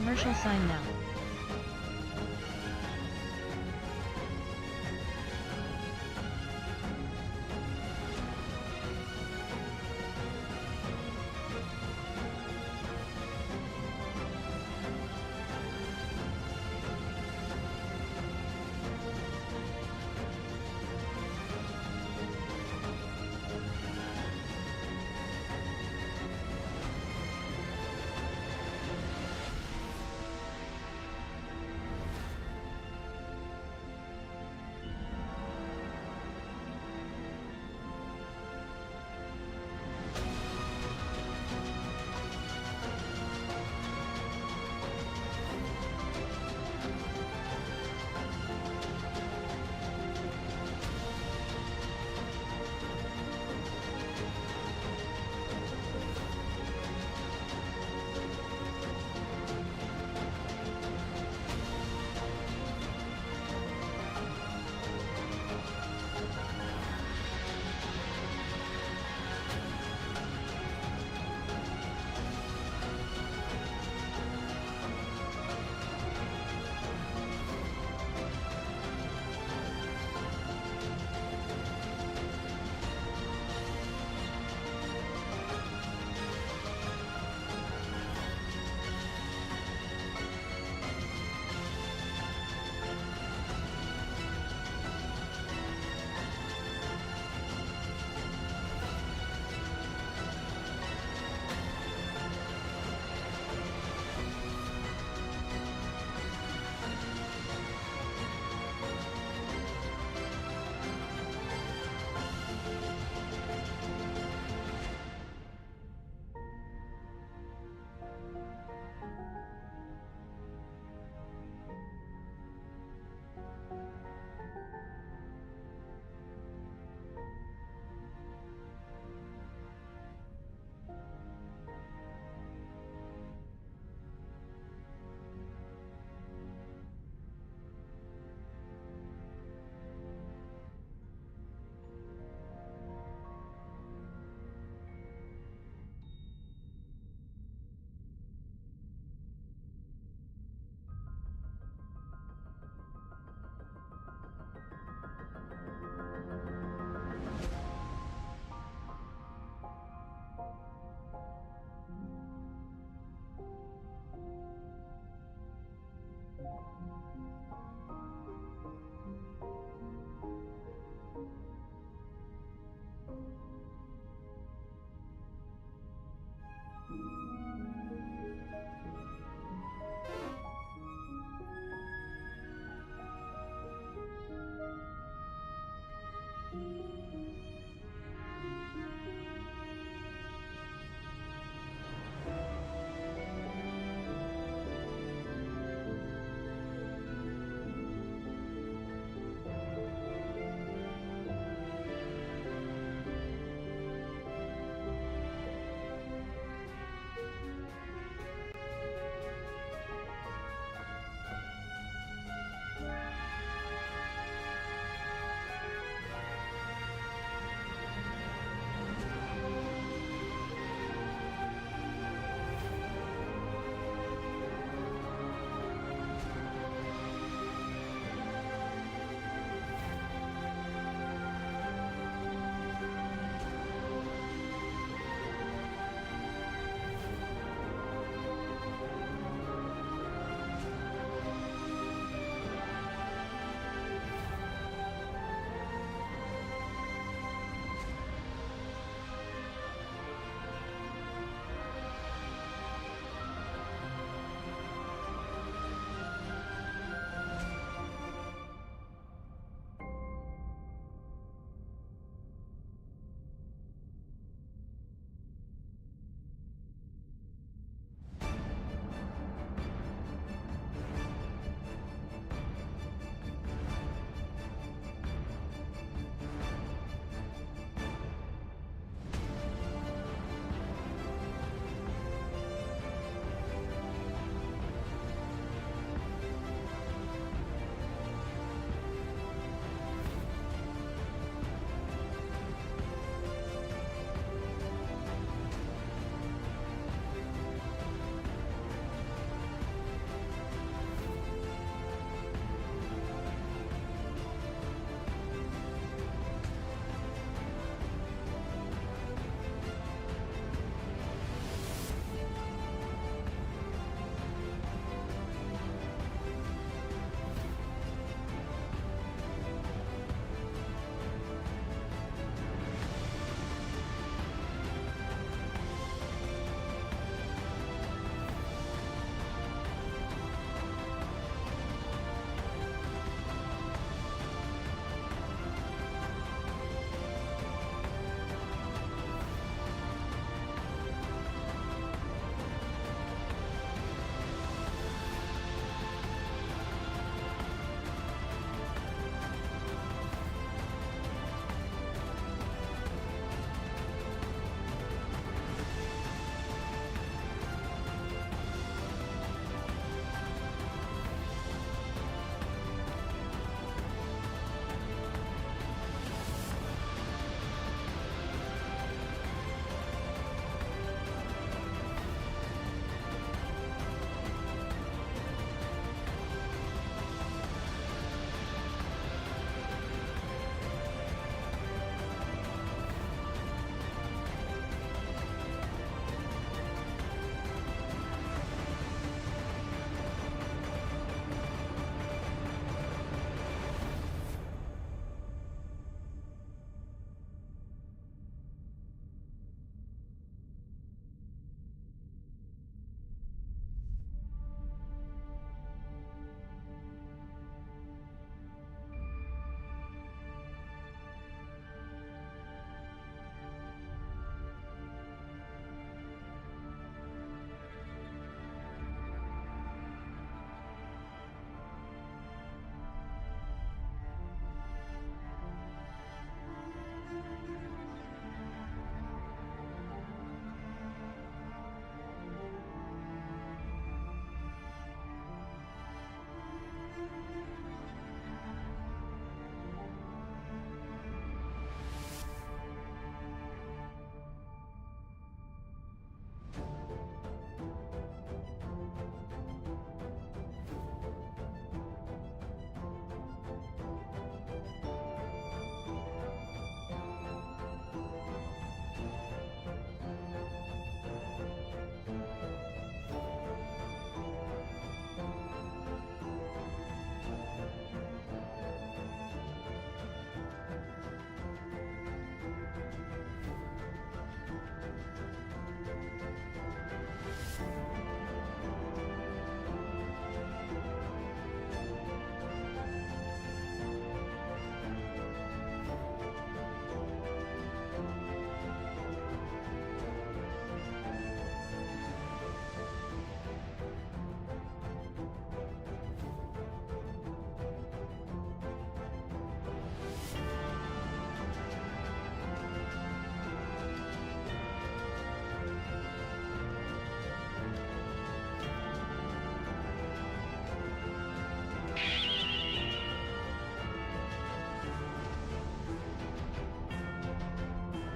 commercial sign now.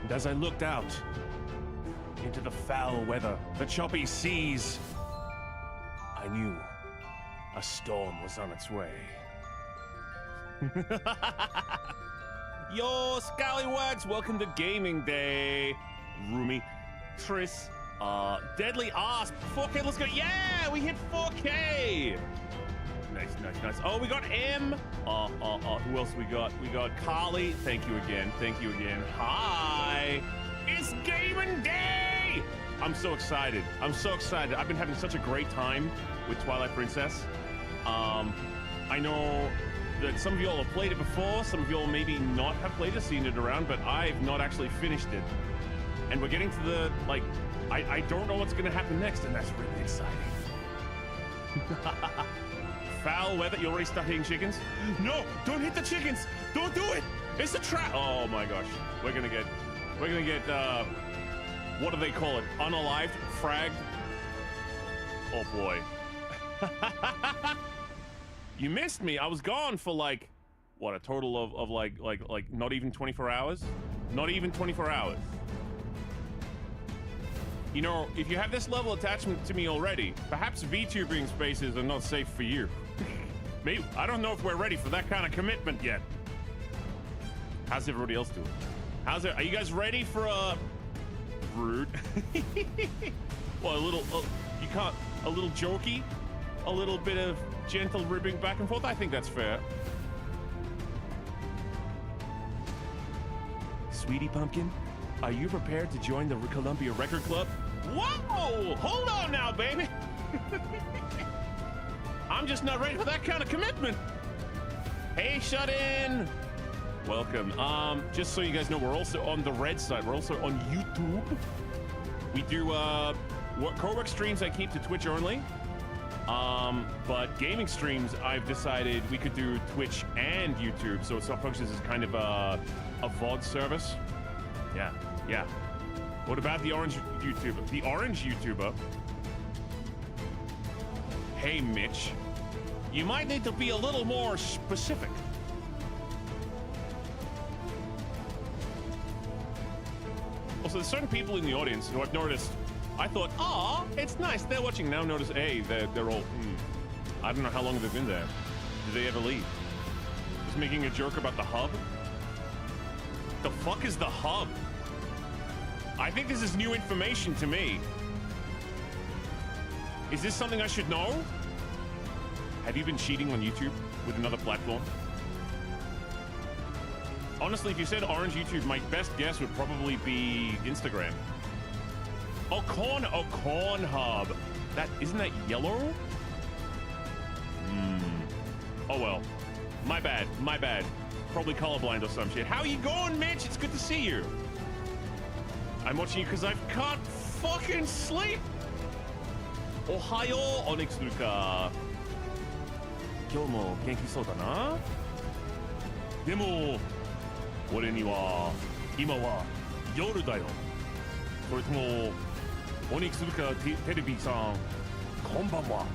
And as I looked out into the foul weather, the choppy seas, I knew a storm was on its way. Yo, Scallywags, welcome to Gaming Day. Rumi, Tris, Deadly Asp, 4K, let's go. Yeah, we hit 4K. Nice. Oh, we got M. Who else we got? We got Carly. Thank you again. Hi. It's Gaming Day. I'm so excited. I've been having such a great time with Twilight Princess. I know that some of y'all have played it before, some of y'all maybe not have played it, seen it around, but I've not actually finished it. And we're getting to the, like, I don't know what's gonna happen next, and that's really exciting. Foul weather, you already start hitting chickens? No, don't hit the chickens! Don't do it! It's a trap! Oh my gosh, we're gonna get, what do they call it? Unalived? Fragged? Oh boy. You missed me. I was gone for like, what, a total of like not even 24 hours? Not even 24 hours. You know, if you have this level of attachment to me already, perhaps VTubing spaces are not safe for you. Maybe, I don't know if we're ready for that kind of commitment yet. How's everybody else doing? Are you guys ready for a rude? Well, a little, a little jokey? A little bit of gentle ribbing back and forth? I think that's fair. Sweetie Pumpkin, are you prepared to join the Columbia Record Club? Whoa! Hold on now, baby! I'm just not ready for that kind of commitment. Hey, Shut-In! Welcome. Just so you guys know, we're also on the red side. We're also on YouTube. We do, co-work streams I keep to Twitch only. But gaming streams, I've decided we could do Twitch and YouTube, so it functions as kind of a VOD service. Yeah. What about the orange YouTuber? The orange YouTuber? Hey, Mitch. You might need to be a little more specific. Also, there's certain people in the audience who I've noticed. I thought, aw, it's nice, they're watching. Now notice, hey, they're all, I don't know how long they've been there. Did they ever leave? Just making a joke about the hub? The fuck is the hub? I think this is new information to me. Is this something I should know? Have you been cheating on YouTube with another platform? Honestly, if you said orange YouTube, my best guess would probably be Instagram. Oh, corn hub. Isn't that yellow? Oh well. My bad. Probably colorblind or some shit. How you going, Mitch? It's good to see you. I'm watching you because I can't fucking sleep. Ohayo, Onyx Luka. 今日も元気そうだな。でも、俺には今は夜だよ。それとも、オニックスルカテレビさん、こんばんは。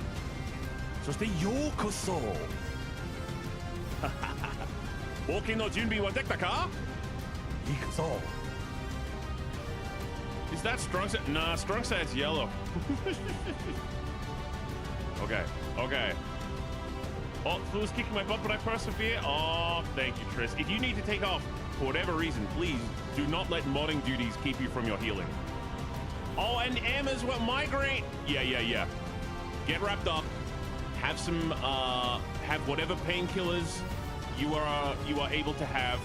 そしてようこそ。冒険の準備はできたか？行くぞ。Is that strong side? Nah, strong side's yellow. Okay. Oh, Flu's kicking my butt, but I persevere. Oh, thank you, Tris. If you need to take off for whatever reason, please do not let modding duties keep you from your healing. Oh, and M as well. Migraine. Yeah. Get wrapped up. Have some, have whatever painkillers you are able to have.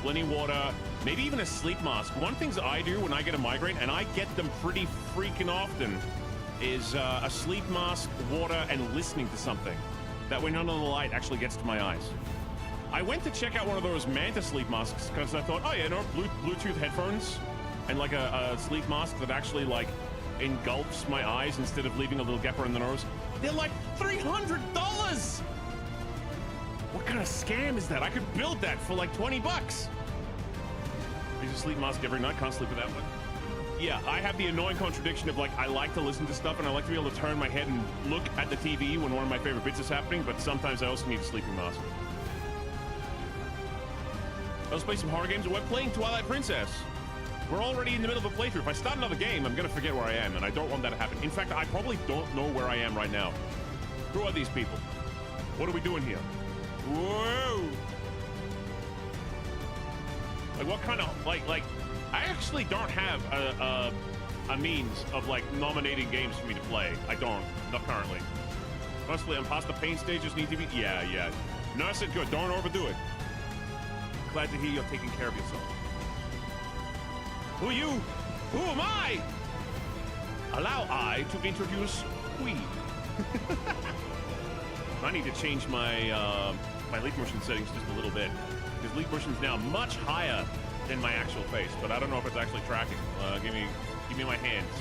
Plenty of water. Maybe even a sleep mask. One thing I do when I get a migraine, and I get them pretty freaking often, is a sleep mask, water, and listening to something. That way none of the light actually gets to my eyes. I went to check out one of those Manta sleep masks because I thought, oh yeah, no, Bluetooth headphones and like a sleep mask that actually like engulfs my eyes instead of leaving a little gap around the nose. They're like $300! What kind of scam is that? I could build that for like 20 bucks. I use a sleep mask every night, can't sleep without one. Yeah, I have the annoying contradiction of like, I like to listen to stuff and I like to be able to turn my head and look at the TV when one of my favorite bits is happening, but sometimes I also need a sleeping mask. Let's play some horror games. We're playing Twilight Princess. We're already in the middle of a playthrough. If I start another game, I'm gonna forget where I am, and I don't want that to happen. In fact, I probably don't know where I am right now. Who are these people? What are we doing here? Whoa! Like, what kind of, like, I actually don't have a means of, like, nominating games for me to play. I don't. Not currently. Mostly, I'm past the pain stages need to be, yeah. Nurse it good. Don't overdo it. Glad to hear you're taking care of yourself. Who are you? Who am I? Allow I to introduce we. I need to change my my leap motion settings just a little bit, because leap motion is now much higher than my actual face, but I don't know if it's actually tracking. Give me my hands.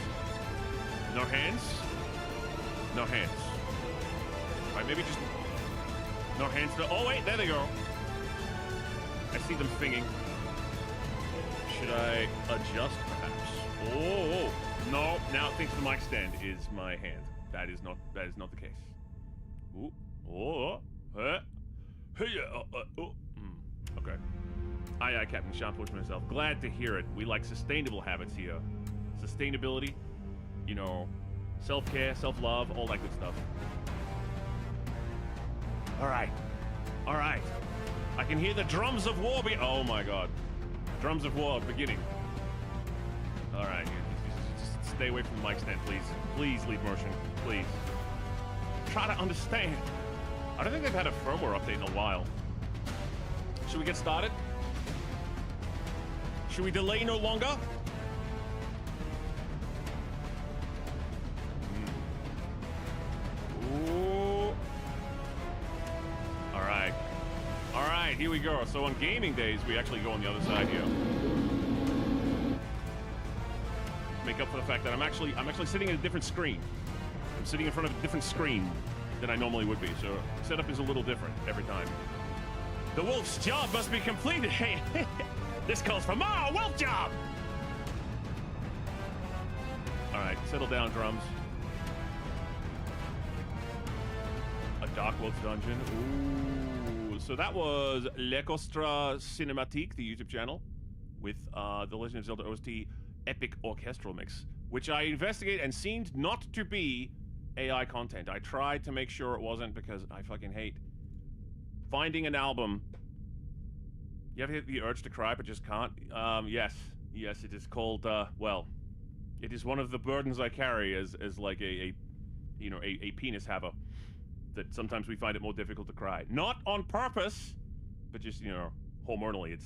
No hands? No hands. All right, maybe just no hands. Oh wait, there they go. I see them finging. Should I adjust, perhaps? Oh, no! Now it thinks the mic stand is my hand. That is not the case. Ooh, oh, hey, oh. Okay. Aye, Captain. Shampoo to myself. Glad to hear it. We like sustainable habits here. Sustainability, you know, self-care, self-love, all that good stuff. All right. I can hear the drums of war oh my god. Drums of war beginning. All right, just stay away from the mic stand, please. Please, leave motion, please. Try to understand. I don't think they've had a firmware update in a while. Should we get started? Should we delay no longer? Ooh. All right, here we go. So on gaming days, we actually go on the other side here. Make up for the fact that I'm actually sitting at a different screen. I'm sitting in front of a different screen than I normally would be, so setup is a little different every time. The wolf's job must be completed. Hey, this calls for more wolf job. All right, settle down, drums. A Dark Wolf dungeon. Ooh, so that was L'Ecostra Cinematique, the YouTube channel, with the Legend of Zelda OST Epic Orchestral Mix, which I investigated and seemed not to be AI content. I tried to make sure it wasn't, because I fucking hate finding an album. You ever hit the urge to cry but just can't? Yes, it is called, well, it is one of the burdens I carry as like a penis haver, that sometimes we find it more difficult to cry. Not on purpose, but just, you know, hormonally,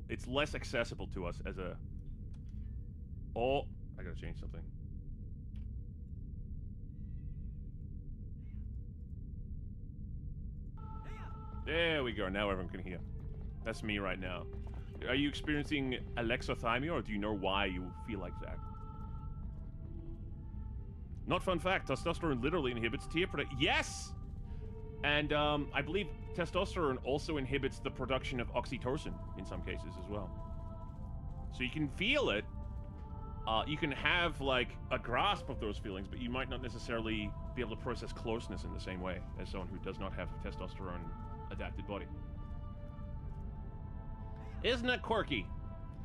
it's less accessible to us as a... Oh, I gotta change something. There we go, now everyone can hear. That's me right now. Are you experiencing alexithymia, or do you know why you feel like that? Not fun fact, testosterone literally inhibits tear production. Yes! And I believe testosterone also inhibits the production of oxytocin in some cases as well. So you can feel it. You can have, like, a grasp of those feelings, but you might not necessarily be able to process closeness in the same way as someone who does not have a testosterone-adapted body. Isn't it quirky?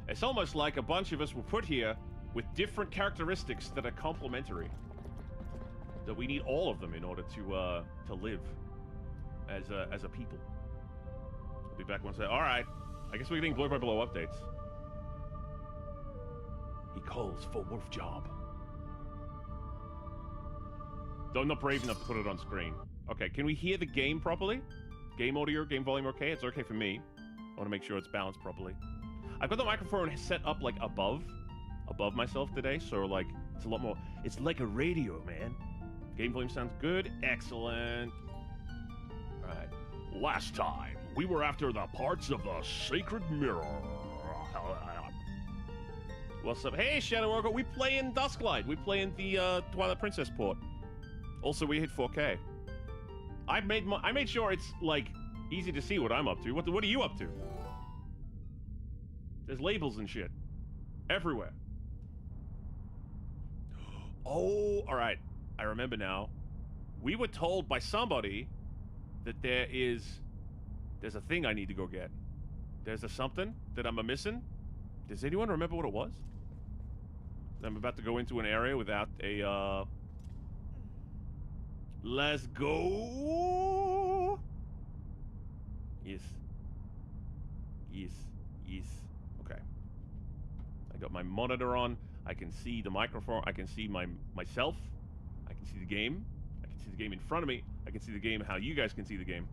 It's almost like a bunch of us were put here with different characteristics that are complementary. That we need all of them in order to live as a people. I'll be back once I... Alright. I guess we're getting blow-by-blow updates. He calls for wolf job. Though I'm not brave enough to put it on screen. Okay, can we hear the game properly? Game audio, game volume okay? It's okay for me. I want to make sure it's balanced properly. I've got the microphone set up, like, above myself today, so, like, it's a lot more... It's like a radio, man. Game volume sounds good. Excellent. Alright. Last time, we were after the parts of the sacred mirror. What's up? Hey, Shadow Orgo, we play in Dusklight. We play in the Twilight Princess port. Also, we hit 4K. I made sure it's, like, easy to see what I'm up to. What are you up to? There's labels and shit everywhere. Oh, all right. I remember now. We were told by somebody that there's a thing I need to go get. There's a something that I'm missing. Does anyone remember what it was? I'm about to go into an area without a, Let's go! Yes. Yes. Yes. Okay. I got my monitor on. I can see the microphone. I can see myself. I can see the game. I can see the game in front of me. I can see the game how you guys can see the game.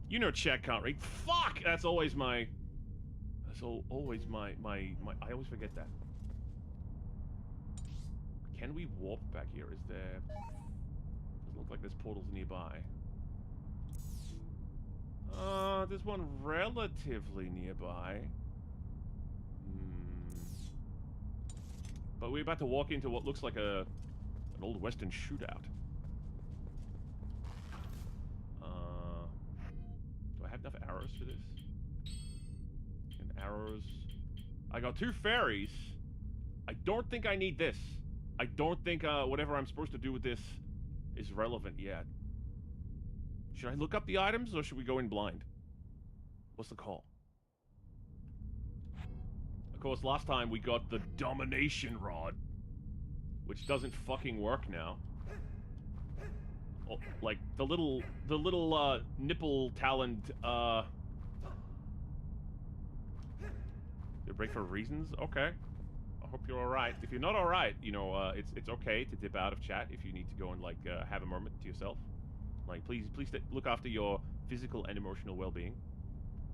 You know chat can't read. Fuck! That's always my... That's always my... I always forget that. Can we warp back here? Is there... Doesn't look like there's portals nearby. There's one relatively nearby. But we're about to walk into what looks like an old western shootout. Do I have enough arrows for this? And arrows... I got 2 fairies. I don't think I need this. I don't think whatever I'm supposed to do with this is relevant yet. Should I look up the items, or should we go in blind? What's the call? Of course, last time we got the domination rod, which doesn't fucking work now. Oh, like, the little nipple talent, They break for reasons? Okay. I hope you're alright. If you're not alright, you know, it's okay to dip out of chat if you need to go and, like, have a moment to yourself. Like, please look after your physical and emotional well-being.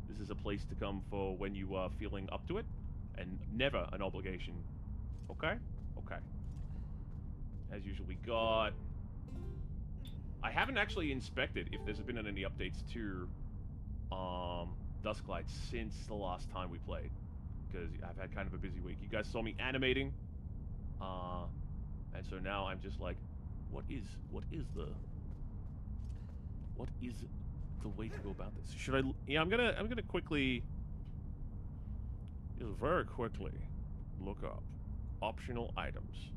This is a place to come for when you are feeling up to it, and never an obligation. Okay? Okay. As usual, we got... I haven't actually inspected if there's been any updates to Dusklight since the last time we played, because I've had kind of a busy week. You guys saw me animating, and so now I'm just like, what is the way to go about this? Should I? Yeah, I'm gonna quickly, very quickly, look up optional items.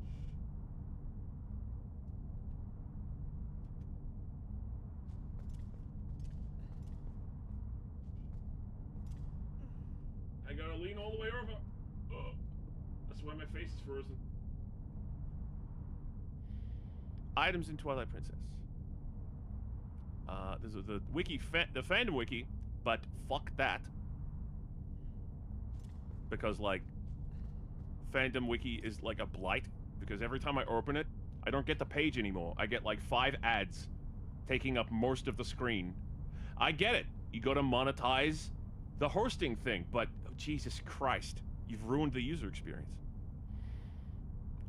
I gotta lean all the way over. Oh, that's why my face is frozen. Items in Twilight Princess. There's the wiki, the fandom wiki, but fuck that. Because, like, fandom wiki is like a blight, because every time I open it, I don't get the page anymore. I get, like, 5 ads taking up most of the screen. I get it. You gotta monetize the hosting thing, but, oh, Jesus Christ, you've ruined the user experience.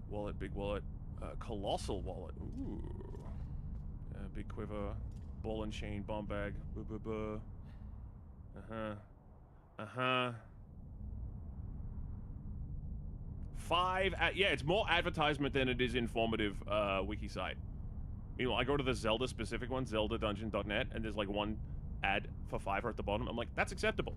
Wallet, big wallet, colossal wallet. Ooh. Big quiver. Ball and chain, bomb bag. Uh-huh. Uh-huh. 5 yeah, it's more advertisement than it is informative wiki site. Meanwhile, I go to the Zelda specific one, zeldadungeon.net, and there's like 1 ad for Fiverr at the bottom. I'm like, that's acceptable.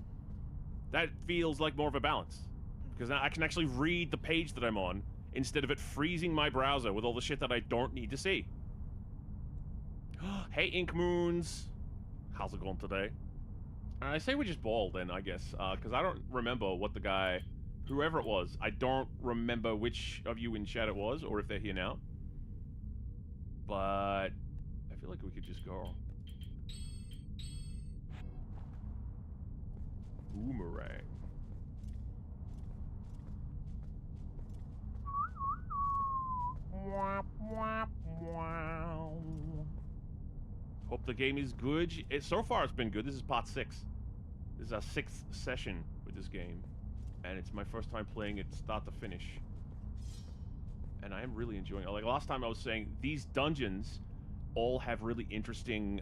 That feels like more of a balance. Because now I can actually read the page that I'm on instead of it freezing my browser with all the shit that I don't need to see. Hey, Ink Moons. How's it going today? I say we just ball then, I guess, because I don't remember what the guy, whoever it was, I don't remember which of you in chat it was, or if they're here now. But I feel like we could just go. Boomerang. Hope the game is good. So far it's been good. This is part 6. This is our 6th session with this game. And it's my first time playing it start to finish. And I am really enjoying it. Like last time I was saying, these dungeons all have really interesting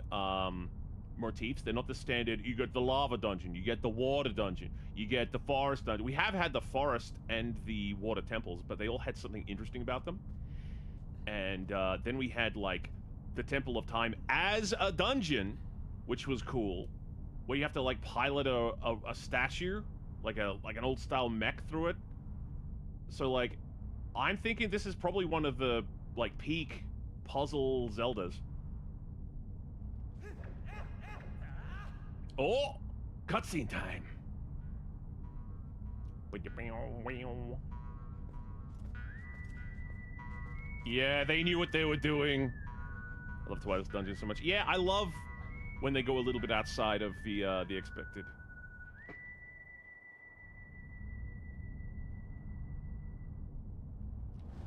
motifs. They're not the standard, you get the lava dungeon, you get the water dungeon, you get the forest dungeon. We have had the forest and the water temples, but they all had something interesting about them. And then we had, like, the Temple of Time as a dungeon, which was cool, where you have to, like, pilot a statue, like an old-style mech through it. So, like, I'm thinking this is probably one of the, like, peak puzzle Zeldas. Oh! Cutscene time! Yeah, they knew what they were doing. I love Twilight Dungeon so much. Yeah, I love when they go a little bit outside of the expected.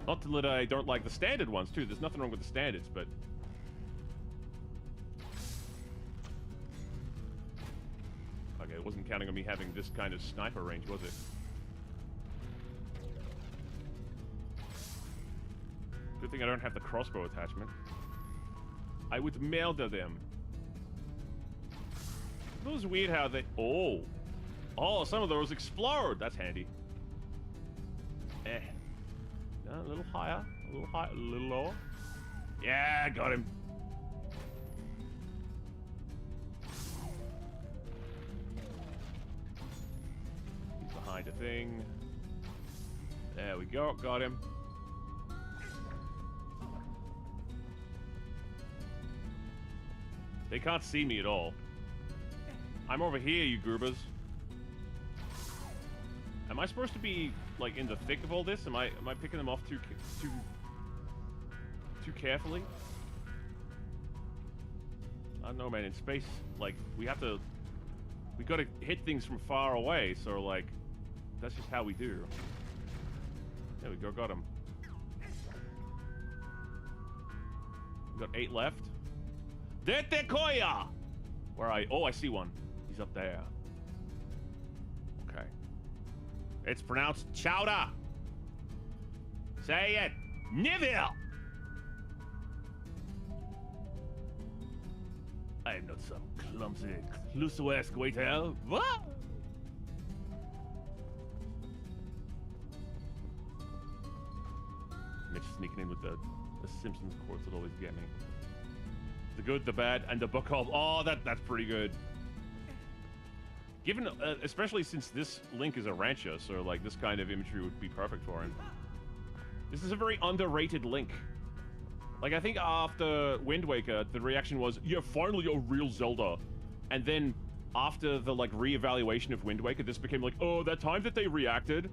Not that I don't like the standard ones, too. There's nothing wrong with the standards, but... Okay, it wasn't counting on me having this kind of sniper range, was it? Good thing I don't have the crossbow attachment. I would murder them. It was weird how they... Oh! Oh, some of those explode! That's handy. A little higher, a little lower. Yeah, got him. He's behind a thing. There we go, got him. They can't see me at all. I'm over here, you goobers. Am I supposed to be like in the thick of all this? Am I picking them off too carefully? I don't know, man. In space, like we gotta hit things from far away. So like, that's just how we do. There we go. Got him. We got 8 left. Detekoya! Where are you? Oh, I see one. He's up there. Okay. It's pronounced chowder. Say it. Neville! I am not some clumsy, Cluso-esque waiter. What? Mitch sneaking in with the Simpsons quotes that always get me. The good, the bad, and the book of... Oh, that's pretty good. Given, especially since this Link is a rancher, so like this kind of imagery would be perfect for him. This is a very underrated Link. Like, I think after Wind Waker, the reaction was, yeah, finally a real Zelda. And then after the like re-evaluation of Wind Waker, this became like, oh, that time that they reacted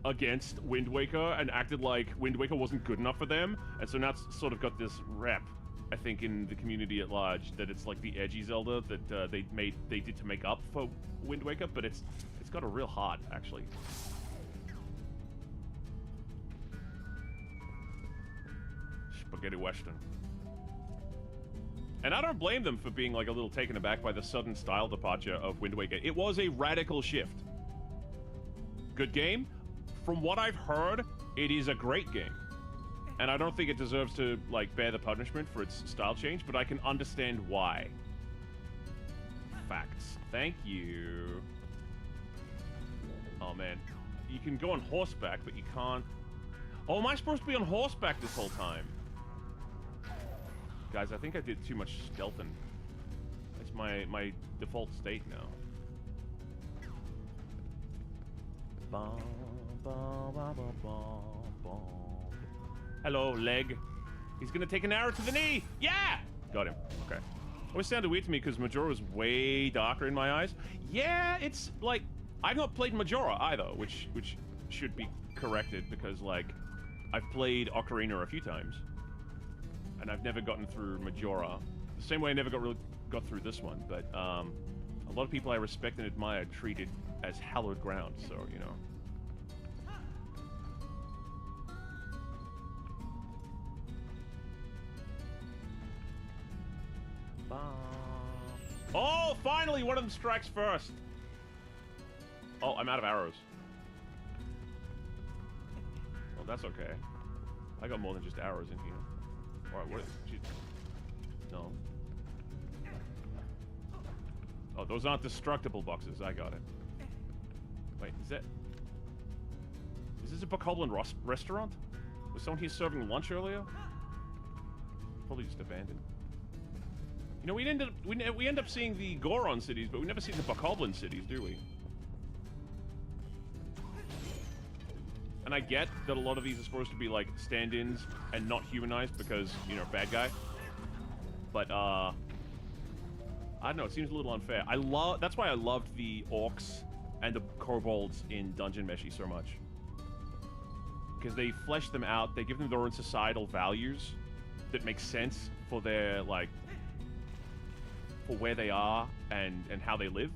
against Wind Waker and acted like Wind Waker wasn't good enough for them, and so now it's sort of got this rep, I think, in the community at large, that it's like the edgy Zelda that they did to make up for Wind Waker, but it's got a real heart, actually. Spaghetti Western. And I don't blame them for being like a little taken aback by the sudden style departure of Wind Waker. It was a radical shift. Good game? From what I've heard, it is a great game. And I don't think it deserves to, like, bear the punishment for its style change, but I can understand why. Facts. Thank you. Oh, man. You can go on horseback, but you can't... Oh, am I supposed to be on horseback this whole time? Guys, I think I did too much stealthing. That's my default state now. Bum, bum, bum, bum, bum, bum. Hello, leg. He's gonna take an arrow to the knee. Yeah! Got him. Okay. Always sounded weird to me because Majora was way darker in my eyes. Yeah, it's like... I've not played Majora either, which should be corrected because, like, I've played Ocarina a few times. And I've never gotten through Majora. The same way I never got through this one, but a lot of people I respect and admire treat it as hallowed ground, so, you know. Oh, finally, one of them strikes first. Oh, I'm out of arrows. Well, that's okay. I got more than just arrows in here. Alright, what? No. Oh, those aren't destructible boxes. I got it. Wait, is this a Bokoblin restaurant? Was someone here serving lunch earlier? Probably just abandoned. You know, we end up seeing the Goron cities, but we never see the Bokoblin cities, do we? And I get that a lot of these are supposed to be like stand-ins and not humanized because, you know, bad guy. But I don't know, it seems a little unfair. That's why I loved the orcs and the kobolds in Dungeon Meshi so much. because they flesh them out. They give them their own societal values that make sense for their, like, for where they are and how they live.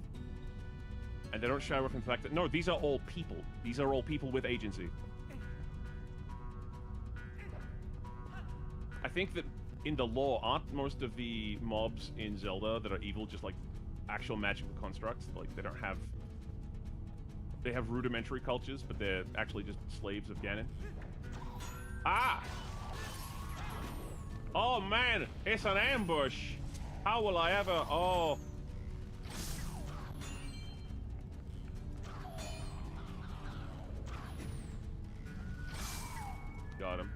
And they don't shy away from the fact that, no, these are all people. These are all people with agency. I think that in the lore, aren't most of the mobs in Zelda that are evil just, like, actual magical constructs? Like, they don't have... They have rudimentary cultures, but they're actually just slaves of Ganon. Ah! Oh, man! It's an ambush! How will I ever... Oh... Got him.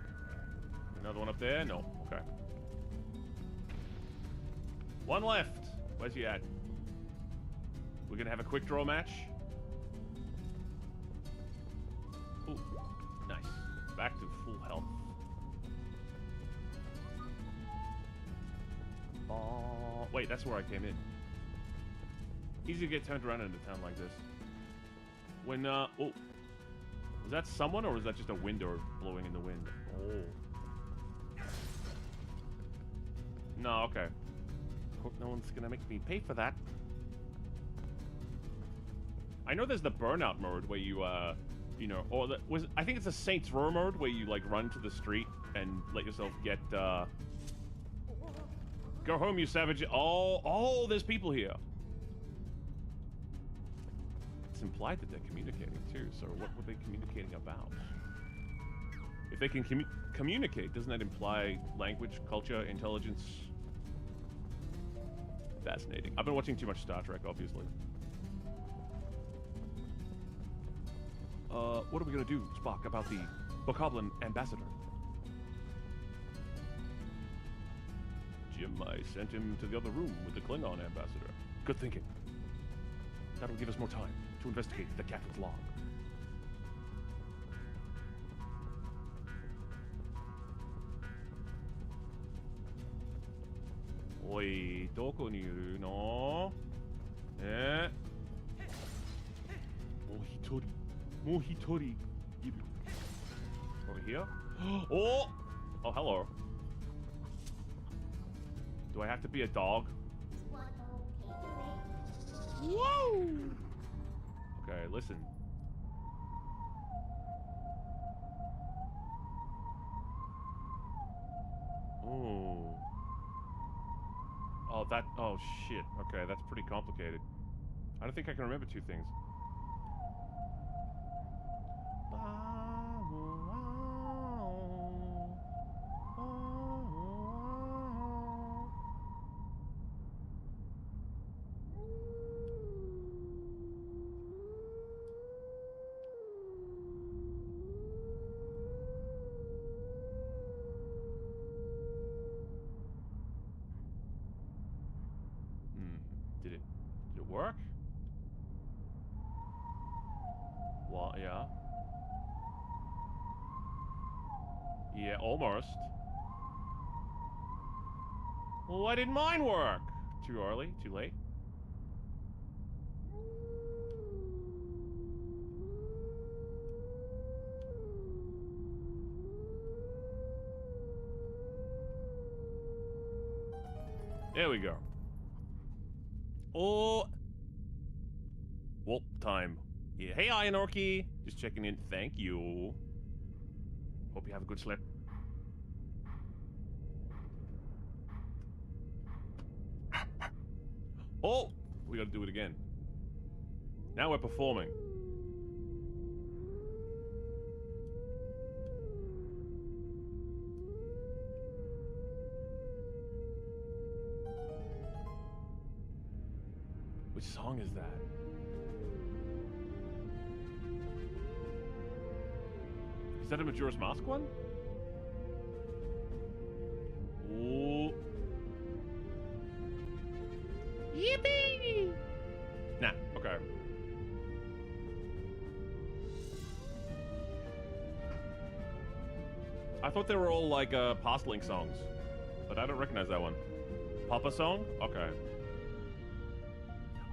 Another one up there? No. Okay. One left! Where's he at? We're gonna have a quick draw match? Ooh, nice. Back to full health. Oh, wait, that's where I came in. Easy to get turned around in a town like this. When, oh. Was that someone, or was that just a window blowing in the wind? Oh. No, okay. Hope no one's gonna make me pay for that. I know there's the burnout mode where you, you know, or I think it's a Saints Row mode where you, like, run to the street and let yourself get, go home, you savage. Oh, there's people here. It's implied that they're communicating, too, so what were they communicating about? If they can communicate, doesn't that imply language, culture, intelligence? Fascinating. I've been watching too much Star Trek, obviously. What are we gonna do, Spock, about the Bokoblin ambassador? Jim, I sent him to the other room with the Klingon ambassador. Good thinking. That'll give us more time to investigate the captain's log. Oi, doko ni iru no? Eh? Mohitori. Mohitori iru. Over here? Oh! Oh, hello. Do I have to be a dog? Whoa! Okay, listen. Oh. Oh, that... Oh, shit. Okay, that's pretty complicated. I don't think I can remember two things. Did it work? Well, yeah. Yeah, almost. Well, why didn't mine work? Too early? Too late? There we go. Oh! Well, time. Yeah. Hey, Ionorki! Just checking in. Thank you. Hope you have a good sleep. Oh! We gotta do it again. Now we're performing. Which song is that? Is that a Majora's Mask one? Ooh. Yippee! Nah, okay. I thought they were all like Postlink songs, but I don't recognize that one. Papa song? Okay.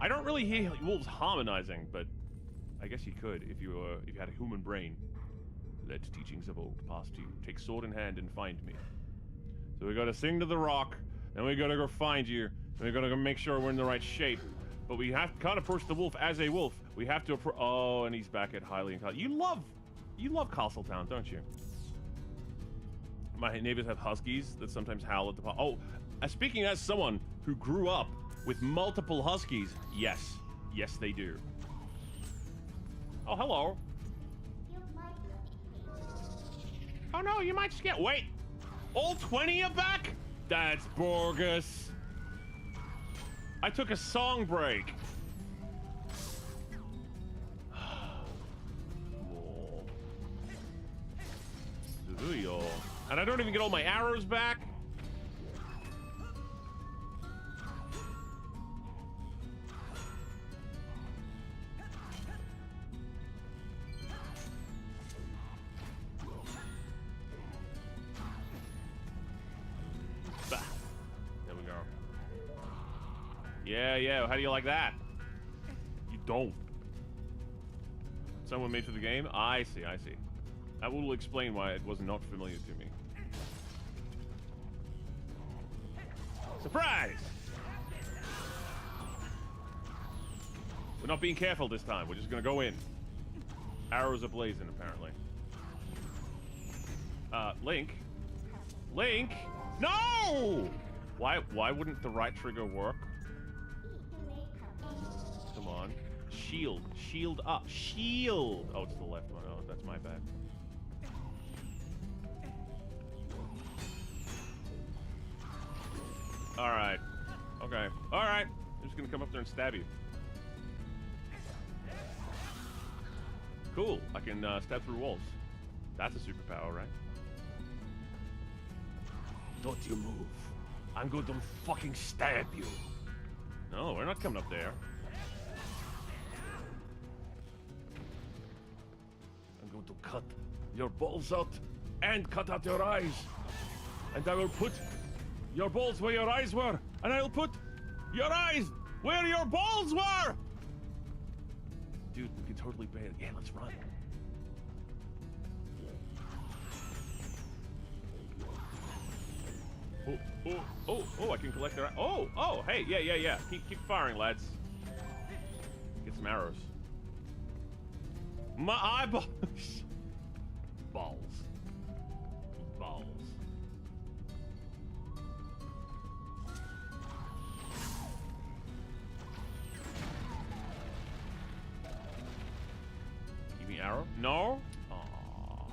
I don't really hear wolves harmonizing, but I guess you could if you had a human brain. Let teachings of old pass to you. Take sword in hand and find me. So we gotta sing to the rock, then we gotta go find you, and we gotta go make sure we're in the right shape. But we can't approach the wolf as a wolf. We have to approach. Oh, and he's back at Hylian Castle. You love Castletown, don't you? My neighbors have huskies that sometimes howl at the park. Oh, speaking as someone who grew up with multiple huskies, yes, they do. Oh, hello. Oh no, you might just get. Wait, all 20 are back? That's bogus. I took a song break. And I don't even get all my arrows back. Bah. There we go. Yeah, how do you like that? You don't. Someone made for the game? I see. That will explain why it was not familiar to me. Surprise! We're not being careful this time. We're just gonna go in. Arrows are blazing, apparently. Link? Link? No! Why wouldn't the right trigger work? Come on. Shield. Shield up. Shield! Oh, it's the left one. Oh, that's my bad. Alright. Okay. Alright. I'm just gonna come up there and stab you. Cool. I can stab through walls. That's a superpower, right? Don't you move. I'm going to fucking stab you. No, we're not coming up there. I'm going to cut your balls out and cut out your eyes. And I will put your balls where your eyes were, and I'll put your eyes where your balls were! Dude, we can totally bait it. Yeah, let's run. Oh, I can collect their... Oh, hey, yeah. Keep firing, lads. Get some arrows. My eyeballs. Balls. Arrow? No? Aww.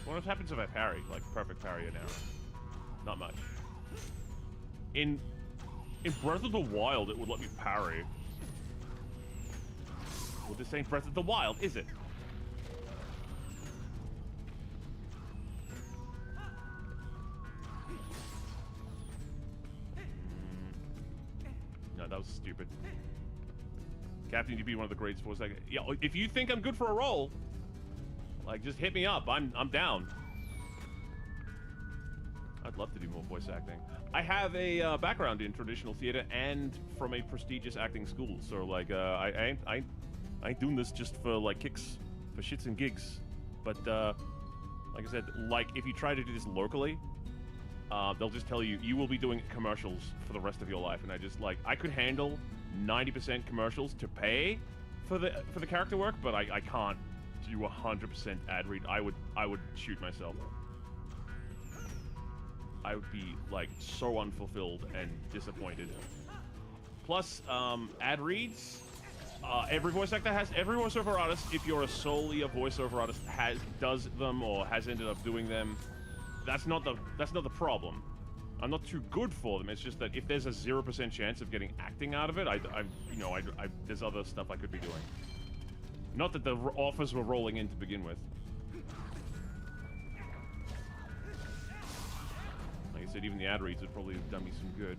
What happens if I parry? Like, perfect parry an arrow. Not much. In Breath of the Wild, it would let me parry. Well, this ain't Breath of the Wild, is it? No, that was stupid. Captain, you'd be one of the greatest voice actors. Yeah, if you think I'm good for a role, like, just hit me up. I'm down. I'd love to do more voice acting. I have a background in traditional theater and from a prestigious acting school, so like, I ain't doing this just for like kicks, for shits and gigs. But like I said, like if you try to do this locally, they'll just tell you will be doing commercials for the rest of your life, and I could handle 90% commercials to pay for the character work, but I can't do 100% ad read. I would shoot myself. I would be like so unfulfilled and disappointed. Plus, ad reads. Every voiceover artist, if you're solely a voiceover artist, does them or has ended up doing them. That's not the problem. I'm not too good for them. It's just that if there's a 0% chance of getting acting out of it, there's other stuff I could be doing. Not that the offers were rolling in to begin with. Like I said, even the ad reads would probably have done me some good.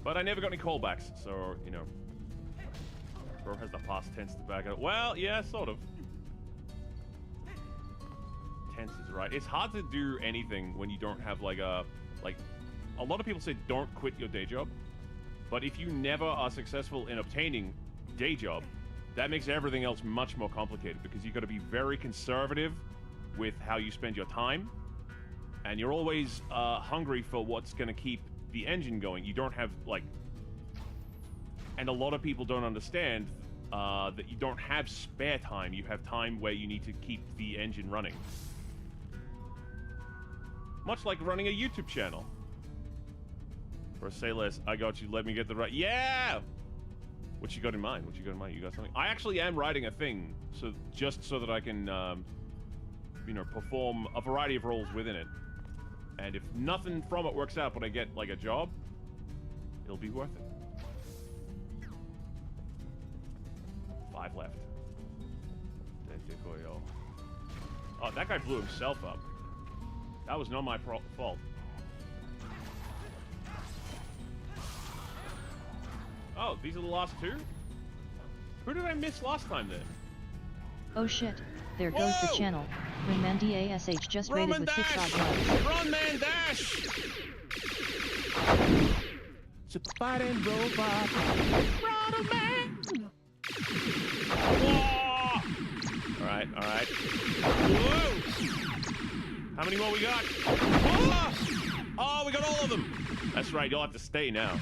But I never got any callbacks, so, you know. Bro has the past tense to back it up. Well, yeah, sort of. Tense is right. It's hard to do anything when you don't have like a lot of people say don't quit your day job, but if you never are successful in obtaining day job, That makes everything else much more complicated because you got to be very conservative with how you spend your time, and you're always hungry for what's going to keep the engine going. You don't have, like... And a lot of people don't understand that you don't have spare time. You have time where you need to keep the engine running. Much like running a YouTube channel. For say less, I got you, let me get the right... Yeah! What you got in mind? What you got in mind? You got something? I actually am writing a thing, so just so that I can, you know, perform a variety of roles within it. And if nothing from it works out, but I get, like, a job, it'll be worth it. 5 left. Oh, that guy blew himself up. That was not my fault. Oh, these are the last 2? Who did I miss last time then? Oh shit, there goes the channel. Runman DASH just rated with 6 odd likes. Runman Dash! Fighting robot. Runman! Alright, alright. Whoa! How many more we got? Oh, we got all of them! That's right, you'll have to stay now.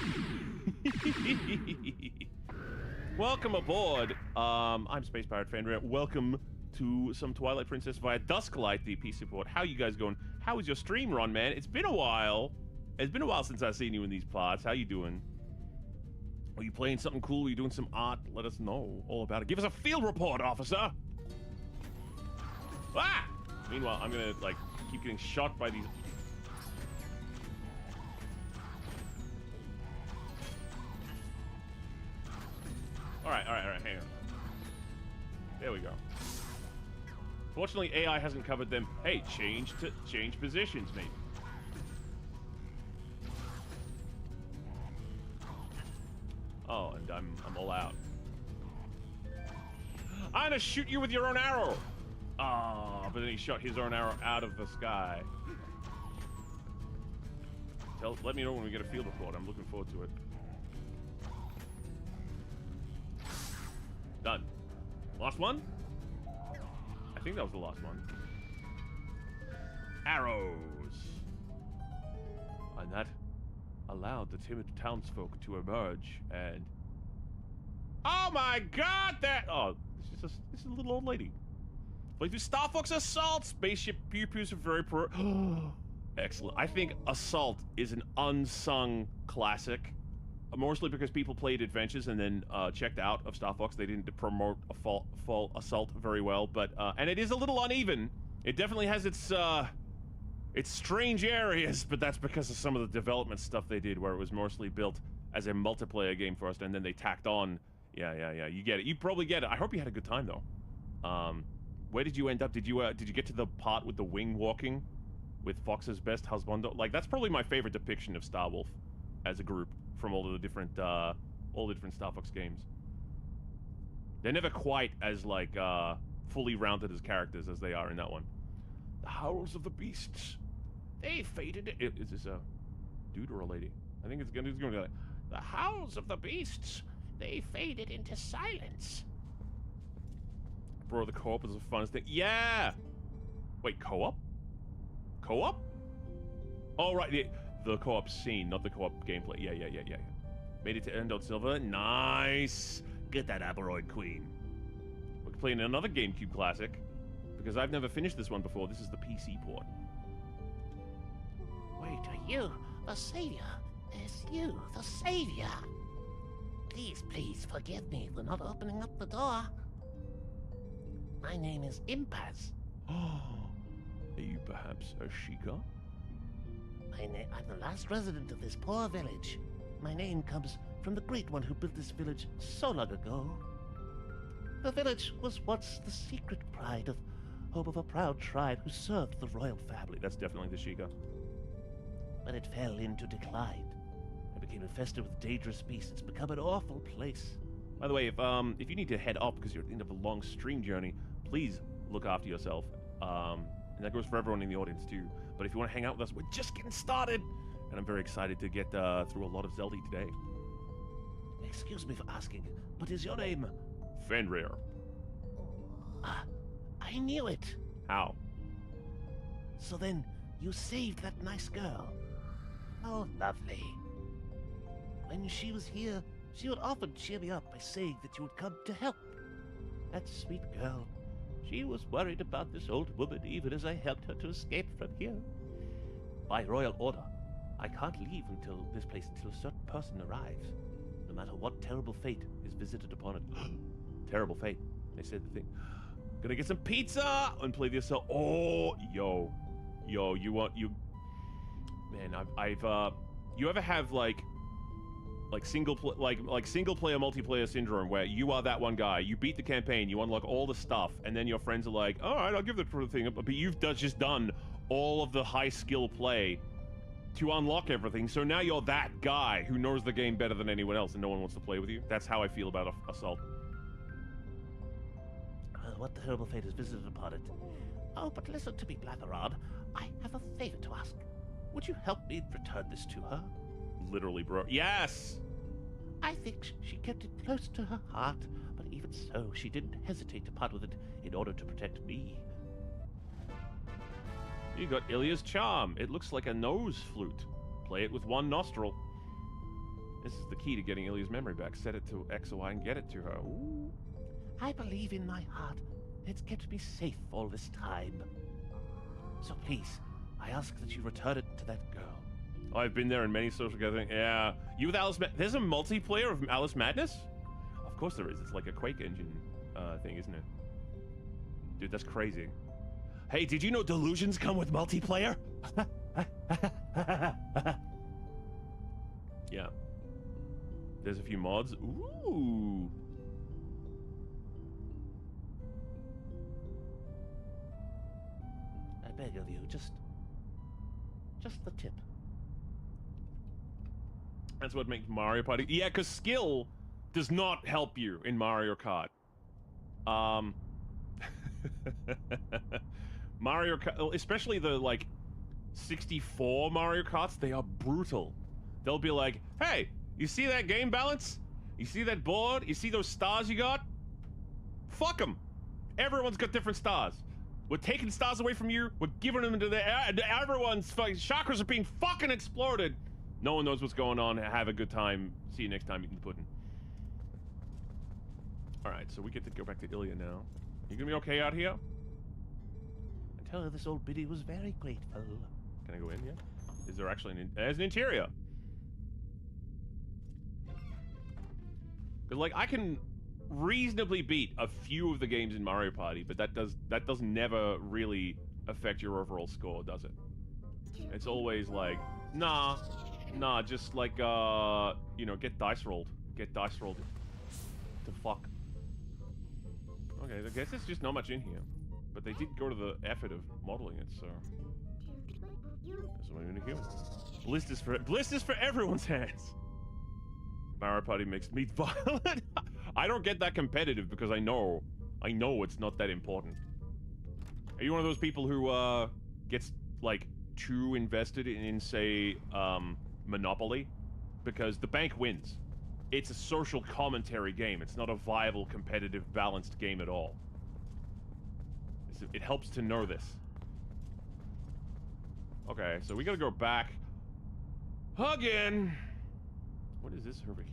Welcome aboard. I'm Space Pirate Fenrir. Welcome to some Twilight Princess via Dusklight, the PC port. How you guys going? How was your stream run, man? It's been a while. It's been a while since I've seen you in these parts. How you doing? Are you playing something cool? Are you doing some art? Let us know all about it. Give us a field report, officer. Ah! Meanwhile, I'm gonna, like, keep getting shot by these... Alright, hang on. There we go. Fortunately, AI hasn't covered them. Hey, change positions, mate. Oh, and I'm all out. I'm gonna shoot you with your own arrow! Ah, but then he shot his own arrow out of the sky. Let me know when we get a field report. I'm looking forward to it. Done. Last one? I think that was the last one. Arrows. And that allowed the timid townsfolk to emerge and... Oh my god, that... Oh, this is a little old lady. Like the Star Fox Assault! Spaceship pew-pews are very pro... Excellent. I think Assault is an unsung classic. Mostly because people played Adventures and then checked out of Star Fox. They didn't promote a full Assault very well, but and it is a little uneven. It definitely has its strange areas, but that's because of some of the development stuff they did, where it was mostly built as a multiplayer game first, and then they tacked on. Yeah. You get it. You probably get it. I hope you had a good time though. Where did you end up? Did you get to the part with the wing walking, with Fox's best husbando? Like that's probably my favorite depiction of Star Wolf as a group. From all the different Star Fox games. They're never quite as, like, fully rounded as characters as they are in that one. The howls of the beasts. They faded... Is this a dude or a lady? I think it's going to be like... The howls of the beasts. They faded into silence. Bro, the co-op is the funnest thing. Yeah! Wait, co-op? Co-op? Oh, right, the co-op scene, not the co-op gameplay. Yeah. Made it to Endot Silver. Nice! Get that Aberoid Queen. We're playing another GameCube classic, because I've never finished this one before. This is the PC port. Wait, are you the savior? It's you, the savior. Please forgive me for not opening up the door. My name is Impaz. Are you perhaps a Sheikah? I'm the last resident of this poor village. My name comes from the great one who built this village so long ago. The village was once the secret pride of home of a proud tribe who served the royal family. That's definitely the Sheikah. But it fell into decline and became infested with dangerous beasts. It's become an awful place. By the way, if you need to head up because you're at the end of a long stream journey, please look after yourself. And that goes for everyone in the audience too. But if you want to hang out with us, we're just getting started. And I'm very excited to get through a lot of Zelda today. Excuse me for asking, but is your name Fenrir. Ah, I knew it. How? So then, you saved that nice girl. Oh, lovely. When she was here, she would often cheer me up by saying that you would come to help. That sweet girl. She was worried about this old woman even as I helped her to escape from here. By royal order, I can't leave until this place until a certain person arrives, no matter what terrible fate is visited upon it. Terrible fate. They said the thing. Gonna get some pizza and play this. Oh, yo, you want you? Man, I've you ever have like single player multiplayer syndrome where you are that one guy, you beat the campaign, you unlock all the stuff, and then your friends are like, all right, I'll give the thing up, but you've just done all of the high skill play to unlock everything, so now you're that guy who knows the game better than anyone else and no one wants to play with you. That's how I feel about Assault. What terrible fate has visited upon it? Oh, but listen to me, Blatherod. I have a favor to ask. Would you help me return this to her? Literally, bro. Yes! I think she kept it close to her heart, but even so, she didn't hesitate to part with it in order to protect me. You got Ilya's charm. It looks like a nose flute. Play it with one nostril. This is the key to getting Ilya's memory back. Set it to X or Y and get it to her. Ooh. I believe in my heart it's kept me safe all this time. So please, I ask that you return it to that girl. Oh, I've been there in many social gatherings. Yeah. You with Alice There's a multiplayer of Alice Madness? Of course there is. It's like a Quake engine thing, isn't it? Dude, that's crazy. Hey, did you know Delusions come with multiplayer? Yeah. There's a few mods. Ooh. I beg of you, just the tip. That's what makes Mario Party. Yeah, because skill does not help you in Mario Kart. Mario Kart, especially the like 64 Mario Karts, they are brutal. They'll be like, hey, you see that game balance? You see that board? You see those stars you got? Fuck them. Everyone's got different stars. We're taking stars away from you. We're giving them to everyone's fucking chakras are being fucking exploded. No one knows what's going on. Have a good time. See you next time, eating the pudding. Alright, so we get to go back to Ilya now. You gonna be okay out here? I tell her this old biddy was very grateful. Can I go in yet? Is there actually there's an interior? Because, like, I can reasonably beat a few of the games in Mario Party, but that does never really affect your overall score, does it? It's always like, nah, just like, you know, get dice rolled. Get dice rolled. To fuck. Okay, I guess there's just not much in here. But they did go to the effort of modeling it, so... That's what I'm gonna do. Blisters for everyone's hands! Mario Party makes me violent. I don't get that competitive because I know it's not that important. Are you one of those people who gets like too invested in say Monopoly? Because the bank wins. It's a social commentary game. It's not a viable, competitive, balanced game at all. It helps to know this. Okay, so we gotta go back again. What is this over here?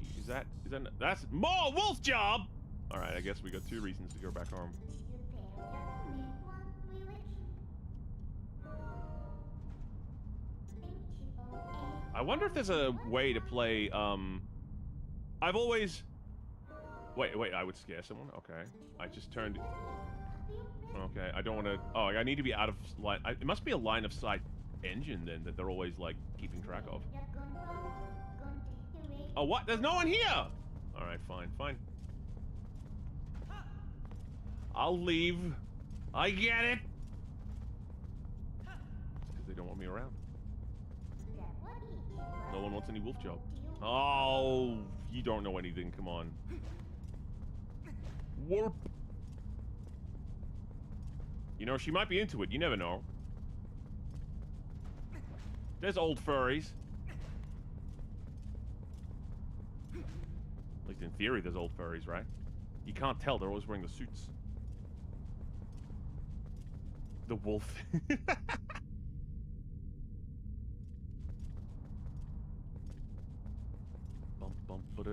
That's more wolf job! Alright, I guess we got 2 reasons to go back home. I wonder if there's a way to play, I've always... Wait, I would scare someone? Okay. I just turned... Okay, I don't want to... Oh, I need to be out of line... It must be a line of sight engine, then, that they're always, like, keeping track of. Oh, what? There's no one here! Alright, fine. I'll leave. I get it! It's because they don't want me around. No one wants any wolf job. Oh, you don't know anything, come on. Warp! You know, she might be into it, you never know. There's old furries. At least in theory, there's old furries, right? You can't tell. They're always wearing the suits. The wolf.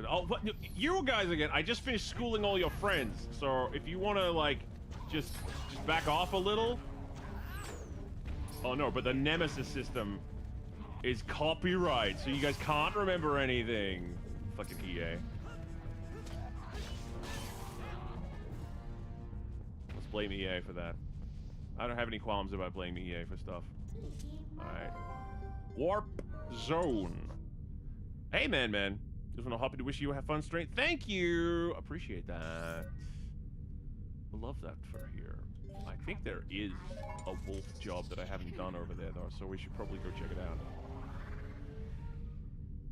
Oh, what? You guys again. I just finished schooling all your friends. So if you want to, like, just back off a little. Oh, no, but the Nemesis system is copyright, so you guys can't remember anything. Fucking EA. Let's blame EA for that. I don't have any qualms about blaming EA for stuff. Alright. Warp Zone. Hey, man. Just want to hop in to wish you have fun straight. Thank you! Appreciate that. I love that for here. I think there is a wolf job that I haven't done over there, though, so we should probably go check it out.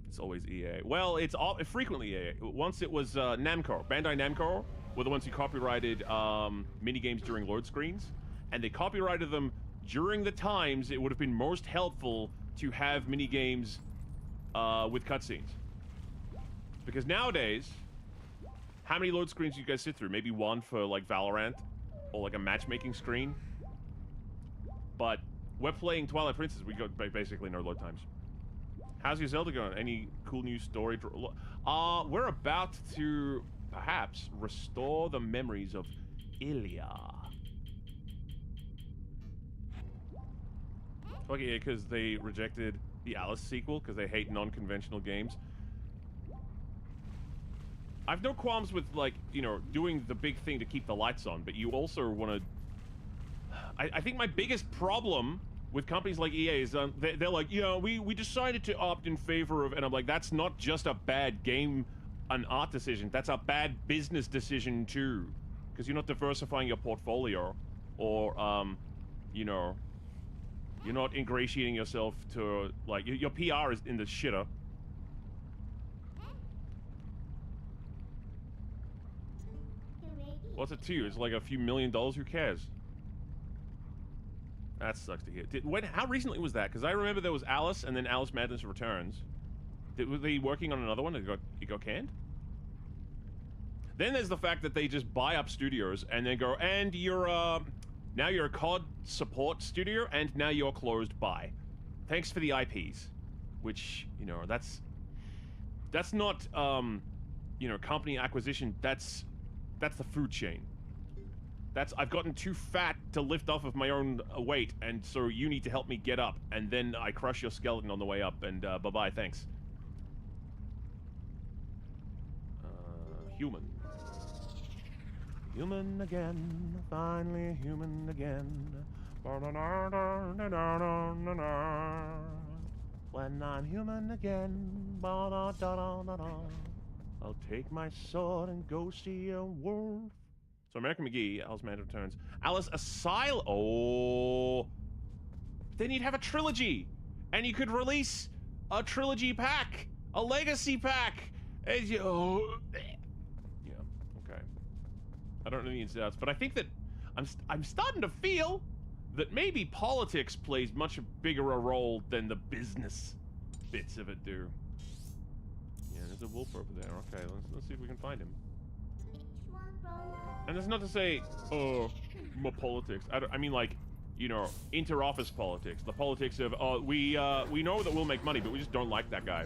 It's always EA. Well, it's frequently EA. Once it was Namco. Bandai Namco were the ones who copyrighted minigames during load screens, and they copyrighted them during the times it would have been most helpful to have minigames with cutscenes. Because nowadays, how many load screens do you guys sit through? Maybe one for, like, Valorant, or, like, a matchmaking screen. But we're playing Twilight Princess. We got basically no load times. How's your Zelda going? Any cool new story? We're about to, perhaps, restore the memories of Ilya. Okay, yeah, because they rejected the Alice sequel, because they hate non-conventional games. I've no qualms with, like, you know, doing the big thing to keep the lights on, but you also want to... I think my biggest problem with companies like EA is they're like, you know, we decided to opt in favor of... And I'm like, that's not just a bad game and art decision. That's a bad business decision, too. Because you're not diversifying your portfolio. Or, you know... You're not ingratiating yourself to, like... Your PR is in the shitter. What's it to you? It's like a few $1 million. Who cares? That sucks to hear. How recently was that? Because I remember there was Alice and then Alice Madness Returns. Were they working on another one? It got canned? Then there's the fact that they just buy up studios and then go, and you're now you're a COD support studio and now you're closed by. Thanks for the IPs. Which, you know, that's not you know, company acquisition. That's the food chain. I've gotten too fat to lift off of my own weight, and so you need to help me get up, and then I crush your skeleton on the way up, and bye-bye, thanks. Human. Human again, finally human again. When I'm human again, I'll take my sword and go see a wolf. So American McGee, Alice Man Returns. Alice Asylum. Oh. Then you'd have a trilogy. And you could release a trilogy pack. A legacy pack. And you, oh. Yeah, okay. I don't know the ins and outs, but I think that I'm starting to feel that maybe politics plays much bigger a role than the business bits of it do. Yeah, there's a wolf over there. Okay, let's see if we can find him. And that's not to say, oh, more politics. I mean, like, you know, inter-office politics. The politics of, we know that we'll make money, but we just don't like that guy.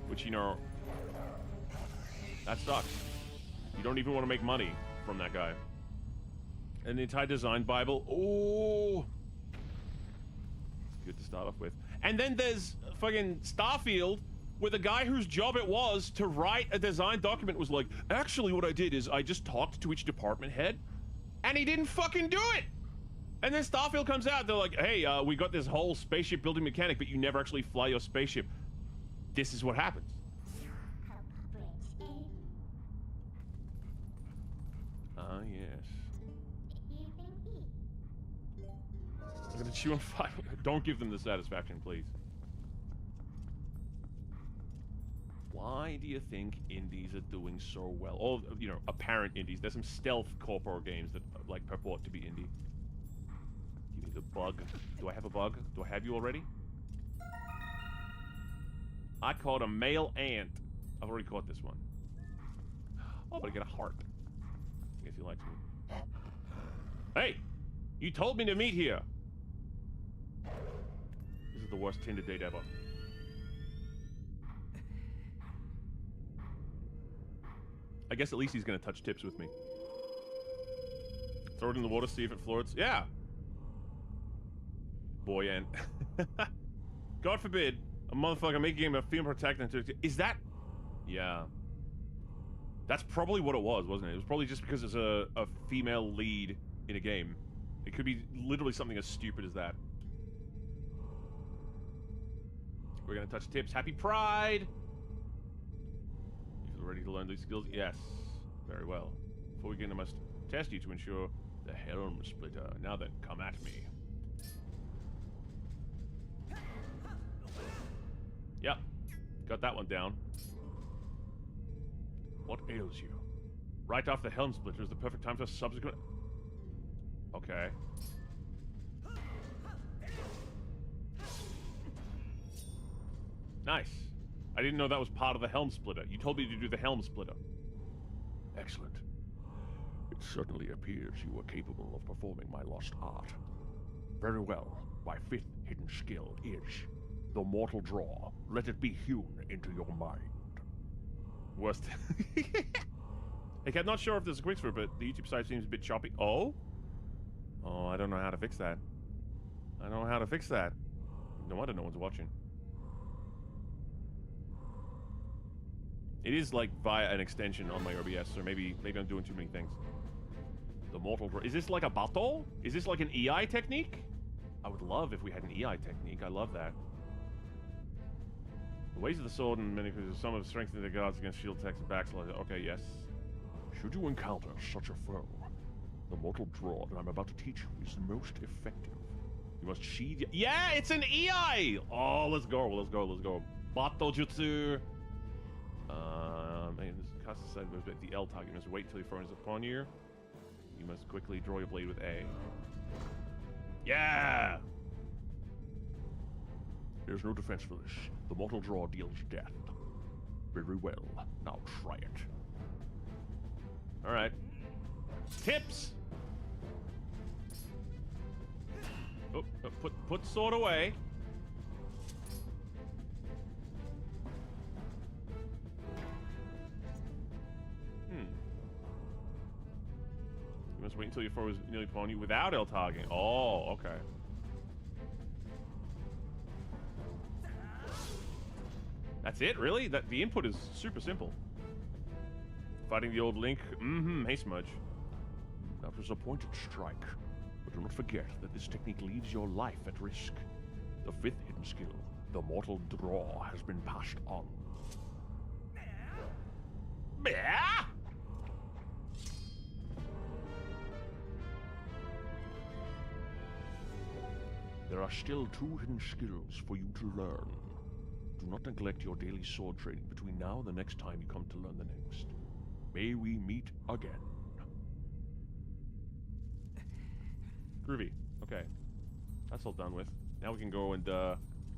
Which, you know, that sucks. You don't even want to make money from that guy. And the entire design Bible. Oh, it's good to start off with. And then there's fucking Starfield, with a guy whose job it was to write a design document was like, actually what I did is I just talked to each department head, and he didn't fucking do it! And then Starfield comes out, they're like, hey, we got this whole spaceship building mechanic, but you never actually fly your spaceship. This is what happens. Ah, yes. I'm gonna chew on fire. Don't give them the satisfaction, please. Why do you think indies are doing so well? Or, you know, apparent indies. There's some stealth corpo games that, like, purport to be indie. Give me the bug. Do I have a bug? Do I have you already? I caught a male ant. I've already caught this one. Oh, but I get a heart. I guess he likes me. Hey! You told me to meet here! This is the worst Tinder date ever. I guess at least he's gonna touch tips with me. Throw it in the water, see if it floats. Yeah! Boy, and... God forbid, a motherfucker making him a female protector. Is that... Yeah. That's probably what it was, wasn't it? It was probably just because it's a female lead in a game. It could be literally something as stupid as that. We're gonna touch tips. Happy Pride! You feel ready to learn these skills? Yes. Very well. Before we begin, I must test you to ensure the helm splitter. Now then, come at me. Yep. Got that one down. What ails you? Right off the helm splitter is the perfect time for subsequent... Okay. Nice. I didn't know that was part of the helm splitter. You told me to do the helm splitter. Excellent. It certainly appears you are capable of performing my lost art. Very well. My fifth hidden skill is the mortal draw. Let it be hewn into your mind. Worst. Like, I'm not sure if there's a quick for it, but the YouTube site seems a bit choppy. Oh? Oh, I don't know how to fix that. I don't know how to fix that. No wonder no one's watching. It is like via an extension on my OBS, or maybe I'm doing too many things. The mortal draw. Is this like a battle? Is this like an EI technique? I would love if we had an EI technique. I love that. The ways of the sword and many some of strengthening the guards against shield attacks and backslash. Okay, yes. Should you encounter such a foe, the mortal draw that I'm about to teach you is the most effective. You must sheathe. Yeah, it's an EI. Oh, let's go. Let's go. Let's go. Battle jutsu. Man, this cast aside moves at the L target. You must wait until he throws upon you. You must quickly draw your blade with A. Yeah! There's no defense for this. The mortal draw deals death. Very well. Now try it. Alright. Tips! Oh, put sword away. You must wait until your foe is nearly upon you without L targeting. Oh, okay. That's it, really? The input is super simple. Fighting the old Link. Hey, Smudge. That was a pointed strike. But do not forget that this technique leaves your life at risk. The fifth hidden skill, the mortal draw, has been passed on. There are still 2 hidden skills for you to learn. Do not neglect your daily sword training between now and the next time you come to learn the next. May we meet again. Groovy. Okay. That's all done with. Now we can go and,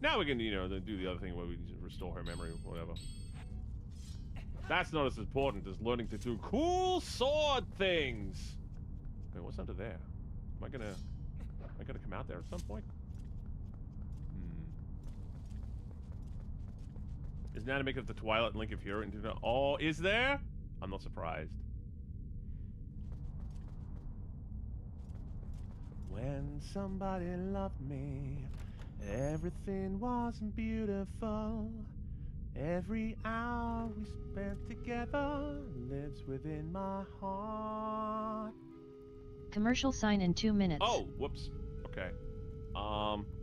now we can, you know, do the other thing where we restore her memory or whatever. That's not as important as learning to do cool sword things! Wait, what's under there? Am I gonna come out there at some point? Is an anime of the Twilight Link of Hero into the... Oh, is there? I'm not surprised. When somebody loved me, everything wasn't beautiful. Every hour we spent together lives within my heart. Commercial sign in 2 minutes. Oh, whoops. Okay.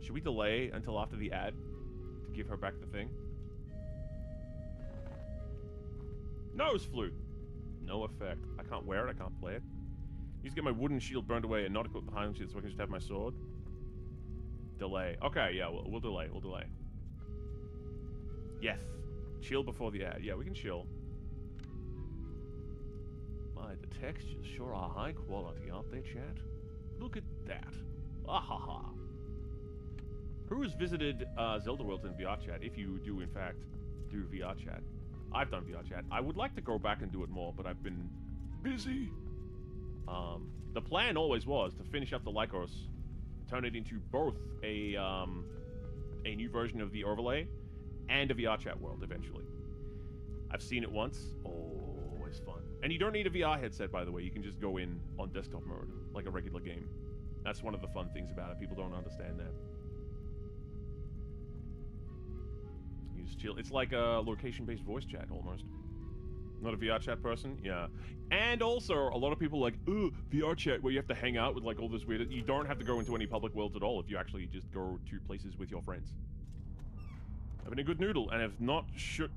Should we delay until after the ad to give her back the thing? Nose flute. No effect. I can't wear it. I can't play it. Used to get my wooden shield burned away and not equip the Highland shield so I can just have my sword. Delay. Okay, yeah, we'll delay. We'll delay. Yes. Chill before the ad. Yeah, we can chill. My, the textures sure are high quality, aren't they, chat? Look at that. Ahaha. Who's visited Zelda World in VR chat, if you do, in fact, do VR chat? I've done VR chat. I would like to go back and do it more, but I've been busy. The plan always was to finish up the Lycos, turn it into both a new version of the overlay and a VR chat world eventually. I've seen it once. Always fun. And you don't need a VR headset, by the way. You can just go in on desktop mode, like a regular game. That's one of the fun things about it. People don't understand that. You just chill. It's like a location-based voice chat, almost. Not a VR chat person? Yeah. And also, a lot of people are like, ugh, VR chat where you have to hang out with like all this weird... You don't have to go into any public worlds at all if you actually just go to places with your friends. Having a good noodle and have not shit...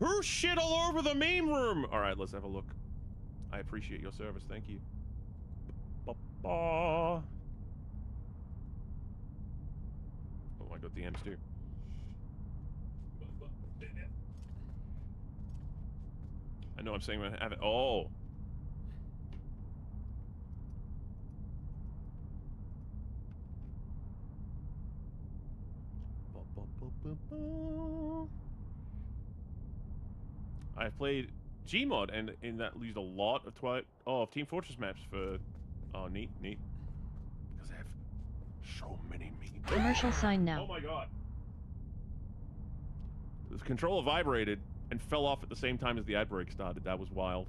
Who shit all over the meme room? Alright, let's have a look. I appreciate your service, thank you. Ba-ba. Oh, I got DMs too. I know I'm saying I have it. Oh. I've played Gmod and in that used a lot of of Team Fortress maps for. Oh, neat. Because I have so many memes. Commercial sign now. Oh my god. The controller vibrated and fell off at the same time as the ad break started. That was wild.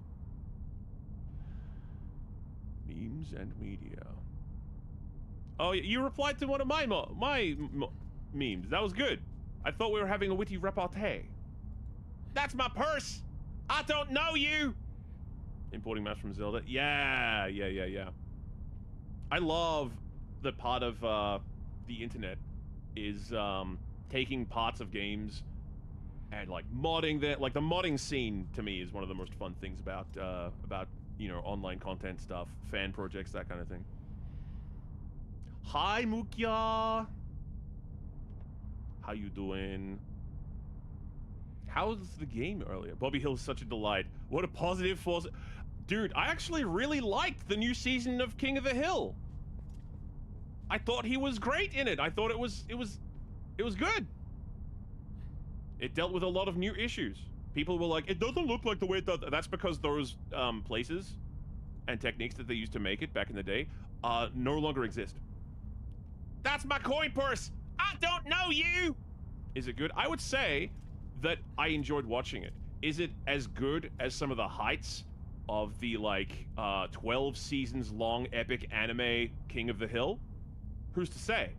Memes and media. Oh, you replied to one of my memes. That was good. I thought we were having a witty repartee. That's my purse! I don't know you! Importing maps from Zelda. Yeah. I love that part of the internet is taking parts of games and like modding that. Like the modding scene to me is one of the most fun things about you know, online content stuff, fan projects, that kind of thing. Hi Mukya. How you doing? How's the game earlier? Bobby Hill's such a delight. What a positive force. Dude, I actually really liked the new season of King of the Hill. I thought he was great in it. I thought it was good. It dealt with a lot of new issues. People were like, it doesn't look like the way it does. That's because those places and techniques that they used to make it back in the day no longer exist. That's my coin purse. I don't know you. Is it good? I would say that I enjoyed watching it. Is it as good as some of the heights of the, like, 12 seasons long epic anime King of the Hill? Who's to say?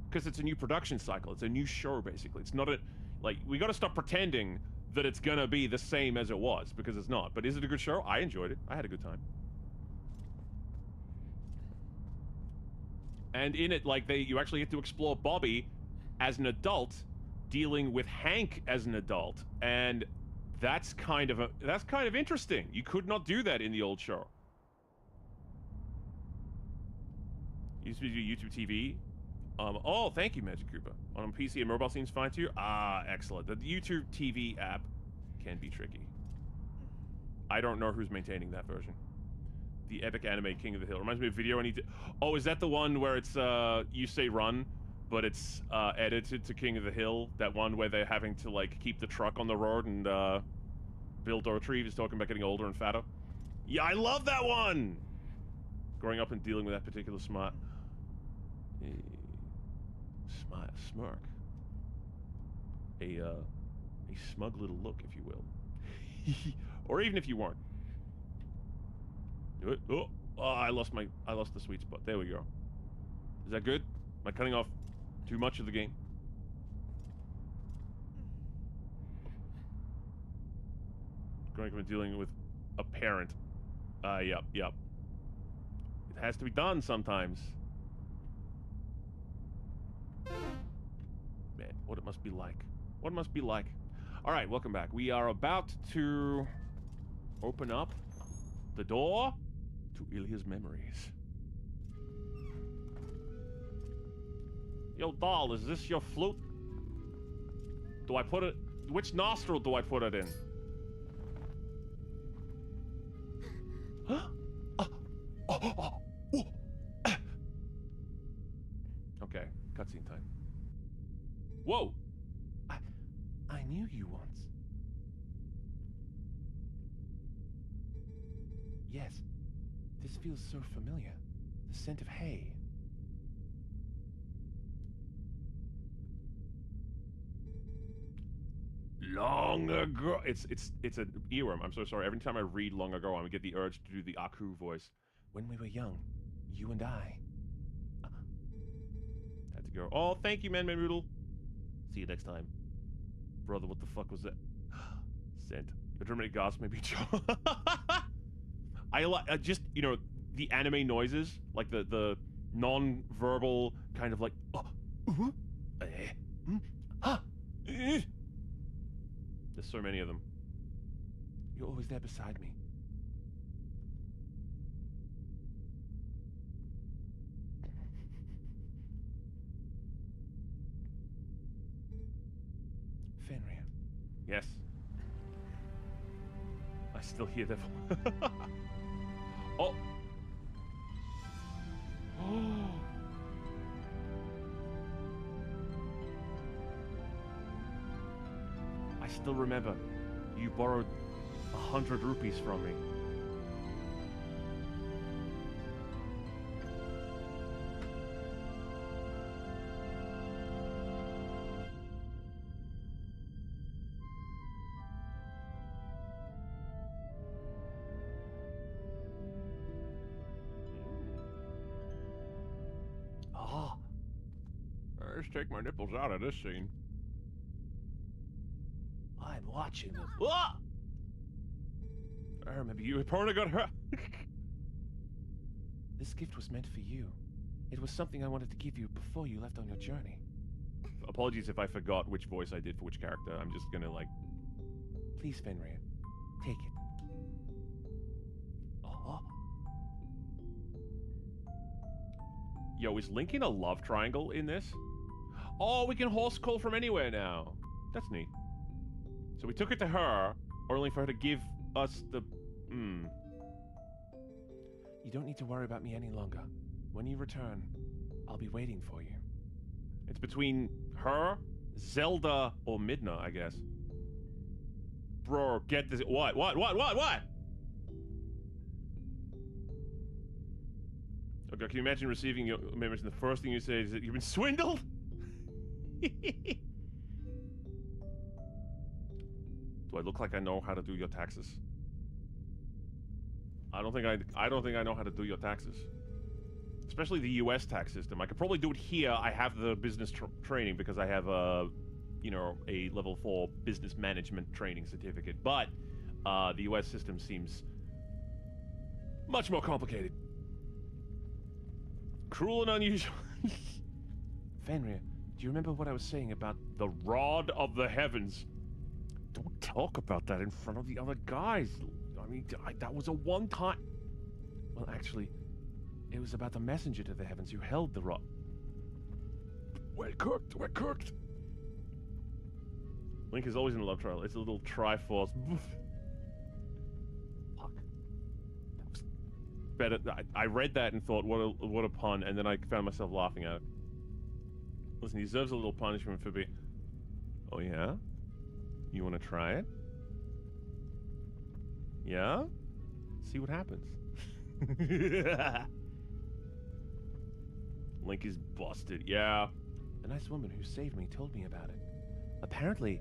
Because it's a new production cycle. It's a new show, basically. It's not a... Like, we gotta stop pretending that it's gonna be the same as it was, because it's not. But is it a good show? I enjoyed it. I had a good time. And in it, like, you actually get to explore Bobby as an adult dealing with Hank as an adult, and that's kind of interesting. You could not do that in the old show. Used to do YouTube TV. Oh, thank you, Magic Koopa. On PC and mobile seems fine too. Ah, excellent. The YouTube TV app can be tricky. I don't know who's maintaining that version. The epic anime King of the Hill reminds me of a video I need to. Oh, is that the one where it's you say run, but it's edited to King of the Hill? That one where they're having to like keep the truck on the road, and Bill Dotrieve is talking about getting older and fatter. Yeah, I love that one. Growing up and dealing with that particular smirk, a smug little look, if you will, or even if you weren't. Do it. Oh, I lost the sweet spot. There we go. Is that good? Am I cutting off too much of the game? Growing up and dealing with a parent. Yep. It has to be done sometimes. Man, what it must be like. What it must be like. Alright, welcome back. We are about to open up the door to Ilya's memories. Yo, doll, is this your flute? Do I put it... Which nostril do I put it in? Huh? Okay, cutscene time. Whoa! I knew you wanted This feels so familiar. The scent of hay. Long ago. It's an earworm. I'm so sorry. Every time I read long ago, I get the urge to do the Aku voice. When we were young, you and I. Had to go. Oh, thank you, Man Noodle. See you next time. Brother, what the fuck was that? Scent. Your dramatic gasp may be I like just, you know, the anime noises, like the non-verbal kind of like there's so many of them. You're always there beside me. Fenrir. Yes. I still hear them. Oh. Oh. I still remember you borrowed 100 rupees from me. Oh. Let's take my nipples out of this scene. I'm watching them. Ah! I remember you probably got hurt. This gift was meant for you. It was something I wanted to give you before you left on your journey. Apologies if I forgot which voice I did for which character. I'm just gonna like... Please, Fenrir, take it. Oh. Yo, is Link in a love triangle in this? Oh, we can horse call from anywhere now. That's neat. So we took it to her, only for her to give us the... You don't need to worry about me any longer. When you return, I'll be waiting for you. It's between her, Zelda, or Midna, I guess. Bro, get this... What? Okay, can you imagine receiving your members and the first thing you say is that you've been swindled? Do I look like I know how to do your taxes? I don't think I know how to do your taxes. Especially the US tax system. I could probably do it here. I have the business training because I have a, you know, a level 4 business management training certificate. But the US system seems much more complicated. Cruel and unusual. Fenrir, do you remember what I was saying about the rod of the heavens? Don't talk about that in front of the other guys. I mean, that was a one-time... Well, actually, it was about the messenger to the heavens who held the rod. We're cooked. We're cooked. Link is always in a love trial. It's a little Triforce. Fuck. That was better. I read that and thought, what a pun, and then I found myself laughing at it. Listen, he deserves a little punishment for being... Oh, yeah? You want to try it? Yeah? See what happens. Link is busted. Yeah. The nice woman who saved me told me about it. Apparently,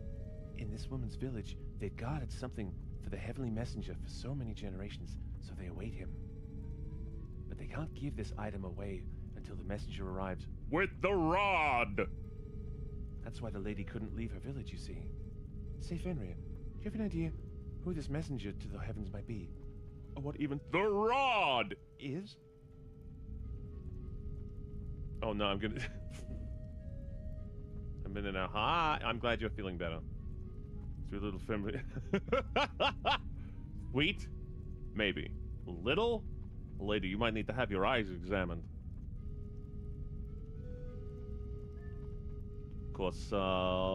in this woman's village, they'd guarded something for the heavenly messenger for so many generations, so they await him. But they can't give this item away until the messenger arrives with the rod! That's why the lady couldn't leave her village, you see. Say, Fenrir, do you have an idea who this messenger to the heavens might be? Or what even the rod is? Oh no, I'm gonna... I'm in and out. Hi, I'm glad you're feeling better. Sweet little family. Sweet? Maybe. Little? Lady, you might need to have your eyes examined. Of course,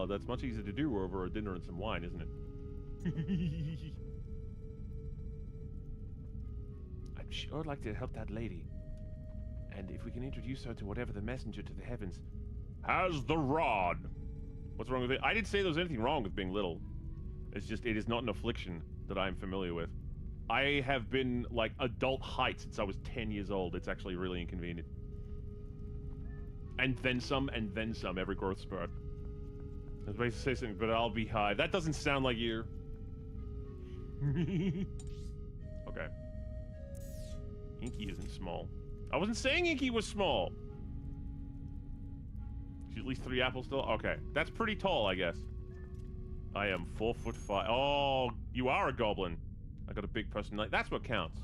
that's much easier to do over a dinner and some wine, isn't it? I'd sure like to help that lady. And if we can introduce her to whatever the messenger to the heavens has the rod. What's wrong with it? I didn't say there was anything wrong with being little. It's just, it is not an affliction that I'm familiar with. I have been, like, adult height since I was 10 years old. It's actually really inconvenient. And then some every growth spurt. I was about to say something, but I'll be high. That doesn't sound like you. Okay. Inky isn't small. I wasn't saying Inky was small. She's at least 3 apples tall? Okay. That's pretty tall, I guess. I am 4'5". Oh, you are a goblin. I got a big personality. That's what counts.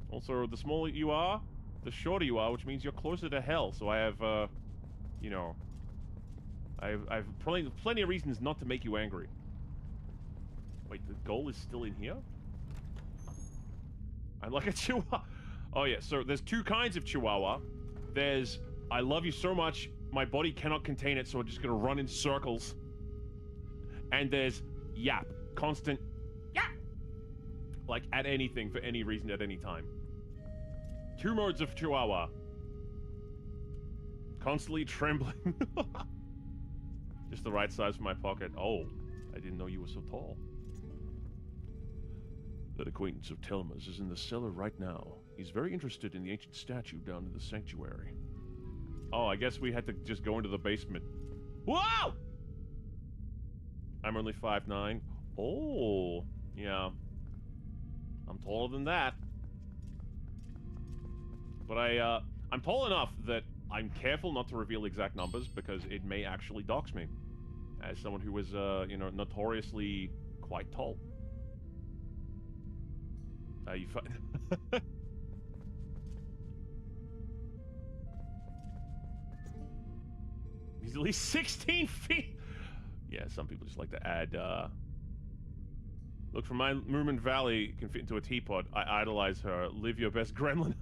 Also, the smaller you are, the shorter you are, which means you're closer to hell. So I have, you know, I've plenty of reasons not to make you angry. Wait, the goal is still in here? I'm like a chihuahua. Oh yeah, so there's 2 kinds of chihuahua. There's, I love you so much, my body cannot contain it, so I'm just gonna run in circles. And there's yap, constant yap. Like at anything, for any reason, at any time. 2 modes of chihuahua. Constantly trembling. Just the right size for my pocket. Oh, I didn't know you were so tall. That acquaintance of Telma's is in the cellar right now. He's very interested in the ancient statue down in the sanctuary. Oh, I guess we had to just go into the basement. Whoa! I'm only 5'9". Oh, yeah. I'm taller than that. But I'm tall enough that I'm careful not to reveal exact numbers because it may actually dox me. As someone who is, you know, notoriously quite tall. You He's at least 16 feet! Yeah, some people just like to add, Look, from my Moorman Valley can fit into a teapot. I idolize her. Live your best gremlin.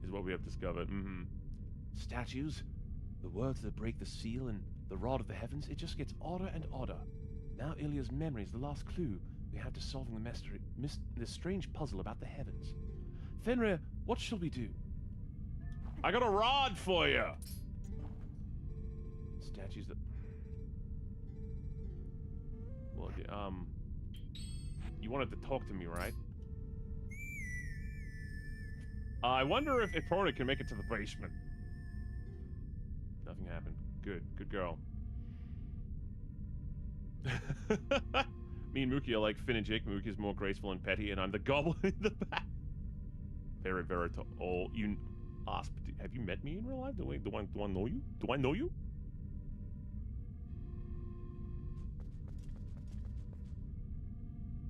Is what we have discovered. Mm-hmm. Statues, the words that break the seal, and the rod of the heavens, it just gets odder and odder. Now Ilya's memory is the last clue we have to solving the mystery, this strange puzzle about the heavens. Fenrir, what shall we do? I got a rod for you! Statues that... Well, you wanted to talk to me, right? I wonder if Epona can make it to the basement. Nothing happened. Good. Good girl. Me and Mookie are like Finn and Jake. Mookie's more graceful and petty, and I'm the goblin in the back. Very, very tall. Oh, you asked. Have you met me in real life? Do I know you? Do I know you?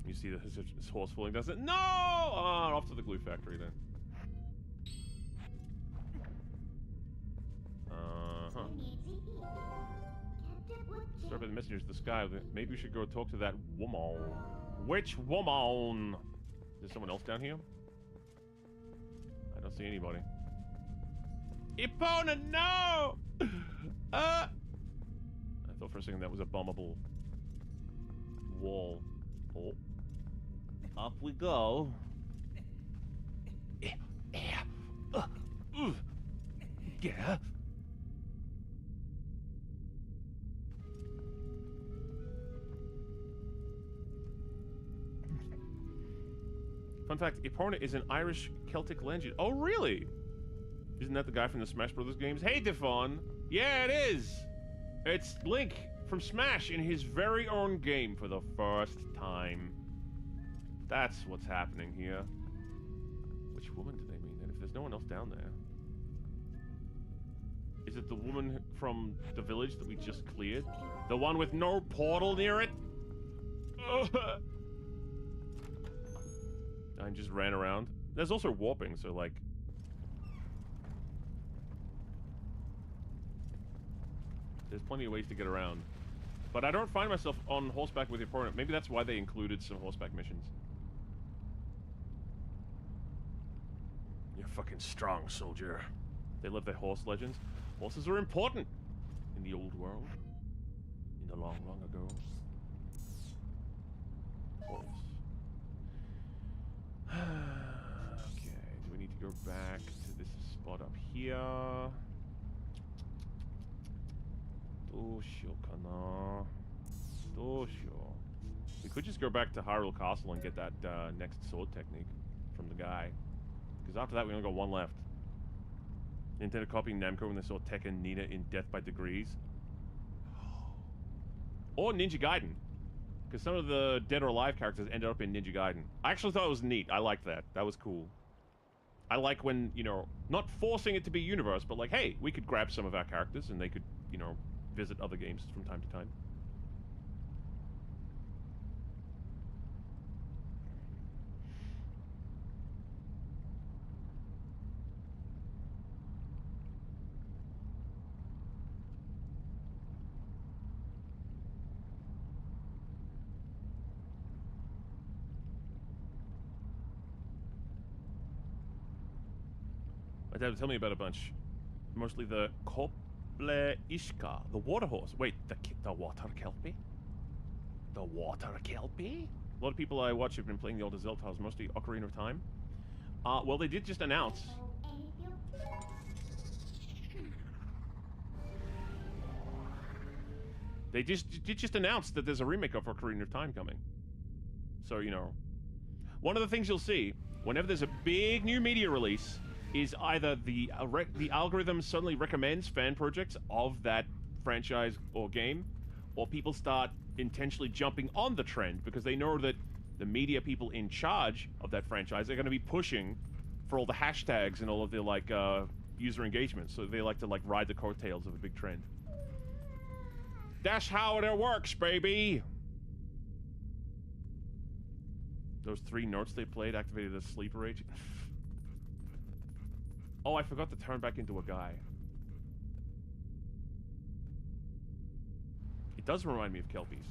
You see this horse falling down? No! Oh, off to the glue factory then. Uh-huh. Start by the messengers of the sky. Maybe we should go talk to that woman. Which woman? Is there someone else down here? I don't see anybody. Epona, no! I thought for a second that was a bombable wall. Oh. Up we go. Yeah. Fun fact, Epona is an Irish Celtic legend. Oh, really? Isn't that the guy from the Smash Brothers games? Hey, Devon. Yeah, it is. It's Link from Smash in his very own game for the first time. That's what's happening here. Which woman do they mean then? If there's no one else down there. Is it the woman from the village that we just cleared? The one with no portal near it? I just ran around. There's also warping, so like... There's plenty of ways to get around. But I don't find myself on horseback with your opponent. Maybe that's why they included some horseback missions. You're fucking strong, soldier. They love their horse legends. Horses are important in the old world. In the long, long ago. Horse. Okay, do we need to go back to this spot up here? どうしようかな。どうしよう。We could just go back to Hyrule Castle and get that next sword technique from the guy. Because after that, we only got one left. Nintendo copying Namco when they saw Tekken Nina in Death by Degrees. Or Ninja Gaiden. Because some of the Dead or Alive characters ended up in Ninja Gaiden. I actually thought it was neat. I liked that. That was cool. I like when, you know, not forcing it to be universe, but like, hey, we could grab some of our characters and they could, you know, visit other games from time to time. My dad would tell me about a bunch. Mostly the Koble Ishka, the water horse. Wait, the water kelpie? The water kelpie? A lot of people I watch have been playing the older Zelda titles, mostly Ocarina of Time. Well, they did just announce. They did just announce that there's a remake of Ocarina of Time coming. So, you know. One of the things you'll see, whenever there's a big new media release, is either the algorithm suddenly recommends fan projects of that franchise or game, or people start intentionally jumping on the trend because they know that the media people in charge of that franchise are going to be pushing for all the hashtags and all of the, like, user engagement. So they like to, like, ride the coattails of a big trend. That's how it works, baby! Those 3 notes they played activated a sleeper rage. Oh, I forgot to turn back into a guy. It does remind me of Kelpies.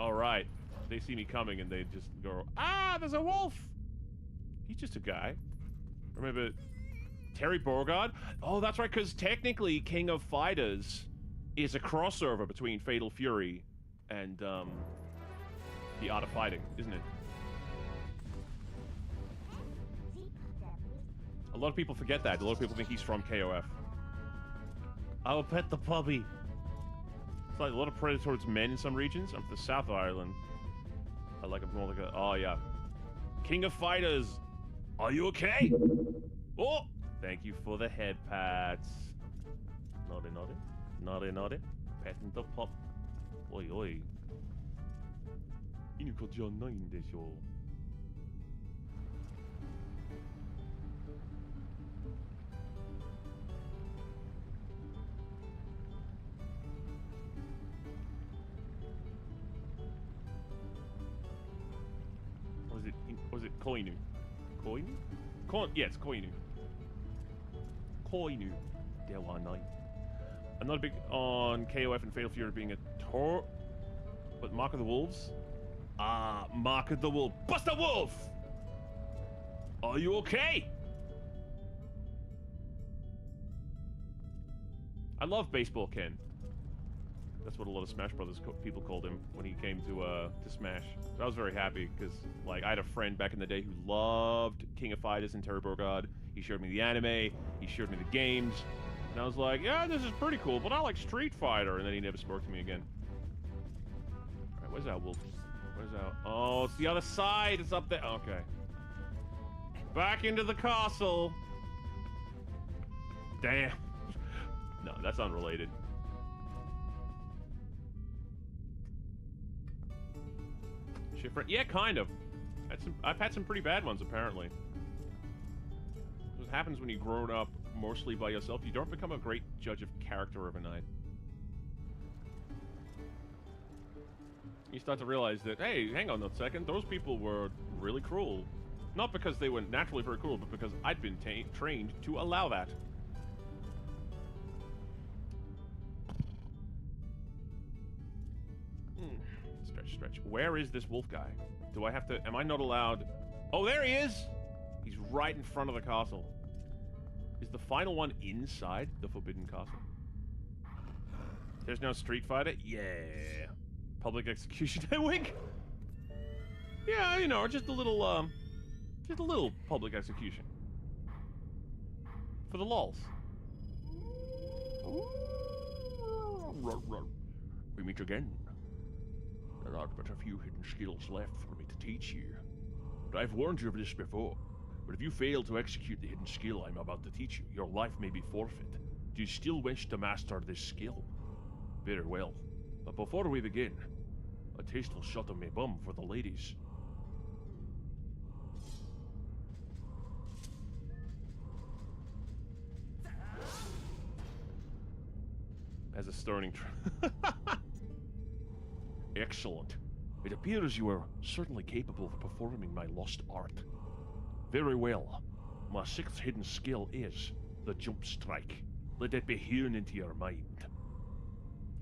Alright. They see me coming and they just go, ah, there's a wolf! He's just a guy. Remember Terry Bogard? Oh, that's right, because technically King of Fighters is a crossover between Fatal Fury and, The Art of Fighting, isn't it? A lot of people forget that. A lot of people think he's from KOF. I will pet the puppy. It's like a lot of predators towards men in some regions. I'm from the South of Ireland. I like a more like a... Oh, yeah. King of Fighters. Are you okay? Oh! Thank you for the head pats. Naughty, naughty. Naughty, naughty. Petting the pup. Oi, oi. 犬子じゃないんでしょう。Was it Koinu? Koinu? Yes, Koinu. Koinu. De wa nai. I'm not big on KOF and Fatal Fury being a tour, but Mark of the Wolves. Ah, Mark of the Wolf. Buster Wolf! Are you okay? I love Baseball Ken. That's what a lot of Smash Brothers people called him when he came to Smash. I was very happy because, like, I had a friend back in the day who loved King of Fighters and Terry Bogard. He showed me the anime, he showed me the games, and I was like, yeah, this is pretty cool, but I like Street Fighter, and then he never spoke to me again. Alright, where's that wolf? Where's that? Oh, it's the other side. It's up there. Okay. Back into the castle. Damn. No, that's unrelated. Shifra? Yeah, kind of. I've had some pretty bad ones, apparently. What happens when you grow up mostly by yourself, you don't become a great judge of character overnight. You start to realize that, hey, hang on a second, those people were really cruel. Not because they were naturally very cruel, but because I'd been trained to allow that. Stretch, stretch. Where is this wolf guy? Do I have to... Am I not allowed... Oh, there he is! He's right in front of the castle. Is the final one inside the Forbidden Castle? There's no Street Fighter? Yeah. Public execution, I wink. Yeah, you know, just a little public execution. For the lols. We meet again. There are but a few hidden skills left for me to teach you. But I've warned you of this before. But if you fail to execute the hidden skill I'm about to teach you, your life may be forfeit. Do you still wish to master this skill? Very well. But before we begin, a tasteful shot of my bum for the ladies. As a starting Excellent. It appears you are certainly capable of performing my lost art. Very well. My sixth hidden skill is the jump strike. Let it be hewn into your mind.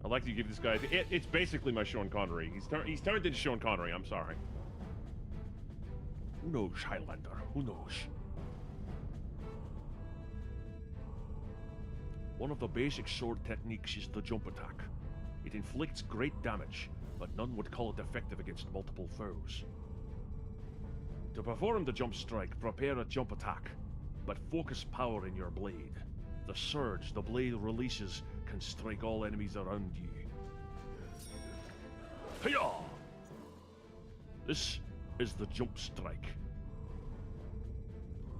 I'd like to give this guy... It's basically my Sean Connery. He's turned into Sean Connery, I'm sorry. Who knows, Highlander? Who knows? One of the basic sword techniques is the jump attack. It inflicts great damage, but none would call it effective against multiple foes. To perform the jump strike, prepare a jump attack, but focus power in your blade. The surge the blade releases can strike all enemies around you. Hiya! This is the jump strike.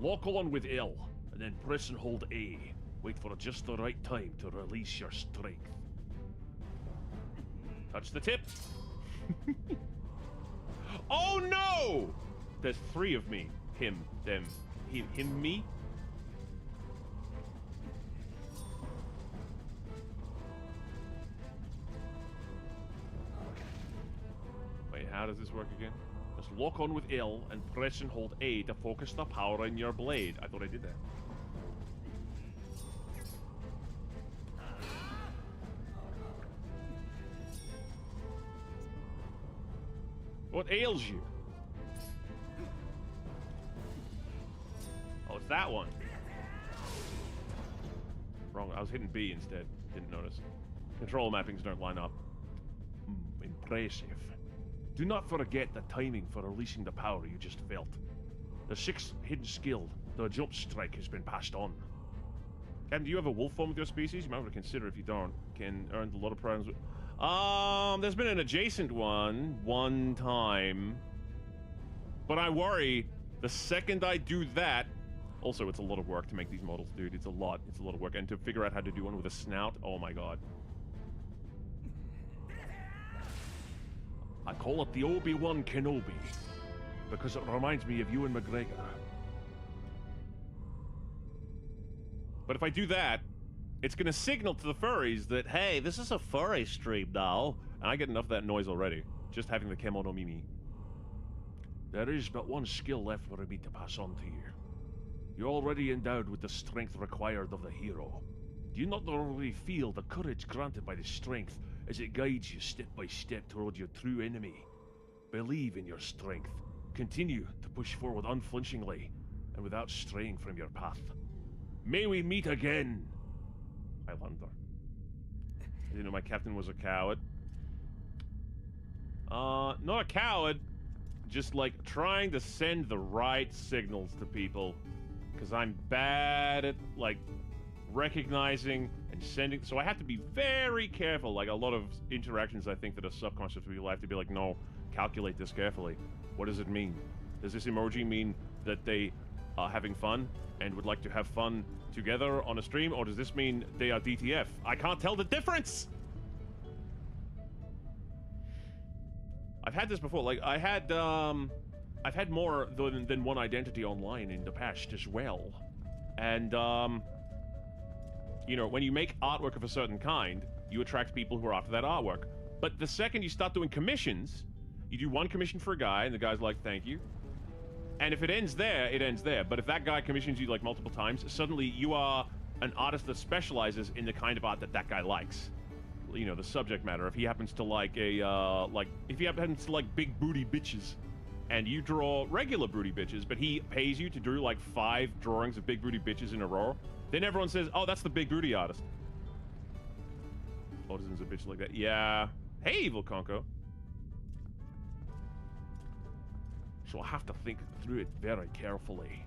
Lock on with L, and then press and hold A. Wait for just the right time to release your strength. Touch the tip. Oh no! There's three of me. Him, them, him, me. Wait, how does this work again? Just lock on with L and press and hold A to focus the power in your blade. I thought I did that. What ails you? Oh, it's that one. Wrong, I was hitting B instead. Didn't notice. Control mappings don't line up. Impressive. Do not forget the timing for releasing the power you just felt. The sixth hidden skill, the jump strike, has been passed on. Captain, do you have a wolf form with your species? You might want to consider if you don't. Can earn a lot of prizes with... there's been an adjacent one time. But I worry, the second I do that... Also, it's a lot of work to make these models, dude. It's a lot of work. And to figure out how to do one with a snout, oh my god. I call it the Obi-Wan Kenobi, because it reminds me of Ewan McGregor. But if I do that, it's gonna signal to the furries that, hey, this is a furry stream now. And I get enough of that noise already, just having the Kemono Mimi. There is but one skill left for me to pass on to you. You're already endowed with the strength required of the hero. Do you not already feel the courage granted by the strength as it guides you step by step toward your true enemy? Believe in your strength. Continue to push forward unflinchingly and without straying from your path. May we meet again! Highlander. I didn't know my captain was a coward. Not a coward. Just, like, trying to send the right signals to people. Because I'm bad at, like, recognizing and sending... So I have to be very careful. Like, a lot of interactions, I think, that are subconscious to people, I have to be like, no, calculate this carefully. What does it mean? Does this emoji mean that they are having fun and would like to have fun together on a stream? Or does this mean they are DTF? I can't tell the difference! I've had this before. Like, I've had more than one identity online in the past as well. And, you know, when you make artwork of a certain kind, you attract people who are after that artwork. But the second you start doing commissions, you do one commission for a guy, and the guy's like, thank you. And if it ends there, it ends there. But if that guy commissions you, like, multiple times, suddenly you are an artist that specializes in the kind of art that that guy likes. You know, the subject matter. If he happens to like if he happens to like big booty bitches, and you draw regular booty bitches, but he pays you to do like 5 drawings of big booty bitches in a row, then everyone says, oh, that's the big booty artist. Autism's a bitch like that. Yeah. Hey, Evil Conco. So I have to think through it very carefully.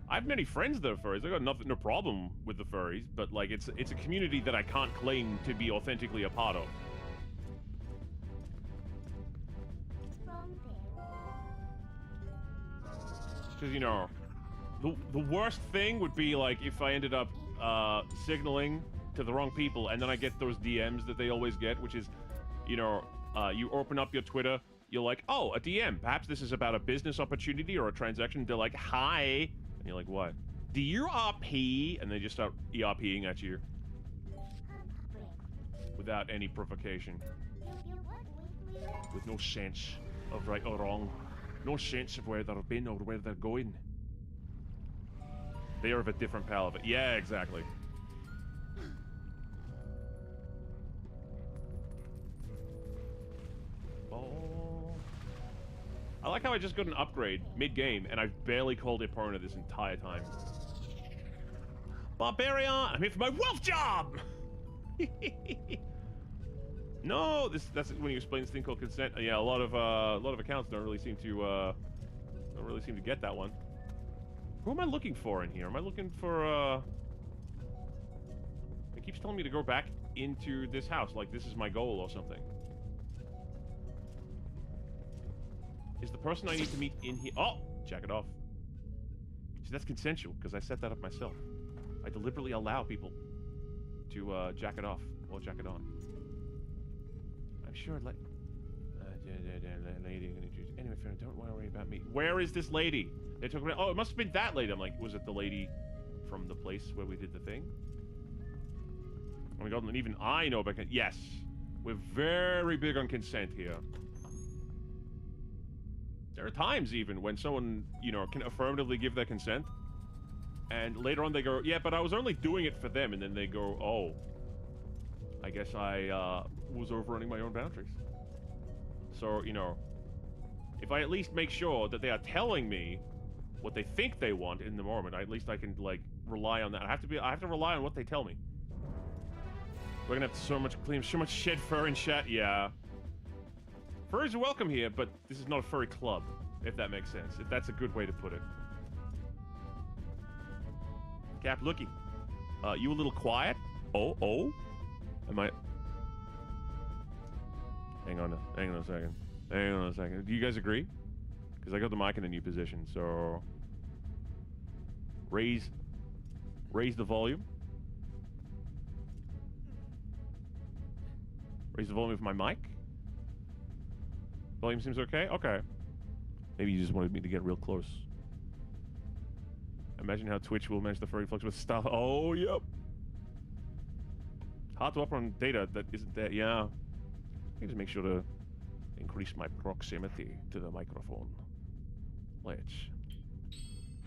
I have many friends that are furries. I got no problem with the furries, but like it's a community that I can't claim to be authentically a part of. Because, you know, the worst thing would be like if I ended up signaling to the wrong people, and then I get those DMs that they always get, which is, you know, you open up your Twitter, you're like, oh, a DM. Perhaps this is about a business opportunity or a transaction. They're like, hi. And you're like, what? Do you RP? And they just start ERPing at you. Without any provocation. With no sense of right or wrong. No sense of where they've been or where they're going. They are of a different palette. Yeah, exactly. Oh. I like how I just got an upgrade mid-game, and I've barely called Epona this entire time. Barbarian! I'm here for my wolf job! No, that's when you explain this thing called consent. Yeah, a lot of accounts don't really seem to get that one. Who am I looking for in here? Am I looking for It keeps telling me to go back into this house, like this is my goal or something. Is the person I need to meet in here? Oh, jack it off. See, that's consensual because I set that up myself. I deliberately allow people to jack it off or jack it on. I'm sure lady. Anyway, friend, don't worry about me. Where is this lady? They took me. Oh, it must have been that lady. I'm like, was it the lady from the place where we did the thing? Oh my god, and even I know about consent. Yes, we're very big on consent here. There are times even when someone, you know, can affirmatively give their consent, and later on they go, yeah, but I was only doing it for them, and then they go, oh, I guess I was overrunning my own boundaries. So, you know, if I at least make sure that they are telling me what they think they want in the moment, at least I can, like, rely on that. I have to rely on what they tell me. We're gonna have so much shed fur and chat. Yeah. Furries are welcome here, but this is not a furry club, if that makes sense. If that's a good way to put it. Cap, looky. You a little quiet? Oh? Am I... Hang on a second. Do you guys agree? Because I got the mic in a new position, so... Raise the volume. Raise the volume of my mic. Volume seems okay? Okay. Maybe you just wanted me to get real close. Imagine how Twitch will manage the furry flux with stuff. Oh, yep. Hard to upload data that isn't there. Yeah. I can just make sure to increase my proximity to the microphone. Let's.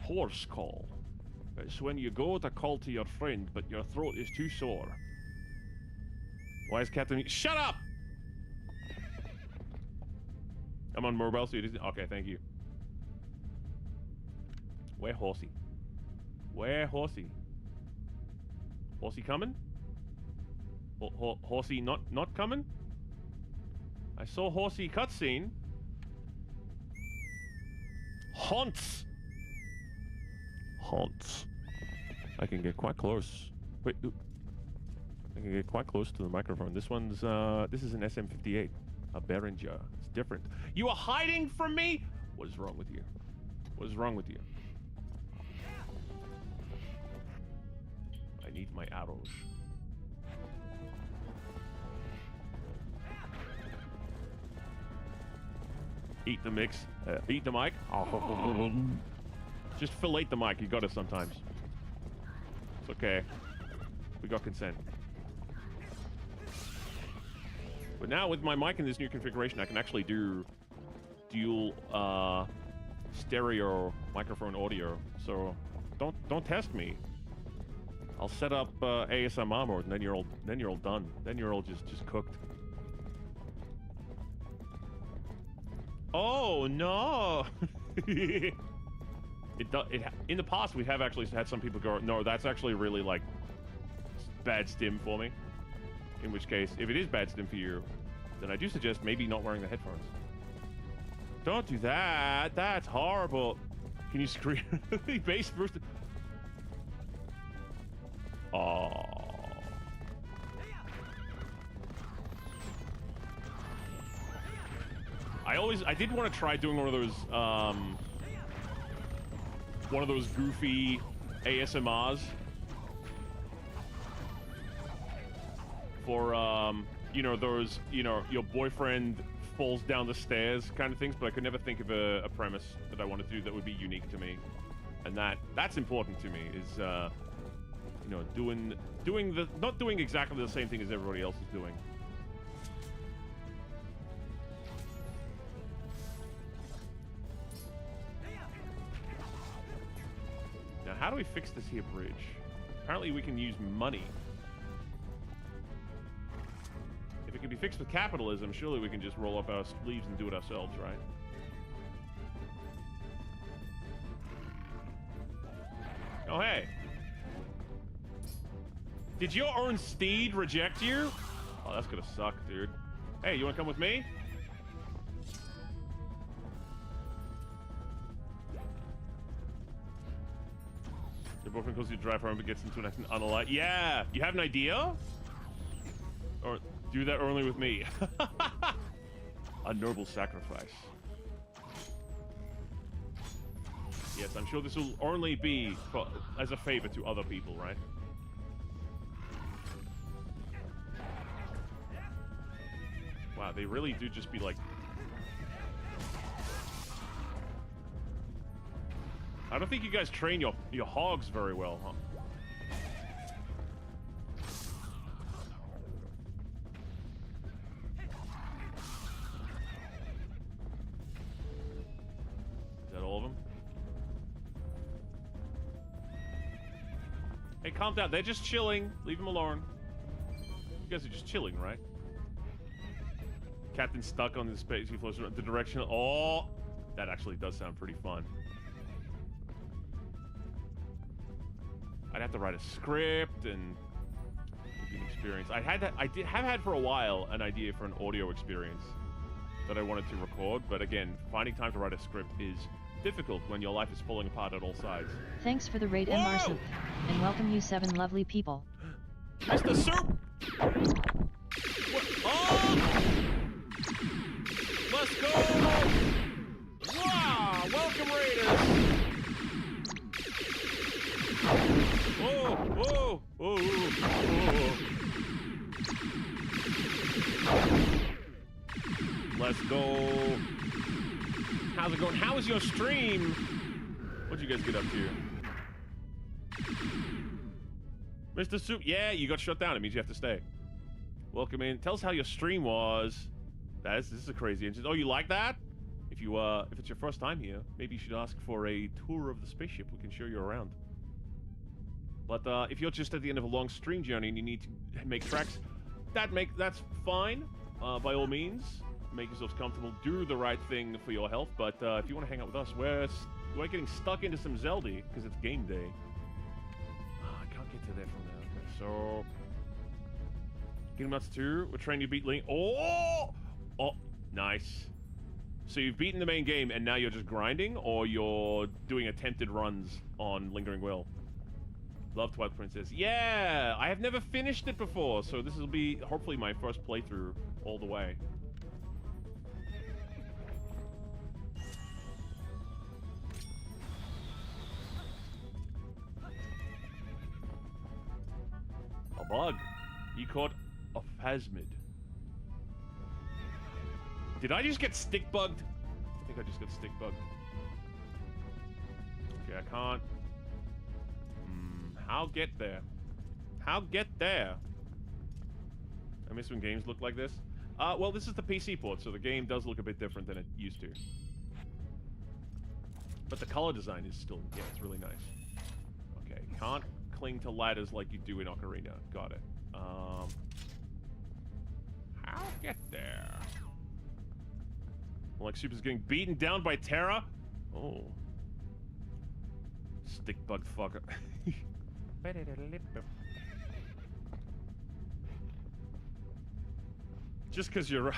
Horse call. It's when you go to call to your friend, but your throat is too sore. Why is Captain... Shut up! I'm on mobile, so it isn't... Okay, thank you. Where Horsey? Where Horsey? Horsey coming? Horsey not coming? I saw Horsey cutscene. Haunts! Haunts. I can get quite close. Wait, I can get quite close to the microphone. This one's, this is an SM58. A Behringer. It's different. You are hiding from me? What is wrong with you? What is wrong with you? I need my arrows. Eat the mix. Eat the mic. Oh. Just fillet the mic. You got it sometimes. It's okay. We got consent. But now with my mic in this new configuration, I can actually do dual stereo microphone audio. So don't test me. I'll set up ASMR mode, and then you're all done. Then you're all just cooked. Oh no! In the past we have actually had some people go, no, that's actually really like bad stim for me. In which case, if it is bad stim for you, then I do suggest maybe not wearing the headphones. Don't do that. That's horrible. Can you screen the base first? Oh. I did want to try doing one of those goofy ASMRs for, you know, those, you know, your boyfriend falls down the stairs kind of things, but I could never think of a premise that I wanted to do that would be unique to me. And that's important to me, is, you know, not doing exactly the same thing as everybody else is doing. Now, how do we fix this here bridge? Apparently we can use money. If it can be fixed with capitalism, surely we can just roll up our sleeves and do it ourselves, right? Oh, hey. Did your own steed reject you? Oh, that's gonna suck, dude. Hey, you wanna come with me? Your boyfriend goes to drive home but gets into an accident on a light. Yeah! You have an idea? Or do that only with me? A noble sacrifice. Yes, I'm sure this will only be as a favor to other people, right? Wow, they really do just be like... I don't think you guys train your hogs very well, huh? Is that all of them? Hey, calm down. They're just chilling. Leave them alone. You guys are just chilling, right? Captain stuck on the space. He floats around the direction. Oh, that actually does sound pretty fun. I'd have to write a script and an experience. I have had for a while an idea for an audio experience that I wanted to record, but again, finding time to write a script is difficult when your life is falling apart at all sides. Thanks for the raid, MR Soup, and welcome you 7 lovely people. Mr. Soup! What? Oh! Let's go! Wow! Welcome, Raiders! Whoa! Whoa! Whoa! Whoa! Let's go! How's it going? How was your stream? What'd you guys get up to? Mr. Soup, yeah, you got shut down. It means you have to stay. Welcome in. Tell us how your stream was. This is a crazy engine. Oh, you like that? If it's your first time here, maybe you should ask for a tour of the spaceship. We can show you around. But if you're just at the end of a long stream journey and you need to make tracks, that's fine. By all means, make yourselves comfortable. Do the right thing for your health. But if you want to hang out with us, we're getting stuck into some Zelda because it's game day. I can't get to there from there. Okay, so Kingdom Hearts 2. We're trying to beat Link. Oh, nice. So you've beaten the main game and now you're just grinding, or you're doing attempted runs on Lingering Will? Love Twilight Princess. Yeah, I have never finished it before, so this will be hopefully my first playthrough all the way. A bug. You caught a phasmid. Did I just get stick bugged? I think I just got stick bugged. Okay, I can't. How get there? How get there? I miss when games look like this. Well, this is the PC port, so the game does look a bit different than it used to. But the color design is still, yeah, it's really nice. Okay, can't cling to ladders like you do in Ocarina. Got it. How get there? Well, like Super's getting beaten down by Terra? Oh. Stick bug fucker. Just because you're...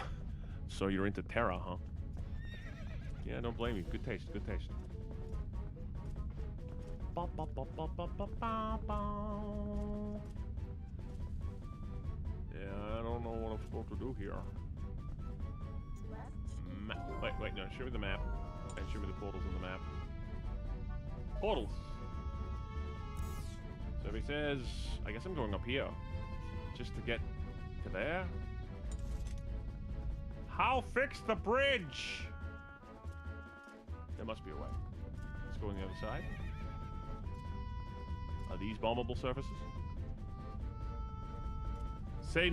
So you're into Terra, huh? Yeah, don't blame you. Good taste, good taste. Yeah, I don't know what I'm supposed to do here. Wait, no, show me the map. And show me the portals on the map. Portals! So he says, I guess I'm going up here. Just to get to there? How fix the bridge? There must be a way. Let's go on the other side. Are these bombable surfaces? Say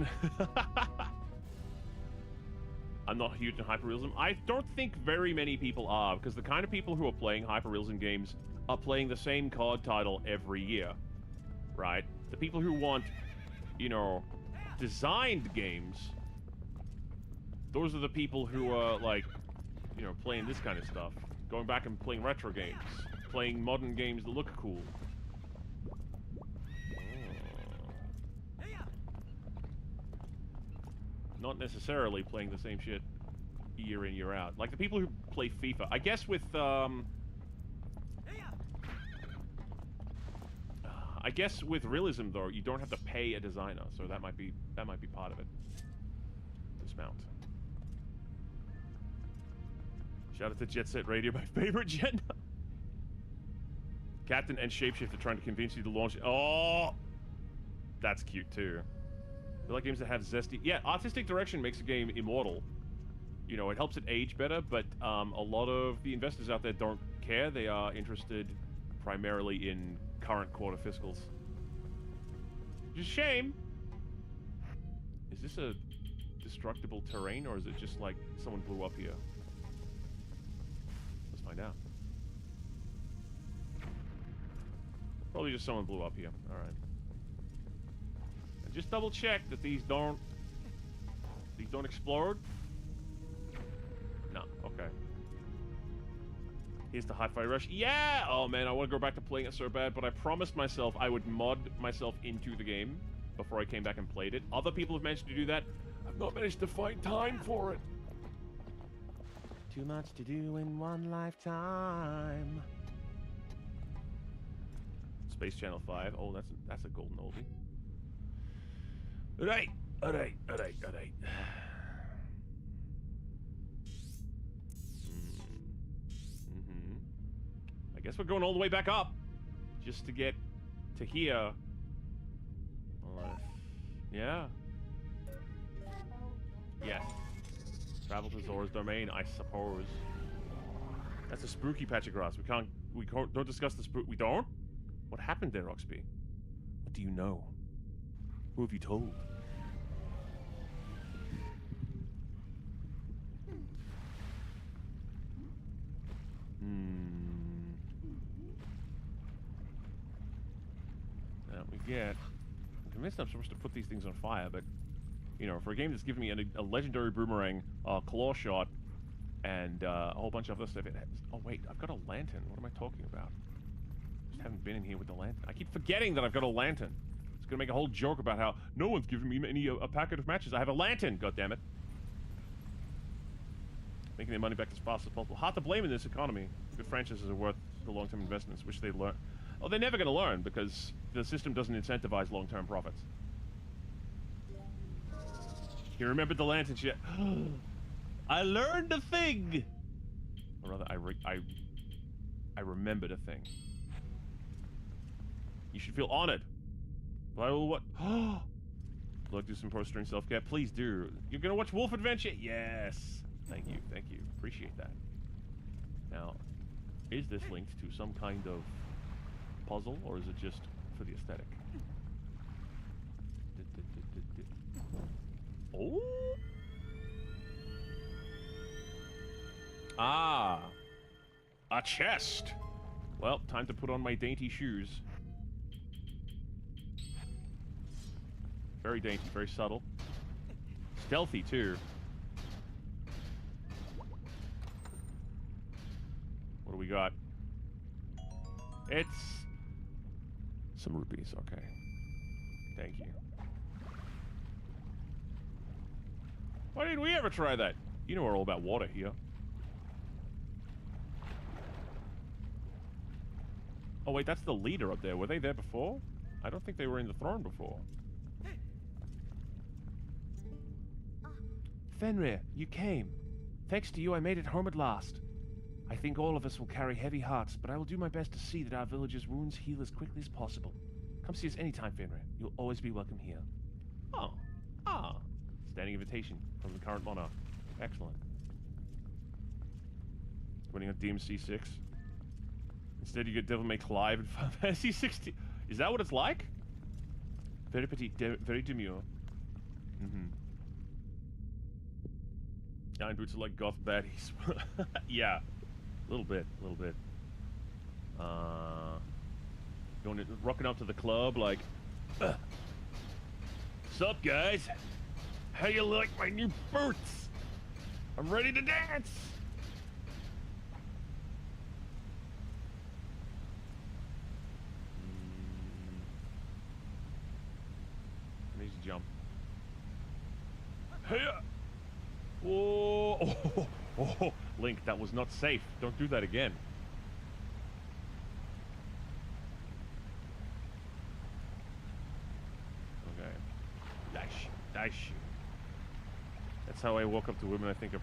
I'm not huge in hyperrealism. I don't think very many people are, because the kind of people who are playing hyperrealism games are playing the same COD title every year. Right? The people who want, you know, designed games, those are the people who are, like, you know, playing this kind of stuff. Going back and playing retro games. Playing modern games that look cool. Not necessarily playing the same shit year in, year out. Like the people who play FIFA. I guess with, I guess with realism, though, you don't have to pay a designer, so that might be part of it. Dismount. Shout out to Jet Set Radio, my favorite gen. Captain and Shapeshifter trying to convince you to launch. Oh, that's cute too. I like games that have zesty. Yeah, artistic direction makes a game immortal. You know, it helps it age better, but a lot of the investors out there don't care. They are interested primarily in current quarter fiscals. Which is a shame. Is this a destructible terrain, or is it just like someone blew up here? Let's find out. Probably just someone blew up here. Alright. Just double check that these don't explode. No, okay. Here's the Hi-Fi Rush. Yeah! Oh man, I want to go back to playing it so bad, but I promised myself I would mod myself into the game before I came back and played it. Other people have managed to do that. I've not managed to find time for it. Too much to do in one lifetime. Space Channel 5. Oh, that's a golden oldie. Alright. I guess we're going all the way back up. Just to get to here. Yeah. Yes. Travel to Zora's domain, I suppose. That's a spooky patch of grass. We don't discuss the spook. We don't? What happened there, Roxby? What do you know? Who have you told? Now we get... I'm convinced I'm supposed to put these things on fire, but... You know, for a game that's given me a legendary boomerang, claw shot, and a whole bunch of other stuff, it has... Oh wait, I've got a lantern. What am I talking about? Just haven't been in here with the lantern. I keep forgetting that I've got a lantern. It's gonna make a whole joke about how no one's giving me a packet of matches. I have a lantern, goddammit. Making their money back as fast as possible. Hard to blame in this economy. Good franchises are worth the long-term investments, which they learn. Oh, they're never gonna learn because the system doesn't incentivize long-term profits. You remembered the lantern shit. I learned a thing! Or rather, I remembered a thing. You should feel honored. But I will what? Oh! Look, do some post-stream self-care. Please do. You're gonna watch Wolf Adventure? Yes! Thank you, thank you. Appreciate that. Now, is this linked to some kind of puzzle, or is it just for the aesthetic? Oh! Ah! A chest! Well, time to put on my dainty shoes. Very dainty, very subtle. Stealthy, too. What do we got? It's... some rupees, okay. Thank you. Why didn't we ever try that? You know we're all about water here. Oh wait, that's the leader up there. Were they there before? I don't think they were in the throne before. Fenrir, you came. Thanks to you, I made it home at last. I think all of us will carry heavy hearts, but I will do my best to see that our village's wounds heal as quickly as possible. Come see us anytime, Fenrir. You'll always be welcome here. Oh. Standing invitation from the current monarch. Excellent. Winning on DMC 6. Instead you get Devil May Cry in Final Fantasy 16. Is that what it's like? Very petite, very demure. Iron boots are like goth baddies. Yeah. A little bit. Going rocking up to the club like, sup guys? How you like my new boots? I'm ready to dance. I need to jump. Hey! Oh, Link, that was not safe. Don't do that again. Okay. Nice. That's how I walk up to women I think are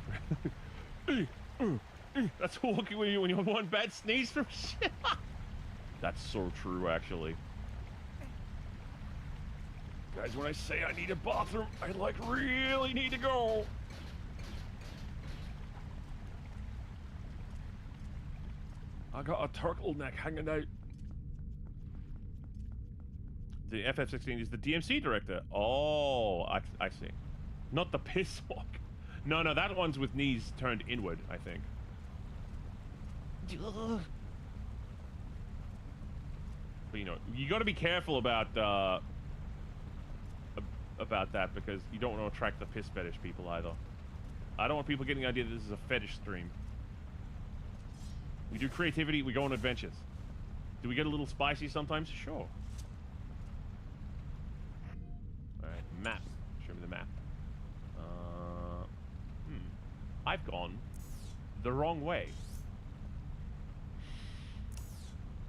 That's walking when you have one bad sneeze from shit. That's so true, actually. Guys, when I say I need a bathroom, I like really need to go. I got a turtleneck hanging out. The FF16 is the DMC director. Oh, I see. Not the piss walk. No, that one's with knees turned inward, I think. But, you know, you got to be careful about that because you don't want to attract the piss fetish people either. I don't want people getting the idea that this is a fetish stream. We do creativity, we go on adventures. Do we get a little spicy sometimes? Sure. Alright, map. Show me the map. I've gone the wrong way.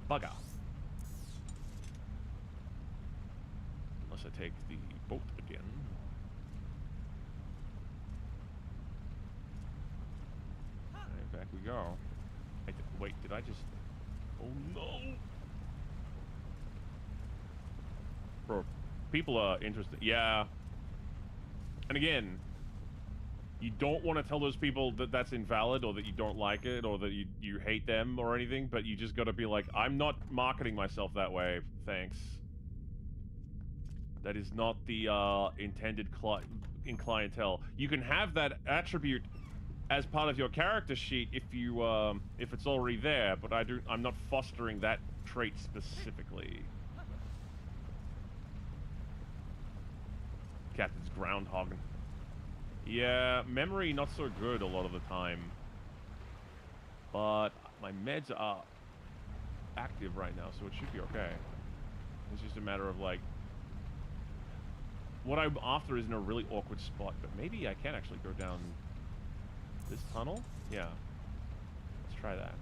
Bugger. Unless I take the boat again. Alright, back we go. Wait, did I just... Oh no! Bro, people are interested. Yeah. And again, you don't want to tell those people that that's invalid or that you don't like it or that you hate them or anything, but you just gotta be like, I'm not marketing myself that way, thanks. That is not the intended in clientele. You can have that attribute as part of your character sheet if you if it's already there, but I'm not fostering that trait specifically. Captain's groundhogging. Yeah, memory not so good a lot of the time. But my meds are active right now, so it should be okay. It's just a matter of like, what I'm after is in a really awkward spot, but maybe I can actually go down this tunnel? Yeah. Let's try that.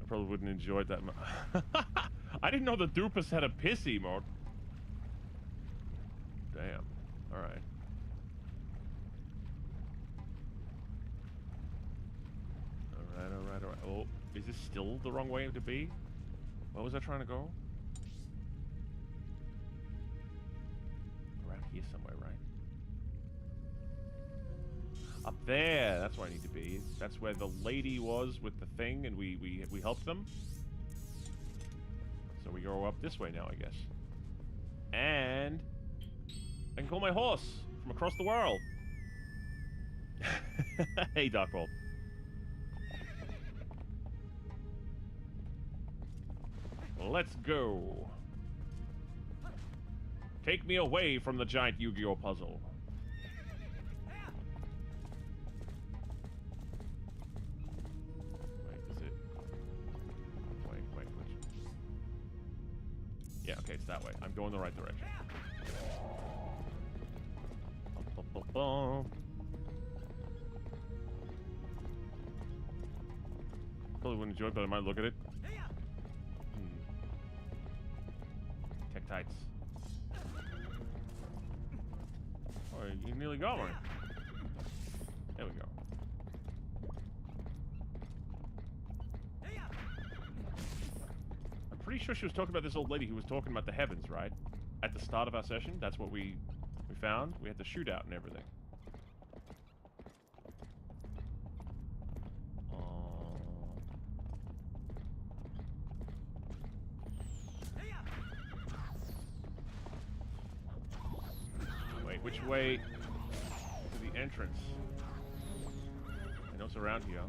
I probably wouldn't enjoy it that much. I didn't know the Doopus had a piss emote. Damn. Alright. Alright. Oh, is this still the wrong way to be? Where was I trying to go? Around here somewhere, right? Up there! That's where I need to be. That's where the lady was with the thing, and we helped them. So we go up this way now, I guess. And I can call my horse from across the world. Hey, Darkbolt. Let's go. Take me away from the giant Yu-Gi-Oh puzzle. Wait, is it? Wait, which? Yeah, okay, it's that way. I'm going the right direction. probably wouldn't enjoy it, but I might look at it. Tech tights. Oh, you nearly got one. There we go. I'm pretty sure she was talking about this old lady who was talking about the heavens, right? At the start of our session, that's what we found. We had the shootout and everything. Wait, which way to the entrance? I know it's around here.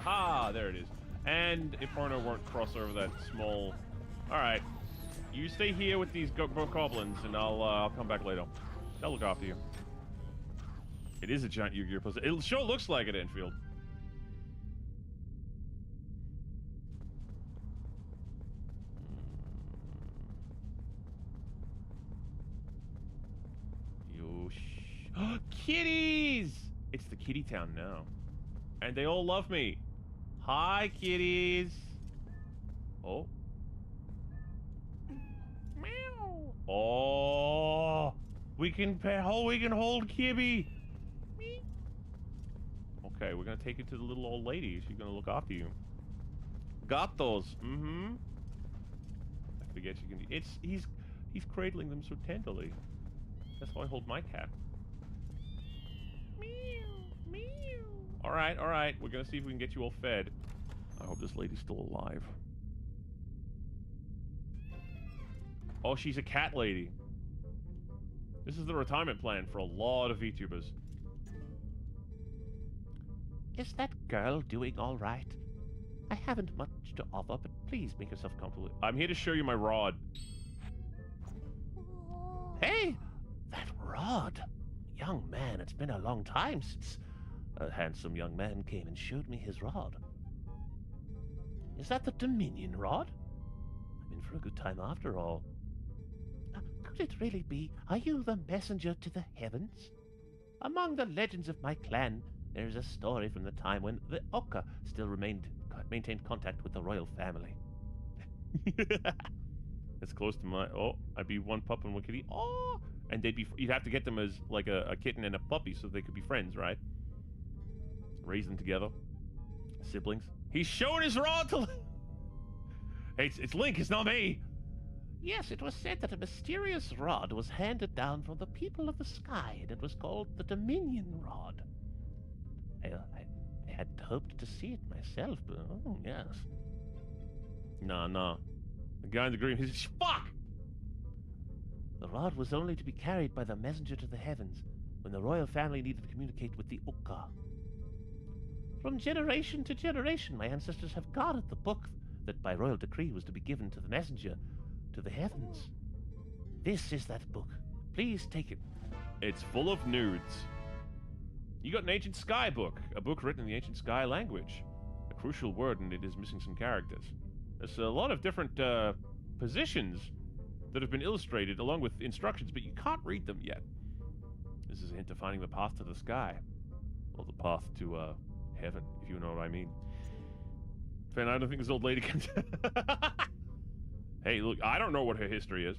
Ah, there it is. And if Porno won't cross over that small... Alright. You stay here with these goblins, and I'll come back later. I'll look after you. It is a giant Yu-Gi-Oh! Puzzle. It sure looks like it, Enfield. Kitties! It's the kitty town now. And they all love me. Hi, kitties. Oh. Meow. Oh. We can hold Kibby. Okay, we're gonna take it to the little old lady. She's gonna look after you. Got those. Mm-hmm. I forget you can. He's cradling them so tenderly. That's how I hold my cat. Alright, alright. We're gonna see if we can get you all fed. I hope this lady's still alive. Oh, she's a cat lady. This is the retirement plan for a lot of VTubers. Is that girl doing all right? I haven't much to offer, but please make yourself comfortable. I'm here to show you my rod. Hey! That rod! Young man, it's been a long time since a handsome young man came and showed me his rod. Is that the Dominion rod? I'm in for a good time after all. Could it really be? Are you the messenger to the heavens? Among the legends of my clan, there is a story from the time when the Oka still maintained contact with the royal family. That's close to my... Oh, I'd be one pup and one kitty. Oh! And you'd have to get them as like a kitten and a puppy so they could be friends, right? Raise them together. Siblings. He's showing his rod to... Hey, it's Link, it's not me! Yes, it was said that a mysterious rod was handed down from the people of the sky, and it was called the Dominion Rod. I had hoped to see it myself, but oh, yes. Nah. The guy in the green, he's... Fuck! The rod was only to be carried by the messenger to the heavens when the royal family needed to communicate with the Oka. From generation to generation, my ancestors have guarded the book that by royal decree was to be given to the messenger to the heavens. This is that book. Please take it. It's full of nudes. You got an ancient sky book, a book written in the ancient sky language. A crucial word, and it is missing some characters. There's a lot of different positions that have been illustrated along with instructions, but you can't read them yet. This is a hint of finding the path to the sky. Or the path to heaven, if you know what I mean. Fan, I don't think this old lady can... Hey, look, I don't know what her history is.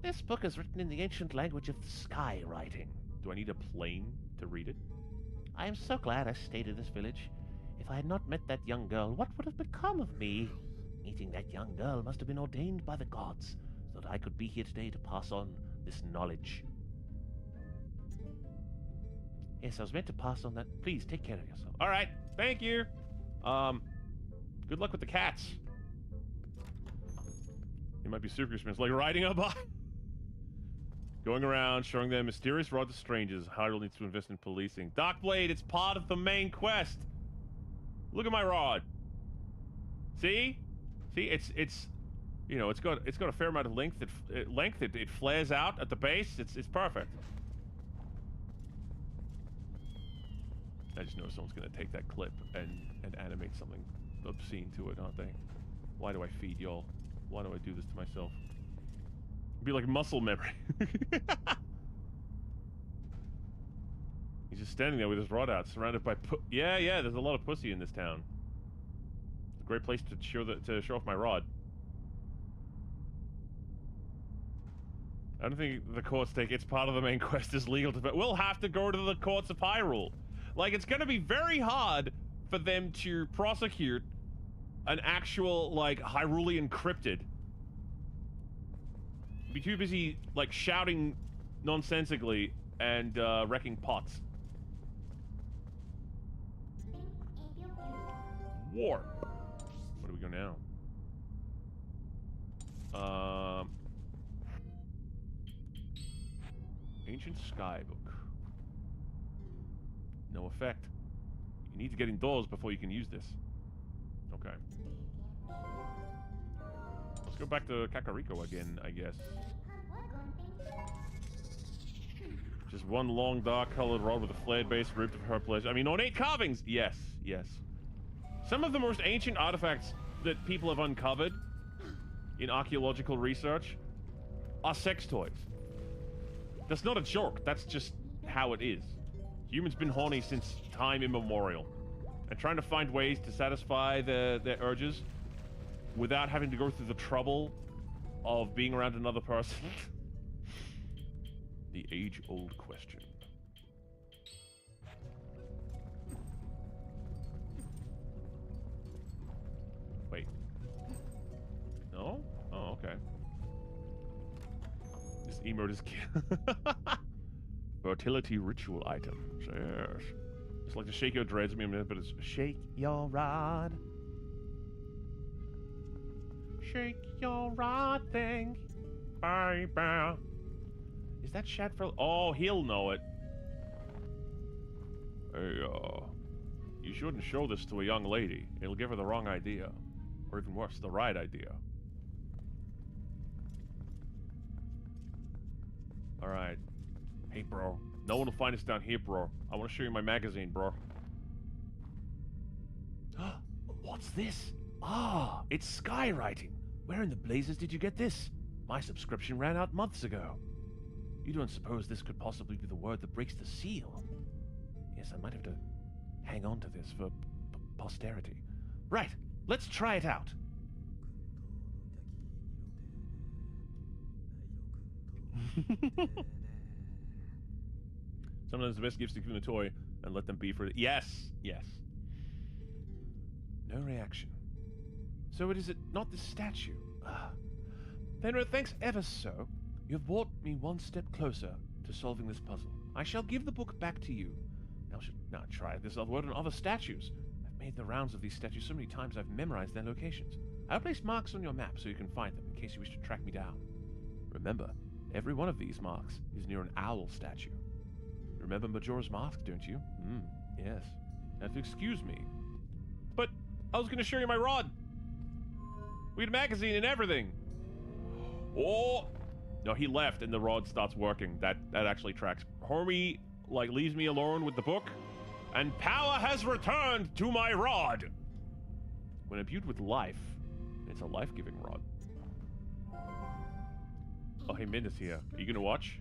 This book is written in the ancient language of the sky writing. Do I need a plane to read it? I am so glad I stayed in this village. If I had not met that young girl, what would have become of me? Meeting that young girl must have been ordained by the gods, so that I could be here today to pass on this knowledge. Yes, I was meant to pass on that. Please, take care of yourself. All right, thank you. Good luck with the cats. It might be super expensive, like riding a bike. Going around, showing them mysterious rod to strangers. Hyrule needs to invest in policing. Darkblade, it's part of the main quest. Look at my rod. See? See, it's you know, it's got a fair amount of length. It flares out at the base. It's perfect. I just know someone's gonna take that clip and animate something obscene to it, aren't they? Why do I feed y'all? Why do I do this to myself? It'd be like muscle memory. He's just standing there with his rod out, surrounded by yeah, there's a lot of pussy in this town. It's a great place to show off my rod. I don't think the courts take it's part of the main quest is legal to, but we'll have to go to the courts of Hyrule. Like, it's gonna be very hard for them to prosecute an actual, like, Hyrulean cryptid. Be too busy, like, shouting nonsensically and wrecking pots. Warp. Where do we go now? Ancient Skybook. No effect. You need to get indoors before you can use this. Okay. Let's go back to Kakariko again, I guess. Just one long, dark-colored rod with a flared base ribbed for her pleasure. I mean, ornate carvings! Yes, yes. Some of the most ancient artifacts that people have uncovered in archaeological research are sex toys. That's not a joke. That's just how it is. Humans been horny since time immemorial. And trying to find ways to satisfy their urges without having to go through the trouble of being around another person. The age-old question. Wait. No? Oh, okay. This emote is fertility ritual items. Yes. It's like to shake your dreads, but it's shake your rod. Shake your rod thing. Bye. Is that Shadfell? Oh, he'll know it. Hey, you shouldn't show this to a young lady. It'll give her the wrong idea. Or even worse, the right idea. Alright. Hey, bro. No one will find us down here, bro. I want to show you my magazine, bro. What's this? Ah, it's skywriting. Where in the blazes did you get this? My subscription ran out months ago. You don't suppose this could possibly be the word that breaks the seal? Yes, I might have to hang on to this for posterity. Right, let's try it out. Sometimes the best gifts to give them a toy and let them be for it. Yes, yes. No reaction. So it is not this statue. Fenrir, thanks ever so. You have brought me one step closer to solving this puzzle. I shall give the book back to you. Now try this other word on other statues. I've made the rounds of these statues so many times I've memorized their locations. I'll place marks on your map so you can find them in case you wish to track me down. Remember, every one of these marks is near an owl statue. Remember Majora's Mask, don't you? Yes. Now, to excuse me. But I was going to show you my rod. We had a magazine and everything. Oh! No, he left and the rod starts working. That actually tracks. Hermie, like, leaves me alone with the book. And power has returned to my rod. When imbued with life, it's a life-giving rod. Oh, hey, Min is here. Are you going to watch?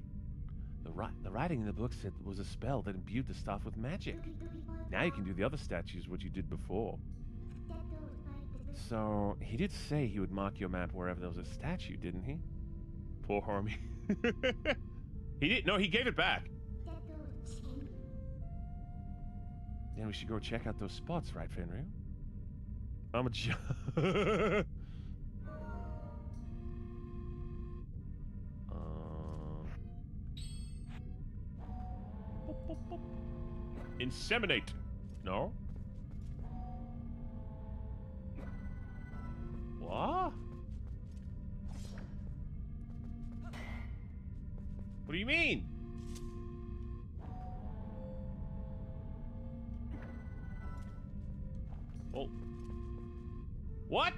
The writing in the book said it was a spell that imbued the staff with magic. Now you can do the other statues what you did before. So, he did say he would mark your map wherever there was a statue, didn't he? Poor Harmy. He did. No, he gave it back. Then we should go check out those spots, right, Fenrir? I'm a Inseminate. No? What? What do you mean? Oh. What?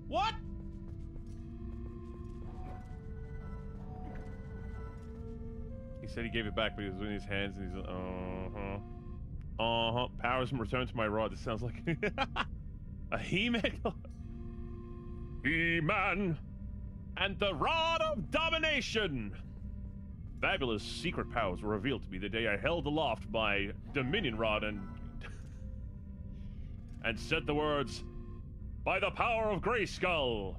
What? He said he gave it back, but he was in his hands, and he's Powers returned to my rod. It sounds like a He-Man. He-Man and the Rod of Domination. fabulous secret powers were revealed to me the day I held aloft my Dominion Rod and said the words, "By the power of Grayskull."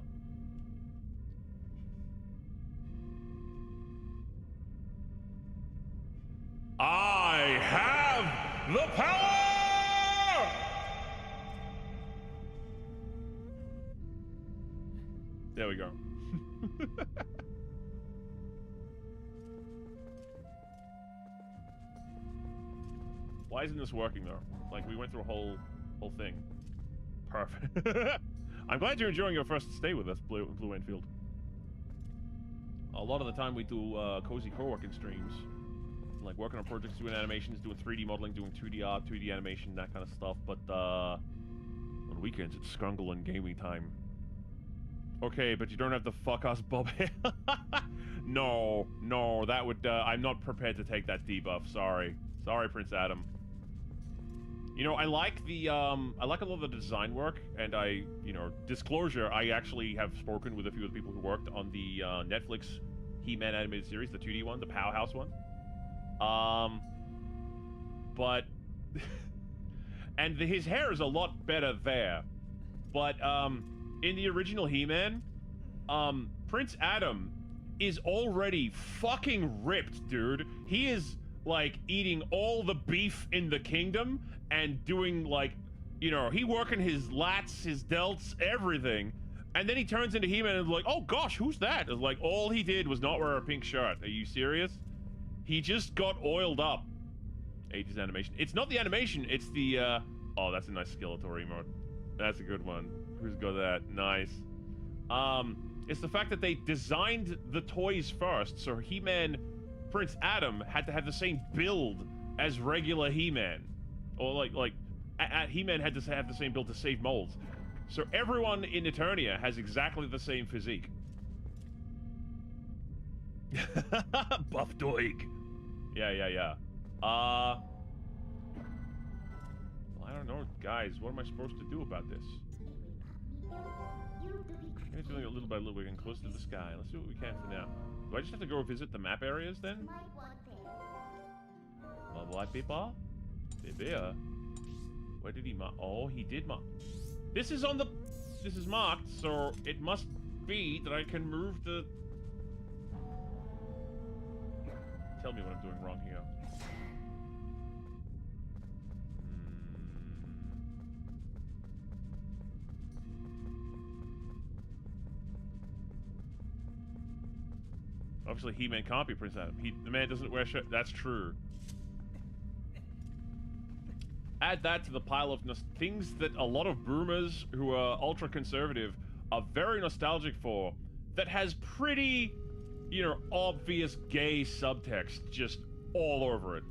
I have the power! There we go. Why isn't this working though? Like, we went through a whole thing. Perfect. I'm glad you're enjoying your first stay with us, Blue Enfield. A lot of the time we do cozy co-working streams. Like working on projects, doing animations, doing 3D modeling, doing 2D art, 2D animation, that kind of stuff. But on weekends, it's scrungle and gaming time. Okay, but you don't have to fuck us, Bob. No, that would. I'm not prepared to take that debuff. Sorry, Prince Adam. You know, I like the I like a lot of the design work, and disclosure, I actually have spoken with a few of the people who worked on the Netflix He-Man animated series, the 2D one, the Powerhouse one. But and his hair is a lot better there. But in the original He-Man, Prince Adam is already fucking ripped, dude. He is like eating all the beef in the kingdom and doing like, he working his lats, his delts, everything. And then he turns into He-Man and is like, oh gosh, who's that? It's like all he did was not wear a pink shirt. Are you serious? He just got oiled up. 80s animation. It's not the animation, it's the, oh, that's a nice Skeletor emote. That's a good one. Who's got that? Nice. It's the fact that they designed the toys first, so He-Man Prince Adam had to have the same build as regular He-Man. Or He-Man had to have the same build to save molds. So everyone in Eternia has exactly the same physique. Buff Doig. Yeah. I don't know, guys. What am I supposed to do about this? I'm feeling a little by little, we're getting close to the sky. Let's do what we can for now. Do I just have to go visit the map areas then? White paper? Baby, where did he mark? Oh, he did mark. This is marked, so it must be that I can move the... Tell me what I'm doing wrong here. Obviously, He-Man can't be Prince Adam. The man doesn't wear shirt. That's true. Add that to the pile of things that a lot of boomers who are ultra-conservative are very nostalgic for, that has pretty, obvious gay subtext just all over it.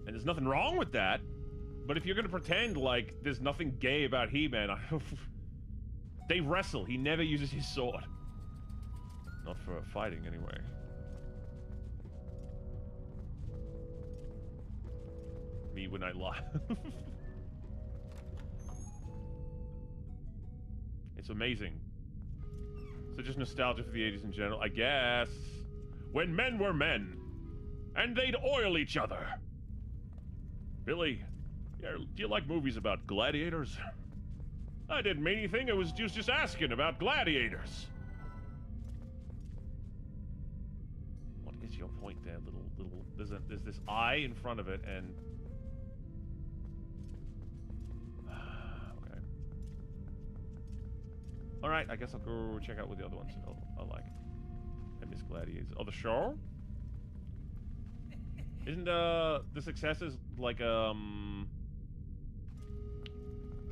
And there's nothing wrong with that, but if you're gonna pretend like there's nothing gay about He-Man, they wrestle. He never uses his sword. Not for fighting, anyway. Me when I lie. It's amazing. So just nostalgia for the 80s in general, I guess. When men were men, and they'd oil each other. Billy, do you like movies about gladiators? I didn't mean anything, I was just asking about gladiators. What is your point there, little... There's this eye in front of it, and... Okay. Alright, I guess I'll go check out what the other ones I like. I miss gladiators. Oh, the show? Isn't the successes like the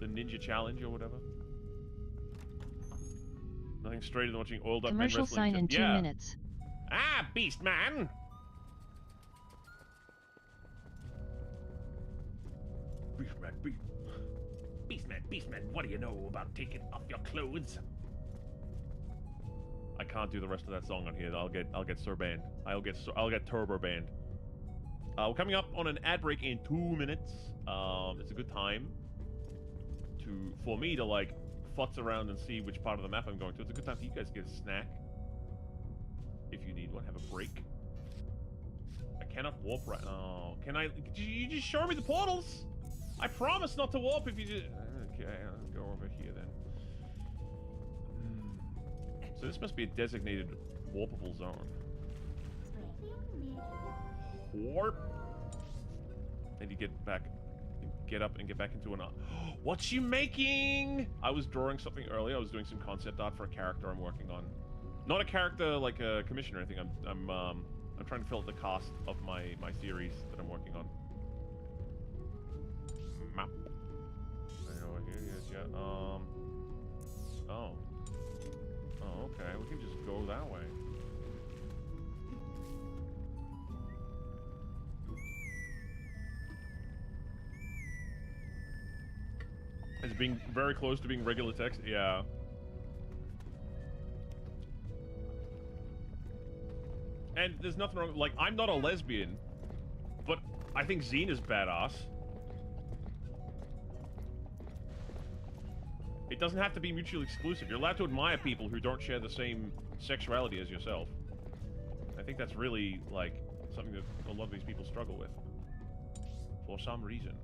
Ninja Challenge or whatever? Nothing straighter than watching oiled up men Commercial wrestling. sign in 2 minutes. Ah, Beast Man! Beast Man, what do you know about taking off your clothes? I can't do the rest of that song on here. I'll get Sir banned. I'll get Turbo banned. We're coming up on an ad break in 2 minutes. It's a good time for me to like futz around and see which part of the map I'm going to. It's a good time for you guys to get a snack if you need one. Have a break. I cannot warp right now. Can I? You just show me the portals? I promise not to warp if you just... Okay, I'll go over here then. So this must be a designated warpable zone. Warp. And you get back, get up and get back into an... What's you making? I was drawing something earlier. I was doing some concept art for a character I'm working on. Not a character like a commission or anything. I'm trying to fill out the cast of my series that I'm working on. Map. I know here. Yes, yeah. Oh. Oh, okay. We can just go that way. Is it being very close to being regular text? Yeah. And there's nothing wrong. Like, I'm not a lesbian, but I think Xena's badass. It doesn't have to be mutually exclusive. You're allowed to admire people who don't share the same sexuality as yourself. I think that's really, like, something that a lot of these people struggle with. For some reason.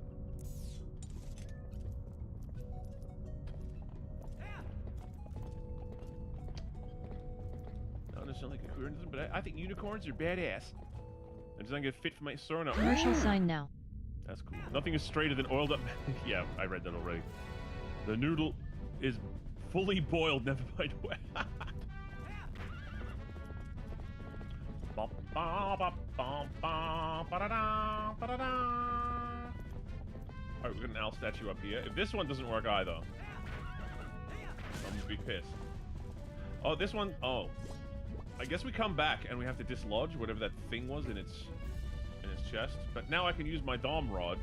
Not necessarily like a queer, but I think unicorns are badass. And doesn't get fit for my Sorno. Commercial sign now. That's cool. Nothing is straighter than oiled up... Yeah, I read that already. The noodle is fully boiled, never mind wet. Alright, we've got an owl statue up here. If this one doesn't work either, I'm gonna be pissed. Oh, this one... Oh. I guess we come back and we have to dislodge whatever that thing was in its chest. But now I can use my Dom rod.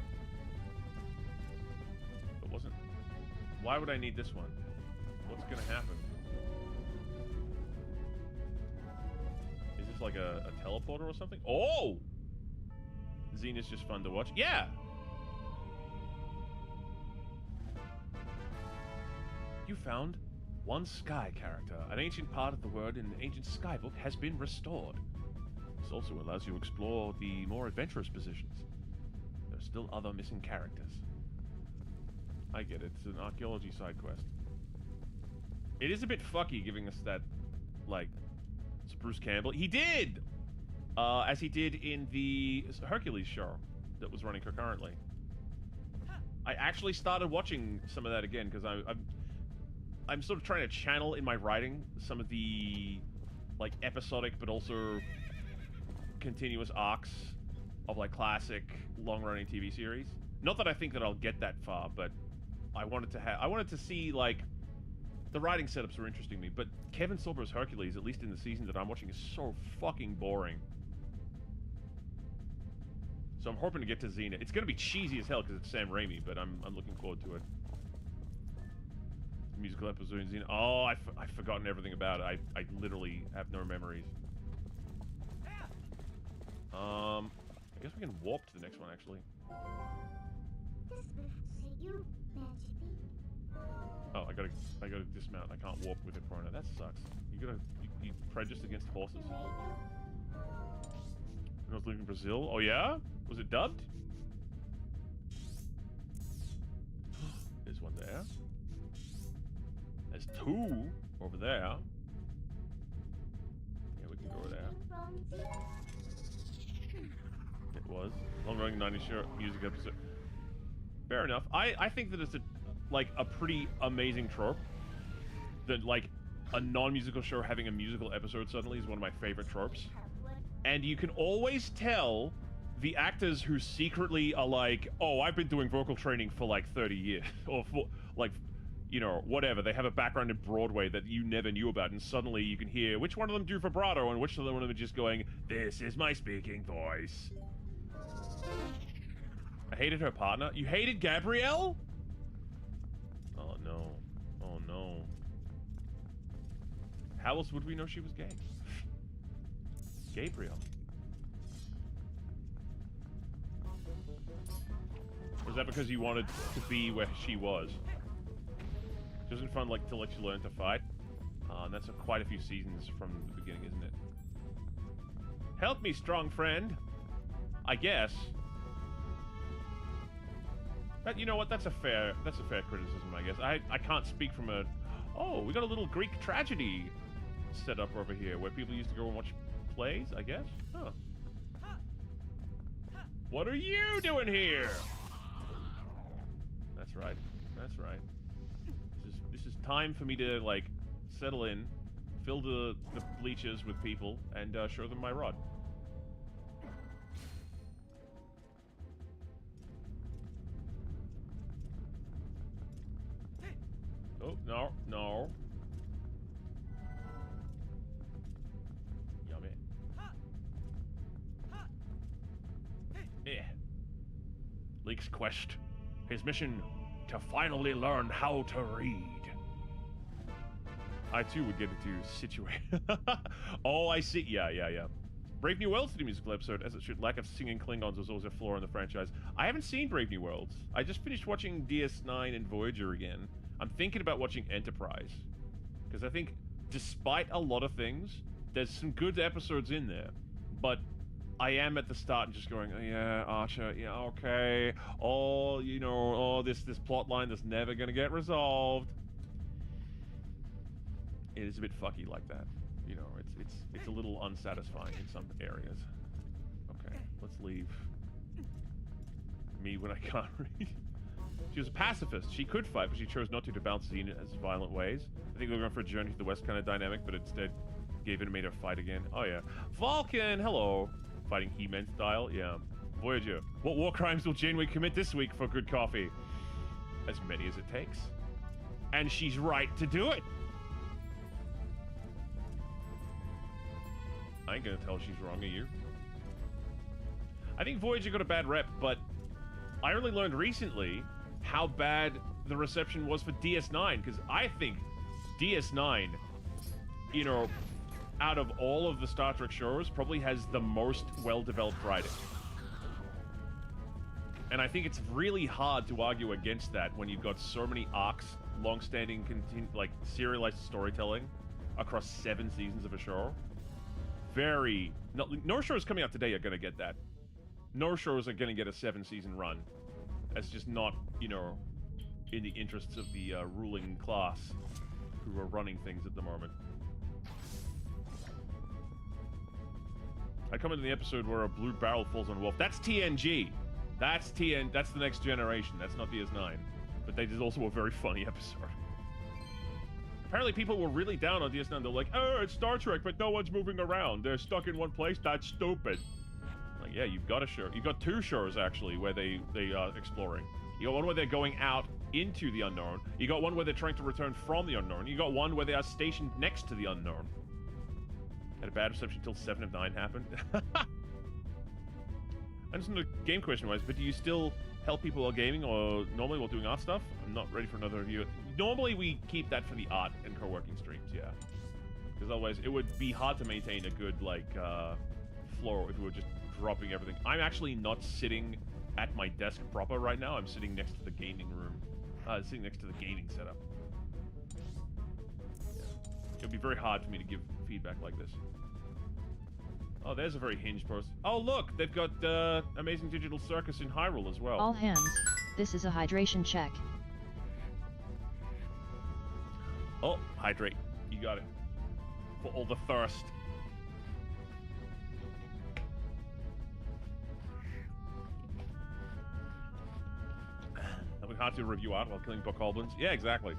It wasn't... Why would I need this one? What's gonna happen? Is this like a teleporter or something? Oh! Xena's just fun to watch. Yeah! You found one sky character. An ancient part of the word in the ancient skybook has been restored. This also allows you to explore the more adventurous positions. There are still other missing characters. I get it. It's an archaeology side quest. It is a bit fucky giving us that, like, it's Bruce Campbell. He did! As he did in the Hercules show that was running concurrently. I actually started watching some of that again because I'm sort of trying to channel in my writing some of the, like, episodic but also continuous arcs of, like, classic long-running TV series. Not that I think that I'll get that far, but I wanted to see, like, the writing setups were interesting to me, but Kevin Sorbo's Hercules, at least in the season that I'm watching, is so fucking boring. So I'm hoping to get to Xena. It's gonna be cheesy as hell because it's Sam Raimi, but I'm looking forward to it. Musical episode in Xena. Oh, I've forgotten everything about it. I literally have no memories. I guess we can warp to the next one, actually. Oh, I gotta dismount. I can't warp with it for now. That sucks. You prejudiced against horses? When I was living in Brazil. Oh yeah? Was it dubbed? There's one there. There's two over there. Yeah, we can go over there. It was long-running 90s show music episode. Fair enough. I think that it's a pretty amazing trope. That, like, a non-musical show having a musical episode suddenly is one of my favorite tropes. And you can always tell the actors who secretly are like, oh, I've been doing vocal training for like 30 years. Or for, like, you know, whatever. They have a background in Broadway that you never knew about. And suddenly you can hear which one of them do vibrato and which one of them are just going, this is my speaking voice. I hated her partner. You hated Gabrielle? Oh no. Oh no. How else would we know she was gay? Gabriel. Was that because you wanted to be where she was? It isn't fun, like, to let you learn to fight. And that's quite a few seasons from the beginning, isn't it? Help me, strong friend. I guess. But you know what? That's a fair criticism, I guess. I can't speak from a... Oh, we got a little Greek tragedy set up over here where people used to go and watch plays, I guess? Huh. What are you doing here? That's right. That's right. This is time for me to, like, settle in, fill the bleachers with people, and show them my rod. Oh, no, no. Yummy. Yeah. Leek's quest. His mission to finally learn how to read. I too would get into situate. Oh, I see. Yeah. Brave New Worlds did a musical episode, as it should. Lack of singing Klingons was always a flaw in the franchise. I haven't seen Brave New Worlds. I just finished watching DS9 and Voyager again. I'm thinking about watching Enterprise. Because I think, despite a lot of things, there's some good episodes in there. But I am at the start and just going, oh, yeah, Archer, yeah, okay. Oh, you know, oh, this plot line that's never going to get resolved. It is a bit fucky like that. You know, it's a little unsatisfying in some areas. Okay, let's leave me when I can't read. She was a pacifist. She could fight, but she chose not to balance Xena as violent ways. I think they were going for a Journey to the West kind of dynamic, but instead gave in and made her fight again. Oh yeah. Vulcan, hello. Fighting He-Man style, yeah. Voyager, what war crimes will Janeway commit this week for good coffee? As many as it takes. And she's right to do it. I ain't gonna tell she's wrong, are you? I think Voyager got a bad rep, but I only learned recently how bad the reception was for DS9, because I think DS9, you know, out of all of the Star Trek shows, probably has the most well-developed writing. And I think it's really hard to argue against that when you've got so many arcs, long-standing, like, serialized storytelling across 7 seasons of a show. No shows coming out today are going to get that. No shows are going to get a 7-season run. That's just not, you know, in the interests of the ruling class who are running things at the moment. I come into the episode where a blue barrel falls on Wolf. That's TNG. That's the Next Generation. That's not DS9. But they did also a very funny episode. Apparently people were really down on DS9. They're like, oh, it's Star Trek, but no one's moving around. They're stuck in one place. That's stupid. Like, yeah, you've got a show. You've got 2 shows, actually, where they are exploring. You got one where they're going out into the unknown. You got one where they're trying to return from the unknown. You got one where they are stationed next to the unknown. Had a bad reception until 7 of 9 happened. And just a game question-wise, but do you still help people while gaming or normally while doing art stuff? I'm not ready for another review. Normally we keep that for the art and co-working streams, yeah. Because otherwise it would be hard to maintain a good, like, flow if we were just dropping everything. I'm actually not sitting at my desk proper right now. I'm sitting next to the gaming room. Sitting next to the gaming setup. Yeah. It would be very hard for me to give feedback like this. Oh, there's a very hinged post. Oh, look! They've got Amazing Digital Circus in Hyrule as well. All hands, this is a hydration check. Oh, hydrate. You got it. For all the thirst. That'll be hard to review art while killing bokoblins. Yeah, exactly.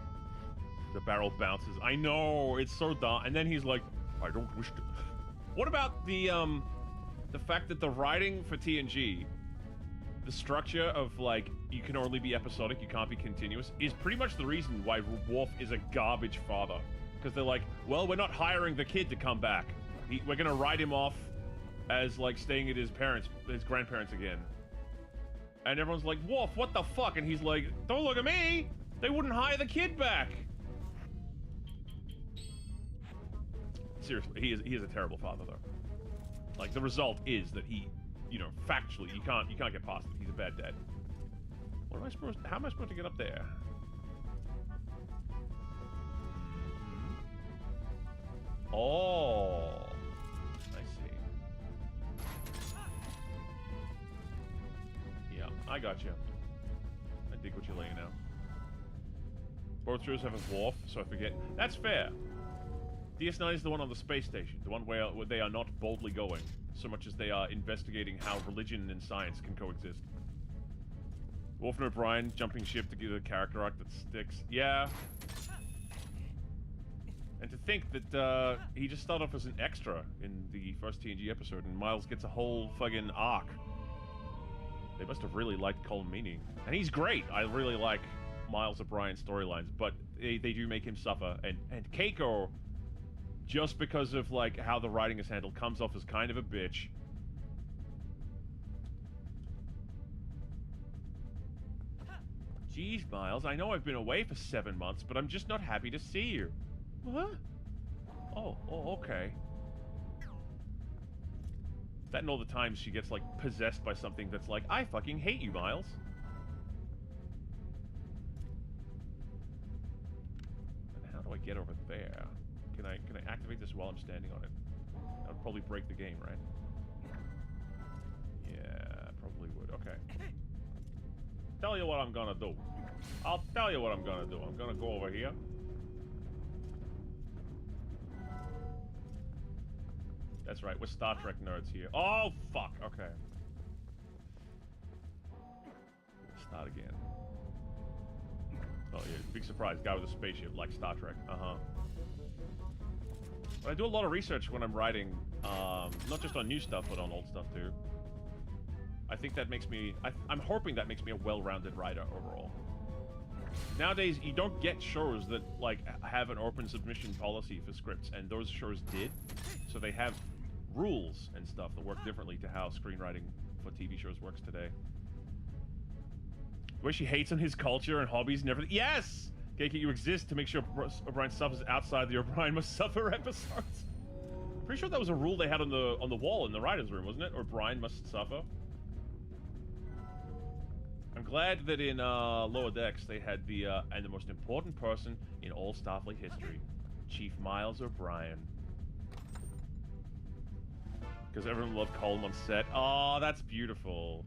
The barrel bounces. I know, it's so dumb. And then he's like, I don't wish to... What about the fact that the writing for TNG, the structure of, like, you can only be episodic, you can't be continuous, is pretty much the reason why Worf is a garbage father. Because they're like, well, we're not hiring the kid to come back. We're gonna write him off as, like, staying at his grandparents again. And everyone's like, Worf, what the fuck? And he's like, don't look at me! They wouldn't hire the kid back! Seriously, he is a terrible father, though. Like, the result is that he, you know, factually, you can't get past it. He's a bad dad. What am I supposed to, how am I supposed to get up there? Oh, I see. I got you. I dig what you're laying out. Both shows have a wharf, so I forget. That's fair. DS9 is the one on the space station, the one where they are not boldly going, so much as they are investigating how religion and science can coexist. Worf and O'Brien jumping ship to give a character arc that sticks. Yeah. And to think that he just started off as an extra in the first TNG episode, and Miles gets a whole fucking arc. They must have really liked Colm Meaney. And he's great. I really like Miles O'Brien's storylines, but they do make him suffer. And Keiko, just because of like how the writing is handled, comes off as kind of a bitch. Jeez, Miles, I know I've been away for 7 months, but I'm just not happy to see you. What? Oh, okay. That and all the times she gets, like, possessed by something that's like, I fucking hate you, Miles. And how do I get over there? Can I activate this while I'm standing on it? That would probably break the game, right? Yeah, probably would. Okay. Tell you what I'm gonna do. I'll tell you what I'm gonna do. I'm gonna go over here. That's right, we're Star Trek nerds here. Oh, fuck, okay. Start again. Oh, yeah, big surprise. Guy with a spaceship, like Star Trek. Uh-huh. But I do a lot of research when I'm writing, not just on new stuff, but on old stuff, too. I think that makes me... I'm hoping that makes me a well-rounded writer, overall. Nowadays, you don't get shows that, like, have an open submission policy for scripts, and those shows did. So they have rules and stuff that work differently to how screenwriting for TV shows works today. The way she hates on his culture and hobbies and everything. Yes! KK, you exist to make sure O'Brien suffers outside the O'Brien must suffer episodes. Pretty sure that was a rule they had on the wall in the writer's room, wasn't it? O'Brien must suffer. I'm glad that in Lower Decks they had the and the most important person in all Starfleet history, Chief Miles O'Brien. Because everyone loved Colm on set. Oh, that's beautiful.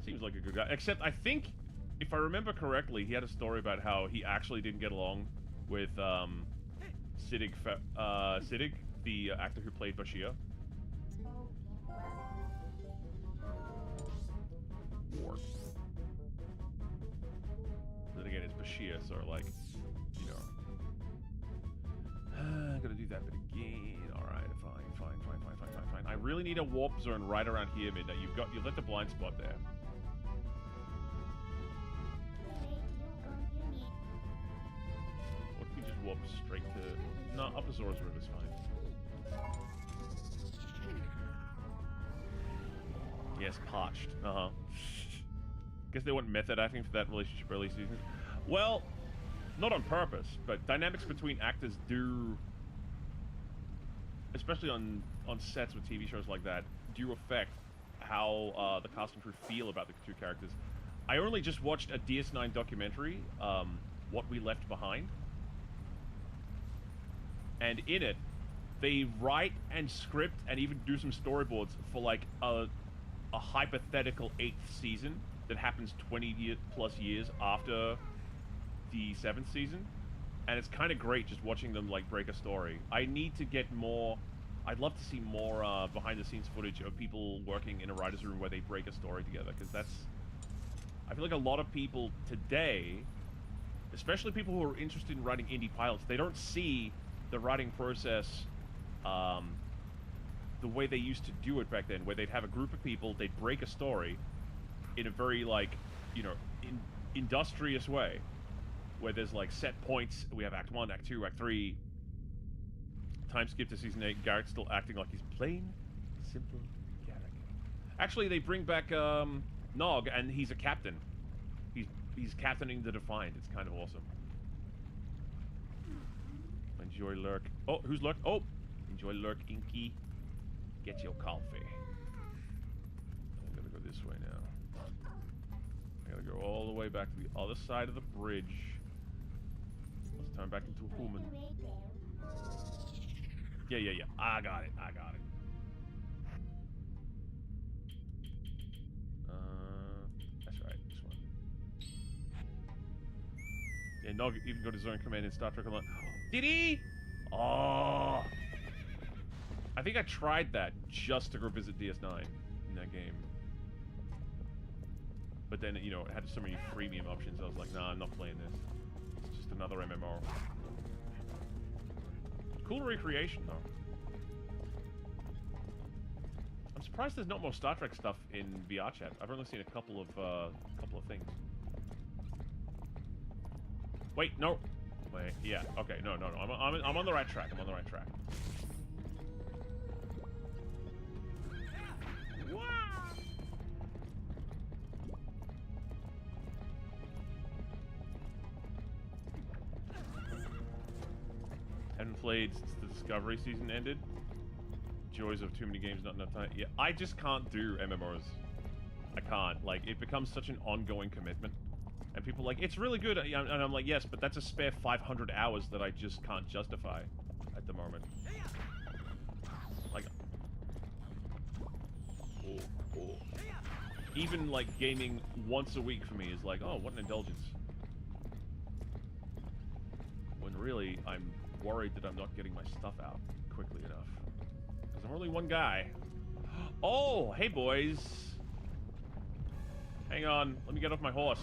Seems like a good guy. Except I think, if I remember correctly, he had a story about how he actually didn't get along with Siddig, the actor who played Bashir. War. Then again, it's Bashir, so like, you know. I'm gonna do that bit again. Alright, fine. I really need a warp zone right around here, Midnight. You've lit the blind spot there. What if we just warp straight to... No, up Azor's River is fine. Yes, parched. Uh-huh. Guess they want method acting for that relationship early seasons. Well, not on purpose, but dynamics between actors do, especially on sets with TV shows like that, do affect how the cast and crew feel about the two characters. I only just watched a DS9 documentary, What We Left Behind, and in it, they write and script and even do some storyboards for like a hypothetical 8th season that happens 20 plus years after the 7th season, and it's kind of great just watching them like break a story. I need to get more. I'd love to see more behind the scenes footage of people working in a writer's room where they break a story together, because that's, I feel like a lot of people today, especially people who are interested in writing indie pilots, they don't see the writing process the way they used to do it back then, where they'd have a group of people, they'd break a story in a very, like, you know, industrious way, where there's like set points. We have Act 1, Act 2, Act 3. Time skip to Season 8, Garrick's still acting like he's plain, simple Garrick. Actually, they bring back Nog, and he's a captain. He's captaining the Defiant. It's kind of awesome. Enjoy Lurk. Oh, who's Lurk? Oh! Enjoy Lurk, Inky. Get your coffee. I'm gonna go this way now. I gotta go all the way back to the other side of the bridge. Let's turn back into a human. Yeah. I got it. And Nog even got his own command in Star Trek Online. Did he? Oh. I think I tried that just to go visit DS9 in that game. But then, you know, it had so many freemium options, I was like, nah, I'm not playing this. It's just another MMO. Cool recreation, though. I'm surprised there's not more Star Trek stuff in VR chat. I've only seen a couple of things. Wait, no. Wait, yeah, okay, no. I'm on the right track. I'm on the right track. Haven't played since the Discovery season ended. Joys of too many games, not enough time. Yeah, I just can't do MMOs. I can't. Like, it becomes such an ongoing commitment. And people are like, it's really good. And I'm like, yes, but that's a spare 500 hours that I just can't justify at the moment. Like, even, like, gaming once a week for me is like, oh, what an indulgence. When really, I'm worried that I'm not getting my stuff out quickly enough. Because I'm only one guy. Oh, hey, boys. Hang on. Let me get off my horse.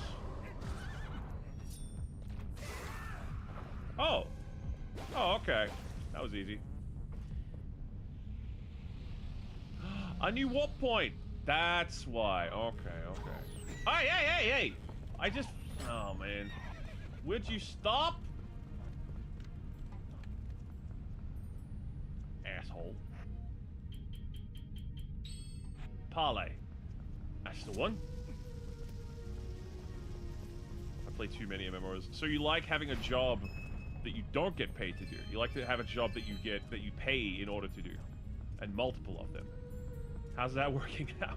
Oh. Oh, okay. That was easy. A new warp point. That's why. Okay. Hey! I just... Oh, man. Would you stop? Asshole. Parlay. That's the one. I play too many MMOs. So you like having a job that you don't get paid to do. You like to have a job that you pay in order to do. And multiple of them. How's that working out?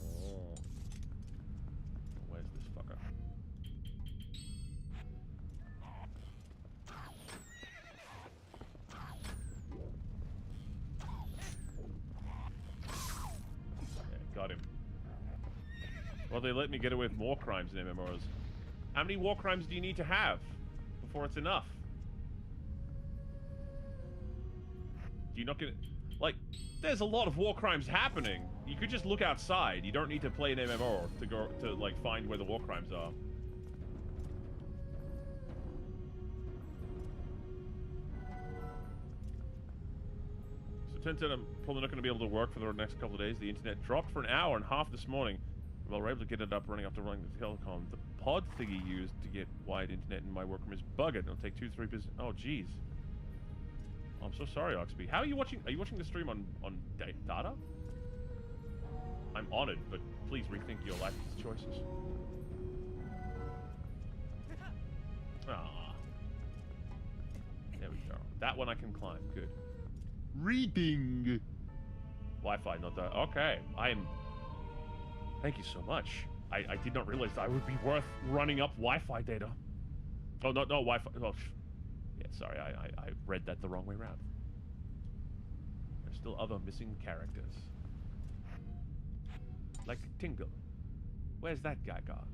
Oh. Where's this fucker? Okay, got him. Well, they let me get away with more crimes in MMOs. How many war crimes do you need to have before it's enough? Do you not get... Like, there's a lot of war crimes happening. You could just look outside. You don't need to play an MMO to go to, like, find where the war crimes are. So it turns out I'm probably not going to be able to work for the next couple of days. The internet dropped for an hour and a half this morning. Well, we're able to get it up running after running the telecom. The pod thingy used to get wide internet in my workroom is buggered. It'll take 2-3 business. Oh, jeez. I'm so sorry, Oxby. How are you watching? Are you watching the stream on data? I'm honored, but please rethink your life choices. Ah. There we go. That one I can climb. Good. Reading. Wi-Fi, not that. Okay. Thank you so much. I did not realize I would be worth running up Wi-Fi data. Oh, no, Wi-Fi. Oh, yeah, sorry, I read that the wrong way around. There's still other missing characters. Like Tingle. Where's that guy gone?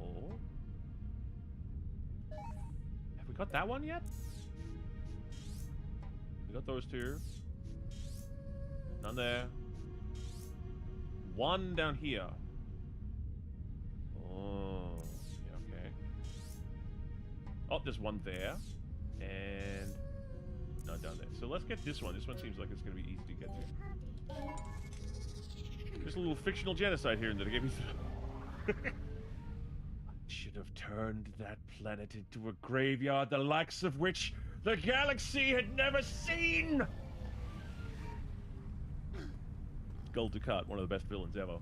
Oh? Have we got that one yet? We got those two. None there. One down here. Oh, yeah, okay. Oh, there's one there. And not down there. So let's get this one. This one seems like it's going to be easy to get to. Just a little fictional genocide here in the game. I should have turned that planet into a graveyard the likes of which the galaxy had never seen! Gul Dukat, one of the best villains ever.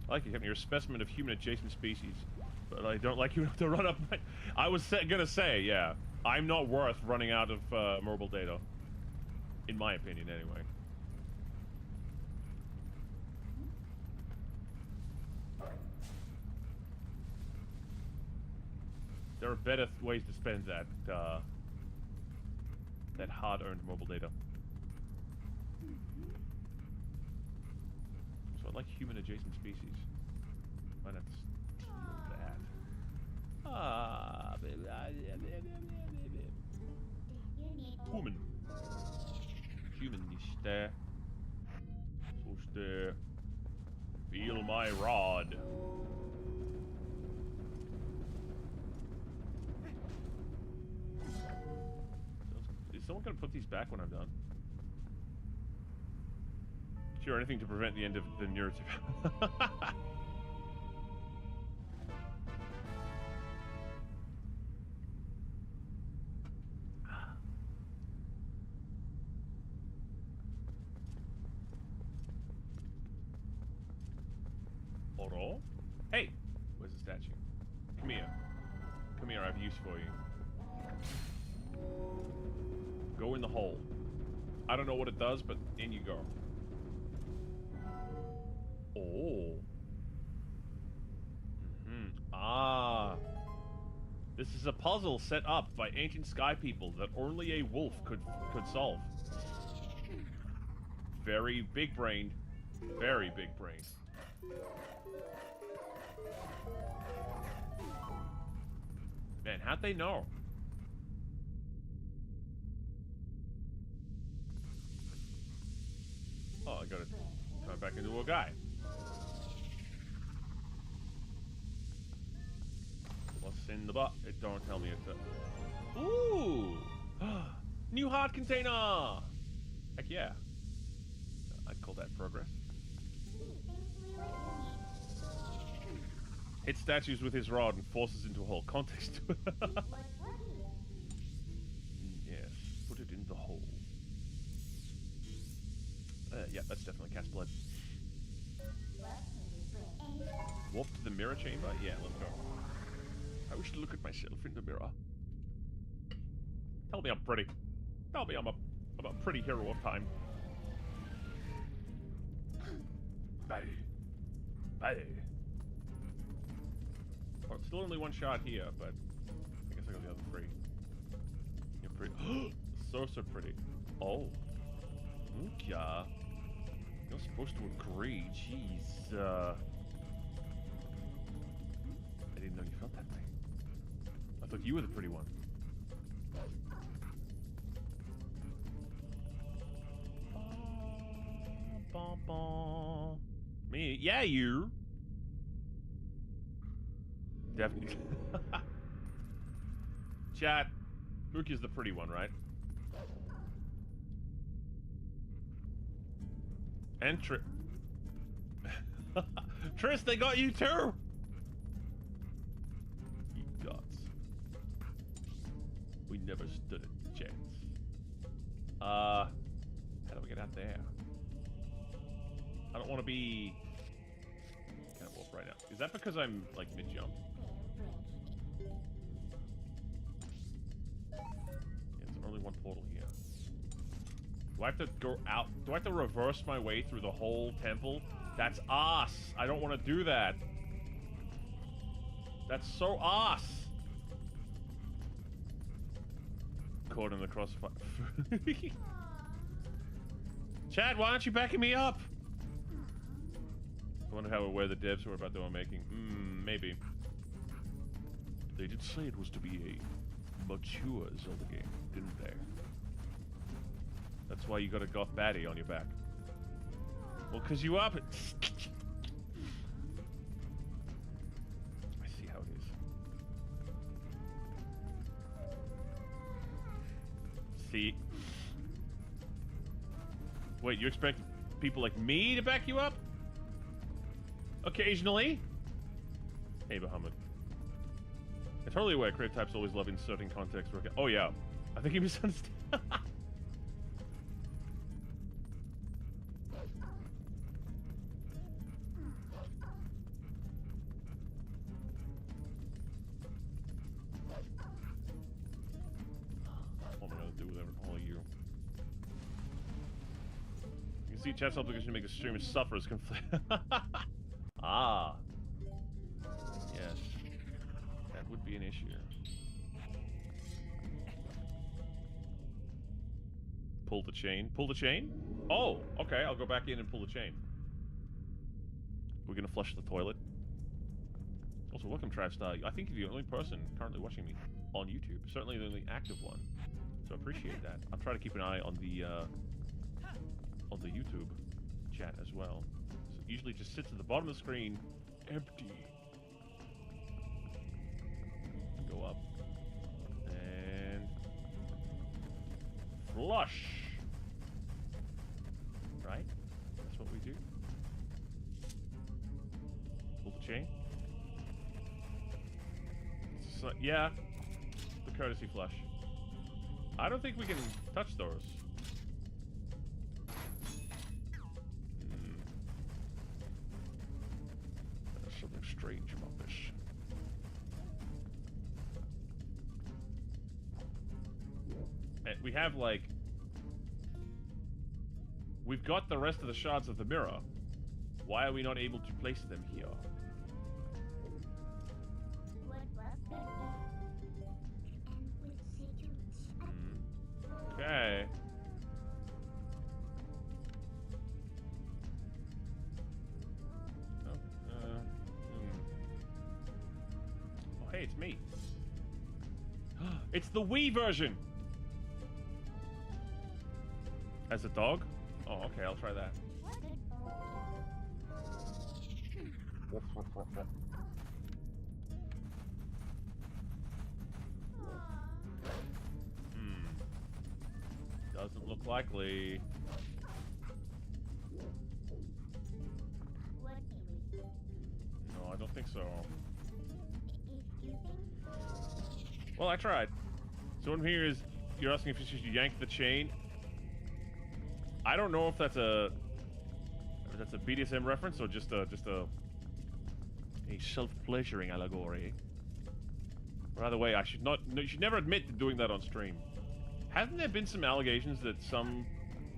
I like you, Captain. You're a specimen of human-adjacent species, but I don't like you enough to run up my... I was gonna say, yeah, I'm not worth running out of mobile data. In my opinion, anyway. There are better ways to spend that, that hard-earned mobile data. So I like human-adjacent species. Why not that? Ah, human. Human ist there. Supposed to feel my rod. Is someone gonna put these back when I'm done? Sure, anything to prevent the end of the narrative. Oro? Hey! Where's the statue? Come here. Come here, I have use for you. Go in the hole. I don't know what it does, but in you go. Oh. Ah. This is a puzzle set up by ancient sky people that only a wolf could solve. Very big-brained. Very big-brained. Man, how'd they know? Oh, I gotta turn back into a guy. What's in the butt? It don't tell me it's a... Ooh! New heart container! Heck yeah. I'd call that progress. Hit statues with his rod and forces into a hole. Context. Yes, put it in the hole. Yeah, that's definitely cast blood. Warp to the mirror chamber? Yeah, let's go. I wish to look at myself in the mirror. Tell me I'm pretty. Tell me I'm a pretty hero of time. Bye. Bye. Well, it's still only one shot here, but I guess I got the other three. You're pretty. So pretty. Oh. Yeah. You're supposed to agree. Jeez. I didn't know you felt that way. I thought you were the pretty one. Me? Yeah, you. Definitely. Chat. Mook is the pretty one, right? And Triss, they got you too! You gods. We never stood a chance. How do we get out there? I don't want to be... Can't walk right now. Is that because I'm, like, mid-jump? Yeah, there's only one portal here. Do I have to go out? Do I have to reverse my way through the whole temple? That's ass! I don't want to do that. That's so ass! Caught in the crossfire. Chad, why aren't you backing me up? I wonder how aware the devs were about what they were making. Maybe. They did say it was to be a mature Zelda game, didn't they? That's why you got a goth baddie on your back. Well, cause you up it. I see how it is. See? Wait, you expect people like me to back you up? Occasionally? Hey, Bahamut. I'm totally aware creative types always love inserting context. Oh, yeah. I think he misunderstood. What am I gonna do with all of you? You can see chat's obligation to make the streamers suffer as conflict. Ah. Yes. That would be an issue. Pull the chain. Pull the chain? Oh, okay. I'll go back in and pull the chain. We're gonna flush the toilet. Also, welcome, Trav Star. I think you're the only person currently watching me on YouTube. Certainly the only active one. So I appreciate that. I'll try to keep an eye on the YouTube chat as well. So it usually just sits at the bottom of the screen, empty. Go up. And flush. Right? That's what we do. Pull the chain. So, yeah, the courtesy flush. I don't think we can touch those. There's something strange about this. And we have, like... We've got the rest of the shards of the mirror. Why are we not able to place them here? Okay. Oh, hey, it's me. It's the Wii version! As a dog? Oh, okay, I'll try that. Doesn't look likely. No, I don't think so. Well, I tried. So one here is, you're asking if you should yank the chain. I don't know if that's a BDSM reference or just a self-pleasuring allegory. By the way, you should never admit to doing that on stream. Hasn't there been some allegations that some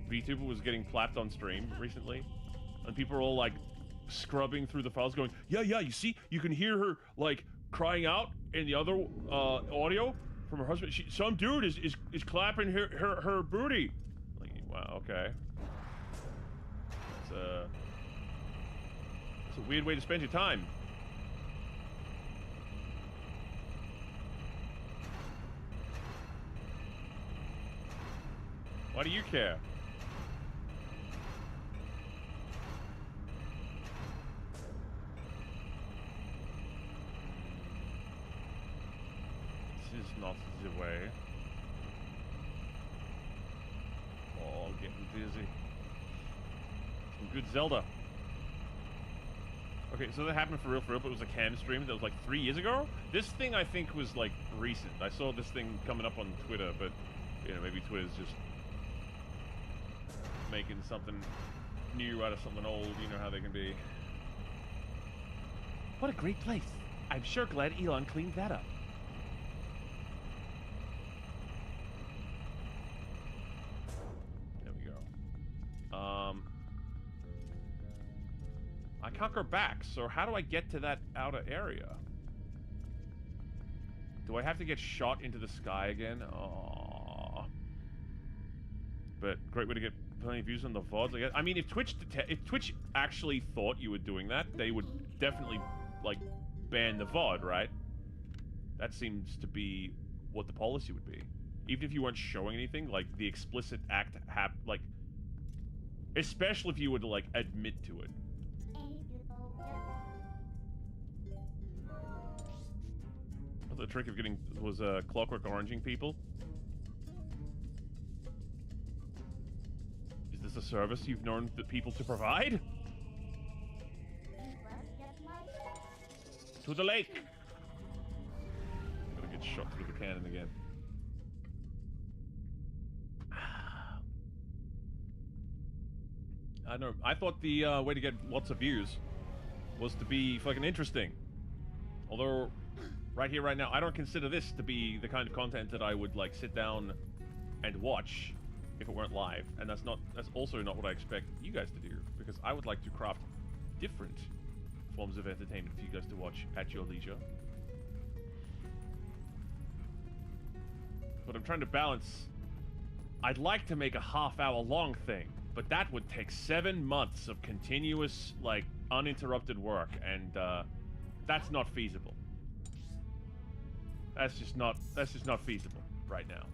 VTuber was getting clapped on stream recently? And people are all, like, scrubbing through the files going, yeah, you see? You can hear her, like, crying out in the other audio from her husband. Some dude is clapping her booty. Like, wow, okay. It's a weird way to spend your time. Why do you care? This is not the way. Oh, getting dizzy. Some good Zelda. Okay, so that happened for real, but it was a cam stream that was like 3 years ago? This thing, I think, was like recent. I saw this thing coming up on Twitter, but, you know, maybe Twitter's just making something new out of something old. You know how they can be. What a great place. I'm sure glad Elon cleaned that up. There we go. I can't go back, so how do I get to that outer area? Do I have to get shot into the sky again? Aww. But great way to get plenty of views on the VODs, I guess. I mean, if Twitch actually thought you were doing that, they would definitely, like, ban the VOD, right? That seems to be what the policy would be. Even if you weren't showing anything, like, the explicit act, like, especially if you would, like, admit to it. The trick of getting was clockwork oranging people. Is this a service you've known the people to provide? To the lake! I'm gonna get shot through the cannon again. I know. I thought the way to get lots of views was to be fucking interesting. Although, right here, right now, I don't consider this to be the kind of content that I would, like, sit down and watch if it weren't live. And that's also not what I expect you guys to do, because I would like to craft different forms of entertainment for you guys to watch at your leisure. But I'm trying to balance I'd like to make a half-hour-long thing, but that would take 7 months of continuous, like, uninterrupted work, and that's not feasible. That's just not feasible right now.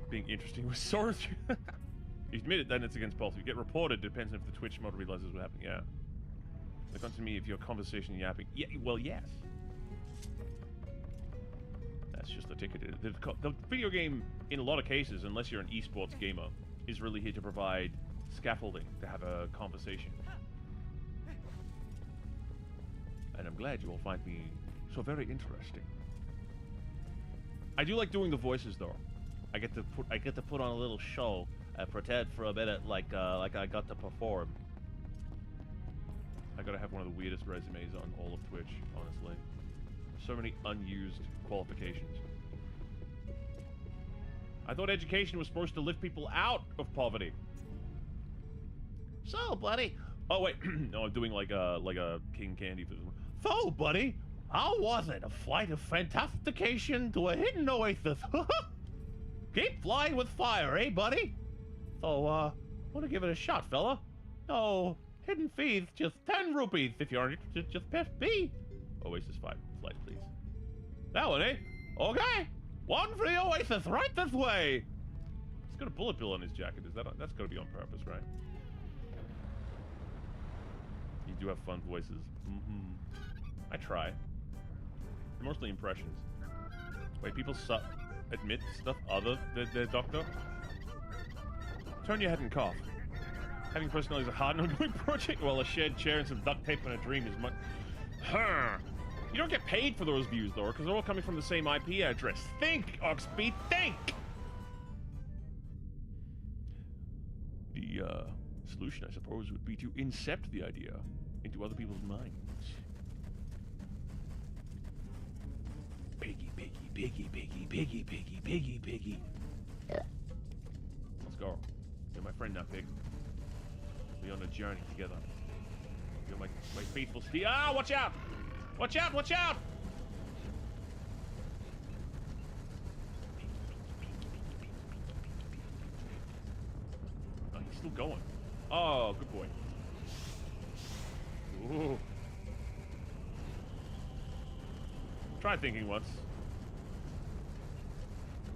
Being interesting with swords. You admit it, then it's against policy. You get reported, depends if the Twitch mod realizes what happened. Yeah. They come to me if your conversation yapping. Yeah, well, yes. That's just the ticket. The video game, in a lot of cases, unless you're an esports gamer, is really here to provide scaffolding to have a conversation. And I'm glad you all find me so very interesting. I do like doing the voices, though. I get to put on a little show, pretend for a minute like I got to perform. I gotta have one of the weirdest resumes on all of Twitch, honestly. So many unused qualifications. I thought education was supposed to lift people out of poverty. So, buddy. Oh wait, no, I'm doing like a King Candy for this one. So, buddy, how was it? A flight of fantastication to a hidden oasis. Keep flying with fire, eh, buddy? So, wanna give it a shot, fella? No, hidden fees, just 10 rupees. If you're interested, just press B. Oasis 5 flight, please. That one, eh? Okay. One for the oasis, right this way. He's got a bullet bill on his jacket. That's gotta be on purpose, right? You do have fun voices. I try. They're mostly impressions. Wait, people admit stuff other than their doctor? Turn your head and cough. Having personality is a hard and ongoing project, while a shared chair and some duct tape and a dream is much... You don't get paid for those views, though, because they're all coming from the same IP address. Think, Oxby, think! The, solution, I suppose, would be to incept the idea into other people's minds. Piggy, piggy, piggy, piggy, piggy, piggy, piggy, piggy. Let's go. You're my friend now, pig. We're on a journey together. You're my faithful steed. Ah, watch out! Watch out, watch out! Oh, he's still going. Oh, good boy. Ooh. Try thinking once.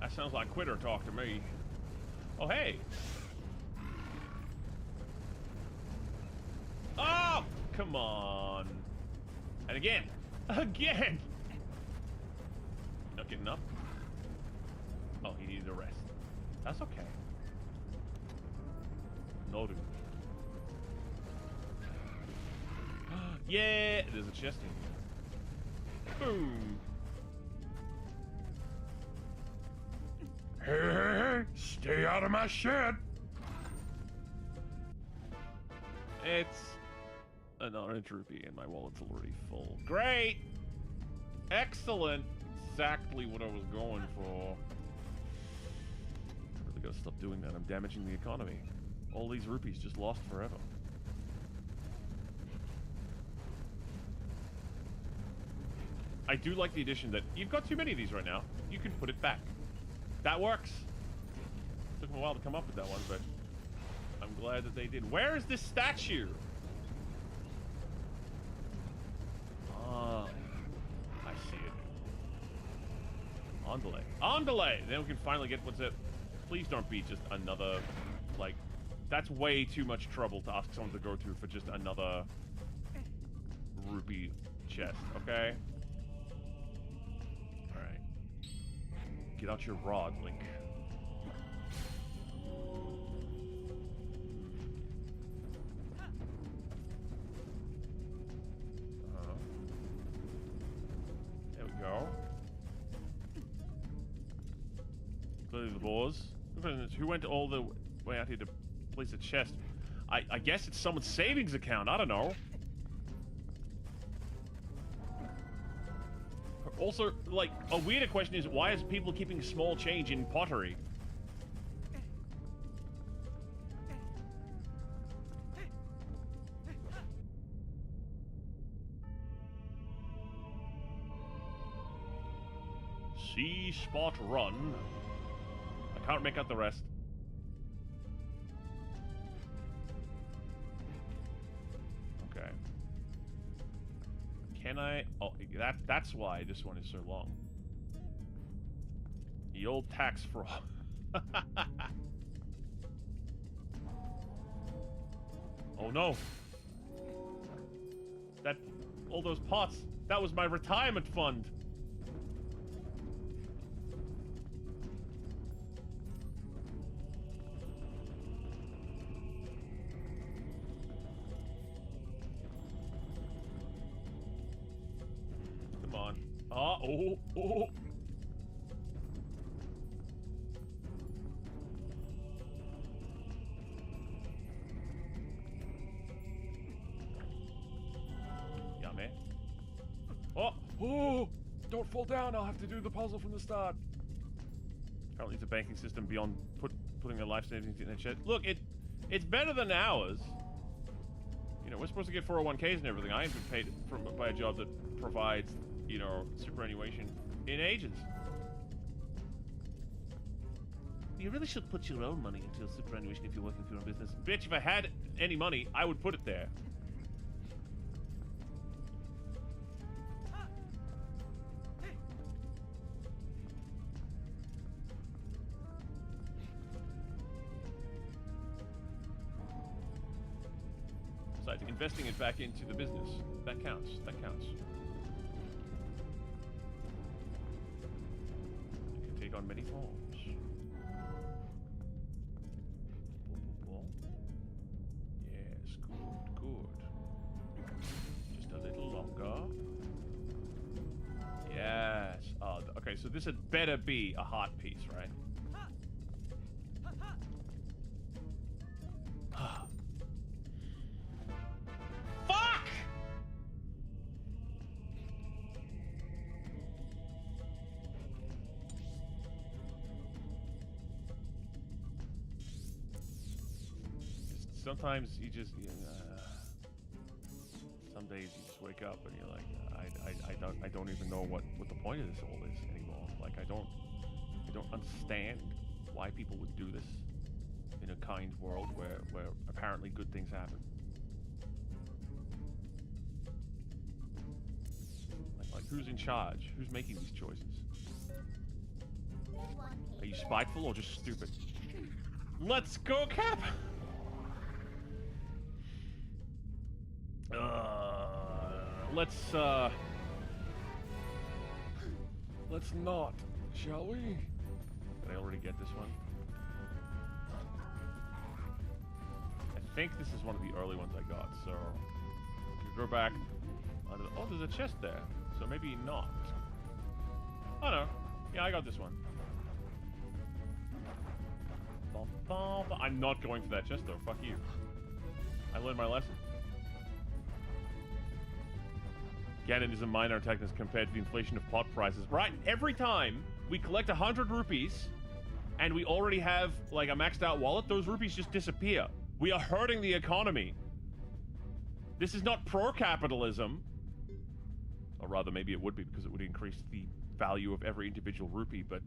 That sounds like quitter talk to me. Oh, hey! Oh! Come on. And again. Again! Not getting up? Oh, he needed a rest. That's okay. No, dude. Yeah! There's a chest in here. Boom! Hey, stay out of my shed. It's an orange rupee and my wallet's already full. Great! Excellent! Exactly what I was going for. I really gotta stop doing that. I'm damaging the economy. All these rupees just lost forever. I do like the addition that you've got too many of these right now. You can put it back. That works. Took me a while to come up with that one, but I'm glad that they did. Where is this statue? Ah, I see it. On delay. On delay! Then we can finally get what's it. Please don't be just another, like, that's way too much trouble to ask someone to go through for just another rupee chest, okay? Alright. Get out your rod, Link. There we go. Clearly the boars. Who went all the way out here to place a chest? I guess it's someone's savings account. I don't know. Also, like, a weirder question is, why is people keeping small change in pottery? C spot run. I can't make out the rest. Okay. Can I? Oh, that's why this one is so long. The old tax fraud. Oh no. All those pots, that was my retirement fund. Come on. Oh. Oh! Don't fall down, I'll have to do the puzzle from the start. Apparently it's a banking system beyond putting their life savings in their chest. Look, it's better than ours. You know, we're supposed to get 401ks and everything. I ain't been paid by a job that provides, you know, superannuation in ages. You really should put your own money into superannuation if you're working for your own business. Bitch, if I had any money, I would put it there. Besides, investing it back into the business, that counts. That counts. It can take on many forms. Yes, good. Just a little longer. Yes. Oh, okay, so this had better be a heart piece, right? Fuck! Sometimes you just, some days you just wake up and you're like, I don't even know what the point of this all is anymore. Like I don't understand why people would do this in a kind world where apparently good things happen. Like who's in charge? Who's making these choices? Are you spiteful or just stupid? Let's go, Cap! Let's not, shall we? Did I already get this one? I think this is one of the early ones I got, so... You go back... Oh, there's a chest there, so maybe not. Oh no. Yeah, I got this one. I'm not going for that chest though, fuck you. I learned my lesson. Ganon is a minor antagonist compared to the inflation of pot prices. Right, every time we collect 100 rupees and we already have like a maxed out wallet, those rupees just disappear. We are hurting the economy. This is not pro-capitalism. Or rather, maybe it would be because it would increase the value of every individual rupee, but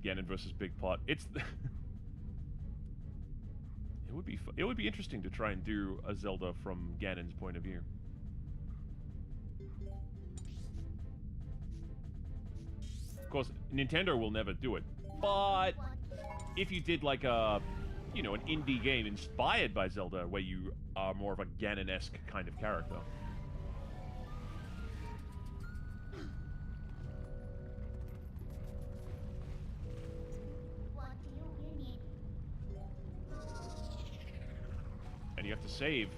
Ganon versus Big Pot. It's... It would be interesting to try and do a Zelda from Ganon's point of view. Of course, Nintendo will never do it, but if you did like a, you know, an indie game inspired by Zelda where you are more of a Ganon-esque kind of character. And you have to save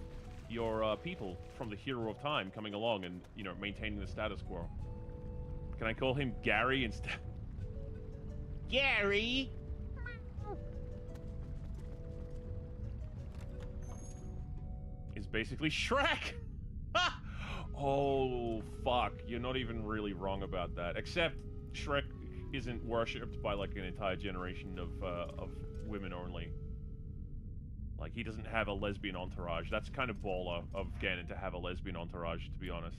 your people from the hero of time coming along and, you know, maintaining the status quo. Can I call him Gary instead? Gary! Is basically Shrek! Oh, fuck. You're not even really wrong about that. Except Shrek isn't worshipped by, like, an entire generation of women only. Like, he doesn't have a lesbian entourage. That's kind of baller of Ganon to have a lesbian entourage, to be honest.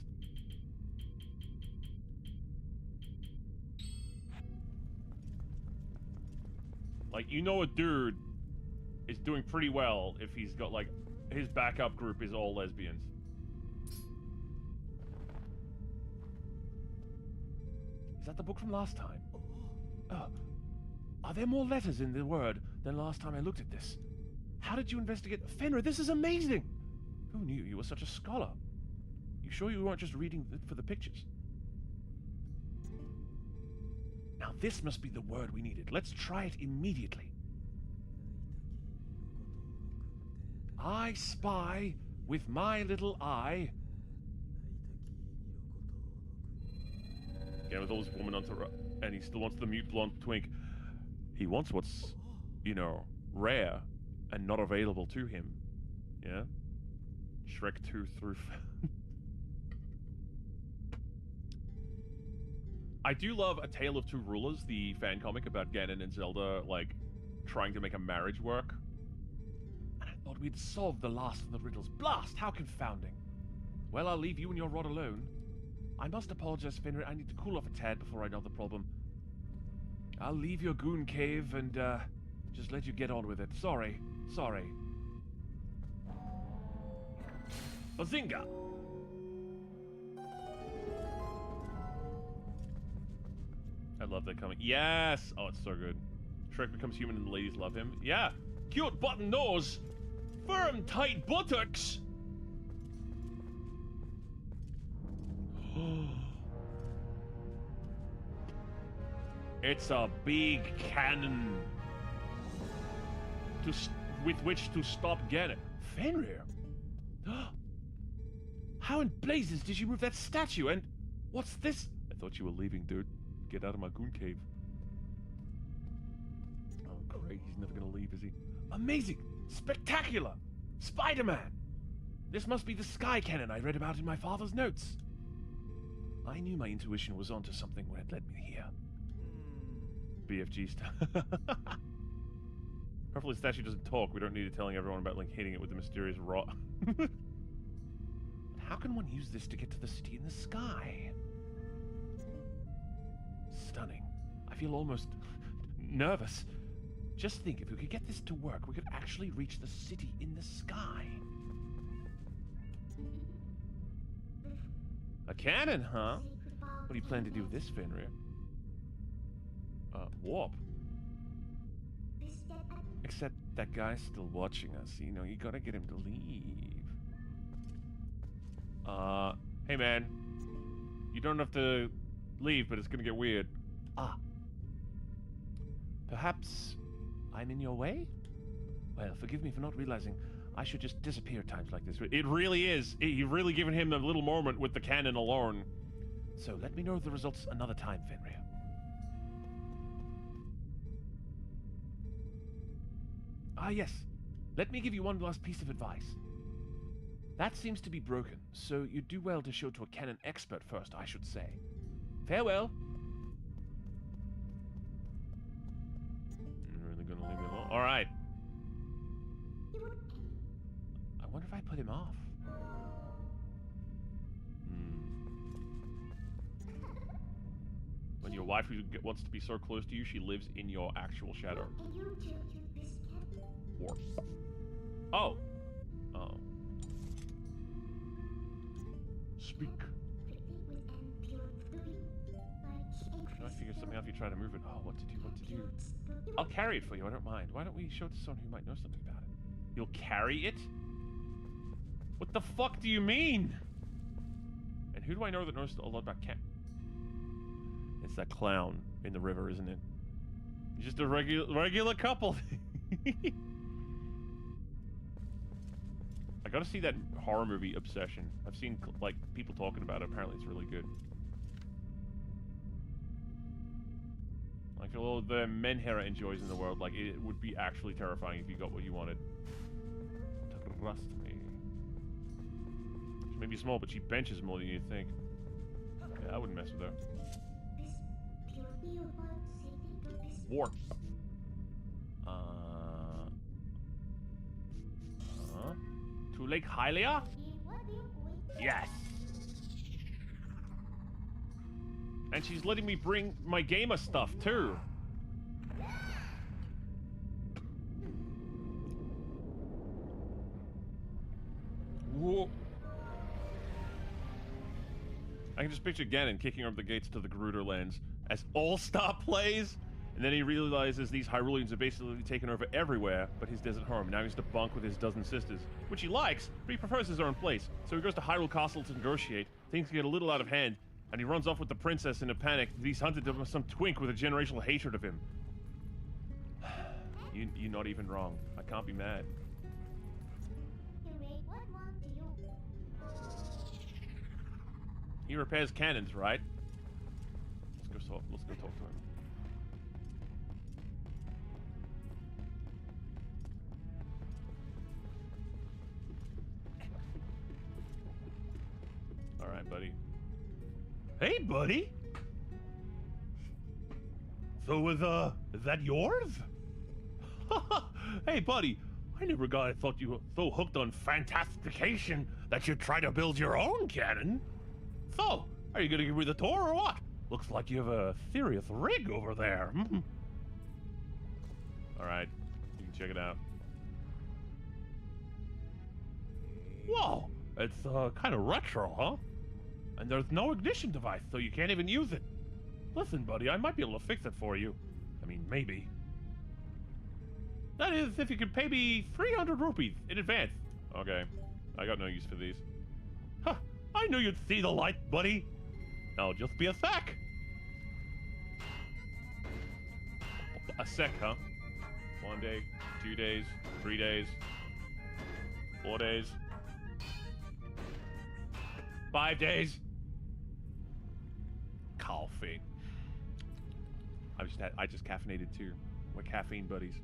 Like, you know a dude is doing pretty well if he's got, like, his backup group is all lesbians. Is that the book from last time? Oh. Are there more letters in the word than last time I looked at this? How did you investigate? Fenrir, this is amazing! Who knew you were such a scholar? You sure you weren't just reading for the pictures? Now this must be the word we needed. Let's try it immediately. I spy with my little eye. Yeah, with all this woman on top, and he still wants the mute blonde twink. He wants what's, you know, rare and not available to him. Yeah? Shrek 2 through... I do love A Tale of Two Rulers, the fan comic about Ganon and Zelda, like, trying to make a marriage work. And I thought we'd solved the last of the riddles. Blast! How confounding. Well, I'll leave you and your rod alone. I must apologize, Fenrir. I need to cool off a tad before I know the problem. I'll leave your goon cave and, just let you get on with it. Sorry. Sorry. Bazinga! I love that comic. Yes! Oh, it's so good. Shrek becomes human and the ladies love him. Yeah! Cute button nose! Firm, tight buttocks! It's a big cannon with which to stop Ganon. Fenrir? How in blazes did you move that statue? And what's this? I thought you were leaving, dude. Get out of my goon cave. Oh, great. He's never gonna leave, is he? Amazing! Spectacular! Spider-Man! This must be the sky cannon I read about in my father's notes. I knew my intuition was onto something when it led me here. BFG stuff. Hopefully the statue doesn't talk. We don't need it telling everyone about, like, hitting it with the mysterious rot. How can one use this to get to the city in the sky? Stunning. I feel almost nervous. Just think, if we could get this to work, we could actually reach the city in the sky. A cannon, huh? What do you plan to do with this, Fenrir? Warp. Except that guy's still watching us. You know, you gotta get him to leave. Hey man. You don't have to leave, but it's gonna get weird. Ah. Perhaps I'm in your way? Well, forgive me for not realizing I should just disappear at times like this. It really is. You've really given him a little moment with the cannon alone. So let me know the results another time, Fenrir. Ah, yes. Let me give you one last piece of advice. That seems to be broken, so you'd do well to show to a cannon expert first, I should say. Farewell. You're really gonna leave me alone? Alright. I wonder if I put him off. When your wife wants to be so close to you, she lives in your actual shadow. Warp. Oh. Uh-oh. Speak. Should I figure something out if you try to move it? Oh, what to do, what to do. I'll carry it for you, I don't mind. Why don't we show it to someone who might know something about it? You'll carry it? What the fuck do you mean? And who do I know that knows a lot about cat? It's that clown in the river, isn't it? Just a regular couple. I gotta see that horror movie Obsession. I've seen, like, people talking about it. Apparently it's really good. Like, all the men Hera enjoys in the world, like, it would be actually terrifying if you got what you wanted. Trust me. She may be small, but she benches more than you think. Yeah, I wouldn't mess with her. Warp. To Lake Hylia? Yes. And she's letting me bring my gamer stuff, too. can just picture Ganon kicking over the gates to the Gerudo lands as All-Star plays, and then he realizes these Hyruleans are basically taken over everywhere but his desert home. Now he has to bunk with his dozen sisters, which he likes, but he prefers his own place. So he goes to Hyrule Castle to negotiate. Things get a little out of hand, and he runs off with the princess in a panic. He's hunted by some twink with a generational hatred of him. You're not even wrong. I can't be mad. He repairs cannons, right? Let's go talk to him. All right, buddy. Hey, buddy. So is that yours? Hey, buddy. I never thought you were so hooked on fantastication that you'd try to build your own cannon. So, are you gonna give me the tour or what? Looks like you have a serious rig over there. All right, you can check it out. Whoa, it's kind of retro, huh? And there's no ignition device, so you can't even use it. Listen, buddy, I might be able to fix it for you. I mean, maybe. That is, if you could pay me 300 rupees in advance. Okay, I got no use for these. Huh, I knew you'd see the light, buddy. Now just be a sec. A sec, huh? 1 day, 2 days, 3 days, 4 days, 5 days. Coffee. I just caffeinated too. We're caffeine buddies.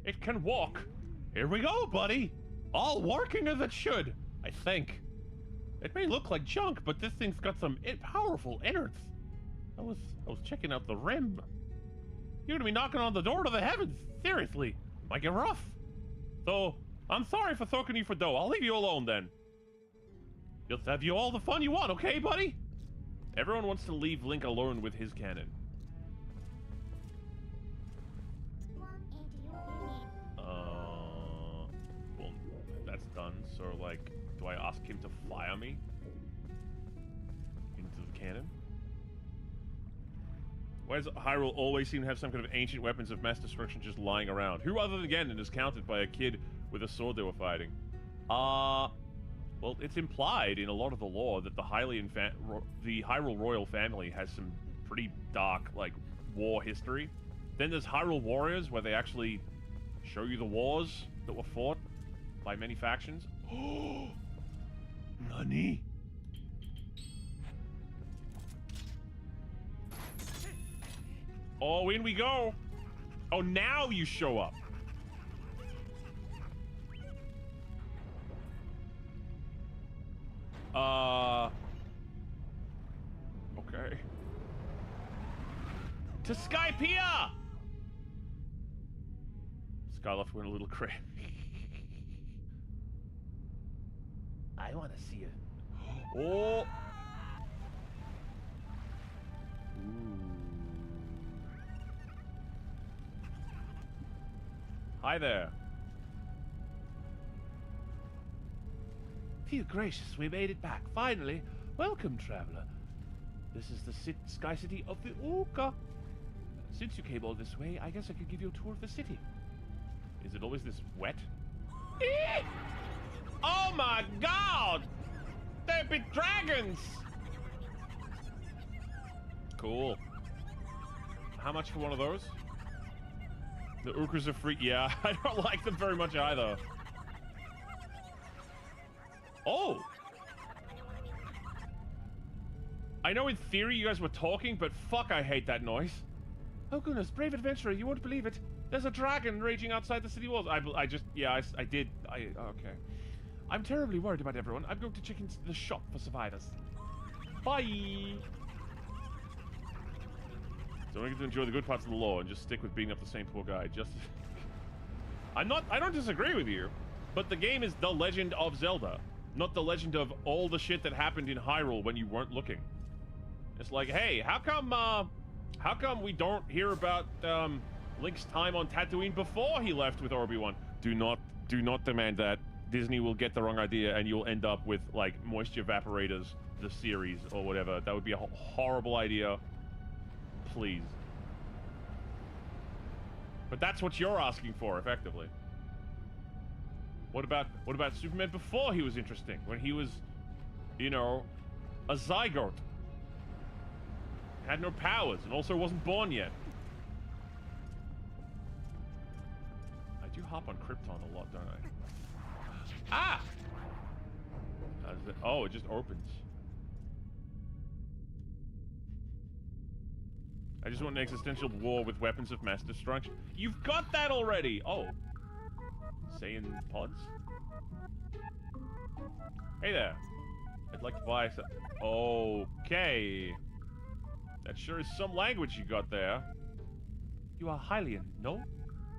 It can walk. Here we go, buddy. All working as it should, I think. It may look like junk, but this thing's got some powerful innards. I was checking out the rim. You're gonna be knocking on the door to the heavens. Seriously, might get rough. So, I'm sorry for soaking you for dough. I'll leave you alone then. Just have you all the fun you want, okay, buddy? Everyone wants to leave Link alone with his cannon. Well, that's done. So, like, do I ask him to fire me into the cannon? Why does Hyrule always seem to have some kind of ancient weapons of mass destruction just lying around? Who other than Ganon is counted by a kid with a sword they were fighting? Well, it's implied in a lot of the lore that the Hyrule royal family has some pretty dark, like, war history. Then there's Hyrule Warriors, where they actually show you the wars that were fought by many factions. Oh, Nani? Oh, in we go. Oh, now you show up. Okay. To Skypiea! Skyloft went a little crazy. I want to see it. Oh! Hi there. Phew, gracious, we made it back. Finally. Welcome, traveler. This is the Sky City of the Oka. Since you came all this way, I guess I could give you a tour of the city. Is it always this wet? Oh my god! They're big dragons! Cool. How much for one of those? The Ukras are free. Yeah, I don't like them very much either. Oh! I know in theory you guys were talking, but fuck, I hate that noise. Oh goodness, brave adventurer, you won't believe it. There's a dragon raging outside the city walls. I did. Okay. I'm terribly worried about everyone. I'm going to check into the shop for survivors. Bye! So I get to enjoy the good parts of the lore and just stick with beating up the same poor guy. Just... I don't disagree with you, but the game is The Legend of Zelda, not the legend of all the shit that happened in Hyrule when you weren't looking. It's like, hey, how come we don't hear about, Link's time on Tatooine before he left with Obi-Wan? Do not demand that. Disney will get the wrong idea and you'll end up with like Moisture Evaporators, the series or whatever. That would be a horrible idea. Please. But that's what you're asking for, effectively. What about Superman before he was interesting? When he was, you know, a zygote. Had no powers and also wasn't born yet. I do hop on Krypton a lot, don't I? Ah! How does it? Oh, it just opens. I just want an existential war with weapons of mass destruction. You've got that already! Oh. Saiyan pods? Hey there. I'd like to buy some... Okay. That sure is some language you got there. You are Hylian, no?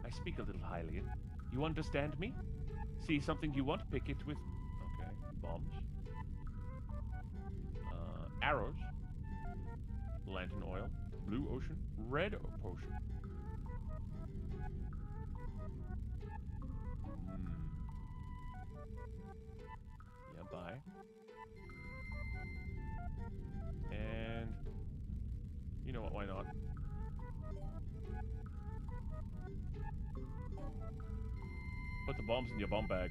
I speak a little Hylian. You understand me? See something you want, pick it with... Okay. Bombs. Arrows. Lantern oil. Blue ocean. Red potion. Yeah, buy. And... You know what, why not? Put the bombs in your bomb bag.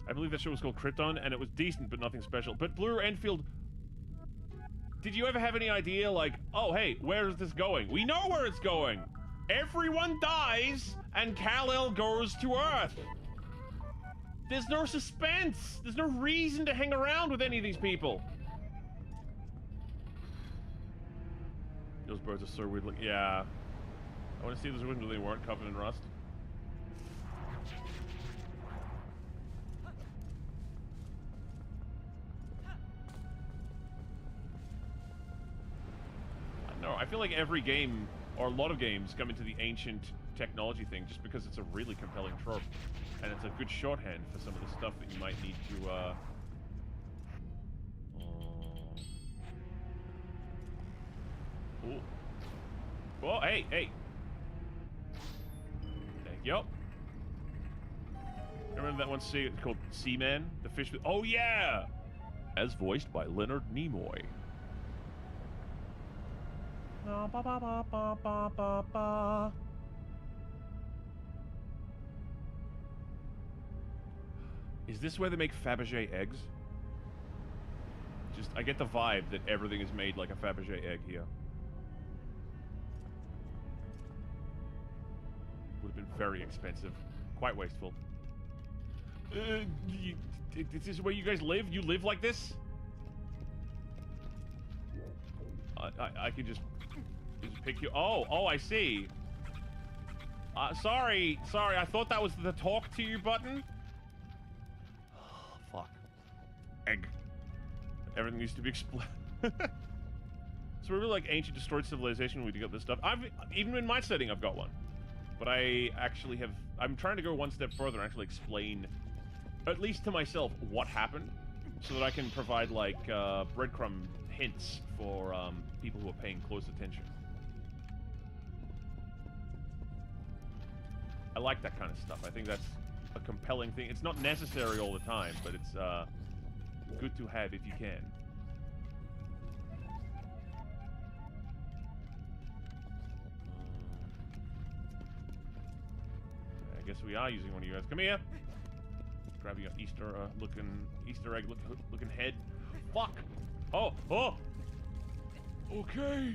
I believe that show was called Krypton, and it was decent, but nothing special. But Blue Enfield... Did you ever have any idea, like, oh, hey, where is this going? We know where it's going! Everyone dies, and Kal-El goes to Earth! There's no suspense! There's no reason to hang around with any of these people! Those birds are so weird looking. Yeah. I want to see those windows they weren't covered in rust. No, I feel like every game, or a lot of games, come into the ancient technology thing just because it's a really compelling trope. And it's a good shorthand for some of the stuff that you might need to, Ooh. Oh, hey, hey. Thank you. Remember that one called Seaman? The fish with... Oh, yeah! As voiced by Leonard Nimoy. Ba, ba, ba, ba, ba, ba, ba. Is this where they make Fabergé eggs? Just, I get the vibe that everything is made like a Fabergé egg here. Would have been very expensive. Quite wasteful. This is where you guys live? You live like this? I can just pick you. Oh, I see. Sorry, I thought that was the talk to you button. Oh, fuck. Egg. Everything needs to be explained. So we're really like ancient destroyed civilization when we got this stuff. Even in my setting, I've got one. But I actually have... I'm trying to go one step further and actually explain, at least to myself, what happened. So that I can provide, like, breadcrumb hints for people who are paying close attention. I like that kind of stuff. I think that's a compelling thing. It's not necessary all the time, but it's good to have if you can. I guess we are using one of you guys. Come here. Grab your Easter egg looking head. Fuck. Oh. Okay.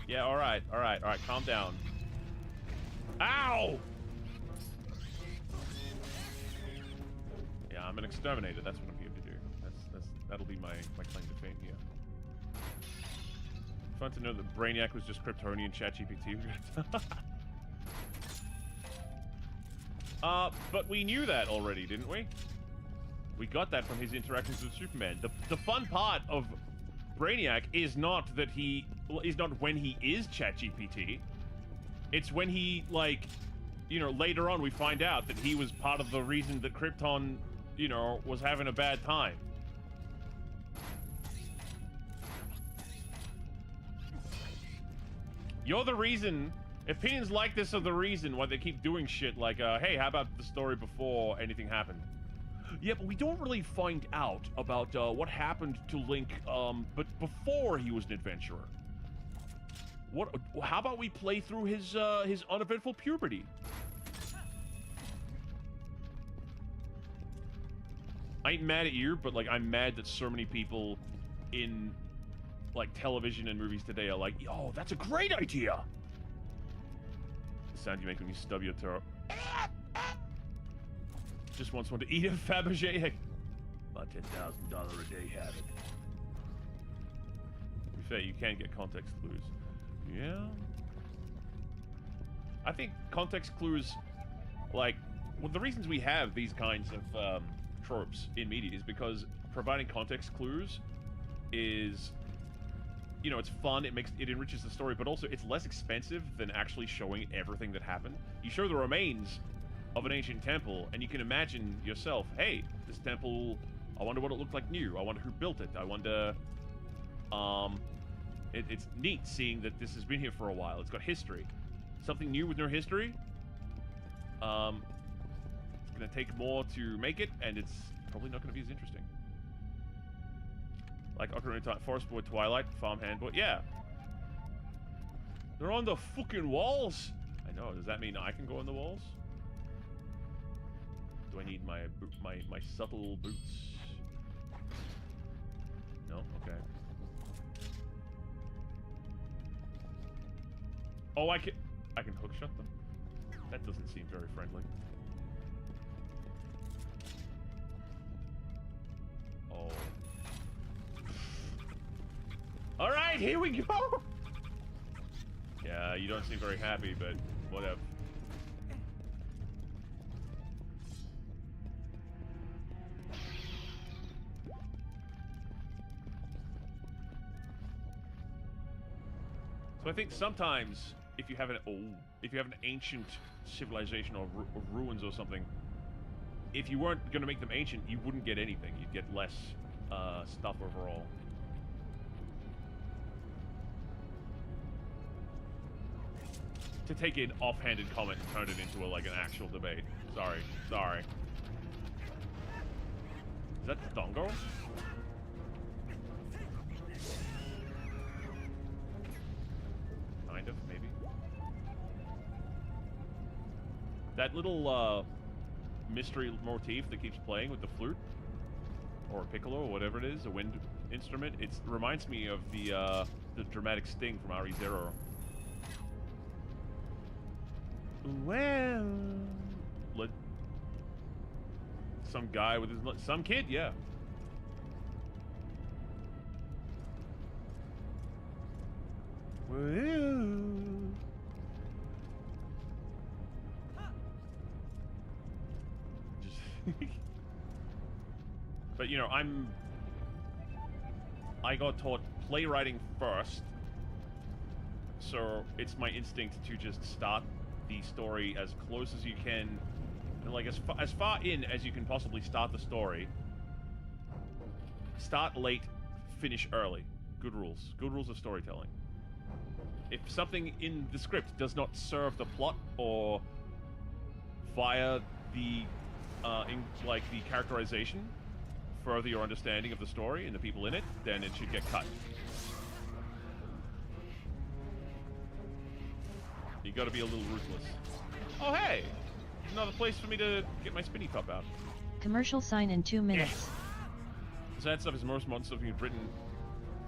Yeah, all right. Calm down. Ow! Yeah, I'm an exterminator. That's what I'm here to do. That'll be my claim to fame here. Fun to know that Brainiac was just Kryptonian ChatGPT. But we knew that already, didn't we? We got that from his interactions with Superman. The fun part of Brainiac is not when he is ChatGPT. It's when he, like, you know, later on we find out that he was part of the reason that Krypton, you know, was having a bad time. You're the reason. Opinions like this are the reason why they keep doing shit like, hey, how about the story before anything happened? Yeah, but we don't really find out about what happened to Link, but before he was an adventurer. What? How about we play through his uneventful puberty? I ain't mad at you, but like I'm mad that so many people in like television and movies today are like, "Oh, that's a great idea." The sound you make when you stub your toe. Just wants one to eat a Fabergé egg. My $10,000 a day habit. To be fair, you can get context clues. Yeah. I think context clues, like, well, the reasons we have these kinds of tropes in media is because providing context clues is, you know, it's fun, it enriches the story, but also it's less expensive than actually showing everything that happened. You show the remains of an ancient temple, and you can imagine yourself, hey, this temple, I wonder what it looked like new. I wonder who built it. I wonder, it's neat seeing that this has been here for a while. It's got history. Something new with no history. It's gonna take more to make it, and it's probably not gonna be as interesting. Like Ocarina of Time, Forest Boy, Twilight, Farmhand Boy, yeah. They're on the fucking walls. I know. Does that mean I can go on the walls? Do I need my subtle boots? No? Okay. Oh, I can hook shot them? That doesn't seem very friendly. Oh. Alright, here we go! Yeah, you don't seem very happy, but whatever. So I think sometimes, if you have an ancient civilization or ruins or something, if you weren't going to make them ancient, you wouldn't get anything. You'd get less stuff overall. To take an offhanded comment and turn it into like an actual debate. Sorry. Is that Dongo? Kind of, maybe. That little mystery motif that keeps playing with the flute, or a piccolo, or whatever it is, a wind instrument. It reminds me of the dramatic sting from RE0. Well, some guy with some kid, yeah. Well. But you know, I got taught playwriting first, so it's my instinct to just start the story as close as you can, and like as far in as you can possibly start the story. Start late, finish early. Good rules. Good rules of storytelling. If something in the script does not serve the plot or via the the characterization further your understanding of the story and the people in it, then it should get cut. You gotta be a little ruthless. Oh hey! Another place for me to get my spinny top out. Commercial sign in 2 minutes. So that stuff is most modern stuff you've written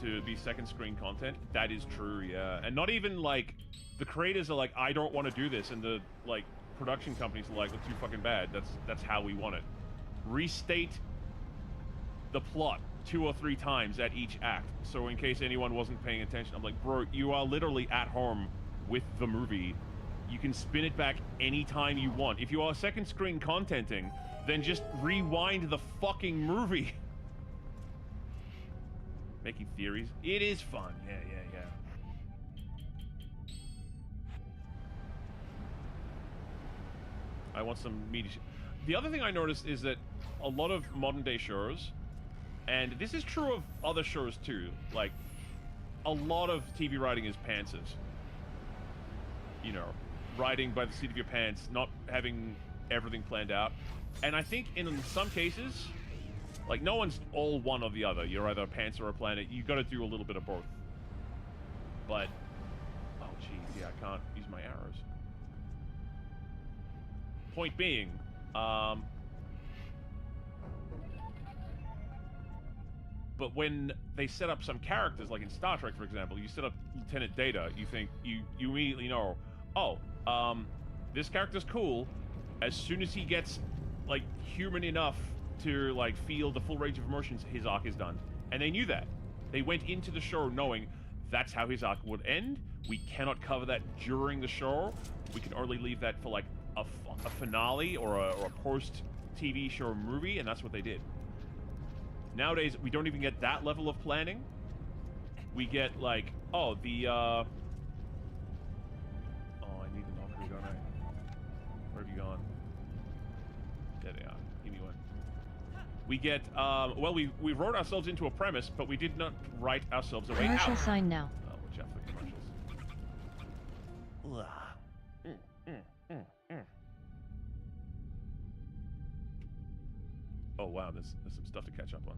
to be second screen content. That is true, yeah. And not even like the creators are like, I don't want to do this, and the like production companies are like, it's too fucking bad. That's how we want it. Restate the plot 2 or 3 times at each act. So in case anyone wasn't paying attention, I'm like, bro, you are literally at home with the movie. You can spin it back anytime you want. If you are second screen contenting, then just rewind the fucking movie. Making theories. It is fun. Yeah. I want some meaty shit. The other thing I noticed is that a lot of modern day shows, and this is true of other shows too, like, a lot of TV writing is pantsers. you know, riding by the seat of your pants, not having everything planned out. And I think in some cases, like, no one's all one or the other. You're either a pants or a planet. You got to do a little bit of both. But, oh geez, yeah, I can't use my arrows. Point being, but when they set up some characters, like in Star Trek, for example, you set up Lieutenant Data, you think, you immediately know, oh, this character's cool. As soon as he gets, like, human enough to, like, feel the full range of emotions, his arc is done. And they knew that. They went into the show knowing that's how his arc would end. We cannot cover that during the show. We can only leave that for, like, a finale or a post-TV show movie, and that's what they did. Nowadays, we don't even get that level of planning. We get, like, oh, the, oh, I need the Valkyrie, don't I? Where have you gone? There they are. Give me one. We get, well, we wrote ourselves into a premise, but we did not write ourselves a way out. Commercial sign now. Oh, watch out for commercials. Oh wow, there's some stuff to catch up on.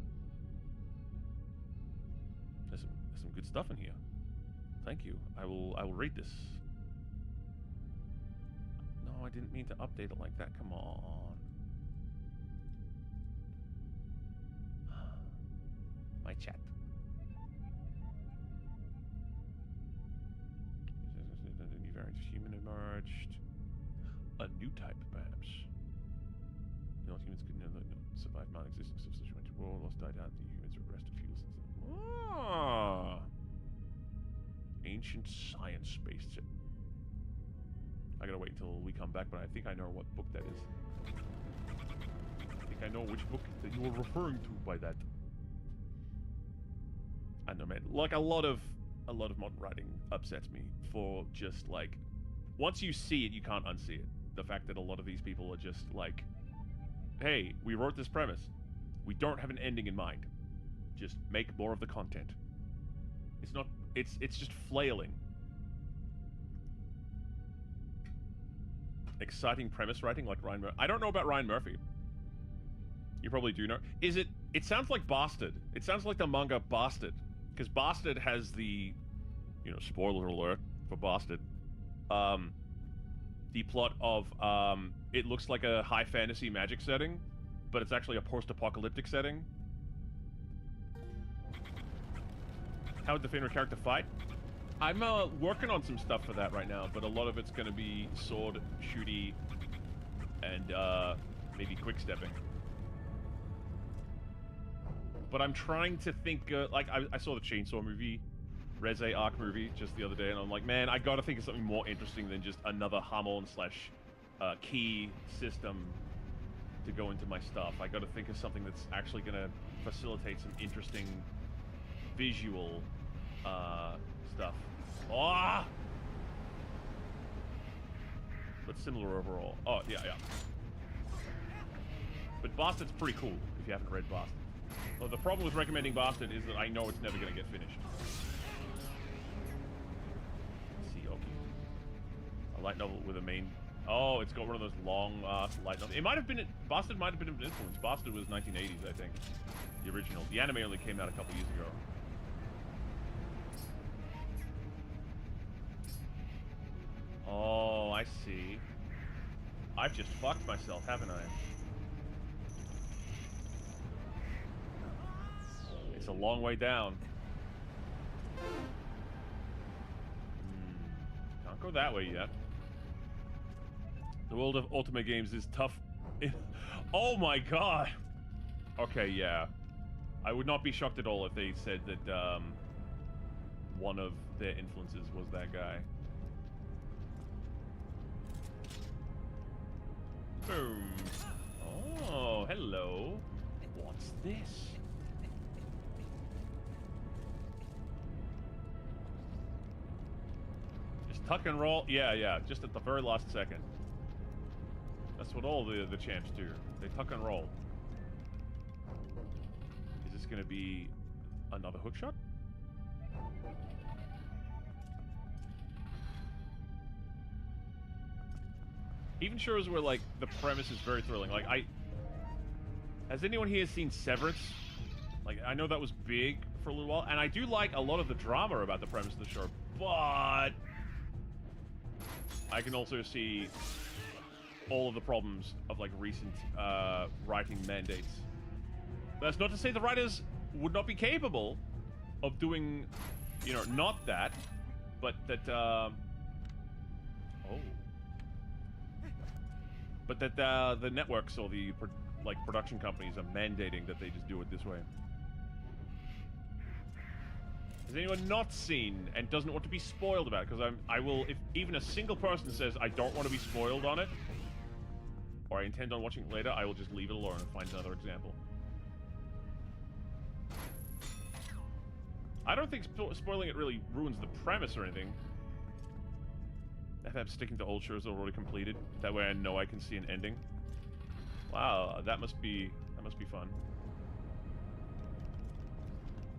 There's some good stuff in here. Thank you. I will read this. No, I didn't mean to update it like that. Come on. My chat. New variant of human emerged. A new type, perhaps. No humans could never survive non-existence of such a world. Lost died out. The humans regressed to feudal systems. Ah! Ancient science-based shit. I gotta wait until we come back, but I think I know what book that is. I think I know which book that you were referring to by that. I don't know, man. Like, a lot of modern writing upsets me for just, like, once you see it, you can't unsee it. The fact that a lot of these people are just like, hey, we wrote this premise. We don't have an ending in mind. Just make more of the content. It's not, it's just flailing. Exciting premise writing like Ryan Murphy. I don't know about Ryan Murphy. You probably do know. Is it sounds like Bastard. It sounds like the manga Bastard. Because Bastard has the, you know, spoiler alert for Bastard. The plot of, it looks like a high fantasy magic setting, but it's actually a post-apocalyptic setting. How would the favorite character fight? I'm working on some stuff for that right now, but a lot of it's going to be sword, shooty, and maybe quick-stepping. But I'm trying to think, like, I saw the Chainsaw movie, Reze Arc movie, just the other day, and I'm like, man, I gotta think of something more interesting than just another Hamon / key system to go into my stuff. I gotta think of something that's actually gonna facilitate some interesting visual stuff. Oh! But similar overall. Oh, yeah. But Bastard's pretty cool, if you haven't read Bastard. Well, the problem with recommending Bastard is that I know it's never gonna get finished. A light novel with a main... Oh, it's got one of those long light novels. It might have been... Bastard might have been an influence. Bastard was 1980s, I think. The original. The anime only came out a couple years ago. Oh, I see. I've just fucked myself, haven't I? It's a long way down. Can't go that way yet. The world of Ultimate Games is tough. Oh my god! Okay, yeah. I would not be shocked at all if they said that one of their influences was that guy. Boom. Oh, hello. What's this? Just tuck and roll. Yeah, just at the very last second. That's what all the champs do. They tuck and roll. Is this gonna be another hook shot? Even shows where, like, the premise is very thrilling. Like, has anyone here seen Severance? Like, I know that was big for a little while, and I do like a lot of the drama about the premise of the show, but I can also see all of the problems of, like, recent writing mandates. That's not to say the writers would not be capable of doing, you know, not that, but that, but that the networks or the, like, production companies are mandating that they just do it this way. Has anyone not seen and doesn't want to be spoiled about it? Because I will, if even a single person says I don't want to be spoiled on it, or I intend on watching it later, I will just leave it alone and find another example. I don't think spoiling it really ruins the premise or anything. If I'm sticking to old shows already completed, that way I know I can see an ending. Wow, that must be fun.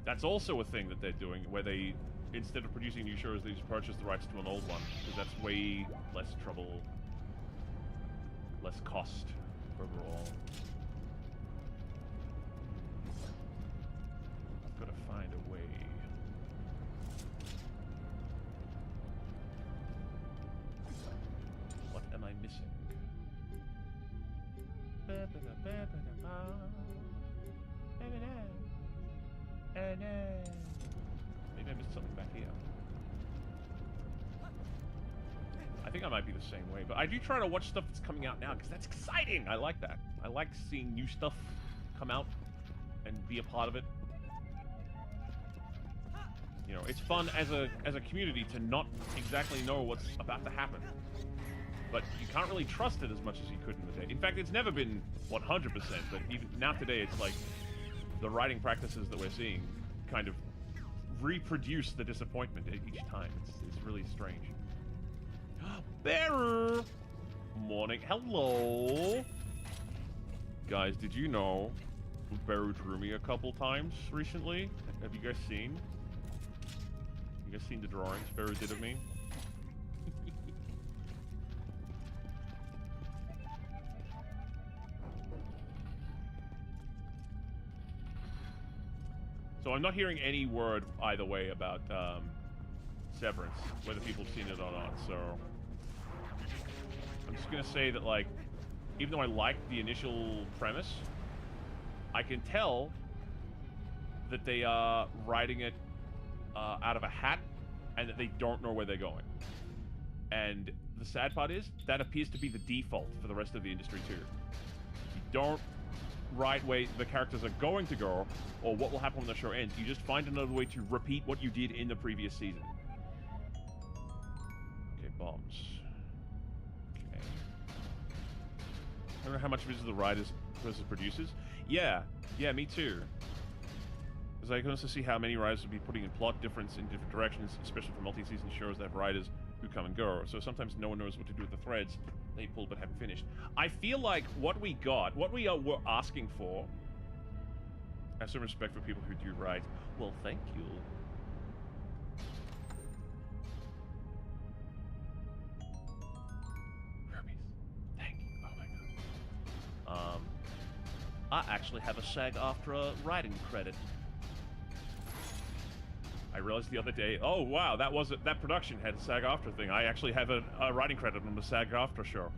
That's also a thing that they're doing, where they, instead of producing new shows, they just purchase the rights to an old one, because that's way less trouble, less cost overall. I've got to find a way. What am I missing? Maybe I missed something back here. I think I might be the same way, but I do try to watch stuff that's coming out now, because that's exciting! I like that. I like seeing new stuff come out and be a part of it. You know, it's fun as a community to not exactly know what's about to happen. But you can't really trust it as much as you could in the day. In fact, it's never been 100%, but even now today, it's like the writing practices that we're seeing kind of reproduce the disappointment each time. It's really strange. Bearer! Morning. Hello! Guys, did you know Bearer drew me a couple times recently? Have you guys seen? You guys seen the drawings Bearer did of me? So I'm not hearing any word either way about Severance, whether people have seen it or not, so I'm just gonna say that, like, even though I liked the initial premise, I can tell that they are writing it out of a hat and that they don't know where they're going. And the sad part is, that appears to be the default for the rest of the industry too. You don't write way the characters are going to go, or what will happen when the show ends. You just find another way to repeat what you did in the previous season. Okay, bombs. Okay. I don't know how much of it is the writers versus producers. Yeah, me too. Because I can also see how many writers would be putting in plot difference in different directions, especially for multi-season shows that have writers who come and go. So sometimes no one knows what to do with the threads they pulled but haven't finished. I feel like what we got, what we were asking for, I have some respect for people who do write. Well, thank you. Hermes, thank you. Oh my god. I actually have a SAG-AFTRA writing credit. I realized the other day, oh wow, that production had a SAG-AFTRA thing. I actually have a writing credit on the SAG-AFTRA show.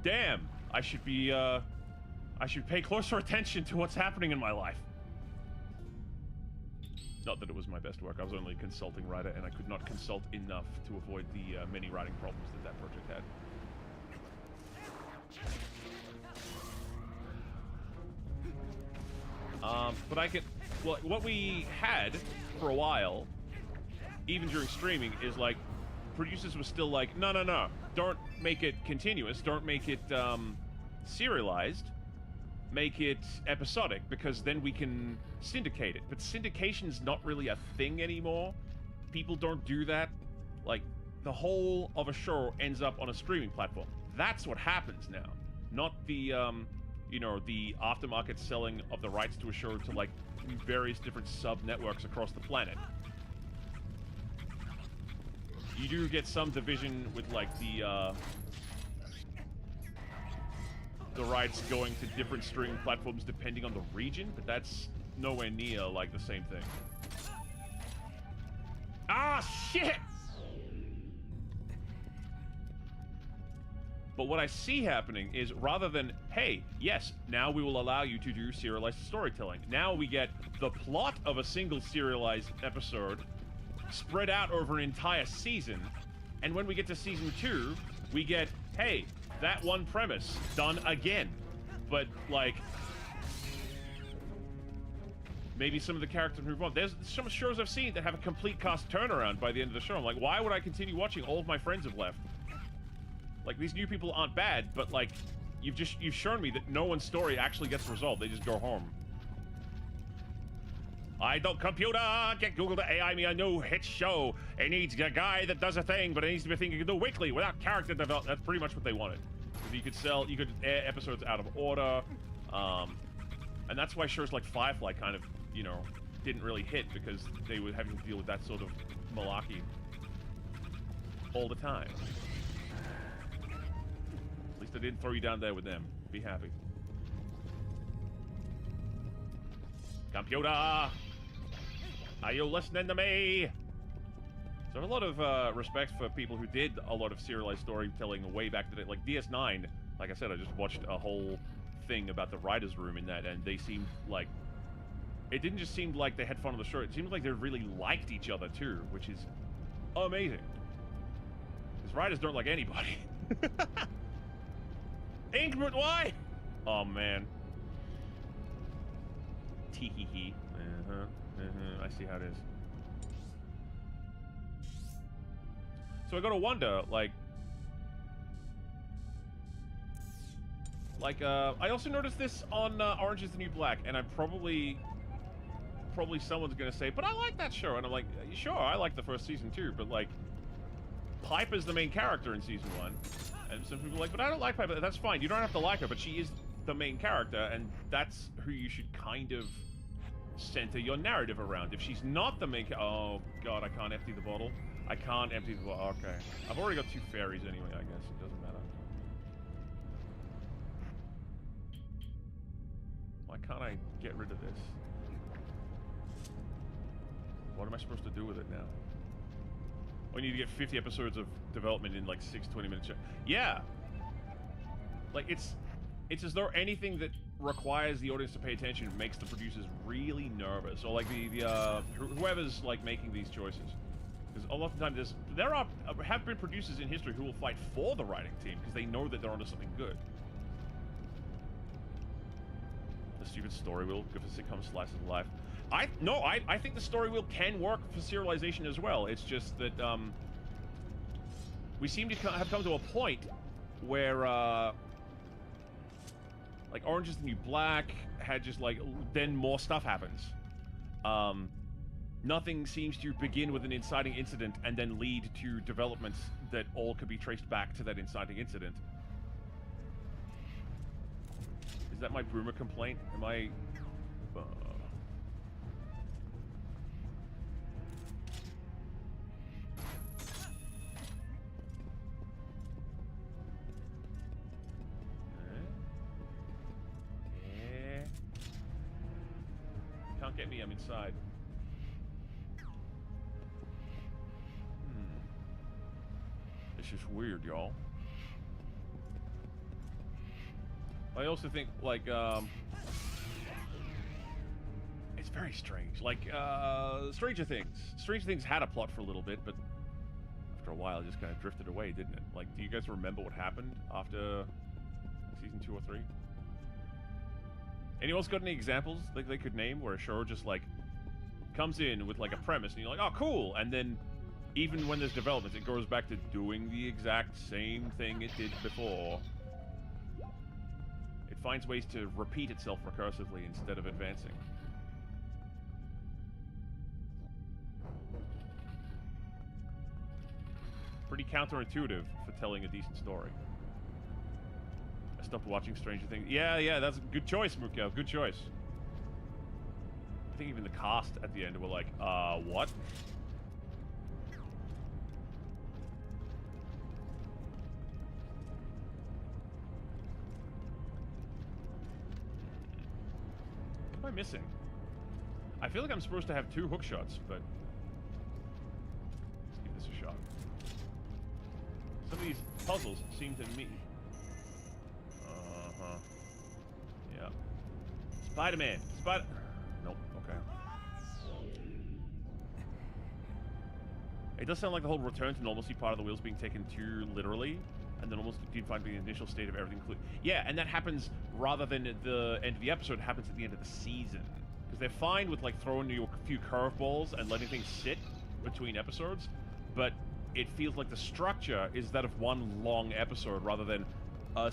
Damn, I should pay closer attention to what's happening in my life. Not that it was my best work. I was only a consulting writer, and I could not consult enough to avoid the many writing problems that project had. But I could, well, what we had for a while, even during streaming, is like, producers were still like, no, don't make it continuous, don't make it serialized, make it episodic, because then we can syndicate it. But syndication's not really a thing anymore. People don't do that. Like, the whole of a show ends up on a streaming platform. That's what happens now. Not the, you know, the aftermarket selling of the rights to a show to, like, various different sub-networks across the planet. You do get some division with, like, the the rights going to different streaming platforms depending on the region, but that's nowhere near like the same thing. Ah, shit! But what I see happening is rather than, hey, yes, now we will allow you to do serialized storytelling. Now we get the plot of a single serialized episode spread out over an entire season. And when we get to season 2, we get, hey, that one premise done again. But, like, maybe some of the characters move on. There's some shows I've seen that have a complete cast turnaround by the end of the show. I'm like, why would I continue watching? All of my friends have left. Like, these new people aren't bad, but, like, you've shown me that no one's story actually gets resolved. They just go home. I don't computer, get Google to AI me a new hit show. It needs a guy that does a thing, but it needs to be a thing you can do weekly without character development. That's pretty much what they wanted. You could air episodes out of order, and that's why shows like Firefly kind of, you know, didn't really hit, because they were having to deal with that sort of malarkey all the time. At least I didn't throw you down there with them. Be happy. Computer! Are you listening to me? So I have a lot of respect for people who did a lot of serialized storytelling way back in the day. Like DS9, like I said, I just watched a whole thing about the writer's room in that, and they seemed like... It didn't just seem like they had fun on the show, it seemed like they really liked each other too, which is amazing. Because writers don't like anybody. Increment, why? Oh man. Tee-hee-hee. I see how it is. So I gotta wonder, like, I also noticed this on Orange is the New Black, and I'm probably someone's gonna say, but I like that show, and I'm like, sure, I like the first season too, but like, Piper's the main character in season 1, and some people are like, but I don't like Piper. That's fine, you don't have to like her, but she is the main character, and that's who you should kind of center your narrative around. If she's not the main oh god, I can't empty the bottle. I can't empty the bottle. Okay. I've already got 2 fairies anyway, I guess. It doesn't matter. Why can't I get rid of this? What am I supposed to do with it now? We need to get 50 episodes of development in like 6 20-minute shows. Yeah! Like, it's as though anything that requires the audience to pay attention makes the producers really nervous. Or like whoever's like making these choices. Because a lot of the time there have been producers in history who will fight for the writing team because they know that they're onto something good. The stupid story wheel, good for sitcom slices of life. I think the story wheel can work for serialization as well. It's just that we seem to have come to a point where like Orange is the New Black had just like, then more stuff happens. Nothing seems to begin with an inciting incident and then lead to developments that all could be traced back to that inciting incident. Is that my boomer complaint? Am I... Can't get me, I'm inside. It's just weird, y'all. I also think, like, it's very strange. Like, Stranger Things. Stranger Things had a plot for a little bit, but after a while it just kind of drifted away, didn't it? Like, do you guys remember what happened after season 2 or 3? Anyone else got any examples like they could name where a show just like comes in with like a premise and you're like, oh cool, and then even when there's development it goes back to doing the exact same thing it did before. It finds ways to repeat itself recursively instead of advancing. Pretty counterintuitive for telling a decent story. I stopped watching Stranger Things. Yeah, that's a good choice, Mukev. Good choice. I think even the cast at the end were like, what? What am I missing? I feel like I'm supposed to have 2 hook shots, but let's give this a shot. Some of these puzzles seem to me... Uh-huh. Yeah. Spider-Man! Nope, okay. It does sound like the whole return to normalcy part of the wheels being taken too literally, and then almost defined by the initial state of everything. Yeah, and that happens rather than at the end of the episode, it happens at the end of the season. Because they're fine with like throwing you a few curveballs and letting things sit between episodes, but it feels like the structure is that of one long episode rather than a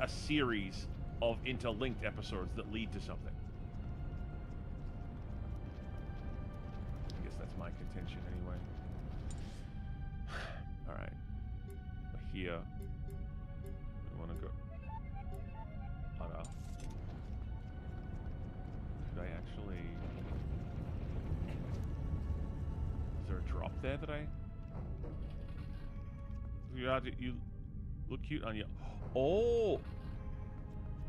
series of interlinked episodes that lead to something. I guess that's my contention anyway. Alright. Here. We want to go... Hold. Could I actually... Is there a drop there that I... You look cute on you. Oh!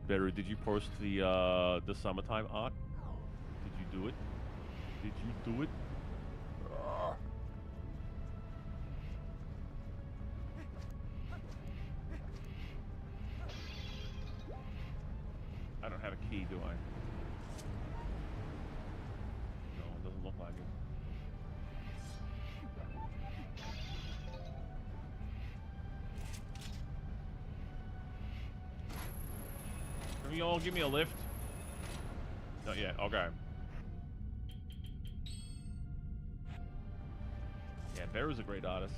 Beru, did you post the summertime art? Did you do it? Did you do it? I don't have a key, do I? No, it doesn't look like it. Can you all give me a lift? Not yet, okay. Yeah, Bear's a great artist.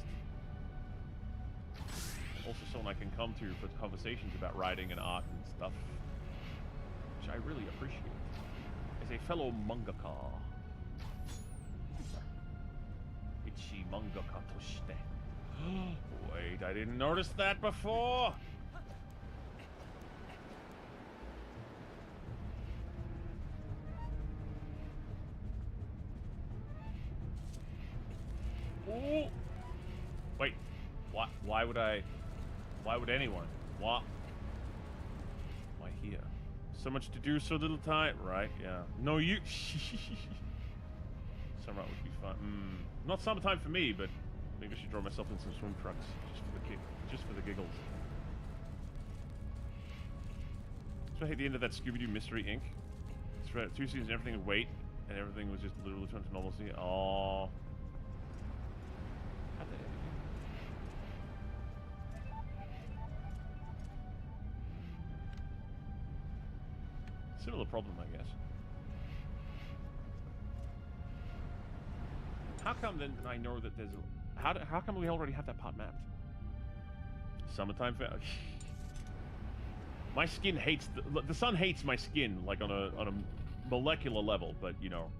Also someone I can come to for conversations about writing and art and stuff, which I really appreciate. As a fellow mangaka. Ichi mangaka toshite. Wait, I didn't notice that before! Ooh. Wait, why would anyone? Why here? So much to do, so little time. Right, yeah. No, you... Summer would be fun. Not summertime for me, but maybe I should draw myself in some swim trunks. Just for the giggles. So I hate the end of that Scooby-Doo Mystery Inc. It's right, 2 seasons, everything would wait, and everything was just literally turned to normalcy. Aww. Similar problem, I guess. How come then I know that there's a... How come we already have that part mapped? Summertime fair. My skin hates... The sun hates my skin, like on a molecular level, but, you know...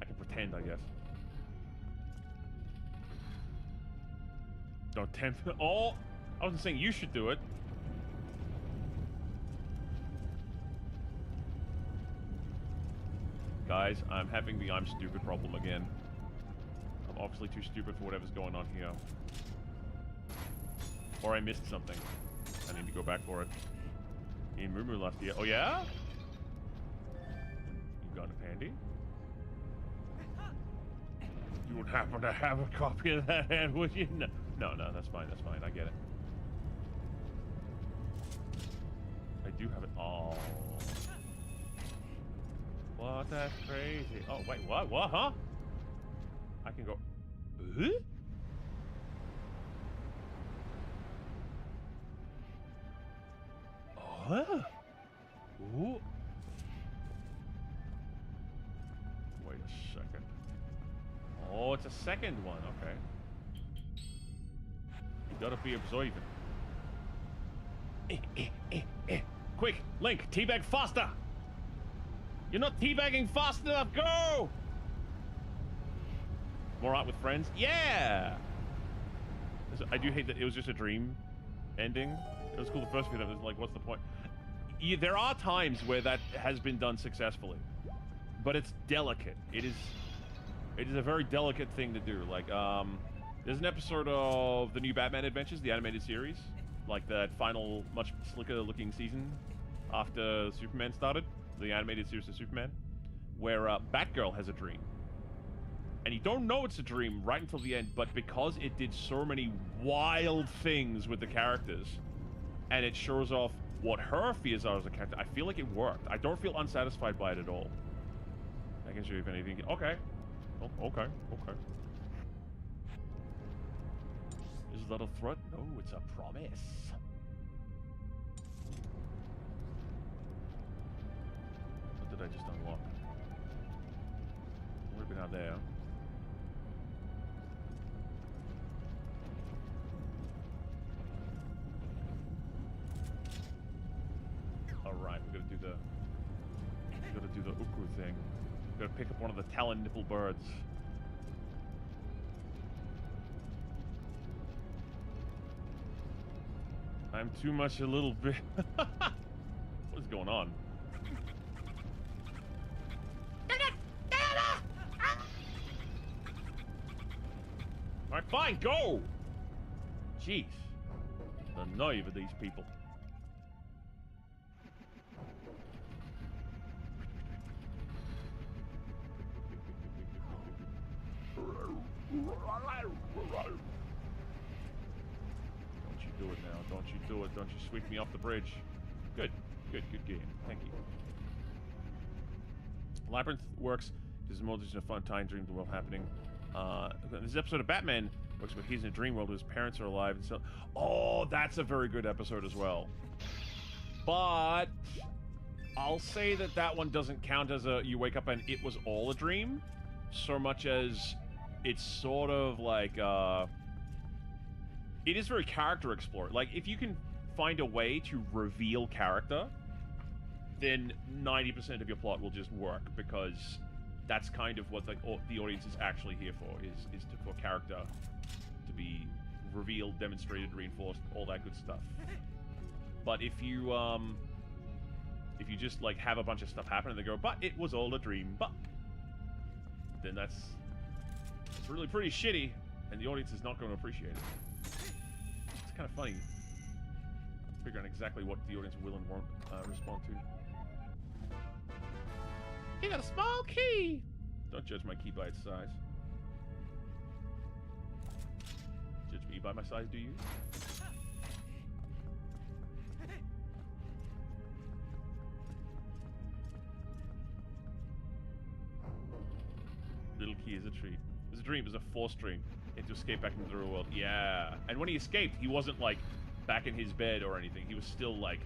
I can pretend, I guess. No, 10th... Oh! I wasn't saying you should do it. Guys, I'm having the I'm stupid problem again. I'm obviously too stupid for whatever's going on here. Or I missed something. I need to go back for it. In Moo last year. Oh yeah? You got it handy? You would happen to have a copy of that hand, would you? No, that's fine, I get it. I do have it. Oh. What? That's crazy. Oh, wait, what? What, huh? I can go... Oh. Ooh. Wait a second. Oh, it's a second one. Okay. You gotta be observant. Quick, Link, teabag faster! You're not teabagging fast enough, go! More art with friends? Yeah! I do hate that it was just a dream ending. It was cool the first few times, it was like, what's the point? Yeah, there are times where that has been done successfully. But it's delicate. It is a very delicate thing to do. Like, there's an episode of the new Batman Adventures, the animated series. Like that final, much slicker looking season after Superman started. the animated series of Superman, where Batgirl has a dream. And you don't know it's a dream right until the end, but because it did so many wild things with the characters, and it shows off what her fears are as a character, I feel like it worked. I don't feel unsatisfied by it at all. I can show you if anything. Okay. Oh, okay. Okay. Is that a threat? No, it's a promise. What did I just unlock? Would have been out there. Alright, we gotta do the Uku thing. We gotta pick up one of the talon nipple birds. I'm too much a little bit. What is going on? Alright, fine, go! Jeez. The nerve of these people. Don't you do it now. Don't you do it. Don't you sweep me off the bridge. Good. Good game. Thank you. Labyrinth works. There's more than a fun time dream the world happening. This episode of Batman works where he's in a dream world where his parents are alive and so. Oh, that's a very good episode as well. But I'll say that one doesn't count as a you wake up and it was all a dream, so much as it's sort of like it is very character explored. Like if you can find a way to reveal character, then 90% of your plot will just work, because that's kind of what the audience is actually here for, is for character to be revealed, demonstrated, reinforced, all that good stuff. But if you just like have a bunch of stuff happen and they go, but it was all a dream, but then it's really pretty shitty, and the audience is not going to appreciate it. It's kind of funny figuring exactly what the audience will and won't respond to. You got a small key! Don't judge my key by its size. Judge me by my size, do you? Little key is a treat. It was a dream, it was a forced dream. He had to escape back into the real world. Yeah. And when he escaped, he wasn't like back in his bed or anything. He was still like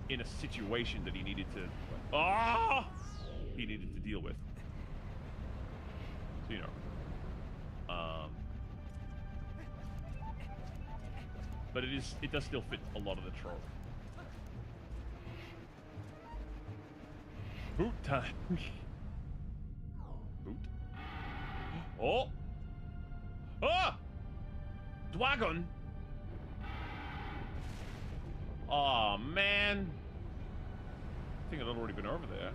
in a situation that he needed to he needed to deal with. So, you know. But it does still fit a lot of the trope. Boot time. Boot. Oh! Ah! Dragon! Aw, man. I think I'd already been over there.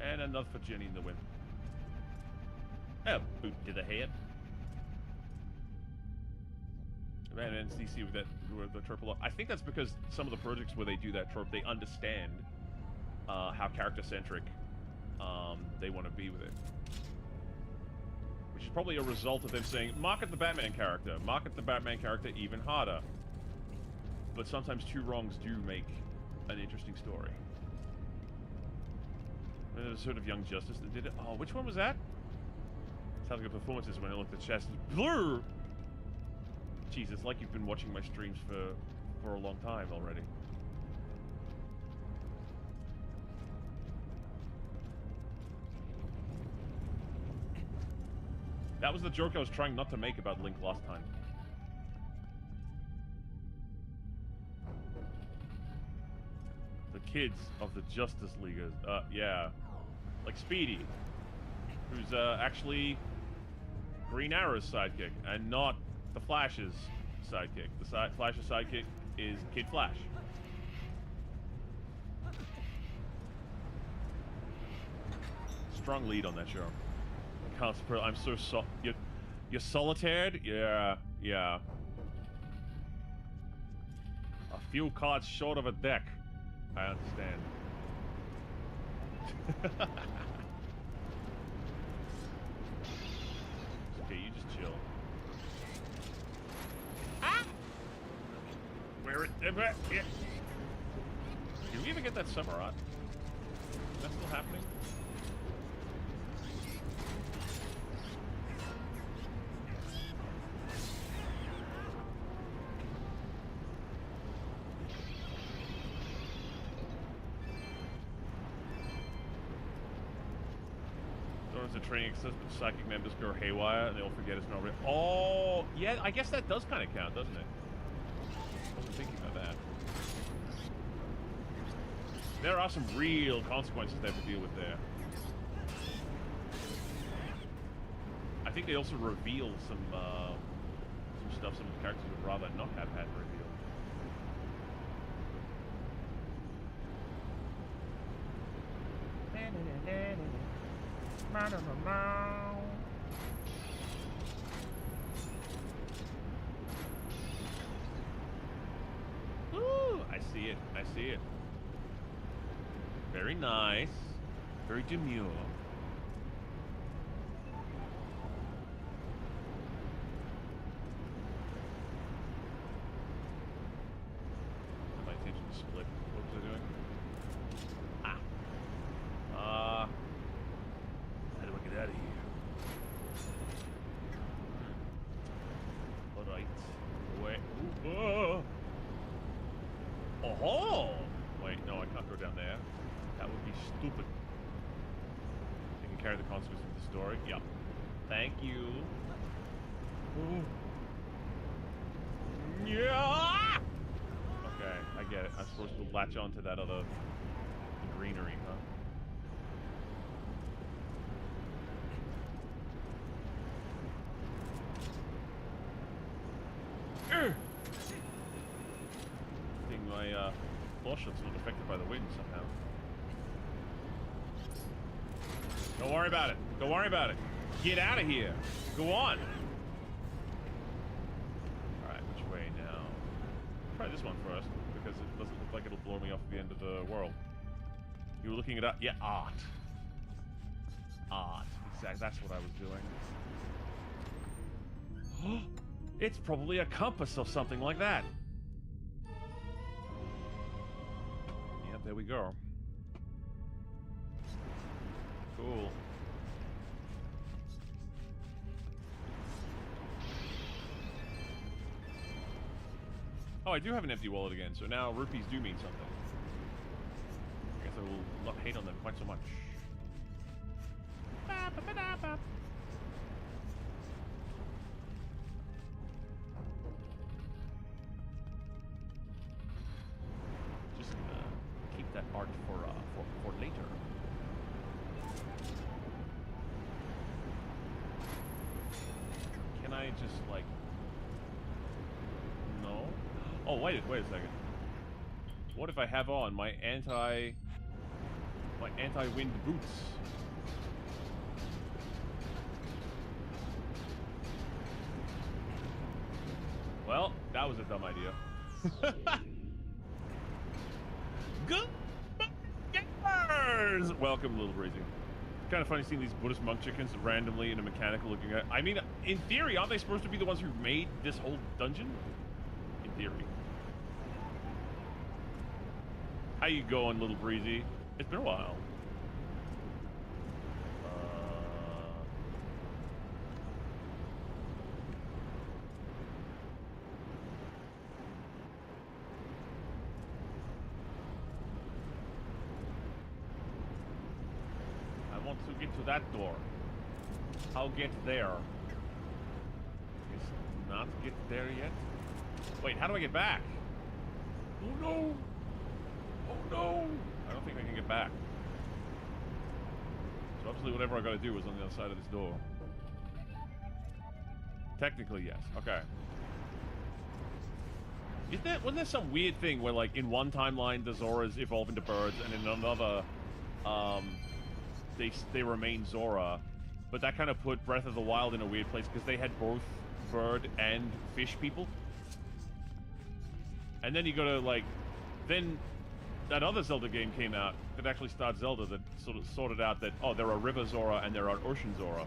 And enough for Jenny in the wind. A boot to the head. Man, NCC with the triple. I think that's because some of the projects where they do that trope, they understand how character-centric they want to be with it. Which is probably a result of them saying, market the Batman character. Market the Batman character even harder. But sometimes two wrongs do make an interesting story. And there was sort of Young Justice that did it. Oh, which one was that? It's having good performances when I looked at chest. Blur! Jeez, it's like you've been watching my streams for a long time already. That was the joke I was trying not to make about Link last time. The kids of the Justice League, yeah. Like Speedy, who's actually Green Arrow's sidekick, and not the Flash's sidekick. The Flash's sidekick is Kid Flash. Strong lead on that show. I'm so you're solitaired? Yeah. few cards short of a deck. I understand. Okay, you just chill. Ah! Where it? Yeah. Did we even get that Summerot? Is that still happening? The training exercise, but psychic members go haywire and they all forget it's not real. Oh, yeah, I guess that does kind of count, doesn't it? I wasn't thinking about that. There are some real consequences they have to deal with there. I think they also reveal some stuff some of the characters would rather not have had revealed. Ooh, I see it. I see it. Very nice. Very demure. My attention split. What was I doing? How do I get out of here? Alright. Wait. Ooh, oh! Wait, no, I can't go down there. That would be stupid. I can carry the consequences of the story. Yep. Thank you. Ooh. Yeah! Okay, I get it. I'm supposed to latch onto that other greenery, huh? I think my claw shot's not affected by the wind somehow. Don't worry about it. Don't worry about it. Get out of here. Go on. Alright, which way now? Try this one first, because it doesn't look like it'll blow me off at the end of the world. You were looking it up? Yeah, art. Art. Exactly, that's what I was doing. It's probably a compass or something like that. Yep, there we go. Cool. Oh, I do have an empty wallet again, so now rupees do mean something. I guess I will not hate on them quite so much. Just keep that art for later. Can I just like? No. Oh wait a second. What if I have on my anti-wind boots? Well, that was a dumb idea. Good gamers! Welcome, Little Breezy. Kind of funny seeing these Buddhist monk chickens randomly in a mechanical looking at. I mean, in theory, aren't they supposed to be the ones who made this whole dungeon? In theory. How you going, Little Breezy? It's been a while. I want to get to that door. I'll get there. Guess not get there yet. Wait, how do I get back? Oh no! Oh no! I don't think I can get back. So obviously whatever I gotta do is on the other side of this door. Technically, yes. Okay. Wasn't there some weird thing where, like, in one timeline the Zoras evolve into birds, and in another, they remain Zora, but that kind of put Breath of the Wild in a weird place because they had both bird and fish people. And then you go to, like, then that other Zelda game came out that actually starred Zelda that sort of sorted out that, oh, there are River Zora and there are Ocean Zora.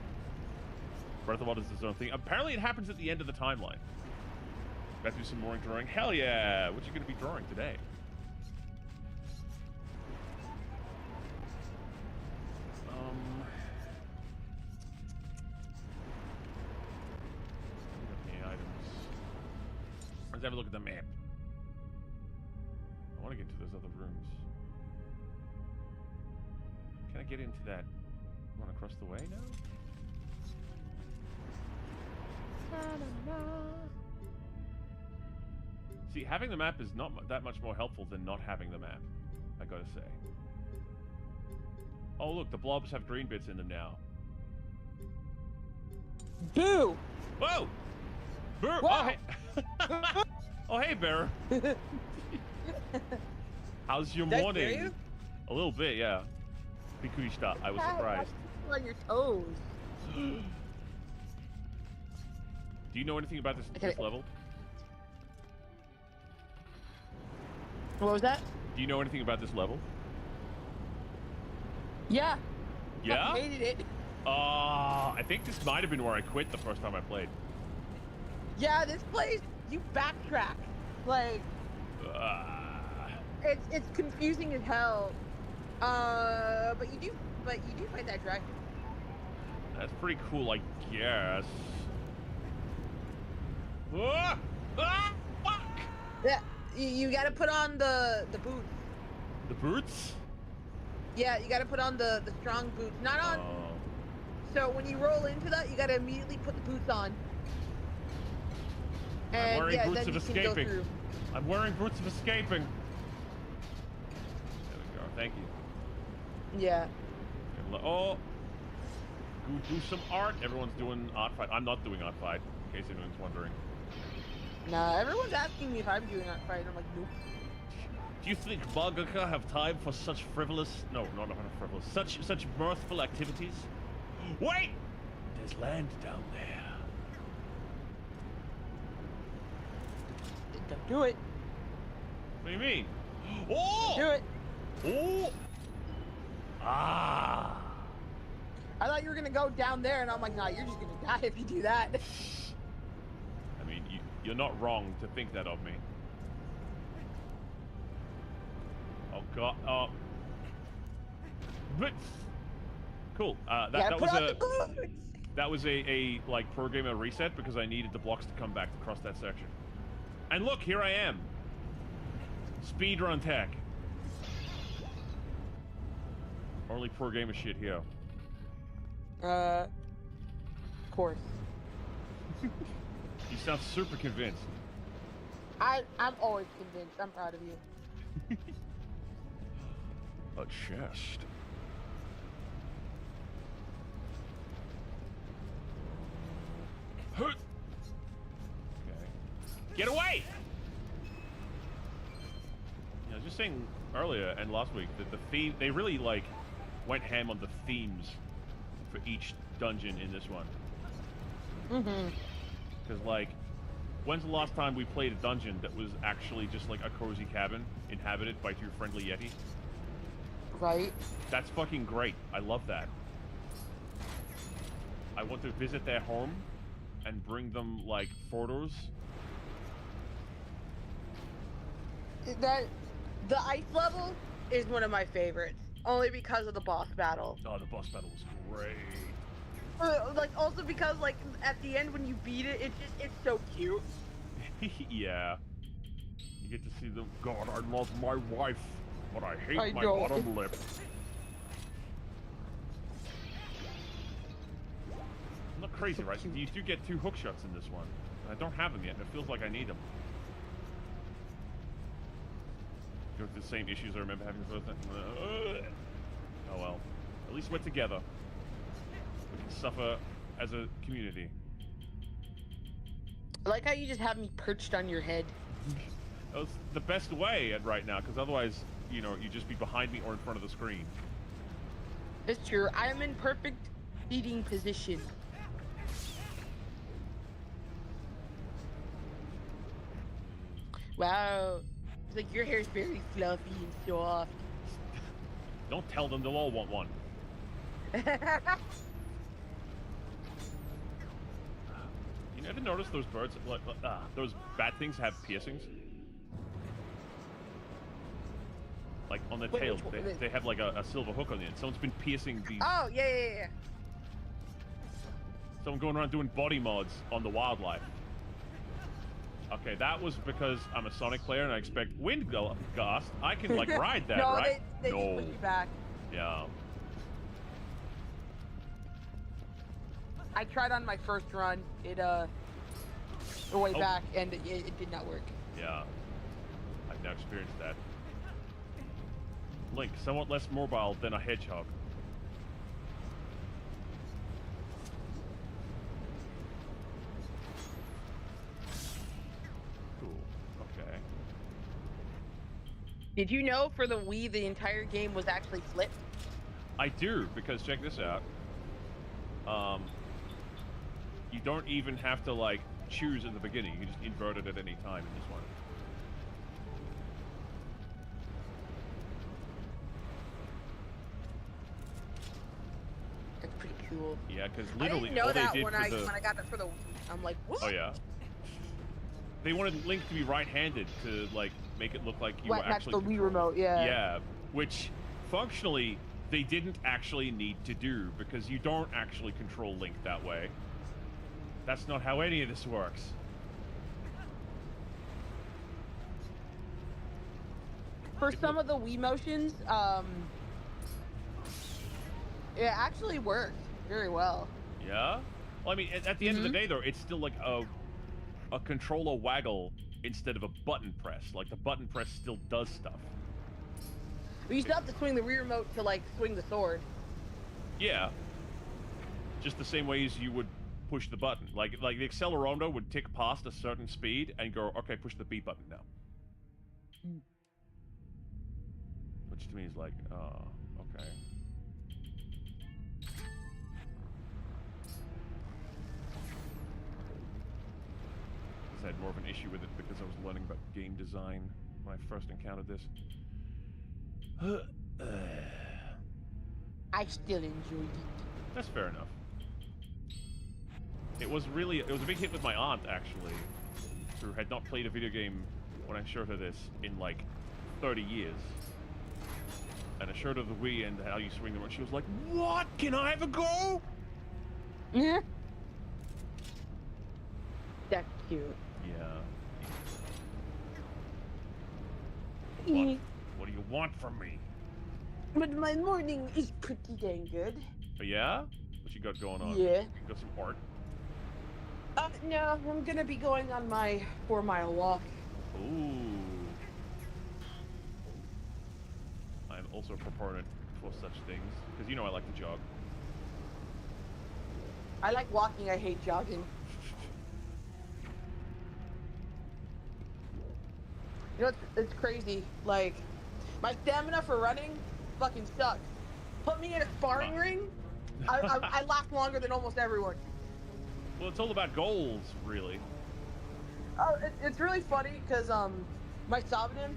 Breath of the Wild is its own thing. Apparently it happens at the end of the timeline. Got to do some more drawing. Hell yeah! What you gonna be drawing today? Okay, items. Let's have a look at the map. I want to get into those other rooms. Can I get into that one across the way now? See, having the map is not that much more helpful than not having the map, I gotta say. Oh, look, the blobs have green bits in them now. Boo! Whoa! Boo! Whoa! Oh, hey, oh, hey Bear. How's your Did I morning? scare you? A little bit, yeah. Bikurishita, I was surprised. On your toes. Do you know anything about this level? What was that? Do you know anything about this level? Yeah. Yeah? I hated it. I think this might have been where I quit the first time I played. Yeah, this place, you backtrack. Like, it's confusing as hell. But you do fight that dragon. That's pretty cool, I guess. Ah! Ah! Fuck! Yeah, you gotta put on the boots. The boots? Yeah, you gotta put on the strong boots. Not on. Oh. So when you roll into that, you gotta immediately put the boots on. And I'm wearing yeah, boots then of you can go escaping. through. I'm wearing boots of escaping. There we go. Thank you. Yeah. Oh. Do some art. Everyone's doing art fight. I'm not doing art fight, in case anyone's wondering. Nah, everyone's asking me if I'm doing that fight. I'm like, nope. Do you think mangaka have time for such frivolous? No, not frivolous. Such mirthful activities? Wait! There's land down there. Don't do it. What do you mean? Oh! Do it. Oh! Ah! I thought you were gonna go down there, and I'm like, nah, you're just gonna die if you do that. I mean, you're not wrong to think that of me. Oh god. Oh. But cool. That was a like pro gamer reset because I needed the blocks to come back to cross that section. And look, here I am. Speedrun tech. Only pro gamer shit here. Of course. You sound super convinced. I'm always convinced. I'm proud of you. A chest. Okay. Get away! I was just saying earlier and last week that the theme, they really like went ham on the themes for each dungeon in this one. Mm-hmm. Because like, when's the last time we played a dungeon that was actually just like a cozy cabin inhabited by two friendly Yeti? Right. That's fucking great. I love that. I want to visit their home and bring them like photos. The ice level is one of my favorites, only because of the boss battle. Oh, the boss battle was great. Like also because like at the end when you beat it, it's so cute. Yeah. You get to see them. God, I love my wife, but I hate I my know. bottom lip. I'm not crazy, So right? cute. You do get 2 hook shots in this one. I don't have them yet, and it feels like I need them. Go through the same issues I remember having the first time. Oh well. At least we're together. We can suffer as a community. I like how you just have me perched on your head. That's the best way right now, because otherwise, you know, you'd just be behind me or in front of the screen. It's true. I am in perfect seating position. Wow. It's like your hair's very fluffy and soft. Don't tell them, they'll all want one. You never notice those birds, like, those bat things have piercings? Like, on their tail, they have like a silver hook on the end. Someone's been piercing these... Oh, yeah. Someone going around doing body mods on the wildlife. Okay, that was because I'm a Sonic player and I expect wind gust. I can, like, ride that, no, right? They just push you back. Yeah. I tried on my first run, the way back, and it did not work. Yeah. I've now experienced that. Link, somewhat less mobile than a hedgehog. Cool. Okay. Did you know for the Wii the entire game was actually flipped? I do, because check this out. You don't even have to, like, choose in the beginning. You can just invert it at any time in this one. That's pretty cool. Yeah, because literally I didn't know all that they did when I got that for the Wii. I'm like, what? Oh, yeah. They wanted Link to be right-handed to, like, make it look like you were actually... That's the Wii remote, yeah. Yeah, which, functionally, they didn't actually need to do, because you don't actually control Link that way. That's not how any of this works. For some of the Wii motions, it actually worked very well. Yeah? Well, I mean, at the end of the day, though, it's still like a controller waggle instead of a button press. Like, the button press still does stuff. But you still have to swing the Wii remote to, like, swing the sword. Yeah. Just the same way as you would push the button. Like the accelerometer would tick past a certain speed and go, okay, push the B button now. Which to me is like, oh, okay. I had more of an issue with it because I was learning about game design when I first encountered this. I still enjoyed it. That's fair enough. It was a big hit with my aunt, actually, who had not played a video game when I showed her this in, like, 30 years. And I showed her the Wii and how you swing the remote. She was like, what? Can I have a go? Yeah. That's cute. Yeah. What do you want from me? But my morning is pretty dang good. Oh, yeah? What you got going on? Yeah. You got some art? No, I'm gonna be going on my 4-mile walk. Ooh. I'm also a proponent for such things, because you know I like to jog. I like walking, I hate jogging. You know, it's crazy. Like, my stamina for running fucking sucks. Put me in a sparring ring, I last longer than almost everyone. Well, it's all about goals, really. Oh, it's really funny, because, my Sabanin,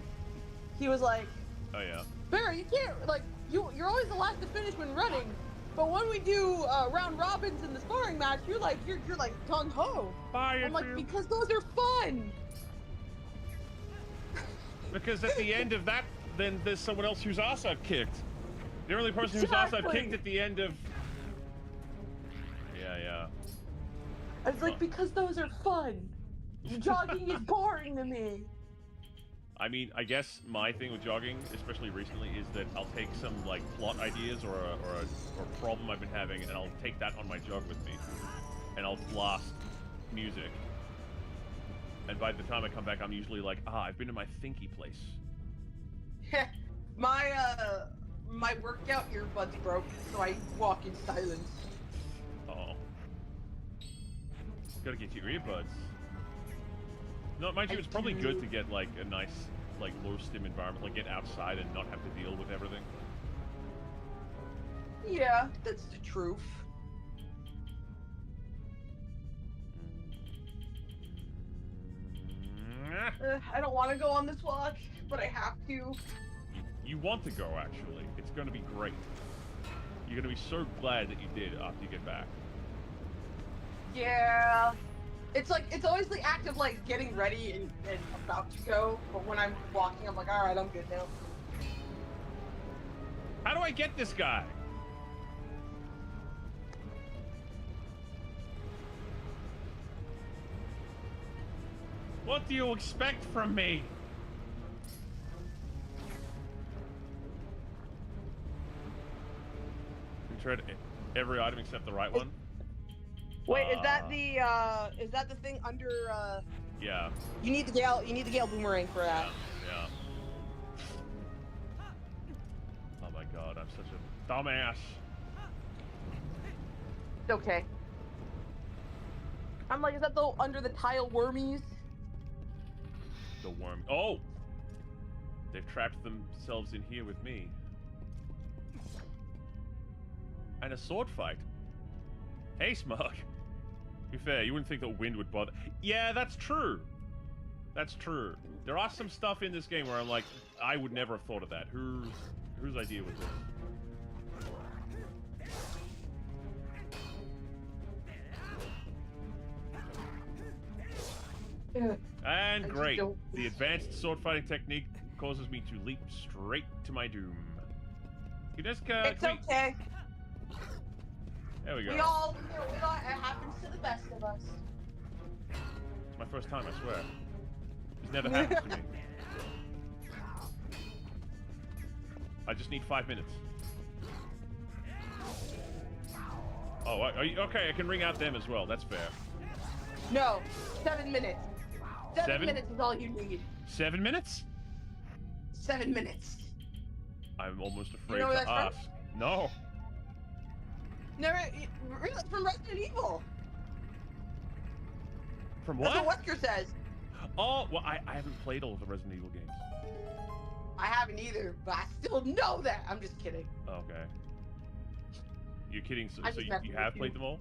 he was like, Oh, yeah. Barry, you can't, like, you're always the last to finish when running, but when we do, round robins in the sparring match, you're like gung-ho. I'm like, because those are fun! Because at the end of that, then there's someone else whose ass I've kicked. The only person whose ass I've kicked at the end of... Yeah. It's like, because those are fun. Jogging is boring to me. I mean, I guess my thing with jogging, especially recently, is that I'll take some, like, plot ideas or a problem I've been having, and I'll take that on my jog with me. And I'll blast music. And by the time I come back, I'm usually like, I've been in my thinky place. My workout earbuds broke, so I walk in silence. Uh-oh. Gotta get your earbuds. No, mind you, it's probably good to get, like, a nice, like, low-stim environment, like, get outside and not have to deal with everything. Yeah, that's the truth. I don't want to go on this walk, but I have to. You want to go, actually. It's going to be great. You're going to be so glad that you did after you get back. Yeah. It's like, it's always the act of like getting ready and about to go, but when I'm walking, I'm like, alright, I'm good now. How do I get this guy? What do you expect from me? You tried every item except the right one? Wait, is that the thing under, Yeah. You need the Gale Boomerang for that. Yeah. Oh my god, I'm such a dumbass. It's okay. I'm like, is that the under the tile wormies? The worm. Oh! They've trapped themselves in here with me. And a sword fight. Hey, Smug. To be fair, you wouldn't think that wind would bother. Yeah, that's true. That's true. There are some stuff in this game where I'm like, I would never have thought of that. Whose idea was this? And great. The advanced sword fighting technique causes me to leap straight to my doom. You just It's okay. There we go. We all, it happens to the best of us. It's my first time, I swear. It's never happened to me. I just need 5 minutes. Oh, are you, okay, I can ring out them as well. That's fair. No, 7 minutes. 7 7? minutes is all you need. 7 minutes? 7 minutes. I'm almost afraid know where to that's ask. No. Never, from Resident Evil. From That's what? what Wesker says. Oh, well, I haven't played all of the Resident Evil games. I haven't either, but I still know that. I'm just kidding. Okay. You're kidding, so, I'm so just you messing have with played you. them all?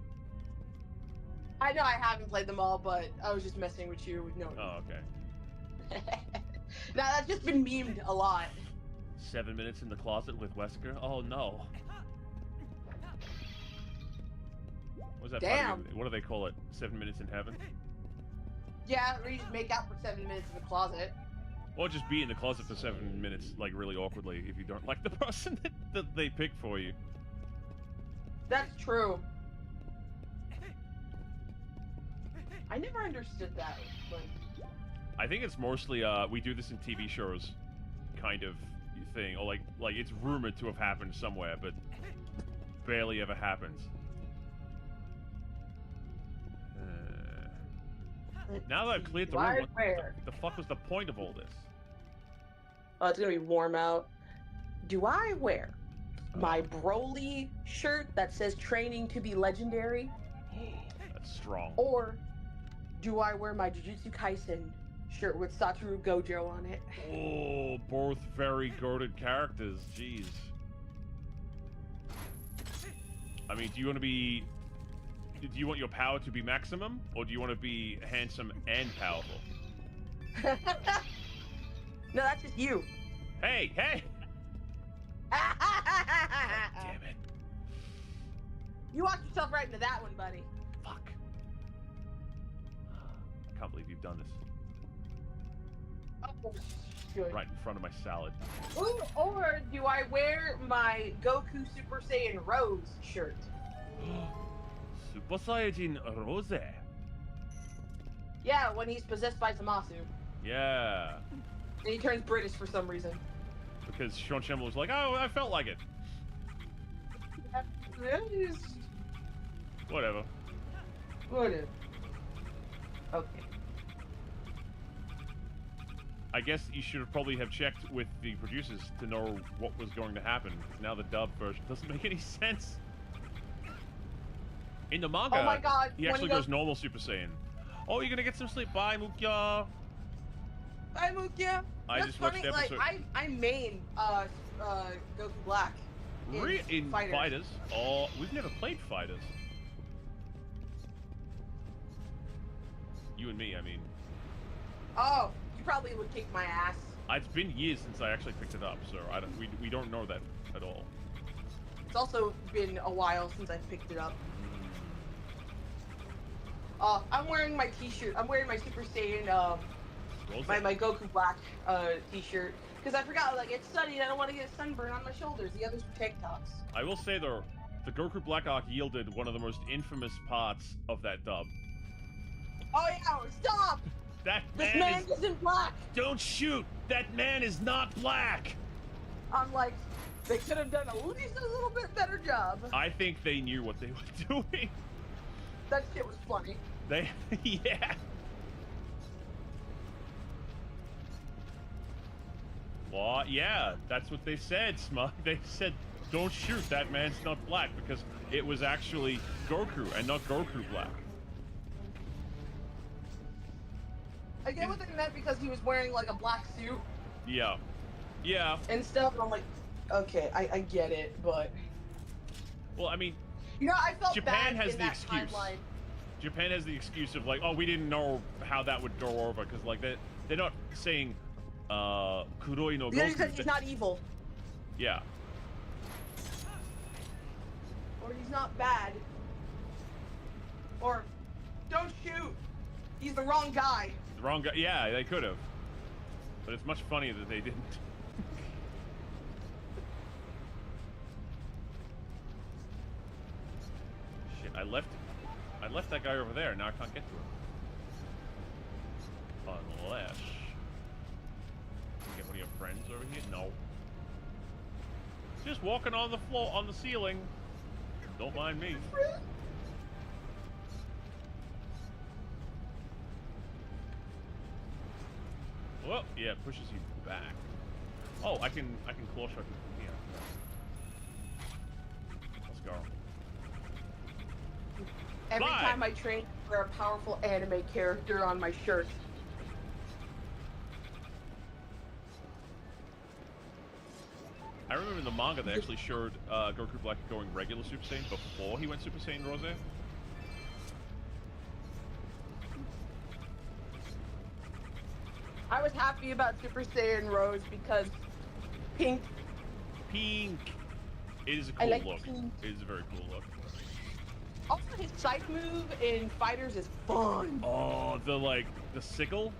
I know I haven't played them all, but I was just messing with you. No. Oh, okay. Now that's just been memed a lot. 7 minutes in the closet with Wesker? Oh, no. What's that? Damn. What do they call it? 7 minutes in heaven? Yeah, or you just make out for 7 minutes in the closet. Or just be in the closet for 7 minutes, like, really awkwardly, if you don't like the person that they pick for you. That's true. I never understood that. Like, I think it's mostly, we do this in TV shows kind of thing. Or, like it's rumored to have happened somewhere, but barely ever happens. Now that I've cleared the room, what the fuck was the point of all this? Oh, it's gonna be warm out. Do I wear my Broly shirt that says training to be legendary? That's strong. Or do I wear my Jujutsu Kaisen shirt with Satoru Gojo on it? Oh, both very goated characters. Jeez. I mean, do you want your power to be maximum, or do you want to be handsome and powerful? No, that's just you. Hey, hey! Damn it. You walked yourself right into that one, buddy. Fuck. I can't believe you've done this. Oh, good. Right in front of my salad. Ooh, or do I wear my Goku Super Saiyan Rose shirt? Super Saiyajin Rose. Yeah, when he's possessed by Zamasu. Yeah. And he turns British for some reason. Because Sean Schimmel was like, oh, I felt like it. Whatever. Whatever. Okay. I guess you should probably have checked with the producers to know what was going to happen. Because now the dub version doesn't make any sense. In the manga, Oh my God, he actually goes normal Super Saiyan. Oh, you're gonna get some sleep. Bye, Mukya. Bye, Mukya. I That's just watched funny, episode. like, I main Goku Black in Fighters? Oh, we've never played Fighters. You and me, I mean. Oh, you probably would kick my ass. It's been years since I actually picked it up, so we don't know that at all. It's also been a while since I picked it up. I'm wearing my T-shirt. I'm wearing my Super Saiyan, my Goku Black T-shirt, because I forgot, like, it's sunny and I don't want to get sunburn on my shoulders. The others are tank tops. I will say though, the Goku Black arc yielded one of the most infamous parts of that dub. Oh yeah, stop! This man isn't black. Don't shoot! That man is not black. I'm like, they could have done at least a little bit better job. I think they knew what they were doing. That shit was funny. Yeah. Well, yeah, that's what they said, Smug. They said, don't shoot, that man's not black, because it was actually Goku and not Goku Black. I get what they meant because he was wearing like a black suit. Yeah. Yeah. And stuff, and I'm like, okay, I get it, but... Well, I mean... You know, I felt Japan bad has in the that excuse. timeline. Japan has the excuse of like, oh, we didn't know how that would go over, because like they're not saying Kuroi no Because Goku. he's not evil. Yeah. Or he's not bad. Or, don't shoot! He's the wrong guy. The wrong guy. Yeah, they could have. But it's much funnier that they didn't. Shit, I left that guy over there. Now I can't get to him. Unless... Can you get one of your friends over here? No. Just walking on the floor, on the ceiling. Don't mind me. Well, yeah, it pushes you back. Oh, I can claw shot you from here. Let's go. Every time I train, I wear a powerful anime character on my shirt. I remember in the manga they actually showed Goku Black going regular Super Saiyan before he went Super Saiyan Rose. I was happy about Super Saiyan Rose because pink. Pink. It is a cool look. Pink. It is a very cool look. Also, his side move in Fighters is fun. Oh, the sickle?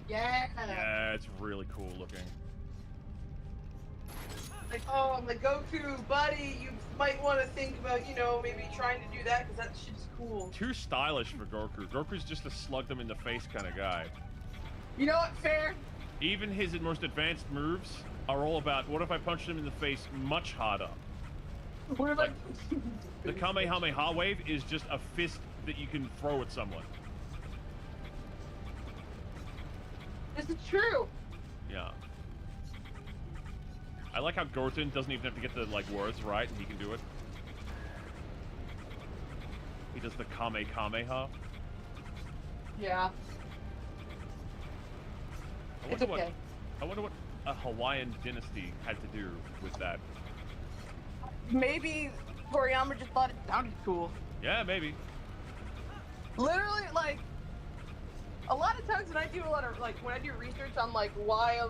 Yeah. Yeah, it's really cool looking. Like, oh, I'm like, Goku, buddy, you might want to think about, you know, maybe trying to do that because that shit's cool. Too stylish for Goku. Goku's just a slug them in the face kind of guy. You know what? Fair. Even his most advanced moves are all about, what if I punch him in the face much harder? What if Like, the Kamehameha wave is just a fist that you can throw at someone. This is true. Yeah. I like how Goten doesn't even have to get the words right, and he can do it. He does the Kamehameha. Yeah. It's okay. I wonder what a Hawaiian dynasty had to do with that. Maybe Toriyama just thought it sounded cool. Yeah, maybe. Literally, like, a lot of times when I do when I do research on why a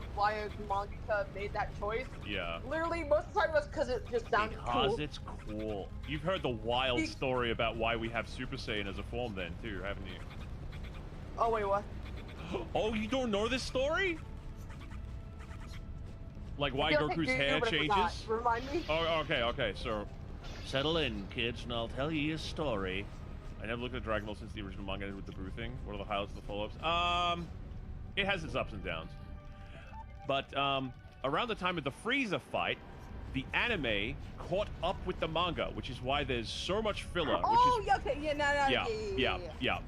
mangaka made that choice. Yeah. Literally, most of the time it was because it just sounded cool. Because it's cool. You've heard the wild story about why we have Super Saiyan as a form then too, haven't you? Oh wait, what? Oh, you don't know this story? Like why I feel like I Goku's do, hair but I changes? forgot. Remind me. Oh, okay. So, settle in, kids, and I'll tell you a story. I never looked at Dragon Ball since the original manga with the Boo thing. What are the highlights of the follow-ups? It has its ups and downs. But around the time of the Frieza fight, the anime caught up with the manga, which is why there's so much filler. Oh, which is, okay, yeah, yeah.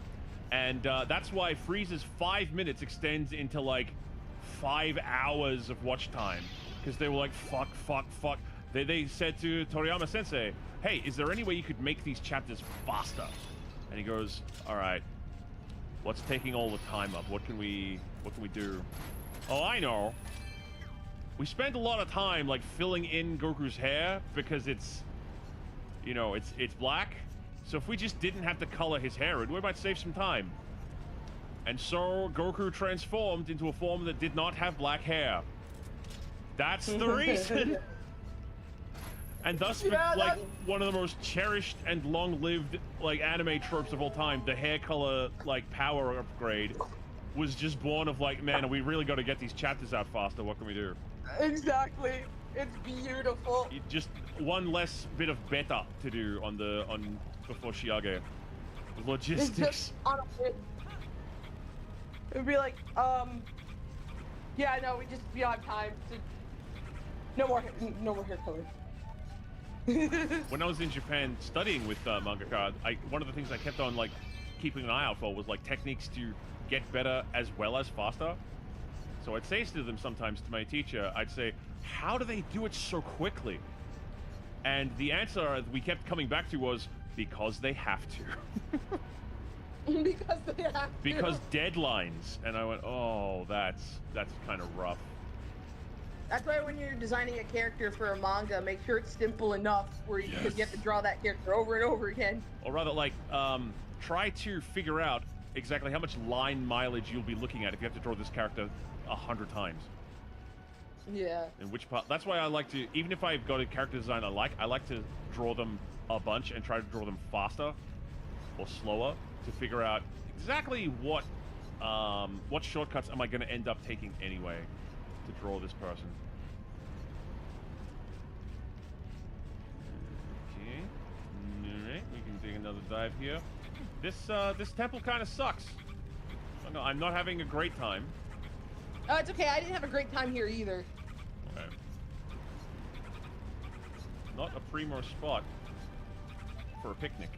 And that's why Frieza's 5 minutes extends into 5 hours of watch time, because they were like, fuck. They said to Toriyama Sensei, hey, is there any way you could make these chapters faster? And he goes, all right, what's taking all the time up? What can we do? Oh, I know. We spent a lot of time filling in Goku's hair because it's, it's black. So if we just didn't have to color his hair, we might save some time. And so Goku transformed into a form that did not have black hair. That's the reason. And thus, like, one of the most cherished and long-lived, like, anime tropes of all time, the hair color, like, power upgrade, was just born of, like, man, we really got to get these chapters out faster. What can we do? Exactly. It's beautiful. Just one less bit of beta to do before Shiage. Logistics. It's just, honestly, it'd be like, yeah, no, we don't have time to. No more hair color. When I was in Japan studying with mangaka, one of the things I kept on like keeping an eye out for was like techniques to get better as well as faster. So I'd say to them sometimes, to my teacher, I'd say, how do they do it so quickly? And the answer we kept coming back to was, because they have to. Because they have to. Because deadlines. And I went, oh, that's kind of rough. That's why when you're designing a character for a manga, make sure it's simple enough where you have to draw that character over and over again. Or rather, like, try to figure out exactly how much line mileage you'll be looking at if you have to draw this character 100 times. Yeah. In which part? That's why I like to, even if I've got a character design I like to draw them a bunch and try to draw them faster or slower to figure out exactly what shortcuts am I going to end up taking anyway to draw this person. Okay. Alright, we can take another dive here. This temple kind of sucks. Oh, no, I'm not having a great time. Oh, it's okay. I didn't have a great time here either. Okay. Not a primo spot for a picnic.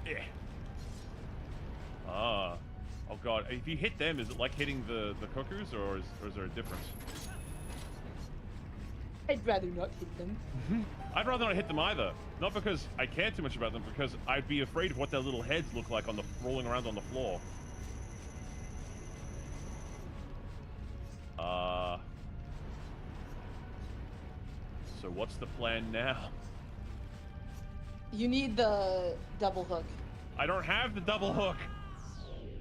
Yeah. Ah. Oh god. If you hit them, is it like hitting the cuckoos, or is there a difference? I'd rather not hit them. I'd rather not hit them either. Not because I care too much about them, because I'd be afraid of what their little heads look like on the rolling around on the floor. So what's the plan now? You need the double hook. I don't have the double hook.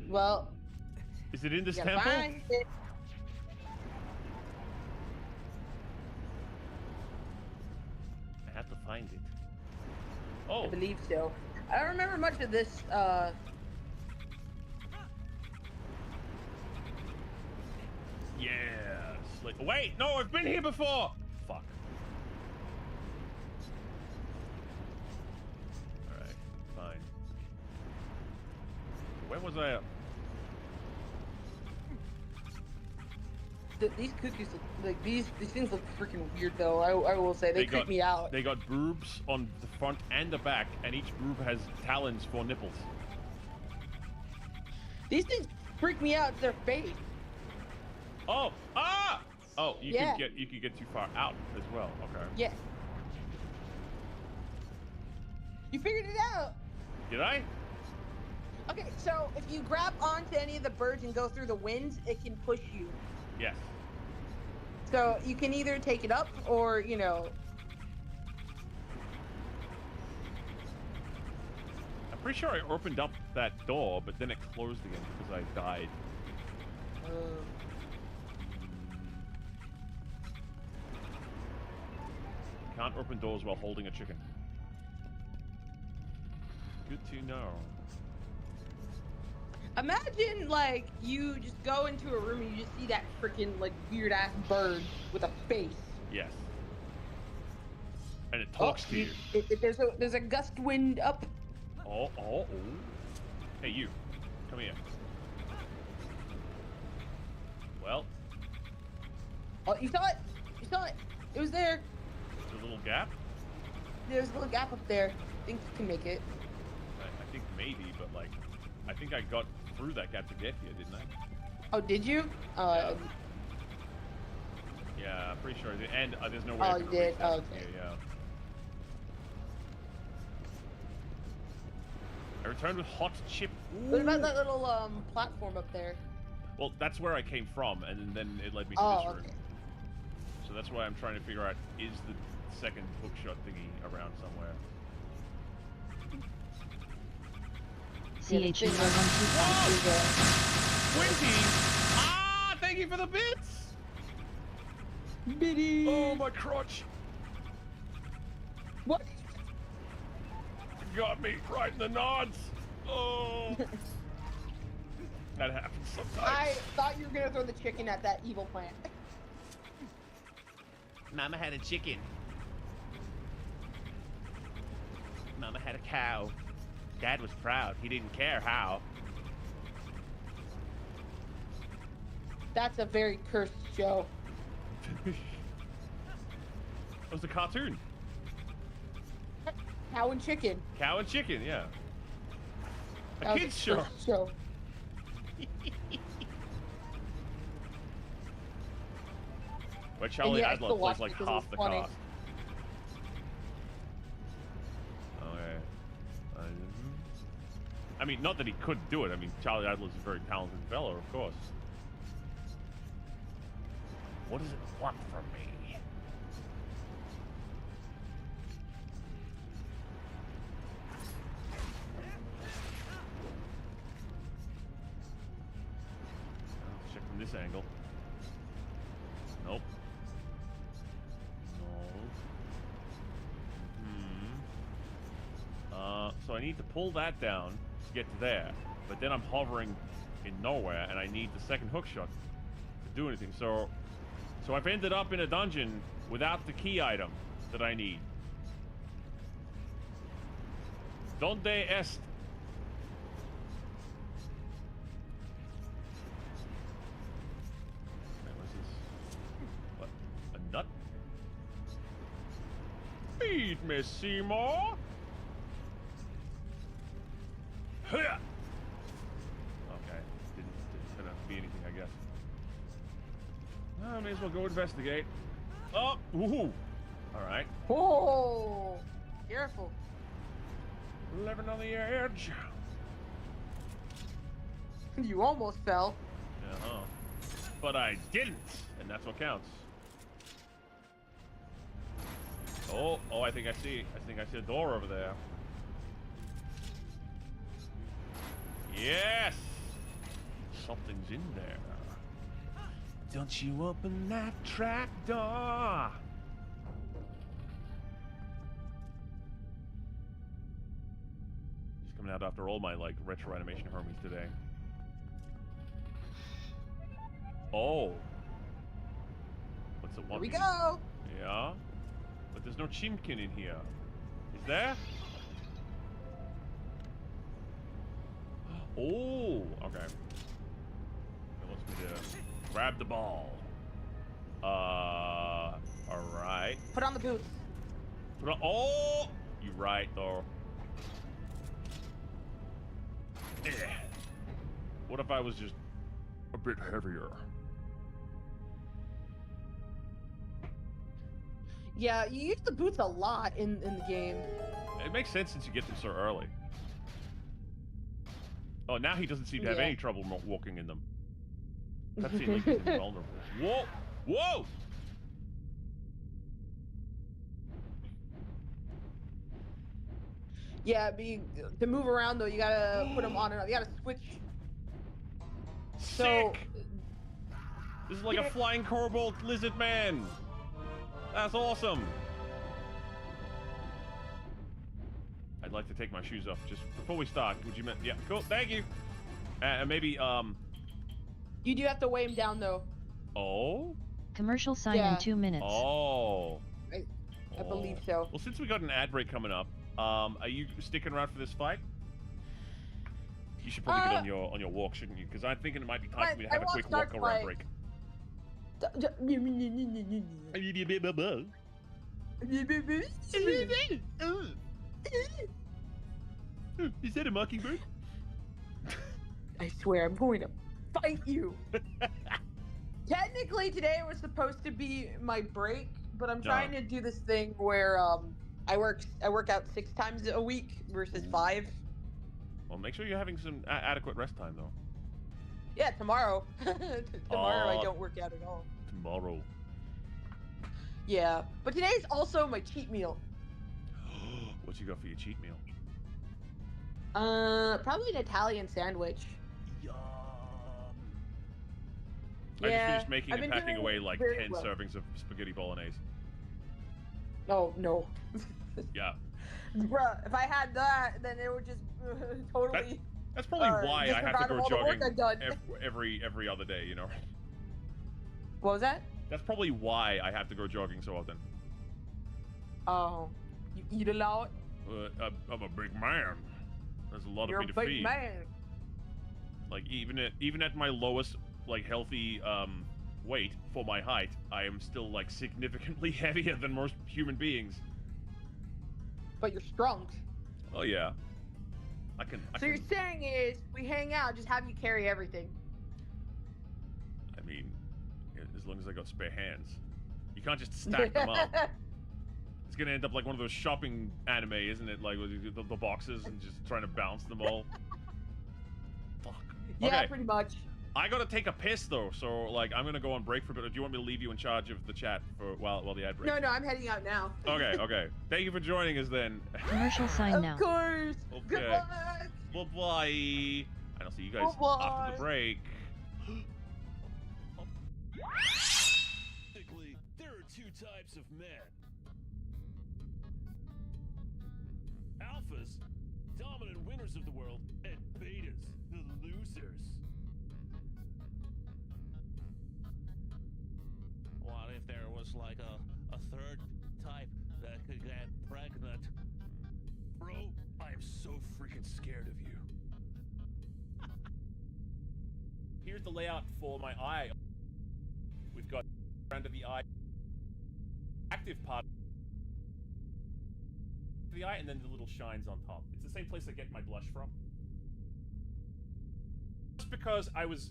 Well, is it in this you temple? Find it. I have to find it. Oh. I believe so. I don't remember much of this. Yes. Like, wait, no, I've been here before. Fuck. All right, fine. Where was I? These cookies, like these things look freaking weird though. I will say they creep me out. They got boobs on the front and the back, and each boob has talons for nipples. These things freak me out. Their face. Oh, oh, you could get too far out as well. Okay. Yeah. You figured it out. Did I? Okay, so if you grab onto any of the birds and go through the wind, it can push you. Yes. So you can either take it up or, you know. I'm pretty sure I opened up that door, but then it closed again because I died. Can't open doors while holding a chicken. Good to know. Imagine, like, you just go into a room and you just see that freaking, like, weird-ass bird with a face. Yes. And it talks to you. There's a gust wind up. Oh. Hey, you. Come here. Well. Oh, you saw it? You saw it. It was there. There's a little gap? There's a little gap up there. I think you can make it. I think maybe, but, like, I think I got through that gap to get here, didn't I? Oh, did you? Yeah, I'm pretty sure I did. And there's no way Oh, you did? Oh, okay. Yeah. I returned with hot chip. Ooh. What about that little platform up there? Well, that's where I came from, and then it led me to this room. So that's why I'm trying to figure out, is the second hookshot thingy around somewhere? CHER125. Squinty! Ah, thank you for the bits! Biddy. Oh, my crotch! What? Got me right in the nods! Oh! That happens sometimes. I thought you were gonna throw the chicken at that evil plant. Mama had a chicken. Mama had a cow. Dad was proud. He didn't care how. That's a very cursed show. It was a cartoon. Cow and chicken. Cow and chicken, yeah. That A was kid's show. cursed show. Where Charlie I Adler still plays watch like it 'cause half it's the funny. cast. Okay. I mean, not that he couldn't do it. I mean, Charlie Adler's a very talented fellow, of course. What does it want from me? Check from this angle. Nope. No. So I need to pull that down to get to there, but then I'm hovering in nowhere, and I need the second hook shot to do anything. So I've ended up in a dungeon without the key item that I need. Donde est? Wait, what's this? What? A nut? Feed me, Seymour! Huh. Okay. Didn't turn out to be anything, I guess. I may as well go investigate. Oh! Woohoo! Alright. Whoa! Careful. Living on the edge. You almost fell. Uh-huh. But I didn't! And that's what counts. Oh, I think I see a door over there. Yes! Something's in there. Don't you open that trap door. Just coming out after all my, like, retro animation homies today. Oh. What's it want? Here we go. Yeah? But there's no chimkin in here. Is there? Oh, okay. It wants me to grab the ball. Alright. Put on the boots. Oh! You're right, though. What if I was just a bit heavier? Yeah, you use the boots a lot in the game. It makes sense since you get them so early. Oh, now he doesn't seem to have Yeah. any trouble walking in them. That seems like he's invulnerable. Whoa! Whoa! Yeah, to move around though, you gotta put them on and off. You gotta switch. So, Sick! This is like a flying kobold lizard man. That's awesome. I'd like to take my shoes off just before we start. Would you? Yeah, cool. Thank you. And maybe you do have to weigh him down though. Oh. Commercial sign Yeah. in 2 minutes. Oh. I believe so. Well, since we got an ad break coming up, are you sticking around for this fight? You should probably get on your walk, shouldn't you? Because I'm thinking it might be time for me to have a quick walk around break. Is that a mockingbird? I swear I'm going to fight you. Technically today was supposed to be my break, but I'm trying to do this thing where I work out 6 times a week versus 5. Well, make sure you're having some adequate rest time, though. Yeah, tomorrow. Tomorrow I don't work out at all. Tomorrow. Yeah, but today's also my cheat meal. What you got for your cheat meal? Probably an Italian sandwich. Yum. I just Yeah, finished making I've and been packing doing away like very 10 well. servings of spaghetti bolognese. Oh no. Yeah. Bruh, if I had that, then it would just totally. That's probably why I have to disregard of go all the work jogging I've done. every other day, you know? What was that? That's probably why I have to go jogging so often. Oh, you eat a lot. I'm a big man. There's a lot You're of me a to big feed. man. Like even at my lowest like healthy weight for my height, I am still like significantly heavier than most human beings. But you're strong. Oh yeah. I can. So you're saying is we hang out, just have you carry everything. I mean, as long as I got spare hands. You can't just stack them up. It's gonna end up like one of those shopping anime, isn't it? Like with the boxes and just trying to balance them all. Fuck. Yeah, Okay. pretty much. I gotta take a piss though, so like I'm gonna go on break for a bit. Or do you want me to leave you in charge of the chat for while the ad break? No, I'm heading out now. Okay, okay. Thank you for joining us then. Commercial sign Of now. course. Okay. Good luck. Bye bye. And I'll see you guys Bye-bye. after the break. Basically, there are two types of men. Alphas, dominant winners of the world, and betas, the losers. What if there was like a third type that could get pregnant? Bro, I am so freaking scared of you. Here's the layout for my eye. We've got under the eye active part of the eye and then the little shines on top. It's the same place I get my blush from. Just because I was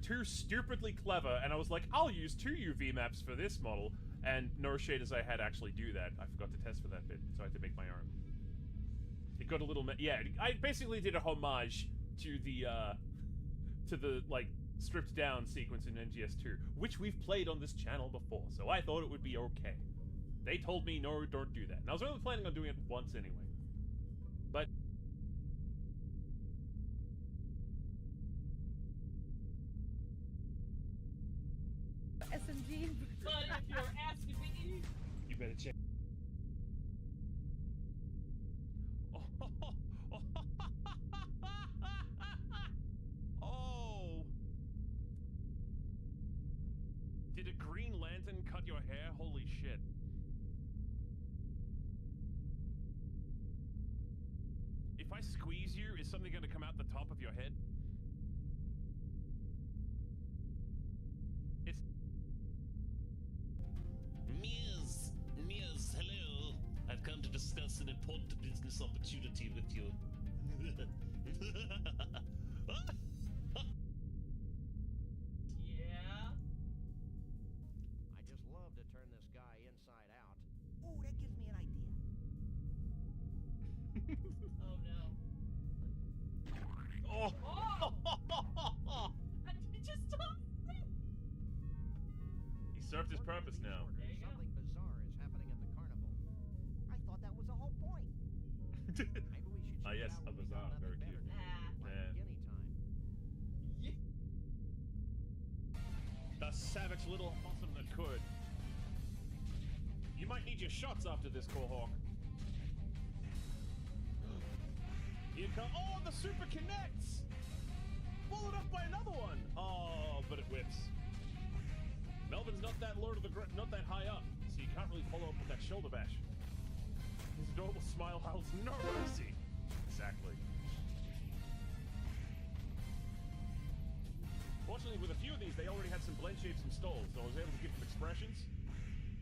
too stupidly clever and I was like, I'll use 2 UV maps for this model, and no shaders I had actually do that. I forgot to test for that bit, so I had to make my own. It got a little yeah, I basically did a homage to the like stripped down sequence in NGS2, which we've played on this channel before, so I thought it would be okay. They told me, no, don't do that. And I was only planning on doing it once anyway. But SMG. But if you're asking me, you better check. Oh. Did a Green Lantern cut your hair? Holy shit. If I squeeze you, is something gonna come out the top of your head? It's... Miz, hello. I've come to discuss an important business opportunity with you. yeah. I just love to turn this guy inside out. Oh, that gives me an idea. Oh no. Oh! He just stopped. He served his purpose now. There you go. Something bizarre is happening at the carnival. I thought that was the whole point. Maybe we should check Yes, it out a when we bazaar, got very nothing cute. better to do, like Yeah. Guinea time. The savage little possum that could. You might need your shots after this, Corehawk. Here come. Oh, the super connects! Followed up by another one! Oh, but it whips. Melvin's not that low to the not that high up, so you can't really follow up with that shoulder bash. His adorable smile holds no mercy. Exactly. Fortunately, with a few of these, they already had some blend shapes installed, so I was able to give them expressions.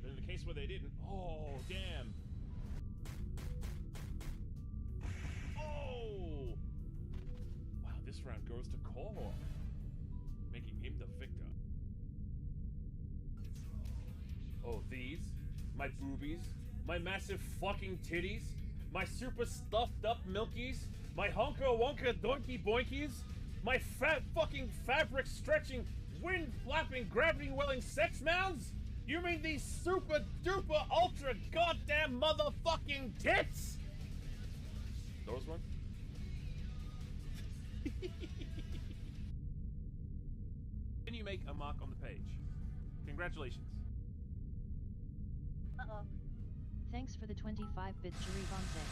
But in the case where they didn't, oh, damn. Oh! Wow, this round goes to Corehawk, making him the victor. Oh, these? My boobies? My massive fucking titties? My super stuffed up milkies? My honka wonka donkey boinkies? My fat fucking fabric stretching, wind flapping, gravity welling sex mounds? You mean these super duper ultra goddamn motherfucking tits? Those ones? Can you make a mark on the page? Congratulations. Uh-oh. Thanks for the 25-bit Jerivante.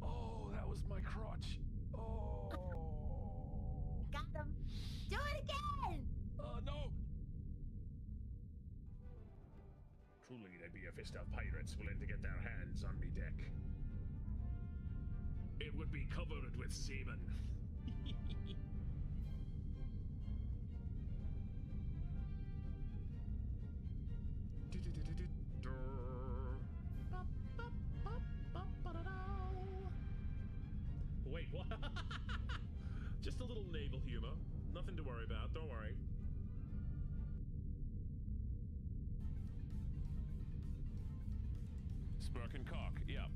Oh, that was my crotch. Oh. Got him. Do it again. No. Truly, they be a fist of pirates willing to get their hands on me deck. It would be covered with semen. Wait, what? Just a little naval humor. Nothing to worry about, don't worry. Spurk and cock, yeah.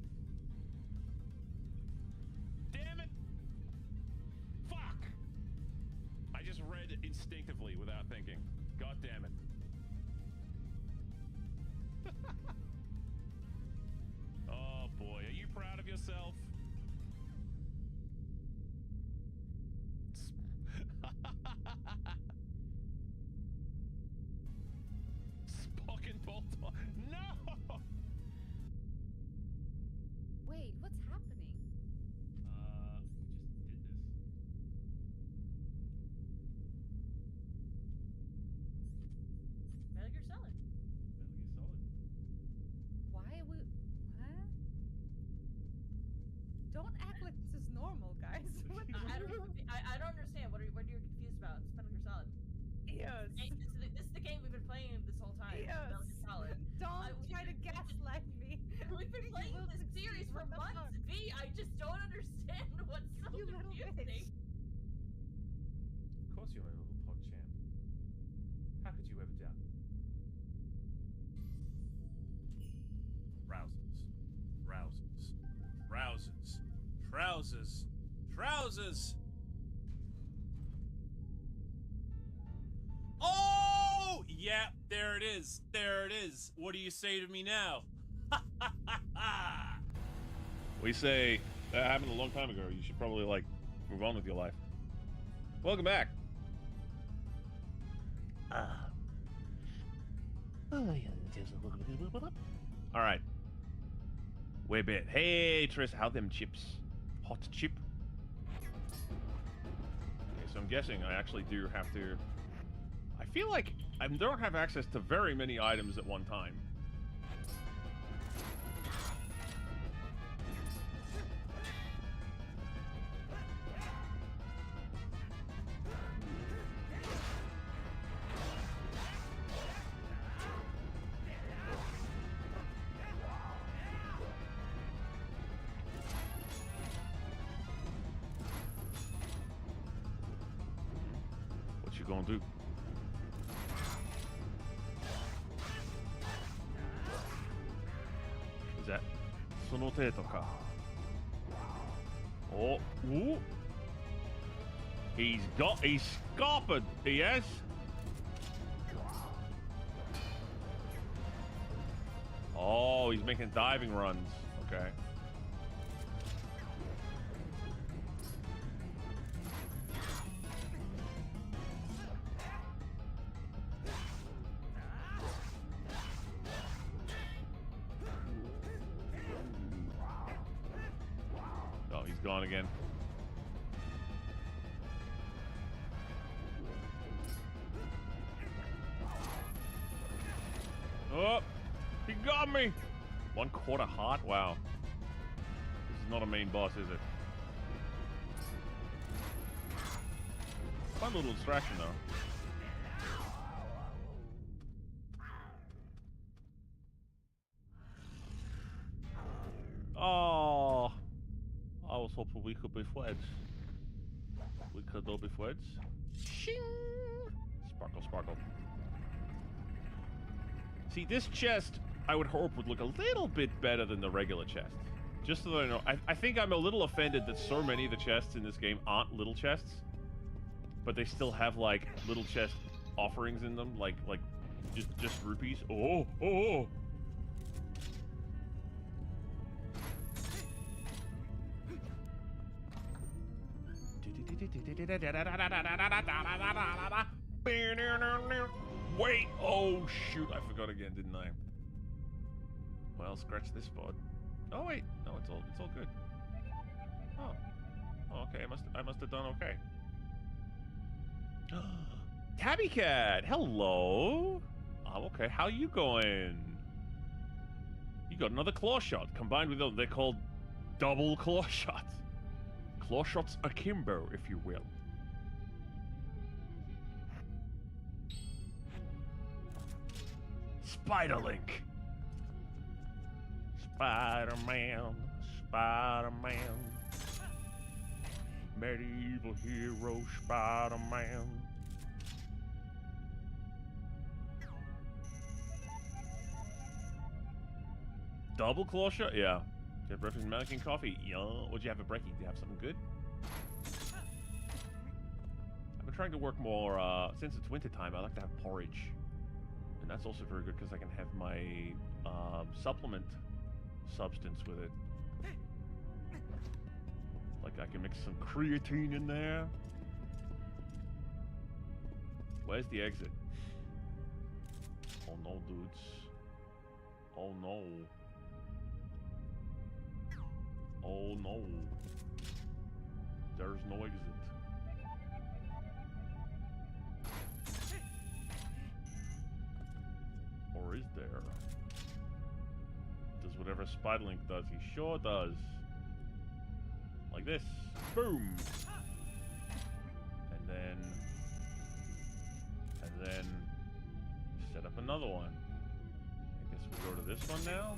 Damn it! Fuck! I just read instinctively without thinking. God damn it. Oh boy, are you proud of yourself? Spock and Bolt. No! Wait, what's happening? We just did this. Metal Gear Solid. Metal Gear Solid. Why are we? Huh? Don't act like this is normal, guys. What the I don't understand. What are you confused about? It's Metal Gear Solid. Yes. This is the game we've been playing this whole time. Yes. Metal Gear Solid. Don't try to gaslight me. We've been You playing will this succeed. series for What the months. fuck? V, I just don't understand what's so You little confusing. bitch. Of course you're my little pod champ. How could you ever doubt? Trousers. Trousers. Trousers. Trousers. Trousers. Oh! Yeah, there it is. There it is. What do you say to me now? We say that happened a long time ago. You should probably, like, move on with your life. Welcome back. All right. Way bit. Hey, Tris, how them chips? Hot chip? Okay, so I'm guessing I actually do have to... I feel like I don't have access to very many items at one time. What you gonna do? Is that その程度か? Oh, ooh. He's scarpered, he has. Oh, he's making diving runs. Okay. Oh, he's gone again. Oh, he got me. 1/4 heart. Wow. This is not a main boss, is it? Fun little distraction, though. Oh, I was hoping we could be friends. We could all be friends. Shing! Sparkle, sparkle. See, this chest, I would hope, would look a little bit better than the regular chest. Just so that I know. I think I'm a little offended that so many of the chests in this game aren't little chests. But they still have, like, little chest offerings in them. Like just rupees. Oh, oh! Wait! Oh shoot! I forgot again, didn't I? Well, scratch this spot. Oh wait, no, it's all good. Oh, okay. I must have done okay. Tabby Cat, hello. I'm okay. How you going? You got another claw shot combined with they're called double claw shots. Claw shots akimbo, if you will. Spider-Link. Spider-Man, Spider-Man. Medieval hero Spider-Man. Double claw shot? Yeah. Did you have breakfast, American coffee? Yeah. What'd you have for brekkie? Did you have something good? I've been trying to work more, since it's winter time, I like to have porridge. And that's also very good because I can have my supplement substance with it. Like I can mix some creatine in there. Where's the exit? Oh no, dudes. Oh no. Oh no. There's no exit. Or is there? Does whatever Spider-Link does, he sure does. Like this. Boom! And then set up another one. I guess we'll go to this one now.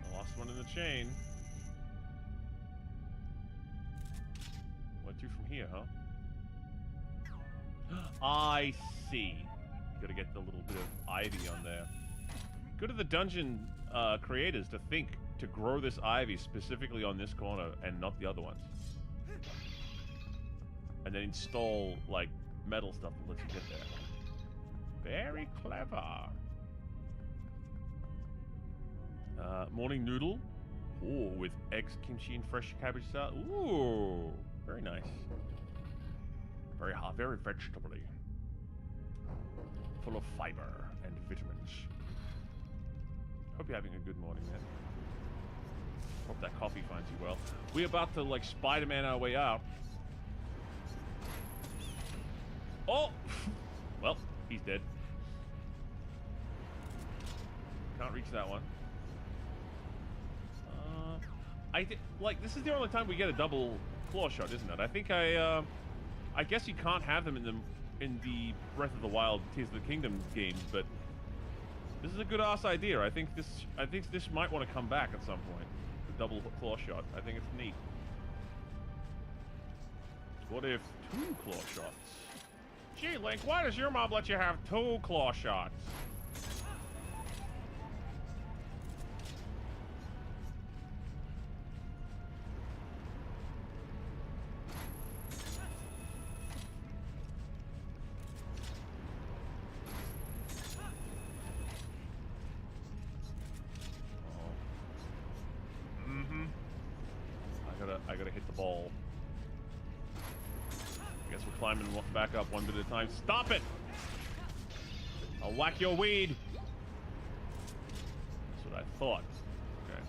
The last one in the chain. Where to from here, huh? I see. Gotta get the little bit of ivy on there. Good of the dungeon creators to think to grow this ivy specifically on this corner and not the other ones. And then install, like, metal stuff that lets you get there. Very clever. Morning noodle. Ooh, with eggs, kimchi, and fresh cabbage salad. Ooh, very nice. Very hot, very vegetable-y. Full of fiber and vitamins. Hope you're having a good morning, man. Hope that coffee finds you well. We're about to, like, Spider-Man our way out. Oh! Well, he's dead. Can't reach that one. Like, this is the only time we get a double claw shot, isn't it? I think I guess you can't have them in the Breath of the Wild Tears of the Kingdom games, but this is a good ass idea. I think this might want to come back at some point. The double claw shot. I think it's neat. What if 2 claw shots? Gee, Link, why does your mom let you have 2 claw shots? I gotta hit the ball. I guess we're climbing back up one bit at a time. Stop it! I'll whack your weed! That's what I thought. Okay.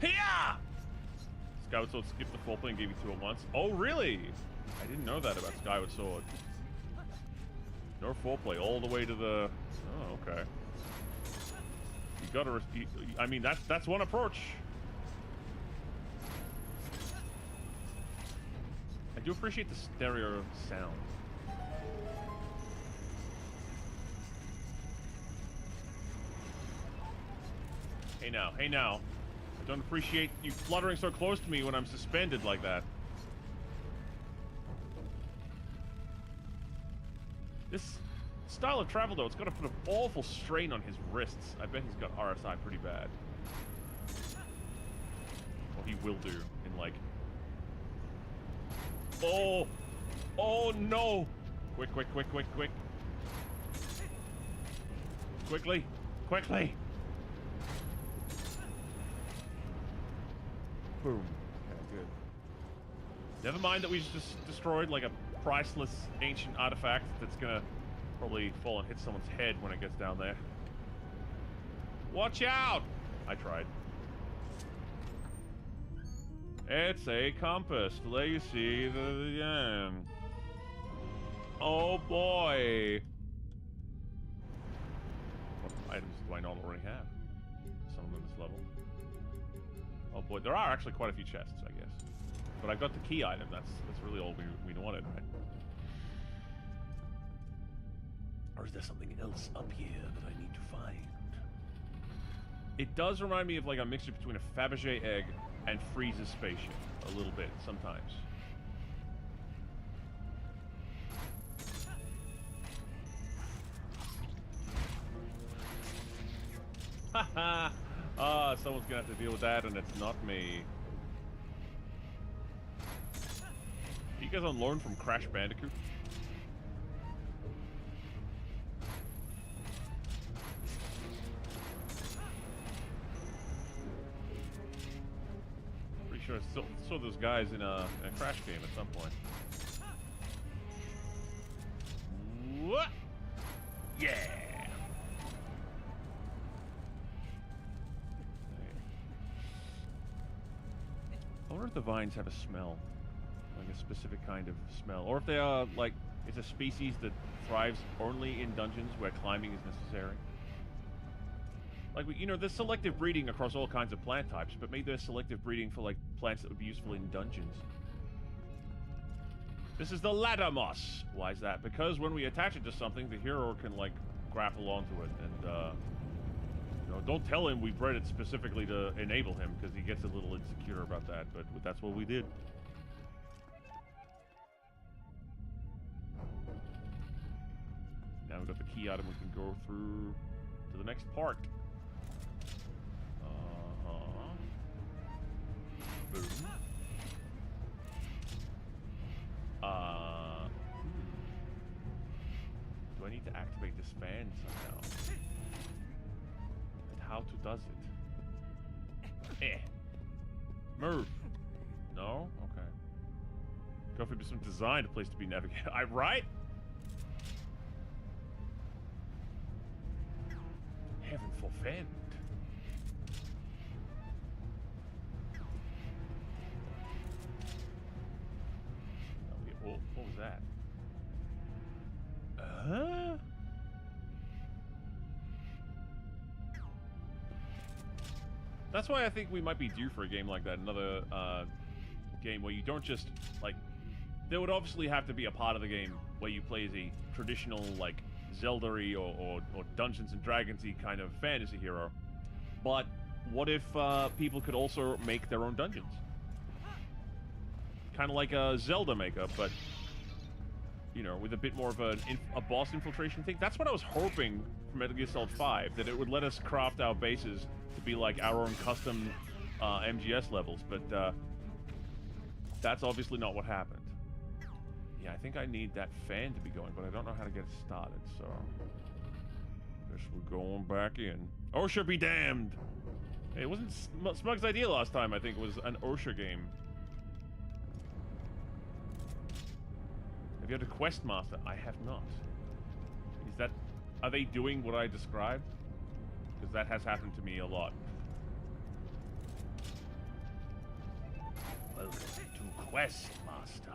Hiya! Skyward Sword skipped the foreplay and gave you 2 at once. Oh, really? I didn't know that about Skyward Sword. No foreplay all the way to the... Oh, okay. You gotta... I mean, that's one approach. I do appreciate the stereo sound. Hey now, hey now. I don't appreciate you fluttering so close to me when I'm suspended like that. This style of travel, though, it's got to put an awful strain on his wrists. I bet he's got RSI pretty bad. Well, he will do in, like... Oh! Oh, no! Quick, quick, quick, quick, quick. Quickly! Quickly! Boom. Okay, good. Never mind that we just destroyed, like, a priceless ancient artifact that's gonna probably fall and hit someone's head when it gets down there. Watch out! I tried. It's a compass. Let you see the oh boy! What items do I not already have? Some of them this level. Oh boy, there are actually quite a few chests, I guess. But I've got the key item. That's really all we wanted, right? Or is there something else up here that I need to find? It does remind me of like a mixture between a Fabergé egg and Frieza's spaceship. A little bit, sometimes. Haha! Ah, someone's gonna have to deal with that, and it's not me. You guys on loan from Crash Bandicoot? Pretty sure I saw those guys in a Crash game at some point. What? Yeah! I wonder if the vines have a smell. Like a specific kind of smell. Or if they are, like, it's a species that thrives only in dungeons where climbing is necessary. Like, you know, there's selective breeding across all kinds of plant types, but maybe there's selective breeding for, like, plants that would be useful in dungeons. This is the ladder moss. Why is that? Because when we attach it to something, the hero can, like, grapple onto it. And, you know, don't tell him we bred it specifically to enable him, because he gets a little insecure about that, but that's what we did. Now we've got the key item, we can go through to the next part. Boom. Do I need to activate this fan somehow? And how to does it? Move. No? Okay. Go for some designed place to be navigated. Right? Heaven forfend. What was that? That's why I think we might be due for a game like that. Another game where you don't just, like... There would obviously have to be a part of the game where you play as a traditional, like, Zelda-y or Dungeons and Dragons-y kind of fantasy hero. But what if people could also make their own dungeons? Kind of like a Zelda makeup, but, you know, with a bit more of a boss infiltration thing. That's what I was hoping from Metal Gear Solid 5, that it would let us craft our bases to be like our own custom MGS levels, but that's obviously not what happened. Yeah, I think I need that fan to be going, but I don't know how to get it started, so... Guess we're going back in. OSHA be damned! Hey, it wasn't Smug's idea last time, I think it was an OSHA game. Have you had a quest master? I have not. Is that... Are they doing what I described? Because that has happened to me a lot. Welcome to Quest Master.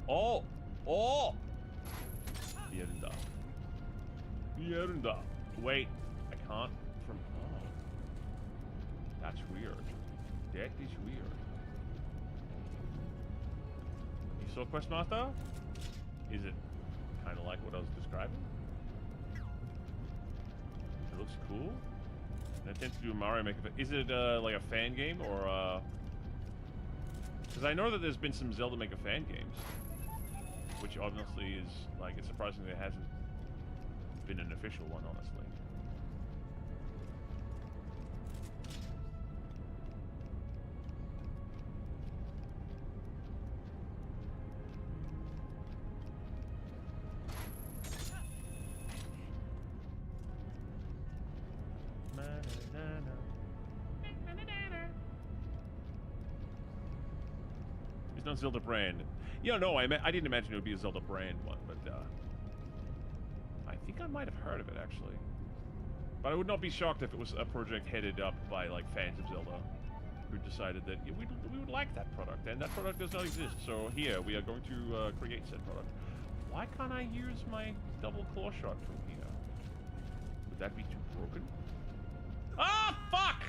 Oh! Oh! Mierda. Mierda. Wait. I can't from... Oh. That's weird. That is weird. You saw Questmaster? Is it kind of like what I was describing? It looks cool. That tends to do a Mario Maker. Is it like a fan game or Because I know that there's been some Zelda Maker fan games, which obviously is, like, it's surprising there hasn't been an official one, honestly. It's not Zelda brand. Yeah, no, I didn't imagine it would be a Zelda brand one, but I think I might have heard of it actually. But I would not be shocked if it was a project headed up by like fans of Zelda who decided that we would like that product, and that product does not exist. So here we are going to create said product. Why can't I use my double claw shot from here? Would that be too broken? Ah, fuck!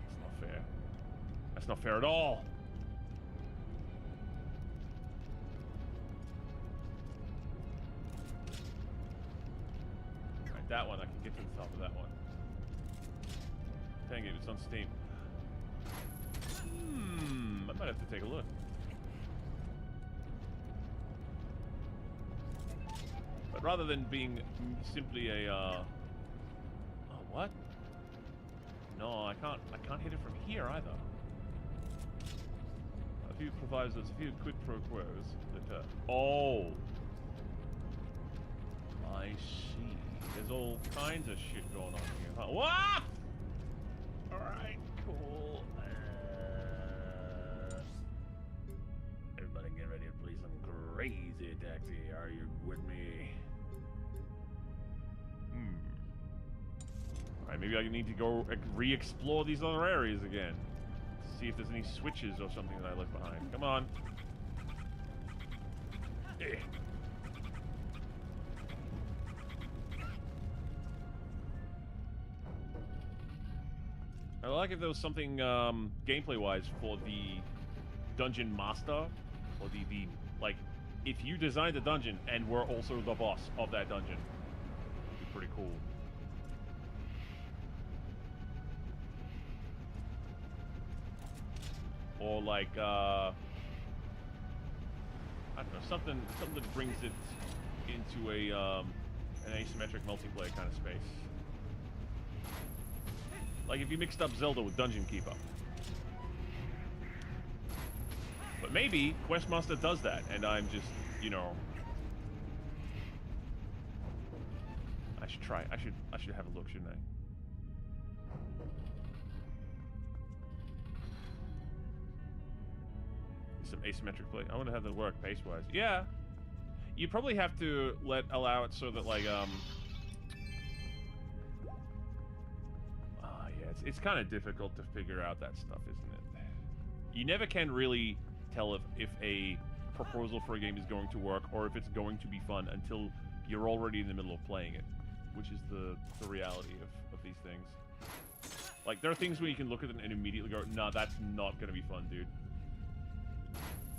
That's not fair. That's not fair at all. Alright, that one, I can get to the top of that one. Dang it, it's on Steam. I might have to take a look. But rather than being simply a, oh, what? No, I can't hit it from here either. There's a few quid pro quos that, oh! I see. There's all kinds of shit going on here. Huh? What? Alright, cool. Everybody get ready to play some crazy taxi. Are you with me? Alright, maybe I need to go re-explore these other areas again. See if there's any switches or something that I left behind. Come on. Eh. I like if there was something gameplay-wise for the dungeon master, or the like, if you designed the dungeon and were also the boss of that dungeon, it'd be pretty cool. Or like, I don't know, something that brings it into a an asymmetric multiplayer kind of space. Like if you mixed up Zelda with Dungeon Keeper. But maybe Questmaster does that, and I'm just, you know, I should try. I should have a look, shouldn't I? Some asymmetric play. I wonder how that work pace-wise. Yeah, you probably have to allow it so that like yeah, it's kind of difficult to figure out that stuff, isn't it? You never can really tell if a proposal for a game is going to work or if it's going to be fun until you're already in the middle of playing it, which is the reality of these things. Like there are things where you can look at it and immediately go, nah, that's not gonna be fun, dude.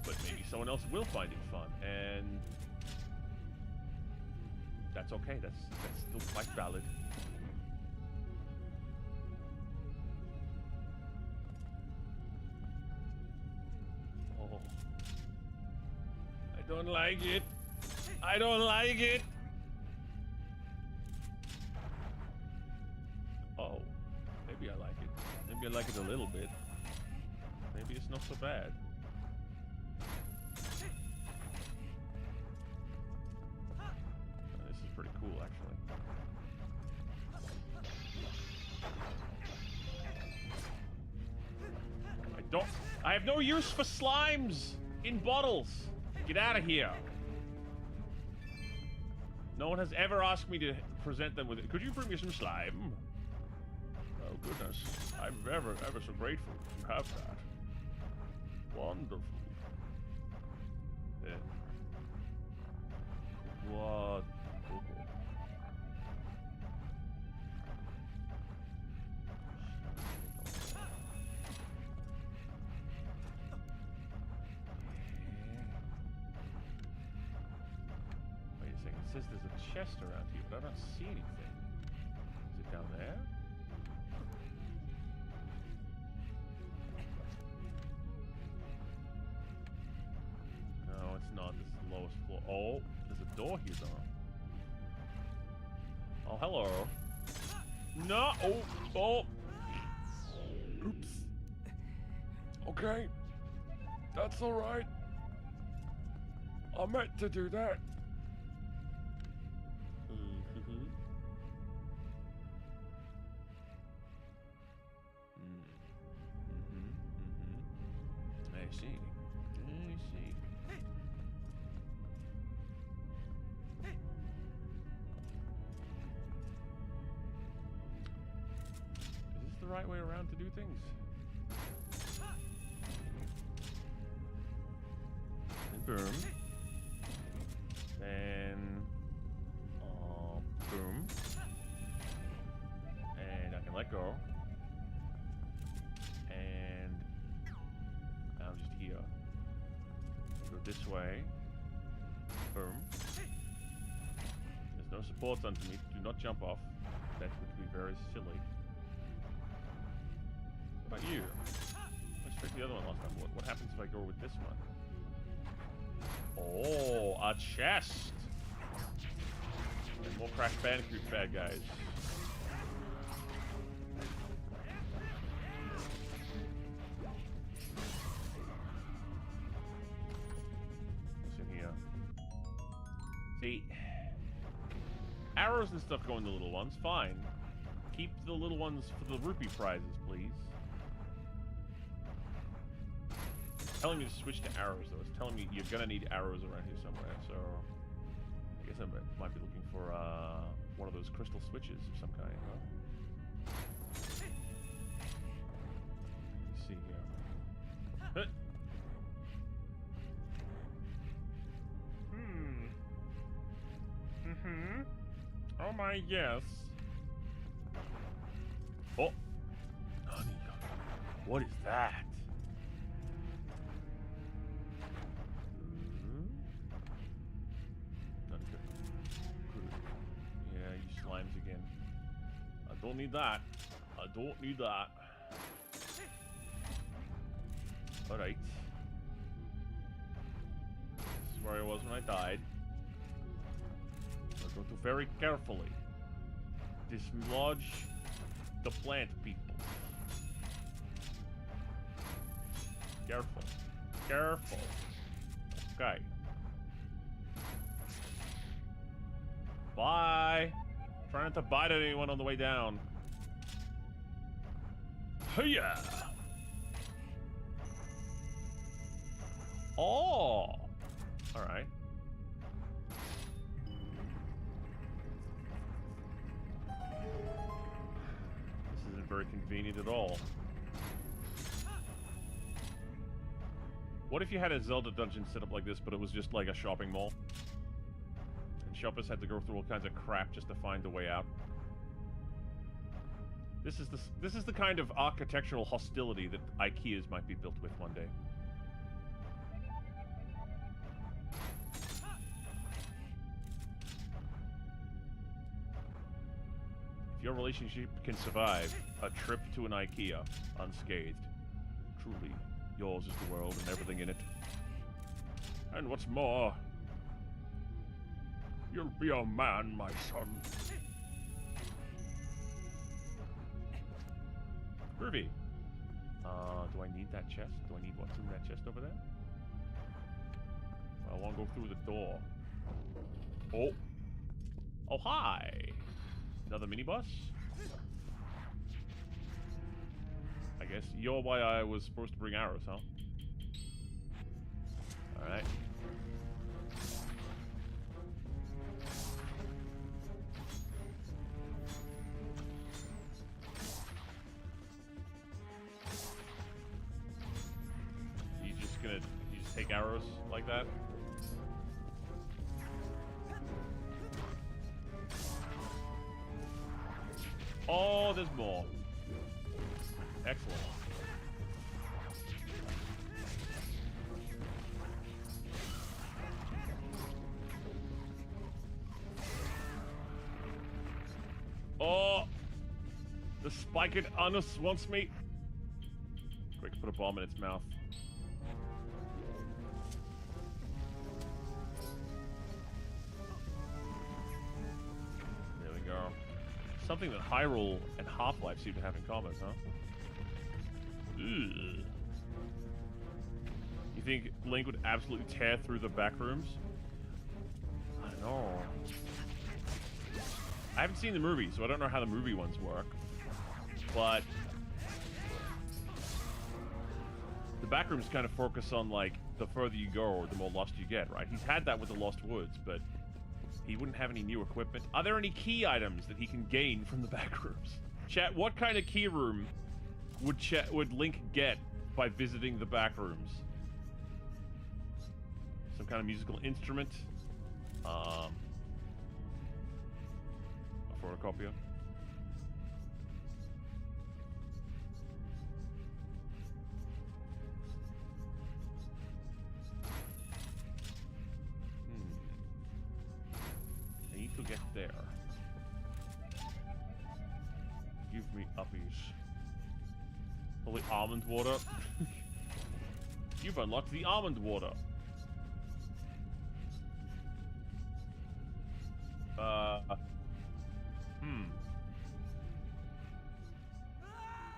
But maybe someone else will find it fun, and that's okay. That's still quite valid. Oh, I don't like it. I don't like it. Oh, maybe I like it. Maybe I like it a little bit. Maybe it's not so bad. Pretty cool, actually. I have no use for slimes in bottles. Get out of here. No one has ever asked me to present them with it. Could you bring me some slime? Oh goodness, I'm ever so grateful you have that. Wonderful. Yeah. What? It says there's a chest around here, but I don't see anything. Is it down there? Oh, there's a door here, though. Oh, hello. No! Oh! Oops. Okay. That's alright. I meant to do that. I see. Is this the right way around to do things? And boom. Then boom. And I can let go. And I'm just here. Go this way. Boom. There's no supports under me. Do not jump off. That would be very silly. What about you? Let's check the other one last time. What happens if I go with this one? Oh, a chest! And more Crash Bandicoot bad guys. What's in here? See, arrows and stuff go in the little ones, fine. Keep the little ones for the rupee prizes, please. It's telling me to switch to arrows, though. It's telling me you're gonna need arrows around here somewhere, so I guess I might be looking for one of those crystal switches of some kind, huh? Let's see here. Huh. Oh my, yes. Oh. What is that? Not good. Yeah, you slimes again. I don't need that. I don't need that. Alright. This is where I was when I died. So go to very carefully dislodge the plant people. Careful. Careful. Okay. Bye. Try not to bite at anyone on the way down. Hiya! Oh! Alright. This isn't very convenient at all. What if you had a Zelda dungeon set up like this, but it was just like a shopping mall? And shoppers had to go through all kinds of crap just to find a way out. This is the kind of architectural hostility that IKEAs might be built with one day. If your relationship can survive a trip to an IKEA unscathed, truly, yours is the world and everything in it. And what's more, you'll be a man, my son. Groovy. Do I need that chest? Do I need what's in that chest over there? I want to go through the door. Oh. Oh, hi. Another mini-boss? I guess you're why I was supposed to bring arrows, huh? Alright. You just take arrows like that? Oh, there's more. Excellent. Oh! The spiked anus wants me. Quick, put a bomb in its mouth. Something that Hyrule and Half-Life seem to have in common, huh? Ugh. You think Link would absolutely tear through the back rooms? I don't know. I haven't seen the movie, so I don't know how the movie ones work. But the back rooms kind of focus on, like, the further you go, the more lost you get, right? He's had that with the Lost Woods, but he wouldn't have any new equipment. Are there any key items that he can gain from the back rooms? Chat, what kind of key room would Link get by visiting the back rooms? Some kind of musical instrument? A photocopier? I need to get there. Give me uppies. Holy almond water. You've unlocked the almond water.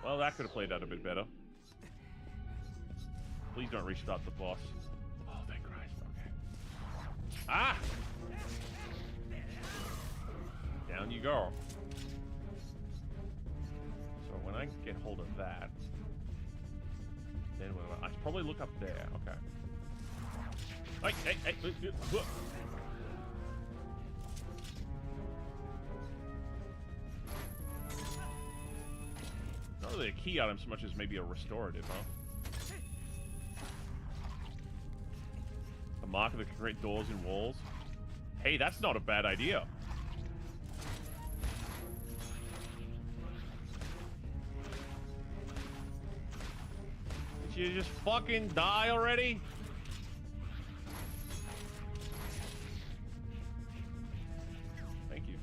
Well, that could have played out a bit better. Please don't restart the boss. Oh, thank Christ. Okay. Ah! Down you go. So when I get hold of that, then I should probably look up there. Okay. Hey! Look. Not really a key item so much as maybe a restorative, huh? A marker that can create doors and walls. Hey, that's not a bad idea. Did you just fucking die already? Thank you.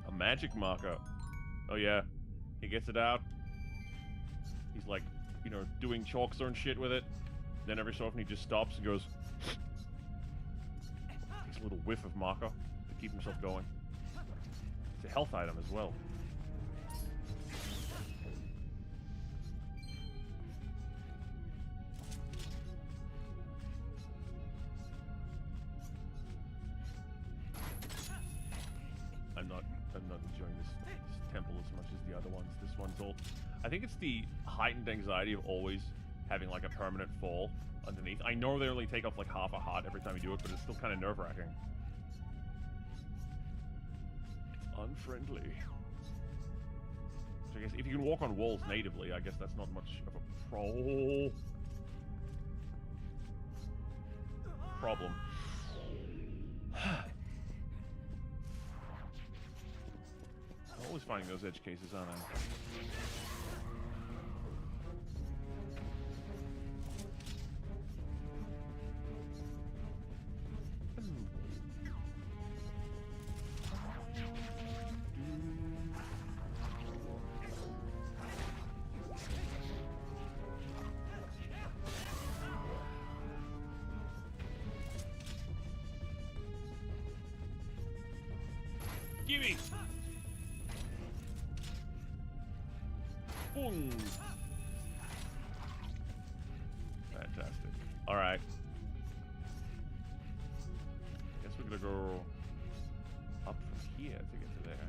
A magic marker. Oh yeah. He gets it out. He's like, you know, doing chalk zone shit with it. Then every so often he just stops and goes... takes a little whiff of marker to keep himself going. It's a health item as well. I'm not enjoying this temple as much as the other ones. This one's all... I think it's the heightened anxiety of always having like a permanent fall underneath. I know they only take off like half a heart every time you do it, but it's still kind of nerve-wracking. It's unfriendly. So I guess if you can walk on walls natively, I guess that's not much of a problem. I'm always finding those edge cases, aren't I? Gimme! Boom! Fantastic. Alright. Guess we're gonna go up from here to get to there.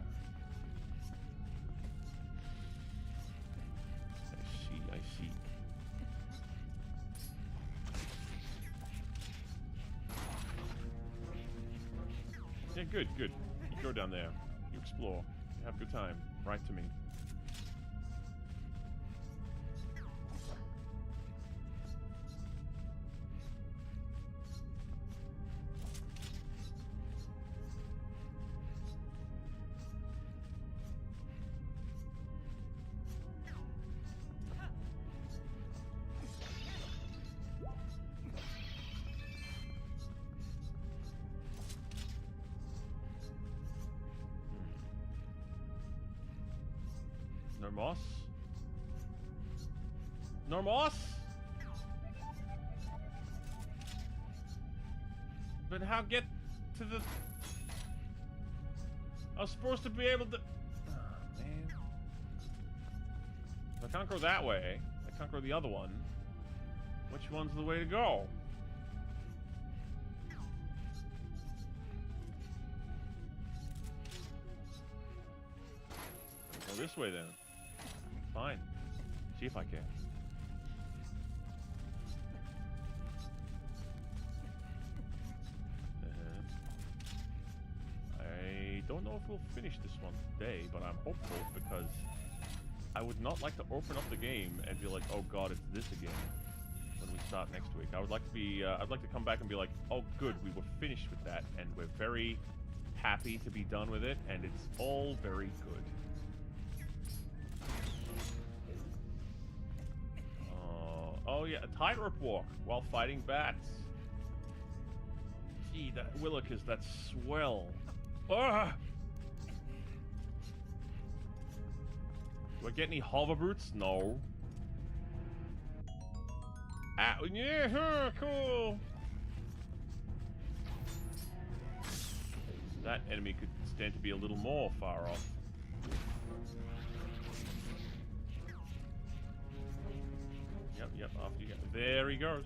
I see. Yeah, good. You go down there. You explore. You have a good time. Write to me. Normos? Normos? But how get to the I was supposed to be able to... Oh, man. If I can't go that way, I can't go the other one. Which one's the way to go? Go this way then. Fine. See if I can. I don't know if we'll finish this one today, but I'm hopeful because I would not like to open up the game and be like, oh god, it's this again when we start next week. I would like to be, I'd like to come back and be like, oh good, we were finished with that and we're very happy to be done with it and it's all very good. Oh yeah, a tightrope walk while fighting bats. Gee, that Willikers, that's swell. Ah! Do I get any hover boots? No. Ah, yeah, huh, cool. That enemy could stand to be a little more far off. Yep, after you get... There he goes.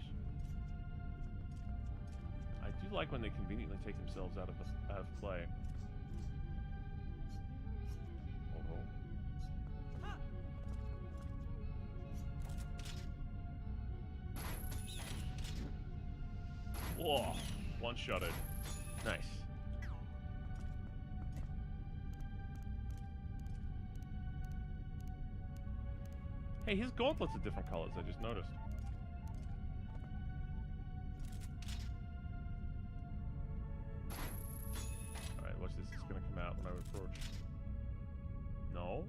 I do like when they conveniently take themselves out of play. Oh. Whoa, one-shotted. Nice. Hey, his gauntlets are different colors, I just noticed. Alright, watch this. It's gonna come out when I approach. No?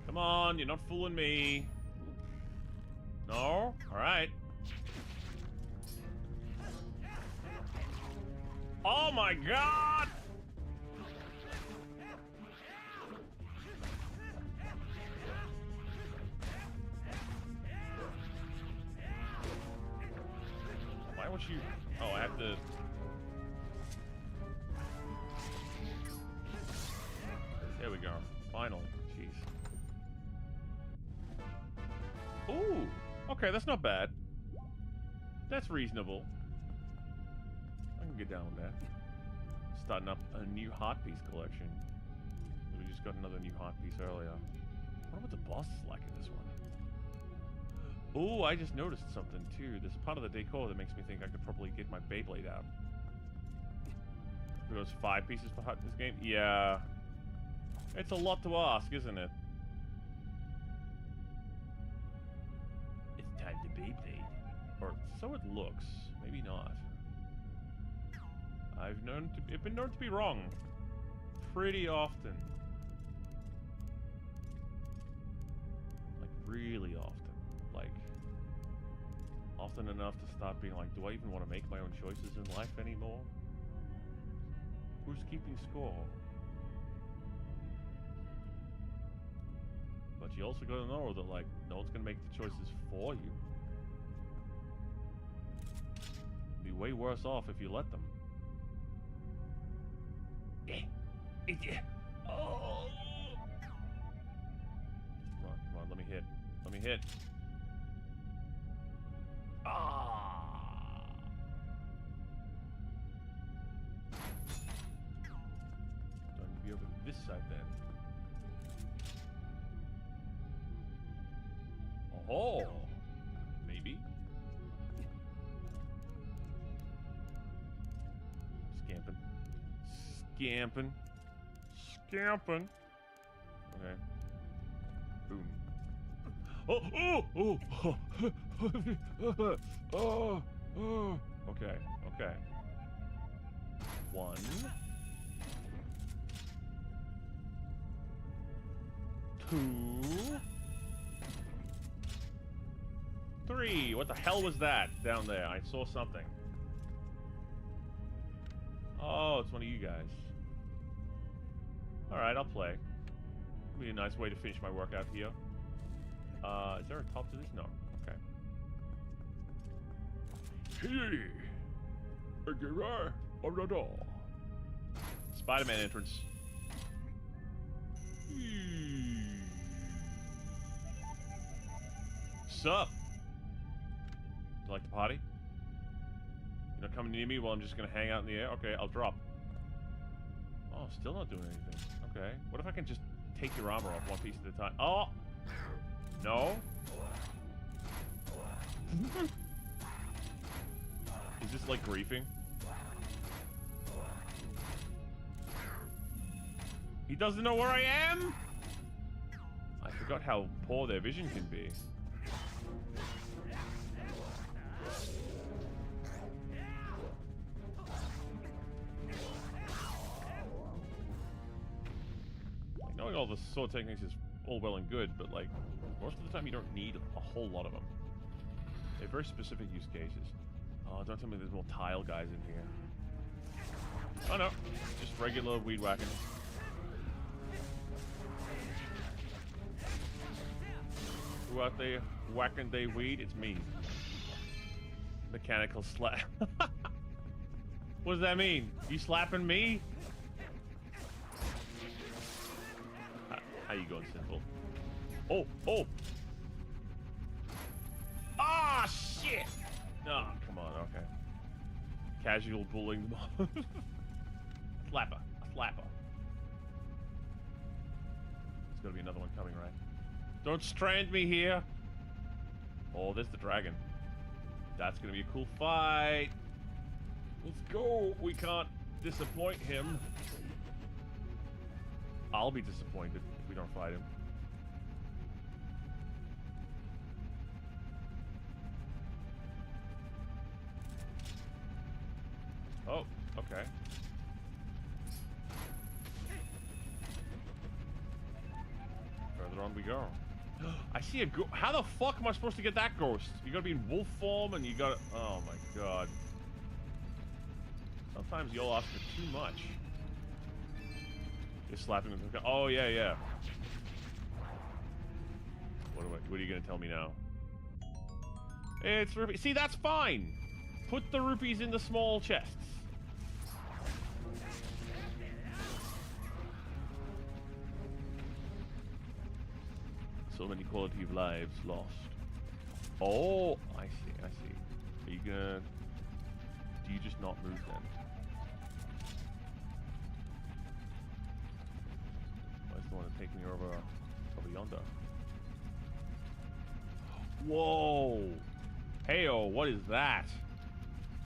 Come on, you're not fooling me. No? Alright. Oh my god! Why won't you... Oh, I have to... There we go. Finally. Jeez. Ooh! Okay, that's not bad. That's reasonable. I can get down with that. Starting up a new heart piece collection. We just got another new heart piece earlier. I wonder what the boss is like in this one. Oh, I just noticed something too. There's a part of the decor that makes me think I could probably get my Beyblade out. It goes 5 pieces per heart in this game? Yeah. It's a lot to ask, isn't it? It's time to Beyblade. Or so it looks. Maybe not. I've been known to be wrong. Pretty often. Like, really often. Like, often enough to start being like, do I even want to make my own choices in life anymore? Who's keeping score? But you also gotta know that, like, no one's gonna make the choices for you. Be way worse off if you let them. Oh! Come on, let me hit. Let me hit. Ah! Do I need to be over to this side then? Oh! Maybe? Scamping. Scamping. Scamping. Okay. Boom. Oh! Okay, okay. 1. 2. 3. What the hell was that down there? I saw something. Oh, it's one of you guys. Alright, I'll play. It'll be a nice way to finish my workout here. Is there a top to this? No. Okay. Hey! Spider-Man entrance. Sup? You like to party? You're not coming near me while I'm just gonna hang out in the air? Okay, I'll drop. Oh, still not doing anything. Okay. What if I can just take your armor off one piece at a time? Oh! No? Is this like griefing? He doesn't know where I am? I forgot how poor their vision can be. Like, knowing all the sword techniques is all well and good, but like, most of the time you don't need a whole lot of them. They're very specific use cases. Oh, don't tell me there's more tile guys in here. Oh no, just regular weed whacking. Who out there whacking they weed? It's me. Mechanical slap. What does that mean? You slapping me? How you going, Simple? Oh, oh! Ah, shit! Oh, come on, okay. Casual bullying. Slapper. A slapper. There's gotta be another one coming, right? Don't strand me here! Oh, there's the dragon. That's gonna be a cool fight! Let's go! We can't disappoint him. I'll be disappointed if we don't fight him. Oh, okay. Further on we go. I see a ghost. How the fuck am I supposed to get that ghost? You gotta be in wolf form and you gotta... Oh my god. Sometimes you'll ask for too much. Just slapping with the... Oh, yeah, yeah. What are you gonna tell me now? It's rupees. See, that's fine. Put the rupees in the small chests. So many quality of lives lost. Oh, I see, I see. Are you gonna... Do you just not move then? Where's the one to take me over yonder? Whoa! Heyo, what is that?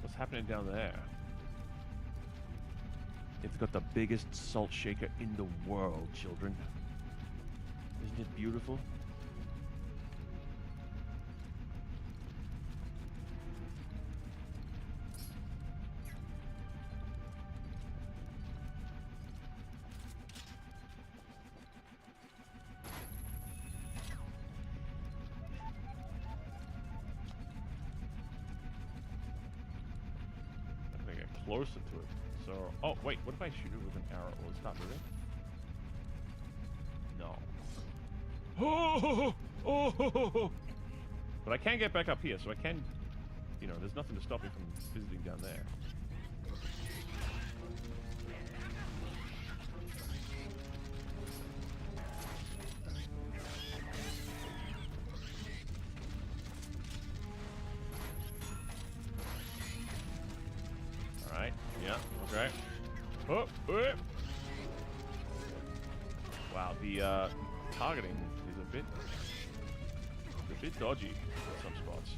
What's happening down there? It's got the biggest salt shaker in the world, children. Isn't it beautiful? Closer to it. So, oh wait, what if I shoot it with an arrow? Will it stop moving? No. Oh! But I can get back up here, so I can, you know, there's nothing to stop me from visiting down there. Yeah, okay. Oh, oh. Wow, the targeting is a bit dodgy in some spots.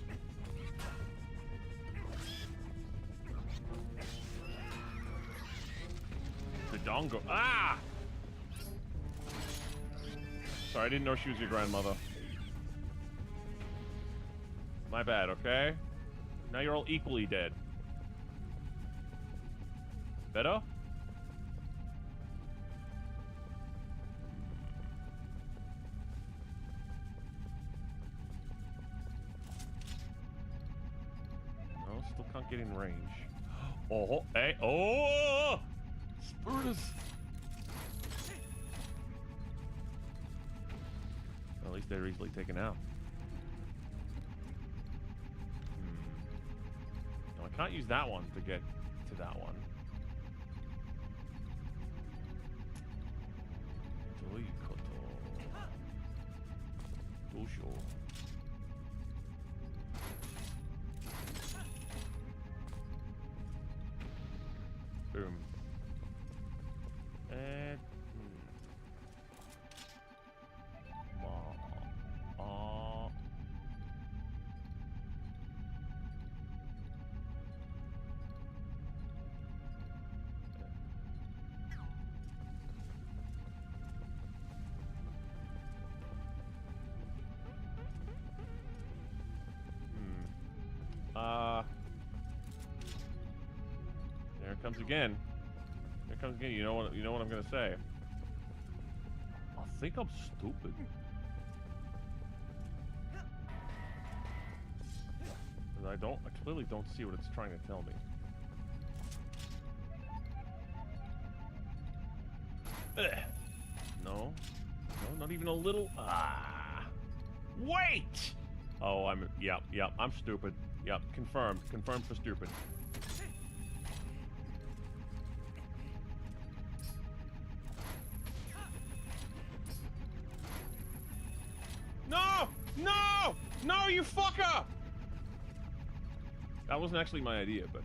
The dongo. Ah! Sorry, I didn't know she was your grandmother. My bad, okay? Now you're all equally dead. Better? No, still can't get in range. Oh, hey, oh! Spurtus! Well, at least they're easily taken out. No, I can't use that one to get to that one. Boom. And... There it comes again. There it comes again. You know what I'm gonna say. I think I'm stupid. I clearly don't see what it's trying to tell me. Ugh. No, not even a little. Wait! Oh, yep, I'm stupid. Yep, confirmed for stupid. No, you fucker! That wasn't actually my idea, but,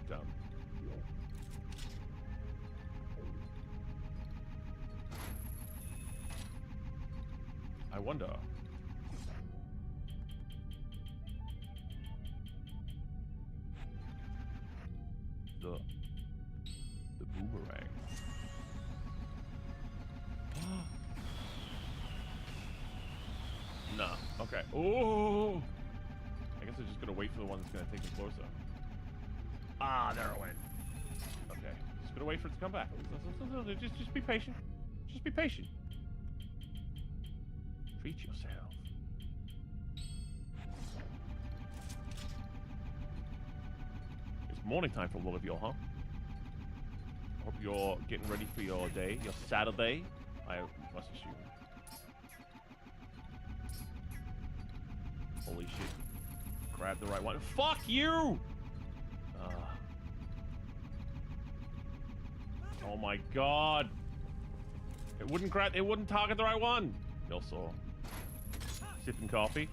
I wonder. The boomerang. Nah. Okay. Oh! I guess I'm just gonna wait for the one that's gonna take me closer. Ah, there it went. Okay. Just gonna wait for it to come back. Just be patient. Just be patient. Treat yourself. It's morning time for a lot of y'all, huh? Hope you're getting ready for your day, your Saturday. I must assume. Holy shit. Grab the right one. Fuck you! Oh my god. It wouldn't target the right one. You also sipping coffee.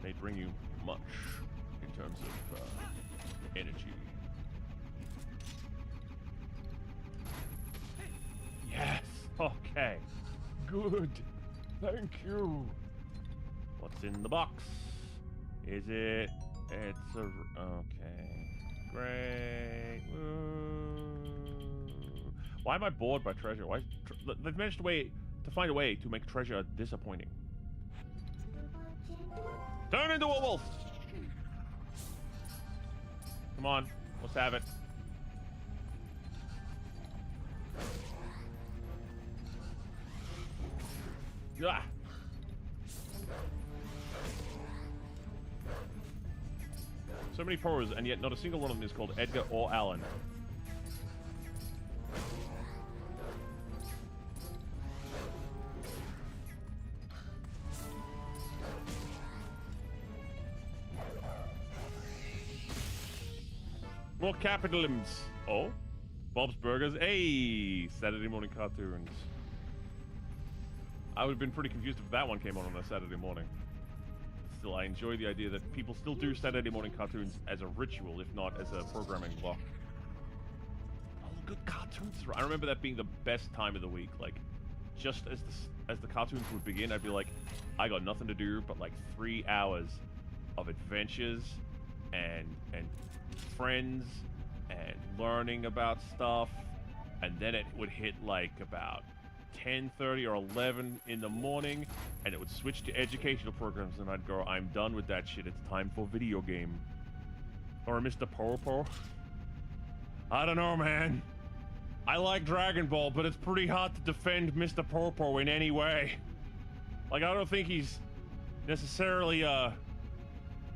May bring you much in terms of energy. Yes. Okay. Good. Thank you. What's in the box? Is it? It's a... Okay. Great. Why am I bored by treasure? Why? They've managed to find a way to make treasure disappointing. Turn into a wolf! Come on. Let's have it. Ah. So many pros, and yet not a single one of them is called Edgar or Alan. More capitalisms. Oh, Bob's Burgers. Hey, Saturday morning cartoons. I would have been pretty confused if that one came on a Saturday morning. Still, I enjoy the idea that people still do Saturday morning cartoons as a ritual, if not as a programming block. All the good cartoons. I remember that being the best time of the week. Like, just as the cartoons would begin, I'd be like, I got nothing to do but like 3 hours of adventures and friends and learning about stuff, and then it would hit like about 10:30 or 11 in the morning, and it would switch to educational programs, and I'd go, I'm done with that shit. It's time for video game. Or Mr. Popo. I don't know, man. I like Dragon Ball, but it's pretty hard to defend Mr. Popo in any way. Like, I don't think he's necessarily,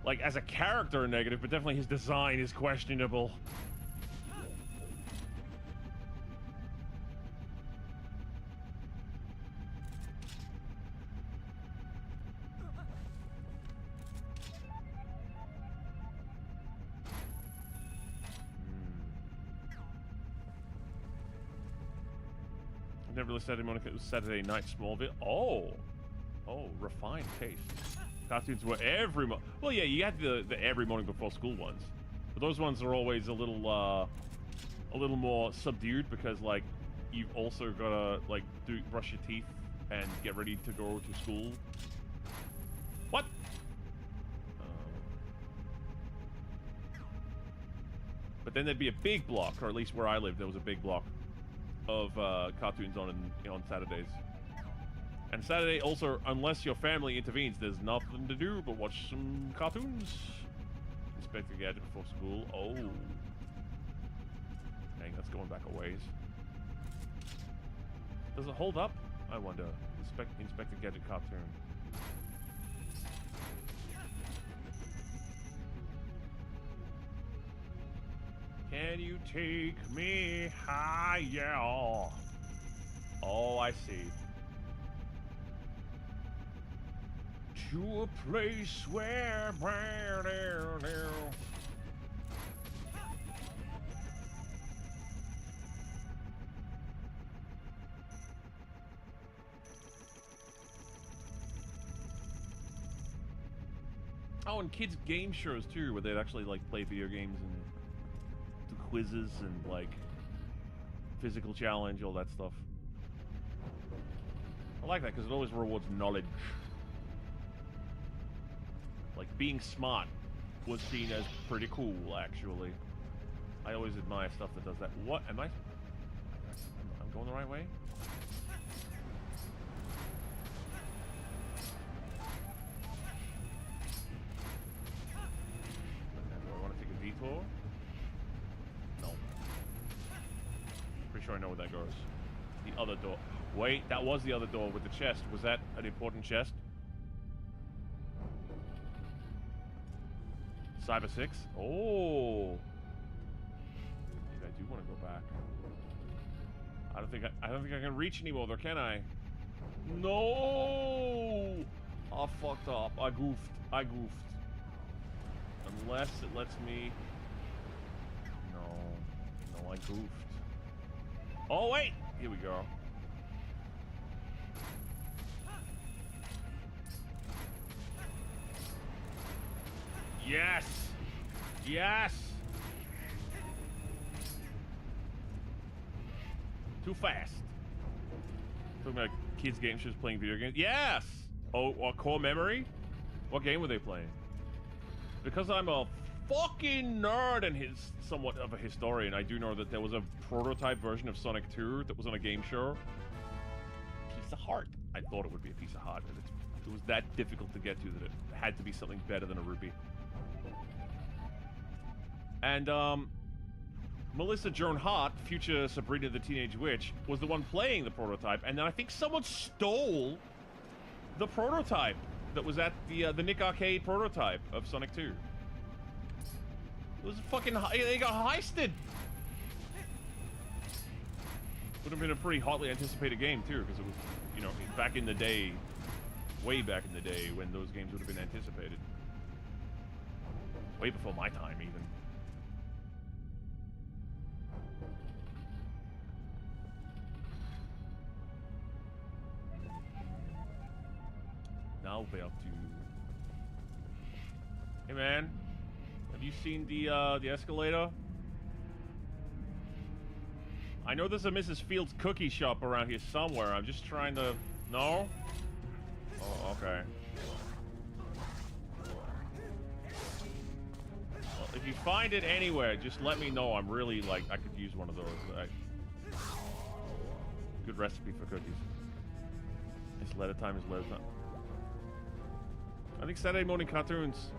like, as a character negative, but definitely his design is questionable. I've never really said it was Saturday night Smallville. Oh, refined taste. Cartoons were every morning. Well, yeah, you had the every morning before school ones, but those ones are always a little a little more subdued because, like, you've also gotta, like, brush your teeth and get ready to go to school. What? But then there'd be a big block, or at least where I lived, there was a big block of cartoons on Saturdays. And Saturday also, unless your family intervenes, there's nothing to do but watch some cartoons. Inspector Gadget before school. Oh. Dang, that's going back a ways. Does it hold up? I wonder. Inspector Gadget cartoon. Can you take me higher? Oh, I see. To a place where... Oh, and kids' game shows too, where they'd actually like play video games and do quizzes and like physical challenge, all that stuff. I like that because it always rewards knowledge. Like being smart was seen as pretty cool, actually. I always admire stuff that does that. What am I? I'm going the right way. Detour? No. Pretty sure I know where that goes. The other door. Wait, that was the other door with the chest. Was that an important chest? Cyber 6? Oh. Maybe I do want to go back. I don't think I can reach anymore though, can I? No! I fucked up. I goofed. Unless it lets me... No, I goofed. Oh, wait! Here we go. Yes! Yes! Too fast. Talking about kids' game shows playing video games. Yes! Oh, core memory? What game were they playing? Because I'm a fucking nerd and somewhat of a historian, I do know that there was a prototype version of Sonic 2 that was on a game show. Piece of heart. I thought it would be a piece of heart, but it was that difficult to get to that it had to be something better than a rupee. And, Melissa Joan Hart, future Sabrina the Teenage Witch, was the one playing the prototype, and then I think someone stole the prototype that was at the Nick Arcade prototype of Sonic 2. It was fucking... They got heisted! Would have been a pretty hotly anticipated game, too, because it was, you know, back in the day, way back in the day, when those games would have been anticipated. Way before my time, even. Now we're up to... Hey, man. Have you seen the escalator? I know there's a Mrs. Fields cookie shop around here somewhere. I'm just trying to... No? Oh, okay. Well, if you find it anywhere, just let me know. I'm really, like, I could use one of those. Good recipe for cookies. It's letter time is letter time. I think Saturday morning cartoons.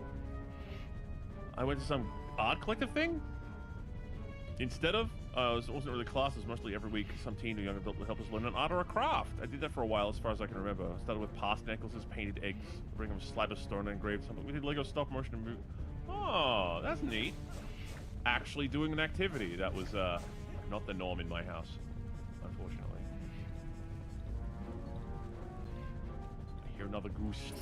I went to some art collective thing. Instead of, it wasn't really classes, mostly every week some teen or young adult would help us learn an art or a craft. I did that for a while, as far as I can remember. I started with past necklaces, painted eggs, bring them a slab of stone and engraved something. We did Lego stop motion and move. Oh, that's neat. Actually doing an activity that was not the norm in my house, unfortunately. I hear another goose.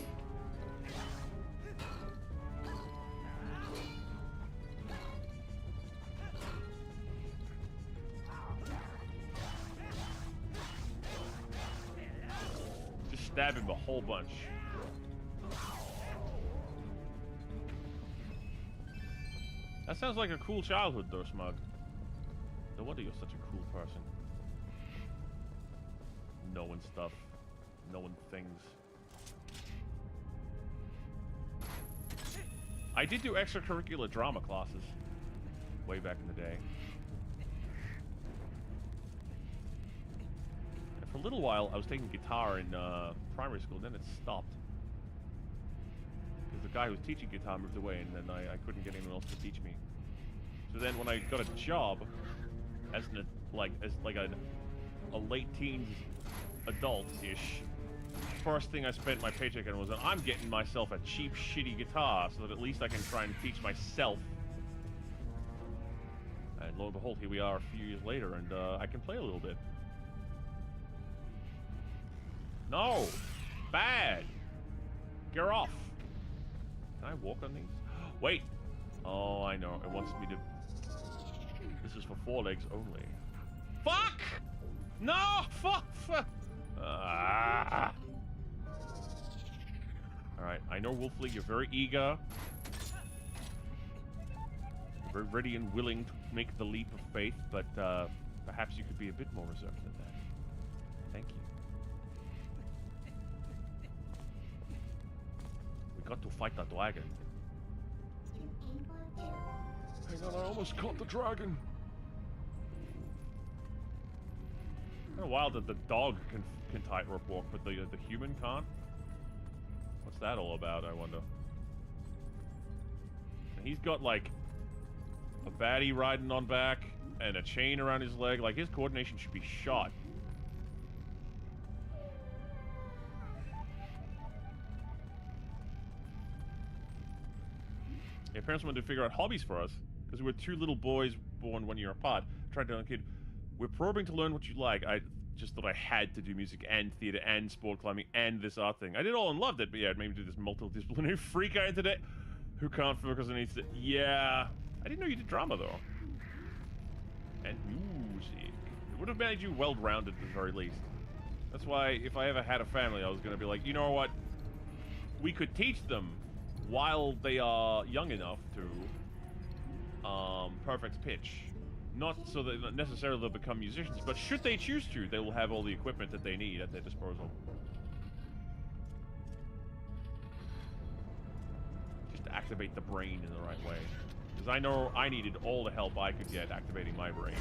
Stab him a whole bunch. That sounds like a cool childhood, though, Smug. No wonder you're such a cool person. Knowing stuff. Knowing things. I did do extracurricular drama classes. Way back in the day. And for a little while, I was taking guitar in primary school, then it stopped. Because the guy who was teaching guitar moved away, and then I couldn't get anyone else to teach me. So then when I got a job as a late teens adult-ish, first thing I spent my paycheck on was I'm getting myself a cheap, shitty guitar so that at least I can try and teach myself. And lo and behold, here we are a few years later, and I can play a little bit. No! Bad! Get off! Can I walk on these? Wait! Oh, I know. It wants me to... This is for 4 legs only. Fuck! No! Fuck! Ah! Alright, I know, Wolfley, you're very eager. You're very ready and willing to make the leap of faith, but perhaps you could be a bit more reserved than that. Thank you. We got to fight that dragon. Hang on, I almost caught the dragon. Kind of wild that the dog can tightrope walk, but the human can't. What's that all about, I wonder? And he's got like a baddie riding on back and a chain around his leg. Like his coordination should be shot. Yeah, parents wanted to figure out hobbies for us because we were 2 little boys born 1 year apart. Tried to tell a kid, we're probing to learn what you like. I just thought I had to do music and theater and sport climbing and this art thing. I did all and loved it, but yeah, it made me do this multidisciplinary freak guy today who can't focus on anything. Yeah, I didn't know you did drama though. And music. It would have made you well-rounded at the very least. That's why if I ever had a family, I was going to be like, you know what? We could teach them while they are young enough to perfect pitch. Not so that necessarily they'll become musicians, but should they choose to, they will have all the equipment that they need at their disposal. Just to activate the brain in the right way. Because I know I needed all the help I could get activating my brain.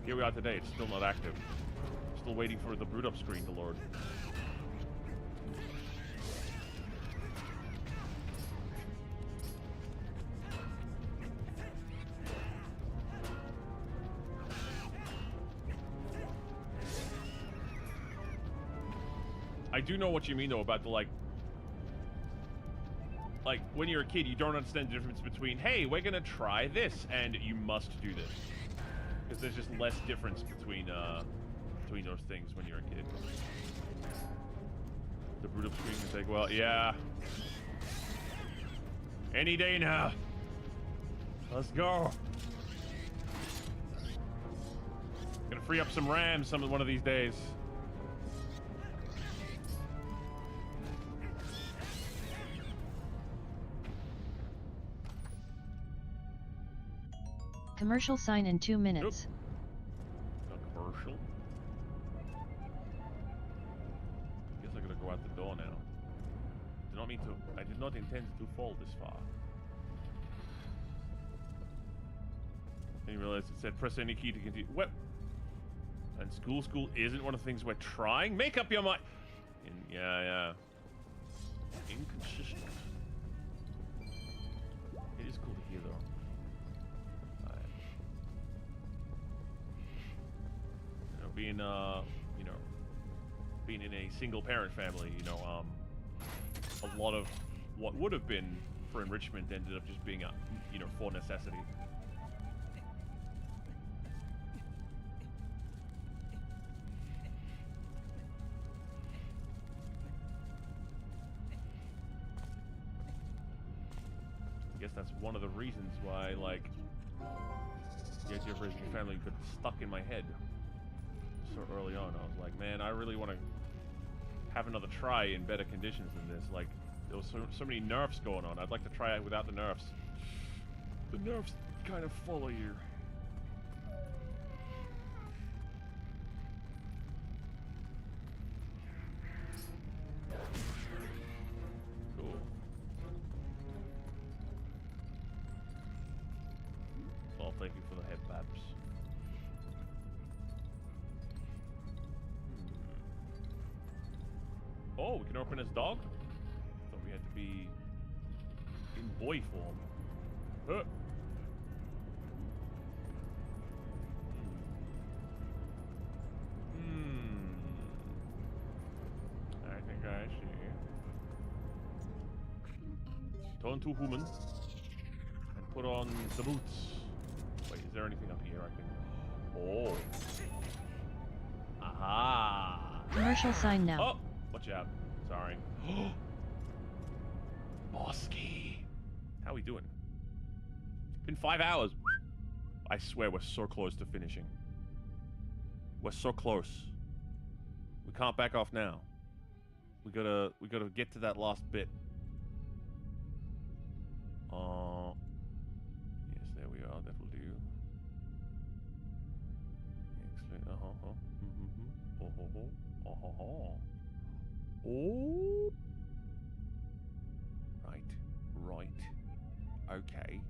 Here we are today, it's still not active. Still waiting for the boot up screen to load. I do know what you mean though about the like when you're a kid you don't understand the difference between, hey, we're gonna try this and you must do this, because there's just less difference between those things when you're a kid. The boot up screen can take, well, yeah, any day now. Let's go. Gonna free up some RAM one of these days. Commercial sign in 2 minutes. Nope. A commercial? Guess I gotta go out the door now. I did not intend to fall this far. Didn't realize it said press any key to continue. What? And school isn't one of the things we're trying? Make up your mind! Yeah. Inconsistent. It is cool to hear though. Being being in a single parent family, a lot of what would have been for enrichment ended up just being for necessity. I guess that's one of the reasons why, like, the idea of raising a family got stuck in my head so early on. I was like, man, I really want to have another try in better conditions than this. Like, there was so many nerfs going on. I'd like to try it without the nerfs. The nerfs kind of follow you. Thank you for the head babs. Oh, we can open his dog? Thought we had to be in boy form. Huh. I think I see. Turn to human and put on the boots. Wait, is there anything up here I can... Oh. Aha. Commercial sign now. Oh, watch out. Sorry. Bosky. How we doing? Been 5 hours. I swear we're so close to finishing. We're so close. We can't back off now. We gotta get to that last bit. Yes, there we are. That will do. Excellent. Oh. Right. Okay. Okay.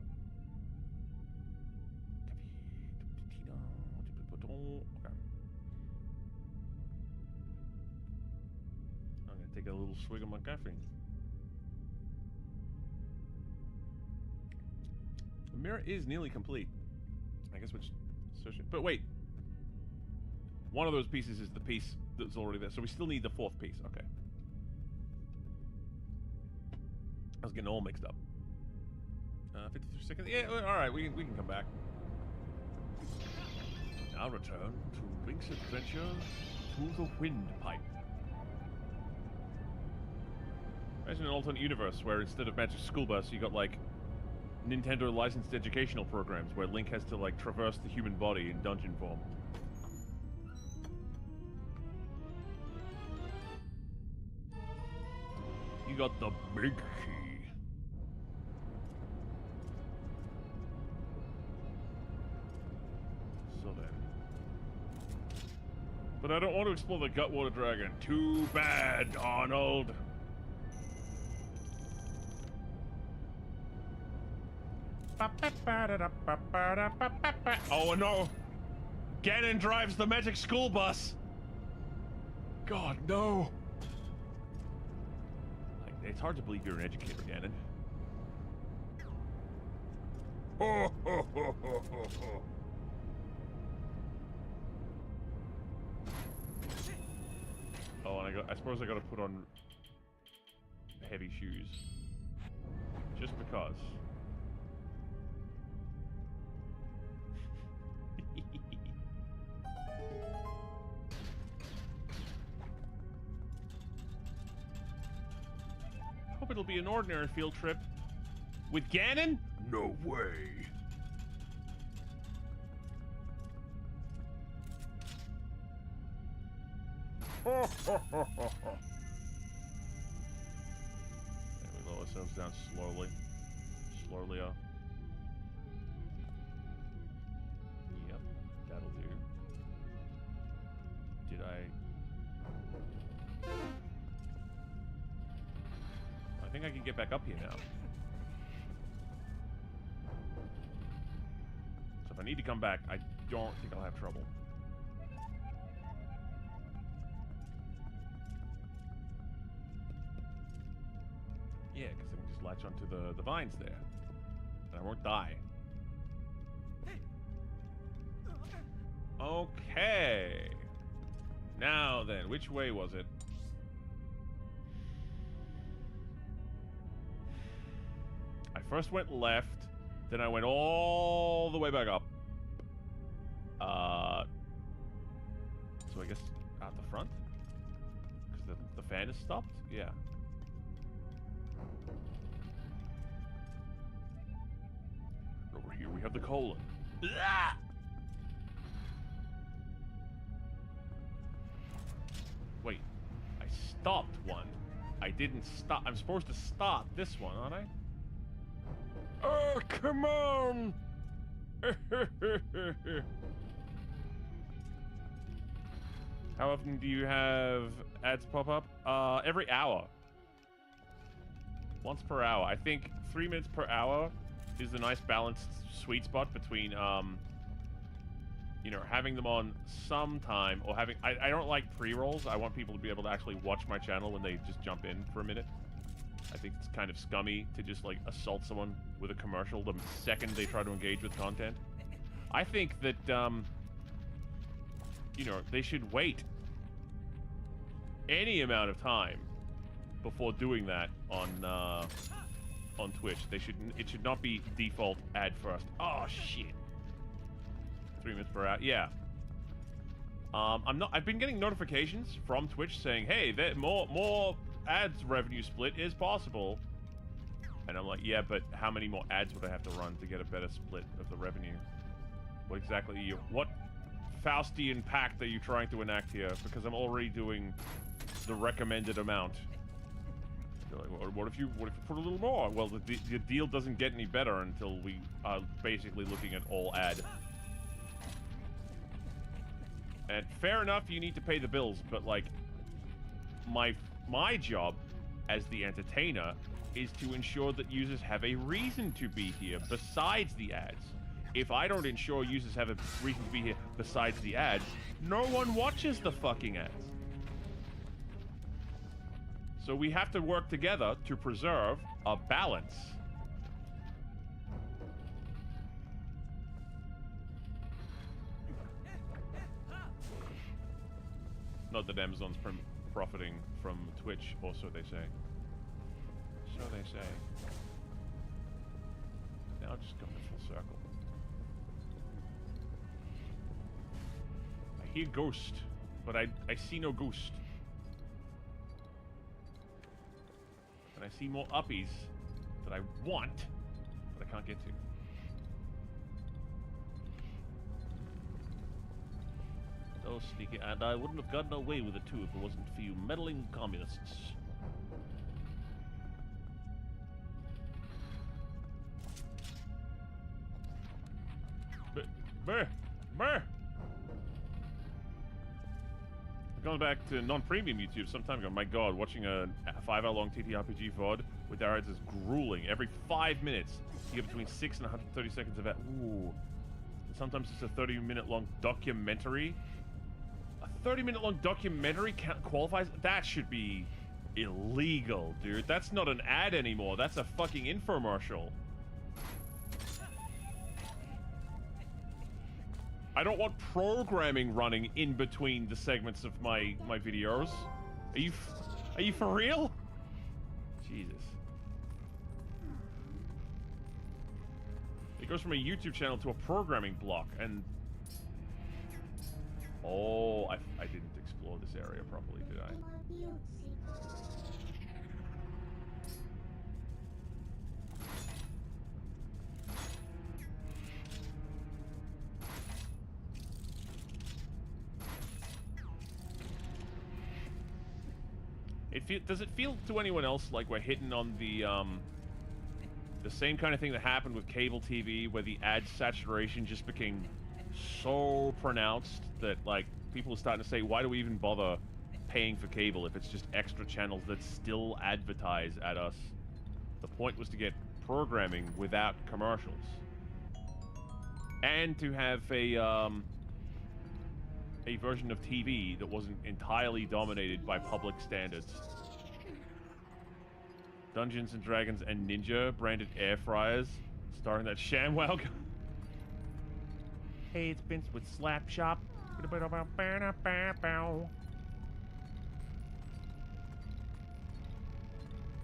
I'm gonna take a little swig of my caffeine. The mirror is nearly complete. I guess which session? But wait. One of those pieces is the piece that's already there, so we still need the fourth piece. Okay. I was getting all mixed up. 53 seconds. Yeah, all right. We can come back. Now return to Link's adventure through the windpipe. Imagine an alternate universe where instead of Magic School Bus, you got like Nintendo licensed educational programs where Link has to like traverse the human body in dungeon form. You got the big key. So then. But I don't want to explore the Gutwater Dragon. Too bad, Arnold. Oh no! Ganon drives the Magic School Bus! God, no! Like, it's hard to believe you're an educator, Ganon. Oh, and I suppose I gotta put on heavy shoes. Just because. Hope it'll be an ordinary field trip. With Ganon? No way. And we lower ourselves down slowly. Slowly up. Yep, that'll do. Did I think I can get back up here now. So if I need to come back, I don't think I'll have trouble. Yeah, because I can just latch onto the vines there. And I won't die. Okay. Now then, which way was it? I first went left, then I went all the way back up. So I guess out the front? Because the fan is stopped? Yeah. Over here we have the colon. Ah! Wait, I stopped one. I didn't stop. I'm supposed to stop this one, aren't I? Oh, come on! How often do you have ads pop up? Every hour. Once per hour. I think 3 minutes per hour is a nice balanced sweet spot between you know, having them on sometime or having I don't like pre-rolls. I want people to be able to actually watch my channel when they just jump in for a minute. I think it's kind of scummy to just like assault someone with a commercial the second they try to engage with content. I think that you know, they should wait any amount of time before doing that on Twitch. It should not be default ad first. Oh shit. 3 minutes per hour. Yeah. I've been getting notifications from Twitch saying, "Hey, that more ads revenue split is possible." And I'm like, "Yeah, but how many more ads would I have to run to get a better split of the revenue? What exactly what Faustian pact are you trying to enact here? Because I'm already doing the recommended amount." They're like, well, what if you put a little more? Well, the deal doesn't get any better until we are basically looking at all ad. And fair enough, you need to pay the bills, but like, my job as the entertainer is to ensure that users have a reason to be here besides the ads. If I don't ensure users have a reason to be here besides the ads, no one watches the fucking ads. So we have to work together to preserve a balance. Not that Amazon's profiting from Twitch, or so they say. So they say. Now I'll just go in a full circle. I hear ghost, but I see no ghost. And I see more uppies that I want, but I can't get to. So sneaky, and I wouldn't have gotten away with it too if it wasn't for you meddling communists. Going back to non-premium YouTube some time ago, my god, watching a 5-hour-long TTRPG VOD with their ads is grueling. Every 5 minutes, you get between 6 and 130 seconds of ad. Ooh. And sometimes it's a 30-minute long documentary. A 30-minute long documentary qualifies? That should be illegal, dude. That's not an ad anymore. That's a fucking infomercial. I don't want programming running in between the segments of my videos. Are you for real? Jesus. It goes from a YouTube channel to a programming block, and oh, I didn't explore this area properly, did I? Does it feel to anyone else like we're hitting on the same kind of thing that happened with cable TV, where the ad saturation just became so pronounced that like people are starting to say, why do we even bother paying for cable if it's just extra channels that still advertise at us? The point was to get programming without commercials, and to have a version of TV that wasn't entirely dominated by public standards. Dungeons and Dragons and Ninja branded air fryers starring that ShamWow guy. Hey, it's Vince with Slapshop.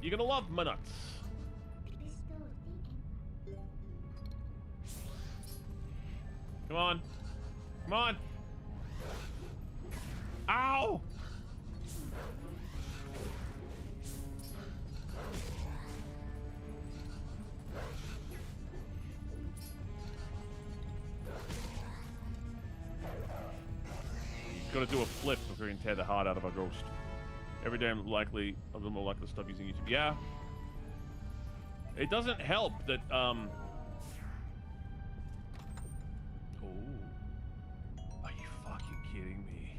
You're gonna love my nuts. Come on. Come on. Ow! Gotta do a flip before you can tear the heart out of a ghost. Every day I'm more likely to stop using YouTube. Yeah. It doesn't help that, Oh. Are you fucking kidding me?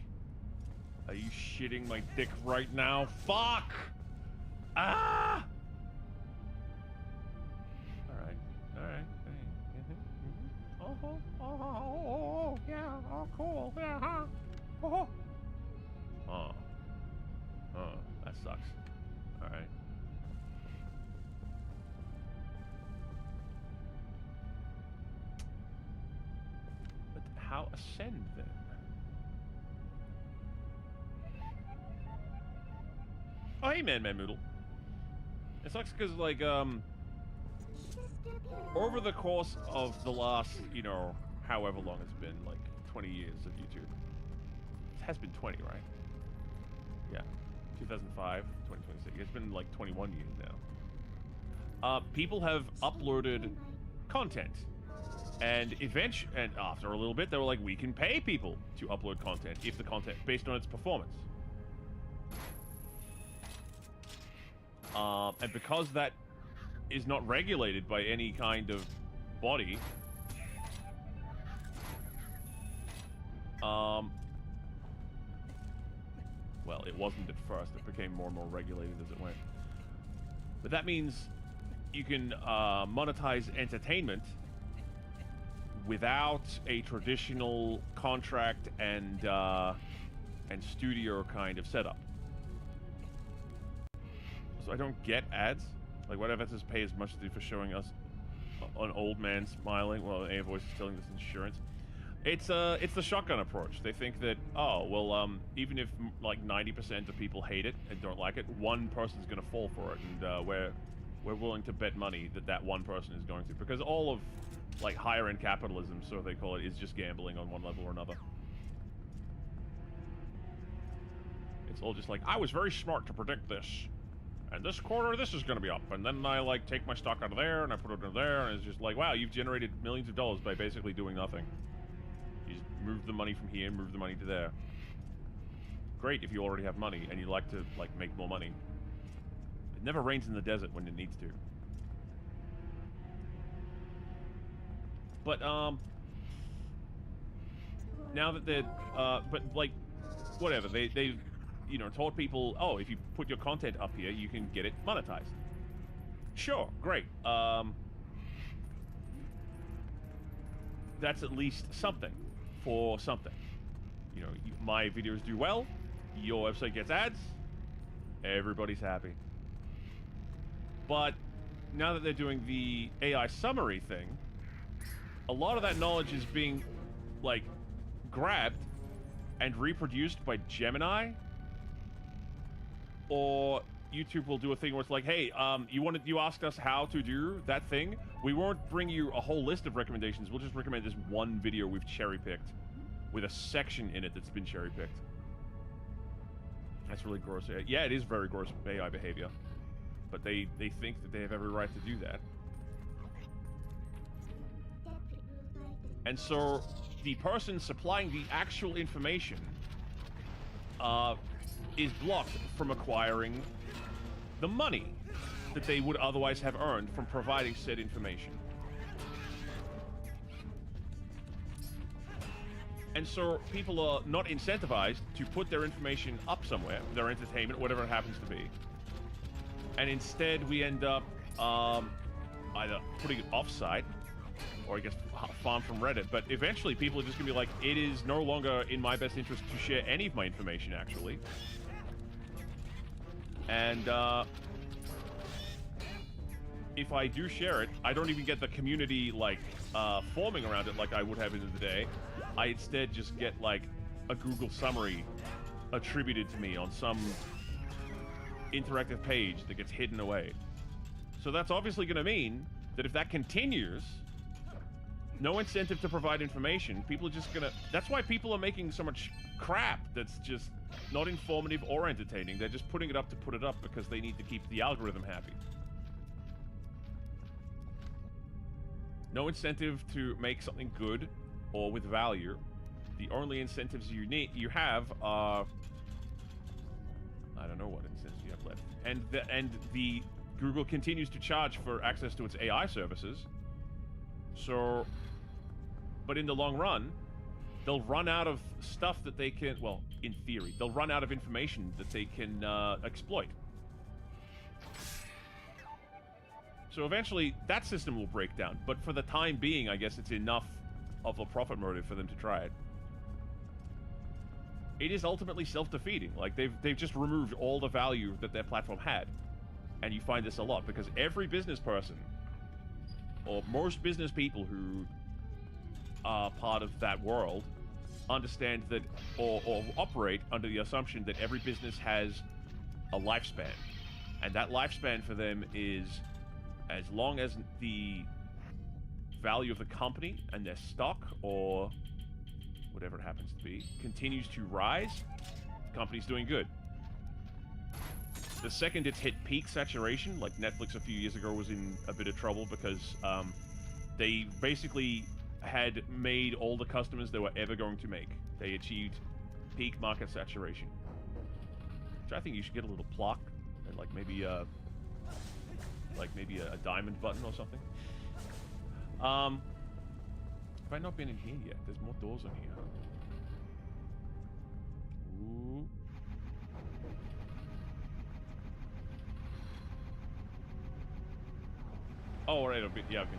Are you shitting my dick right now? Fuck! Ah! Alright. Alright. Oh, yeah, oh, cool, yeah, huh? Oh. Oh. Oh, that sucks. Alright. But how ascend, then? Oh, hey, Man Moodle. It sucks because, like, over the course of the last, you know, however long it's been, like, 20 years of YouTube. It has been 20, right? Yeah. 2005, 2026. It's been, like, 21 years now. People have uploaded content. And after a little bit, they were like, we can pay people to upload content if the content, based on its performance. And because that is not regulated by any kind of body, well, it wasn't at first. It became more and more regulated as it went. But that means you can monetize entertainment without a traditional contract and studio kind of setup. So I don't get ads. Like, why do veterans pay as much as they do for showing us an old man smiling while a voice is telling this insurance? It's the shotgun approach. They think that, oh, well, even if like 90% of people hate it and don't like it, one person's gonna fall for it, and we're willing to bet money that that one person is going to, because all of like higher end capitalism, so they call it, is just gambling on one level or another. It's all just like, I was very smart to predict this. And this quarter, this is going to be up. And then I, like, take my stock out of there, and I put it in there, and it's just like, wow, you've generated millions of dollars by basically doing nothing. You just move the money from here and move the money to there. Great if you already have money, and you like to, like, make more money. It never rains in the desert when it needs to. But, now that they're, but, like, whatever, they you know, told people, oh, if you put your content up here, you can get it monetized. Sure, great. That's at least something for something. You know, my videos do well, your website gets ads, everybody's happy. But now that they're doing the AI summary thing, a lot of that knowledge is being, like, grabbed and reproduced by Gemini. Or YouTube will do a thing where it's like, hey, you asked us how to do that thing. We won't bring you a whole list of recommendations. We'll just recommend this one video we've cherry-picked with a section in it that's been cherry-picked. That's really gross. Yeah, it is very gross AI behavior. But they think that they have every right to do that. And so the person supplying the actual information is blocked from acquiring the money that they would otherwise have earned from providing said information. And so people are not incentivized to put their information up somewhere, their entertainment, whatever it happens to be. And instead we end up either putting it off-site, or I guess farm from Reddit, but eventually people are just gonna be like, it is no longer in my best interest to share any of my information, actually. And if I do share it, I don't even get the community, like, forming around it like I would have in the day. I instead just get, like, a Google summary attributed to me on some interactive page that gets hidden away. So that's obviously going to mean that if that continues, no incentive to provide information, people are just gonna... That's why people are making so much crap that's just not informative or entertaining. They're just putting it up to put it up because they need to keep the algorithm happy. No incentive to make something good or with value. The only incentives you have are... I don't know what incentives you have left. And the Google continues to charge for access to its AI services. So... But in the long run, they'll run out of stuff that they can... Well, in theory, they'll run out of information that they can exploit. So eventually, that system will break down. But for the time being, I guess it's enough of a profit motive for them to try it. It is ultimately self-defeating. Like, they've just removed all the value that their platform had. And you find this a lot, because every business person, or most business people who are part of that world, understand that, or operate under the assumption that every business has a lifespan. And that lifespan for them is as long as the value of the company and their stock, or whatever it happens to be, continues to rise, the company's doing good. The second it's hit peak saturation, like Netflix a few years ago was in a bit of trouble because they basically had made all the customers they were ever going to make. They achieved peak market saturation. Which I think you should get a little plaque and like maybe a diamond button or something. Have I not been in here yet? There's more doors in here. Ooh. Oh, alright, I've been here already.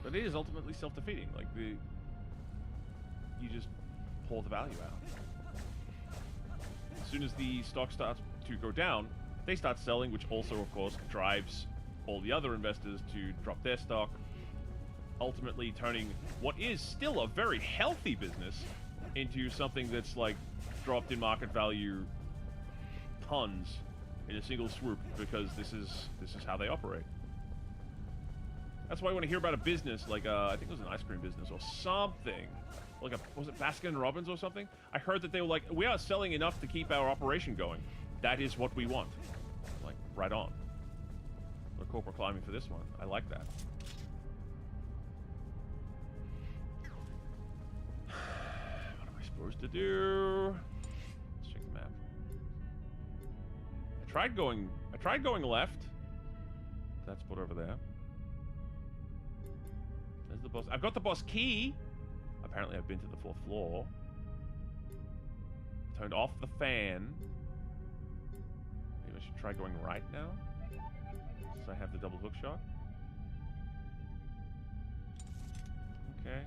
But it is ultimately self-defeating. Like, you just pull the value out. As soon as the stock starts to go down, they start selling, which also, of course, drives all the other investors to drop their stock, ultimately turning what is still a very healthy business into something that's, like, dropped in market value tons in a single swoop, because this is how they operate. That's why when I hear about a business, like, I think it was an ice cream business or something, like was it Baskin Robbins or something? I heard that they were like, we are selling enough to keep our operation going. That is what we want. Like, right on. We're corporate climbing for this one. I like that. What am I supposed to do? Let's check the map. I tried going left. That's put over there. There's the boss. I've got the boss key. Apparently I've been to the 4th floor. Turned off the fan. Maybe I should try going right now, since I have the double hook shot. Okay.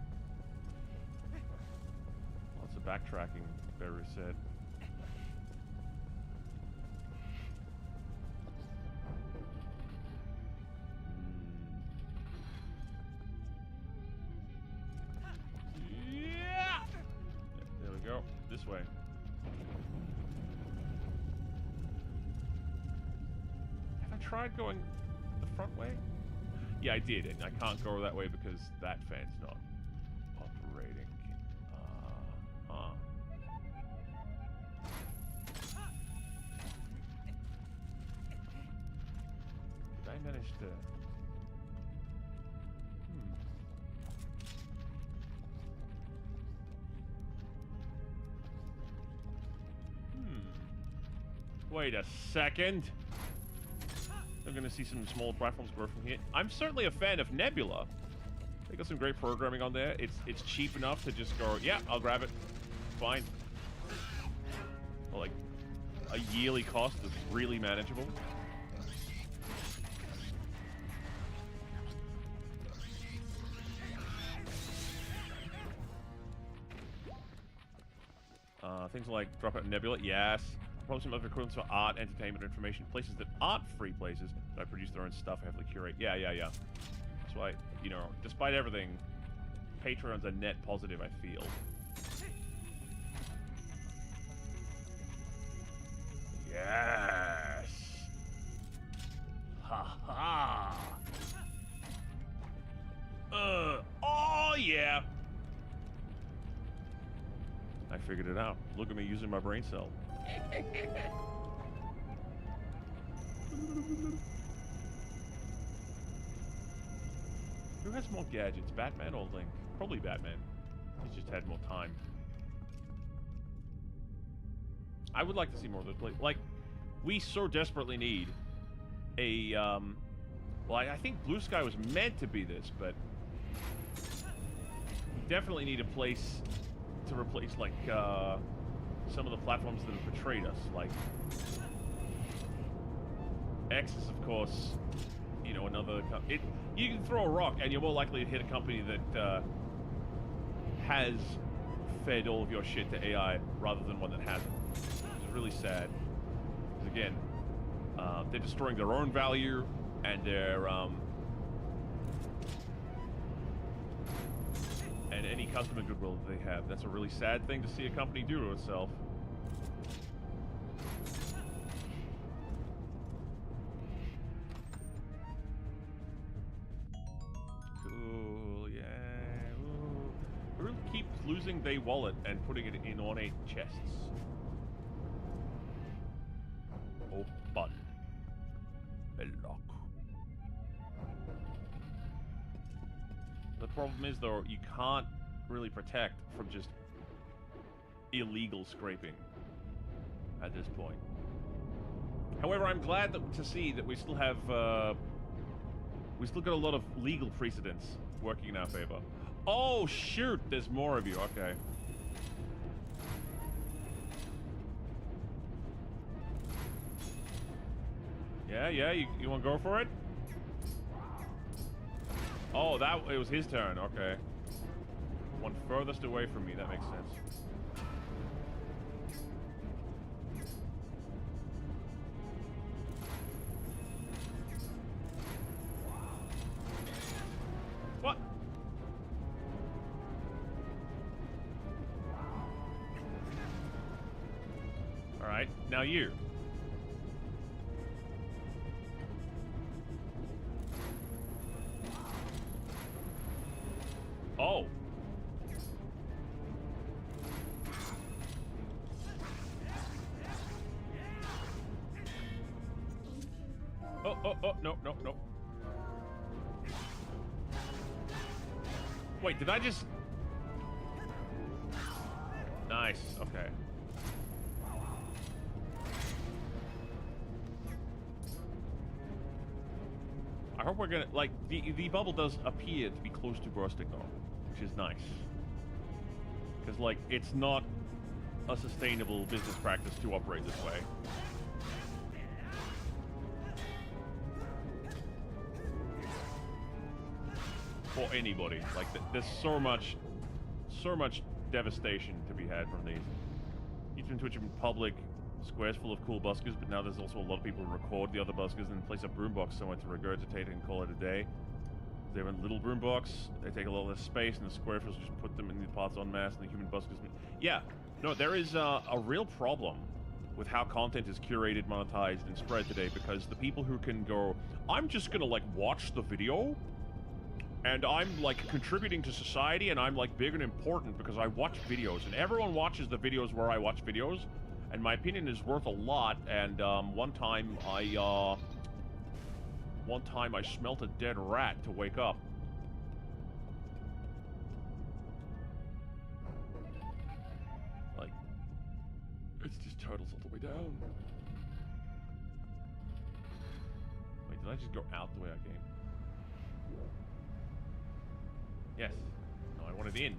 Lots of backtracking, Beru said. This way. Have I tried going the front way? Yeah, I did, and I can't go that way because that fan's not operating. Did I manage to... Wait a second. I'm gonna see some small platforms grow from here. I'm certainly a fan of Nebula. They got some great programming on there. It's cheap enough to just go, yeah, I'll grab it. Fine. Well, like, a yearly cost is really manageable. Things like drop out Nebula, yes. Probably some other equivalents for art, entertainment, information. Places that aren't free places that produce their own stuff, heavily curate. Yeah. That's why, you know, despite everything, Patreon's a net positive, I feel. Yes! Ha ha! Oh yeah! I figured it out. Look at me using my brain cell. Who has more gadgets, Batman or Link? Probably Batman. He's just had more time. I would like to see more of those places. Like, we so desperately need a, well, I think Blue Sky was meant to be this, but we definitely need a place to replace, like, some of the platforms that have betrayed us, like X is, of course, you know, another... You can throw a rock, and you're more likely to hit a company that has fed all of your shit to AI rather than one that hasn't. Which is really sad. Because, again, they're destroying their own value, and they're... and any customer goodwill that they have. That's a really sad thing to see a company do to itself. Cool, yeah. Ooh. Who keeps losing their wallet and putting it in ornate chests? Open. Lock. The problem is, though, you can't really protect from just illegal scraping at this point. However, I'm glad to see that we still have, we still got a lot of legal precedents working in our favor. Oh, shoot! There's more of you. Okay. Yeah, you want to go for it? Oh, it was his turn. Okay. One furthest away from me. That makes sense. What? All right, now you. Oh. Oh, no. Wait, did I just... Nice, okay. I hope we're gonna... Like, the bubble does appear to be close to bursting, though, which is nice. Because, like, it's not a sustainable business practice to operate this way. For anybody. Like, there's so much devastation to be had from these. He's been twitching in public, squares full of cool buskers, but now there's also a lot of people who record the other buskers and place a boombox somewhere to regurgitate it and call it a day. They have a little boombox, they take a lot less space, and the square fields just put them in the pots en masse, and the human buskers... Yeah, no, there is a real problem with how content is curated, monetized, and spread today, because the people who can go, I'm just gonna, like, watch the video, and I'm, like, contributing to society, and I'm, like, big and important because I watch videos, and everyone watches the videos where I watch videos, and my opinion is worth a lot, and, one time I smelt a dead rat to wake up. Like, it's just turtles all the way down. Wait, did I just go out the way I came? Yes. No, I want it in.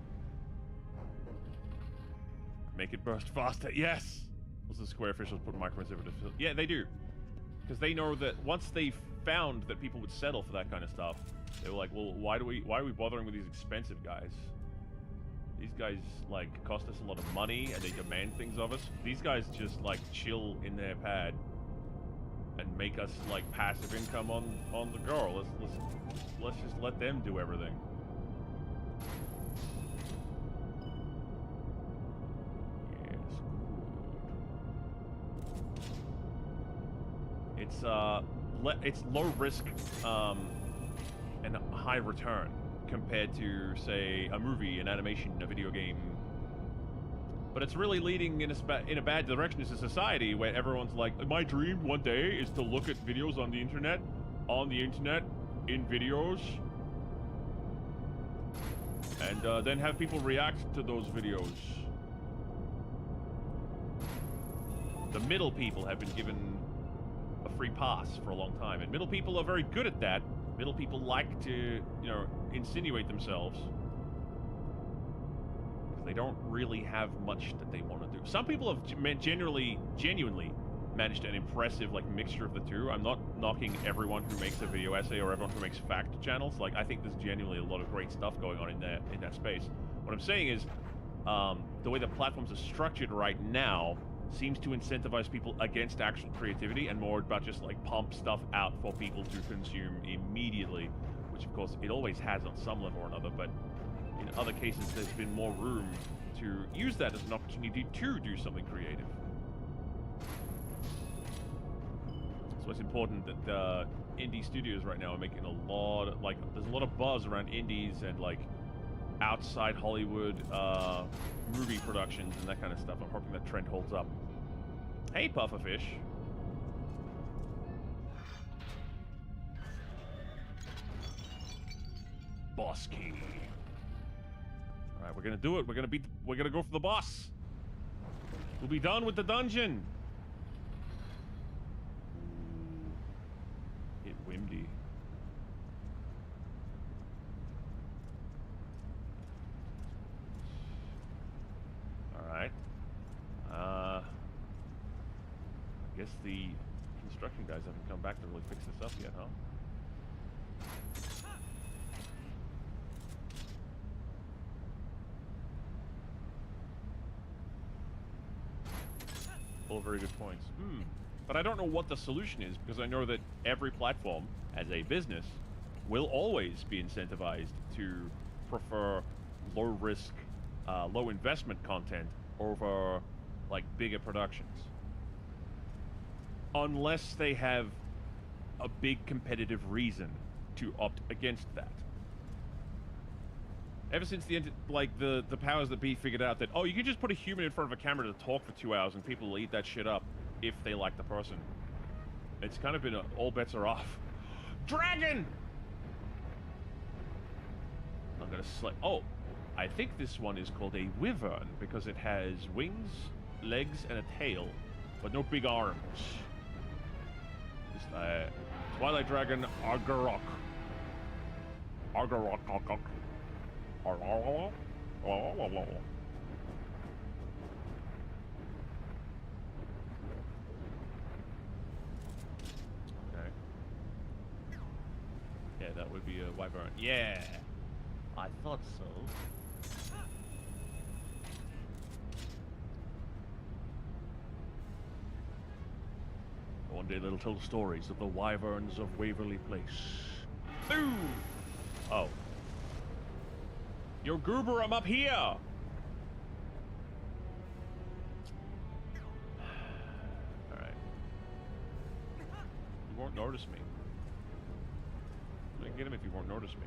Make it burst faster. Yes! Also, square officials put micro-preservative... Yeah, they do. Because they know that once they found that people would settle for that kind of stuff, they were like, well, why are we bothering with these expensive guys? These guys, like, cost us a lot of money, and they demand things of us. These guys just, like, chill in their pad and make us, like, passive income on the go. Let's just let them do everything. It's low risk and high return compared to, say, a movie, an animation, a video game. But it's really leading in a bad direction as a society where everyone's like, my dream one day is to look at videos on the internet, in videos, and then have people react to those videos. The middle people have been given a free pass for a long time, and middle people are very good at that. Middle people like to, you know, insinuate themselves. They don't really have much that they want to do. Some people have genuinely managed an impressive like mixture of the two. I'm not knocking everyone who makes a video essay or everyone who makes fact channels. Like, I think there's genuinely a lot of great stuff going on in that space. What I'm saying is, the way the platforms are structured right now seems to incentivize people against actual creativity and more about just like pump stuff out for people to consume immediately, which of course it always has on some level or another, but in other cases there's been more room to use that as an opportunity to do something creative. So it's important that indie studios right now are making a lot, like, there's a lot of buzz around indies and like outside Hollywood movie productions and that kind of stuff. I'm hoping that trend holds up. Hey, Pufferfish. Boss key. All right, we're gonna do it. We're gonna go for the boss. We'll be done with the dungeon. Get windy. Alright. I guess the construction guys haven't come back to really fix this up yet, huh? All very good points. But I don't know what the solution is, because I know that every platform, as a business, will always be incentivized to prefer low-risk, low-investment content over, like, bigger productions. Unless they have a big competitive reason to opt against that. Ever since the powers that be figured out that, oh, you can just put a human in front of a camera to talk for 2 hours and people will eat that shit up if they like the person. It's kind of been all bets are off. Dragon! I'm gonna oh, I think this one is called a wyvern because it has wings, legs, and a tail, but no big arms. Just, Twilight Dragon Argarok. Argarok. Okay. Yeah, that would be a wyvern. Yeah! I thought so. One day they'll tell stories of the wyverns of Waverly Place. Boom! Oh. Yo, Goober, I'm up here! Alright. You won't notice me. I can get him if you won't notice me.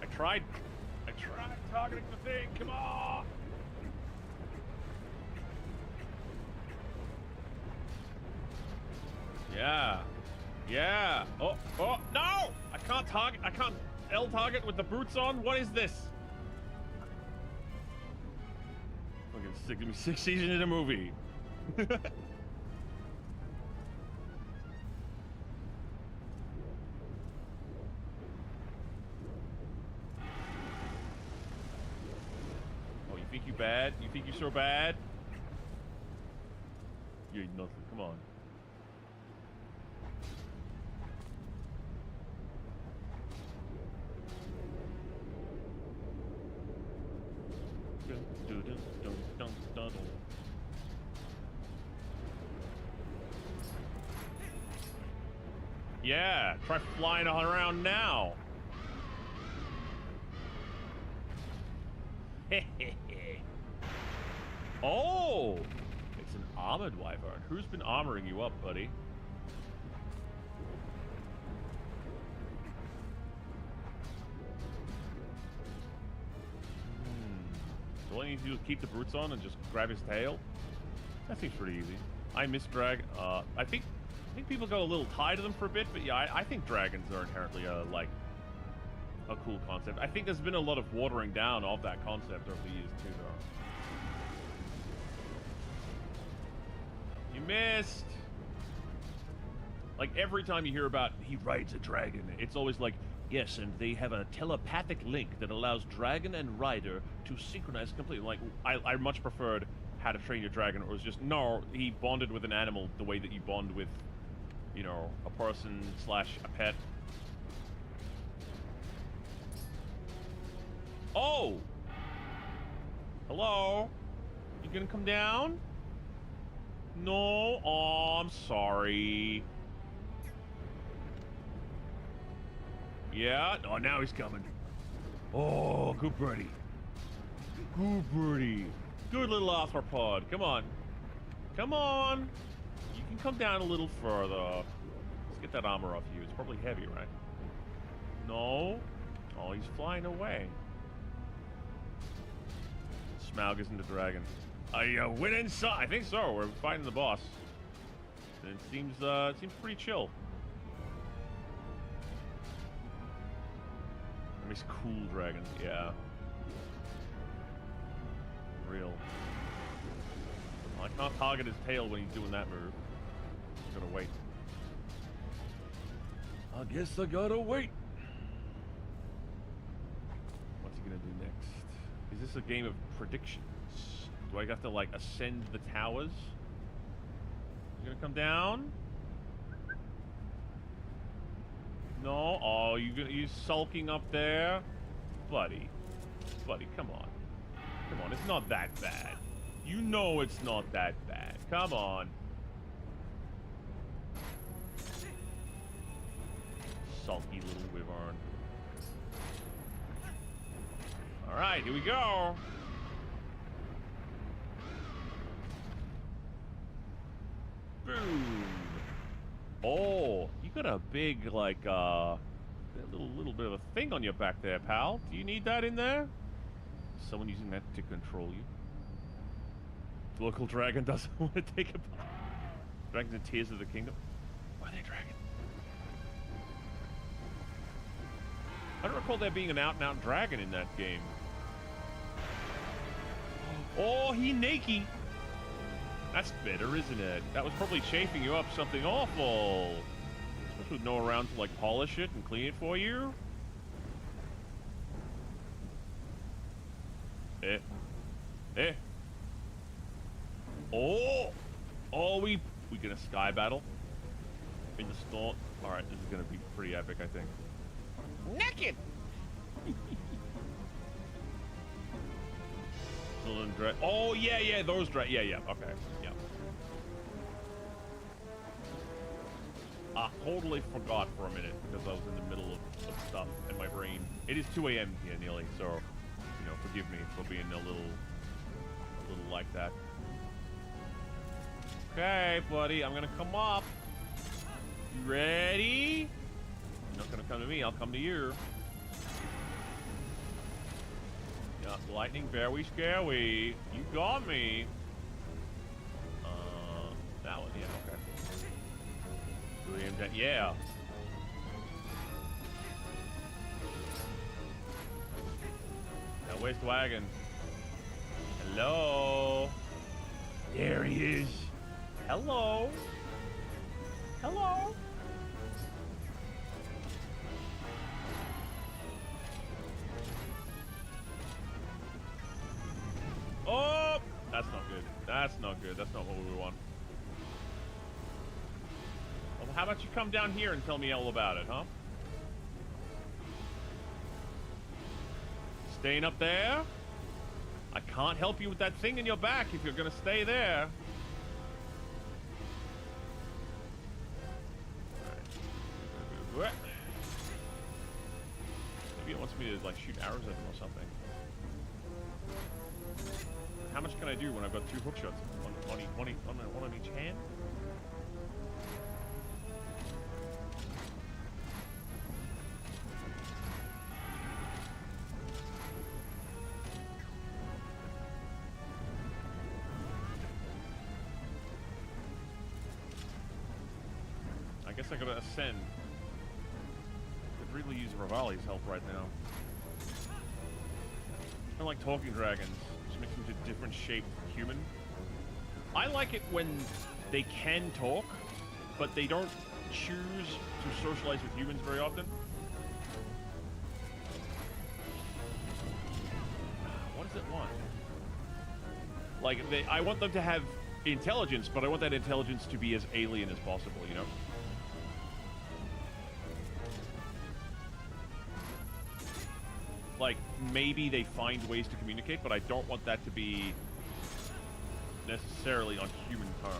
I tried targeting the thing, come on! Yeah. Yeah. Oh, no! I can't L target with the boots on? What is this? Fucking sick. Give me 6 seasons in a movie. Oh, you think you bad? You think you're so bad? You ain't nothing. Come on. Yeah, try flying around now. Oh, it's an armored wyvern. Who's been armoring you up, buddy? So all you need to do is keep the boots on and just grab his tail. That seems pretty easy. I miss drag. I think people got a little tired of them for a bit, but yeah, I think dragons are inherently like a cool concept. I think there's been a lot of watering down of that concept over the years too, though. You missed. Like, every time you hear about he rides a dragon, it's always like, yes, and they have a telepathic link that allows dragon and rider to synchronize completely. Like, I much preferred How to Train Your Dragon, or it was just, no, he bonded with an animal the way that you bond with, you know, a person / a pet. Oh! Hello? You gonna come down? No? Oh, I'm sorry. Yeah? Oh, now he's coming. Oh, good birdie. Good birdie. Good little arthropod. Come on. Come on. You can come down a little further. Let's get that armor off you. It's probably heavy, right? No? Oh, he's flying away. Smaug isn't a dragon. I went inside. I think so. We're fighting the boss. And it seems pretty chill. I miss cool dragons. Yeah. Real. Well, I can't target his tail when he's doing that move. I gotta wait. I guess I gotta wait. What's he gonna do next? Is this a game of predictions? Do I have to, like, ascend the towers? You gonna come down? No? Oh, you sulking up there? Buddy. Buddy, come on. Come on, it's not that bad. You know it's not that bad. Come on. Sulky little wyvern. Alright, here we go. Boom. Oh, you got a big, like, little bit of a thing on your back there, pal. Do you need that in there? Someone using that to control you. The local dragon doesn't want to take a... Dragons and Tears of the Kingdom. Why are they dragon? I don't recall there being an out-and-out dragon in that game. Oh, he naked. That's bitter, isn't it? That was probably chafing you up something awful. Especially with no one around to, like, polish it and clean it for you. Oh! Oh, we gonna sky battle? In the storm? Alright, this is gonna be pretty epic, I think. Naked! Oh, yeah, those yeah, okay, yeah. I totally forgot for a minute because I was in the middle of stuff in my brain. It is 2 a.m. here nearly, so, you know, forgive me for being a little like that. Okay, buddy, I'm gonna come up. You ready? You're not gonna come to me, I'll come to you. Yeah, lightning, very scary. You got me. That one, yeah, okay. Yeah. Now, where's the wagon? Hello? There he is. Hello? Hello? Oh! That's not good. That's not good. That's not what we want. Well, how about you come down here and tell me all about it, huh? Staying up there? I can't help you with that thing in your back if you're gonna stay there. Alright. Maybe it wants me to, like, shoot arrows at him or something. How much can I do when I've got 2 hook shots? One on each hand? I guess I gotta ascend. Could really use Rivali's help right now. I like talking dragons. Just makes them into different shaped human. I like it when they can talk, but they don't choose to socialize with humans very often. What does it want? Like, I want them to have intelligence, but I want that intelligence to be as alien as possible, you know? Like, maybe they find ways to communicate, but I don't want that to be necessarily on human terms.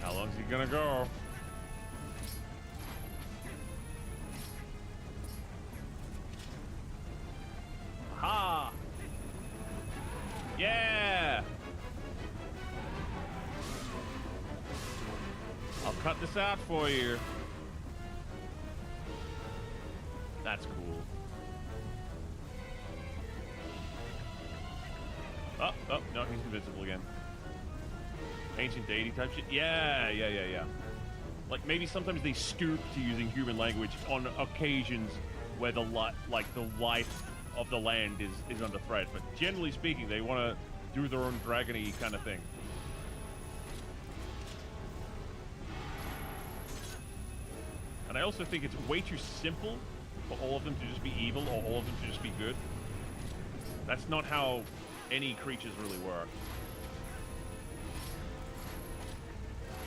How long's he gonna go? Ha! Yeah! I'll cut this out for you. That's cool. Oh, no, he's invincible again. Ancient deity type shit? Yeah. Like, maybe sometimes they stoop to using human language on occasions where the life of the land is under threat. But generally speaking, they want to do their own dragon-y kind of thing. And I also think it's way too simple for all of them to just be evil or all of them to just be good. That's not how any creatures really work.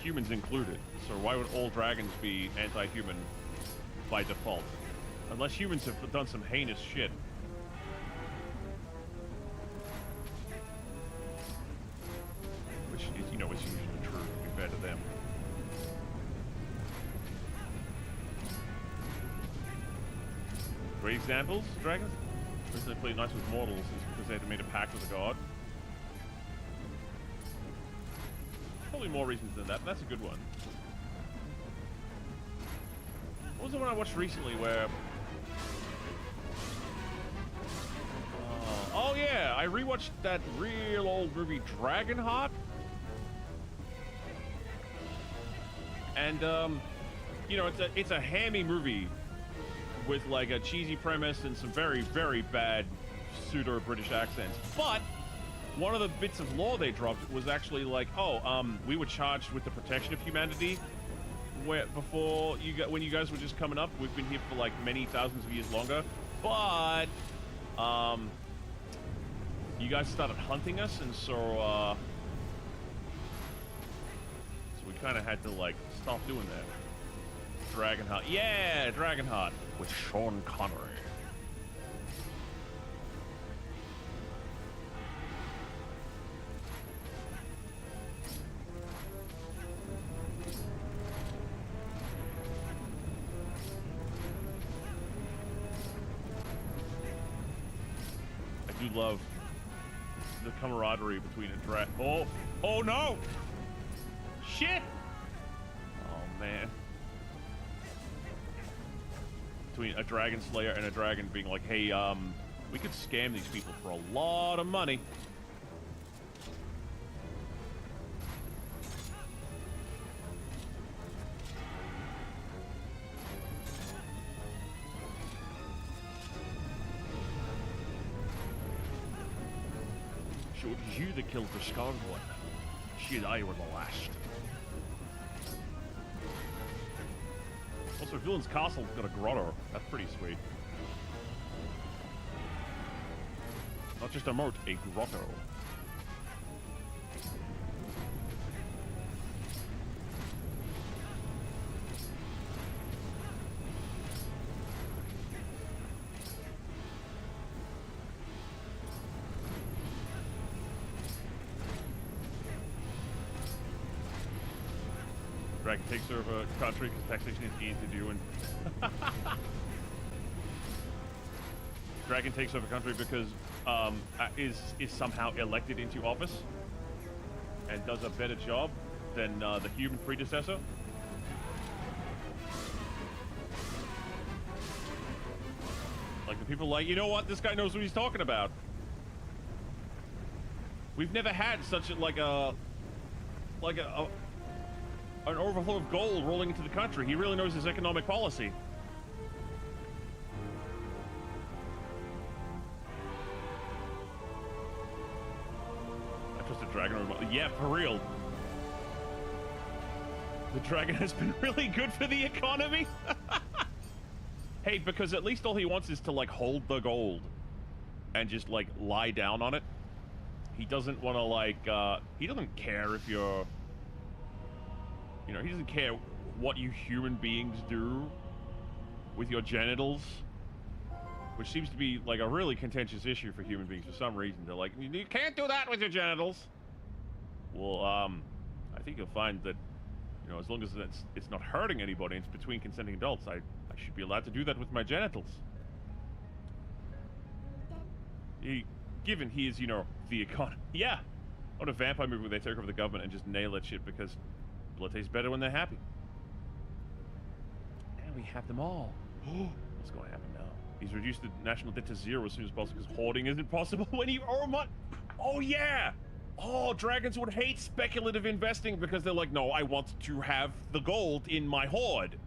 Humans included. So why would all dragons be anti-human by default? Unless humans have done some heinous shit. Which is, you know, is usually true to be fair to them. Great examples, dragons? The reason they play nice with mortals is because they had made a pact with a god. Probably more reasons than that, but that's a good one. What was the one I watched recently where... oh yeah, I rewatched that real old movie Dragonheart. And, you know, it's a hammy movie with like a cheesy premise and some very, very bad pseudo-British accents. But one of the bits of lore they dropped was actually like, we were charged with the protection of humanity when you guys were just coming up. We've been here for like many thousands of years longer, but you guys started hunting us, and so we kind of had to like stop doing that. Dragonheart, yeah, Dragonheart with Sean Connery. I do love the camaraderie between a oh no! Shit! Oh man. Between a dragon slayer and a dragon being like, hey, we could scam these people for a lot of money. Sure, it was you that killed the Scarred One. She and I were the last. Also, Villain's Castle's got a grotto. That's pretty sweet. Not just a moat, a grotto. Dragon takes over a country because taxation is easy to do, and Dragon takes over a country because is somehow elected into office and does a better job than the human predecessor. Like the people like, you know what? This guy knows what he's talking about. We've never had such an overflow of gold rolling into the country. He really knows his economic policy. I trust the dragon. Yeah, for real. The dragon has been really good for the economy. Hey, because at least all he wants is to, like, hold the gold and just, like, lie down on it. He doesn't want to, like, he doesn't care if you're, you know, he doesn't care what you human beings do with your genitals, which seems to be, like, a really contentious issue for human beings for some reason. They're like, you can't do that with your genitals. Well, I think you'll find that, you know, as long as it's not hurting anybody, it's between consenting adults, I should be allowed to do that with my genitals. Given he is, you know, the economy. Yeah. On a vampire movie where they take over the government and just nail that shit because blood tastes better when they're happy. And we have them all. What's going to happen now? He's reduced the national debt to 0 as soon as possible because hoarding isn't possible when you owe money. Oh, yeah. Oh, dragons would hate speculative investing because they're like, no, I want to have the gold in my hoard.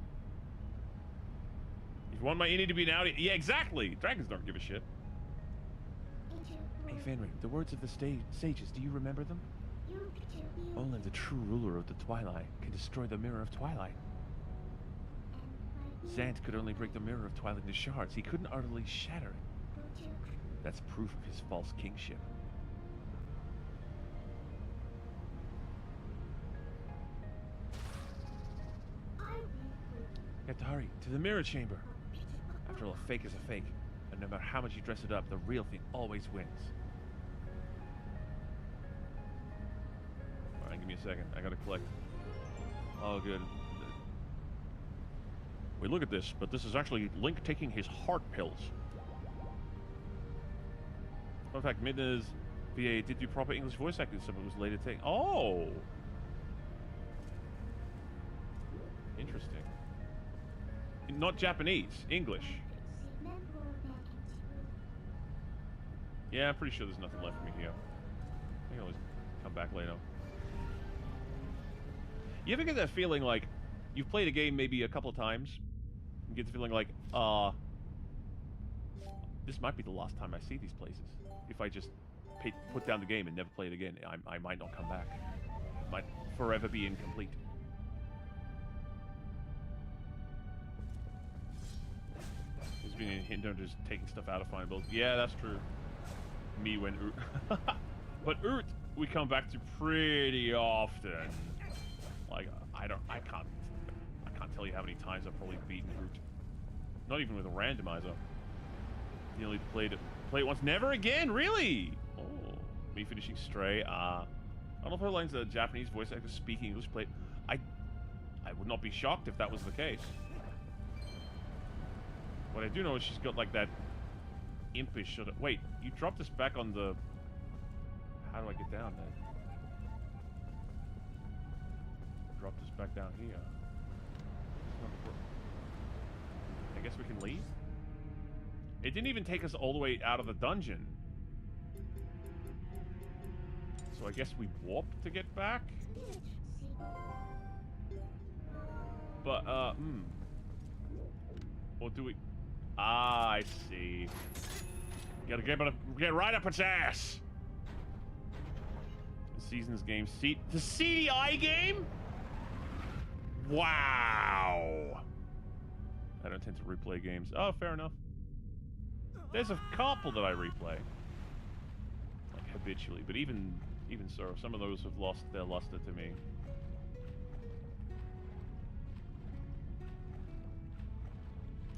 If you want my innie to be now, yeah, exactly. Dragons don't give a shit. Hey, Fenrir, the words of the sages, do you remember them? Only the true ruler of the Twilight can destroy the Mirror of Twilight. Zant could only break the Mirror of Twilight into shards. He couldn't utterly shatter it. That's proof of his false kingship. You have to hurry to the mirror chamber. After all, a fake is a fake, and no matter how much you dress it up, the real thing always wins. Alright, give me a second. I gotta collect. Oh, good. Wait, look at this, but this is actually Link taking his heart pills. Fun fact, Midna's VA did do proper English voice acting, so it was later taken. Oh! Interesting. Not Japanese, English. Yeah, I'm pretty sure there's nothing left for me here. I can always come back later. You ever get that feeling like you've played a game maybe a couple of times and get the feeling like, this might be the last time I see these places. If I just put down the game and never play it again, I might not come back. It might forever be incomplete. There's been a hint of just taking stuff out of final builds. Yeah, that's true. Me when Urt. But Urt, we come back to pretty often. Like, I can't tell you how many times I've probably beaten Urt. Not even with a randomizer. You only played it once, never again, really? Oh, me finishing Stray. I don't know if her line's a Japanese voice actor speaking English. I would not be shocked if that was the case. What I do know is she's got like that impish sort of. Wait, you dropped this back on the. How do I get down then? Drop this back down here. I guess we can leave? It didn't even take us all the way out of the dungeon. So I guess we warped to get back? But, or do we... Ah, I see. You gotta get right up its ass! The season's game. The CDI game? Wow! I don't tend to replay games. Oh, fair enough. There's a couple that I replay. Like, habitually. But even so, some of those have lost their luster to me.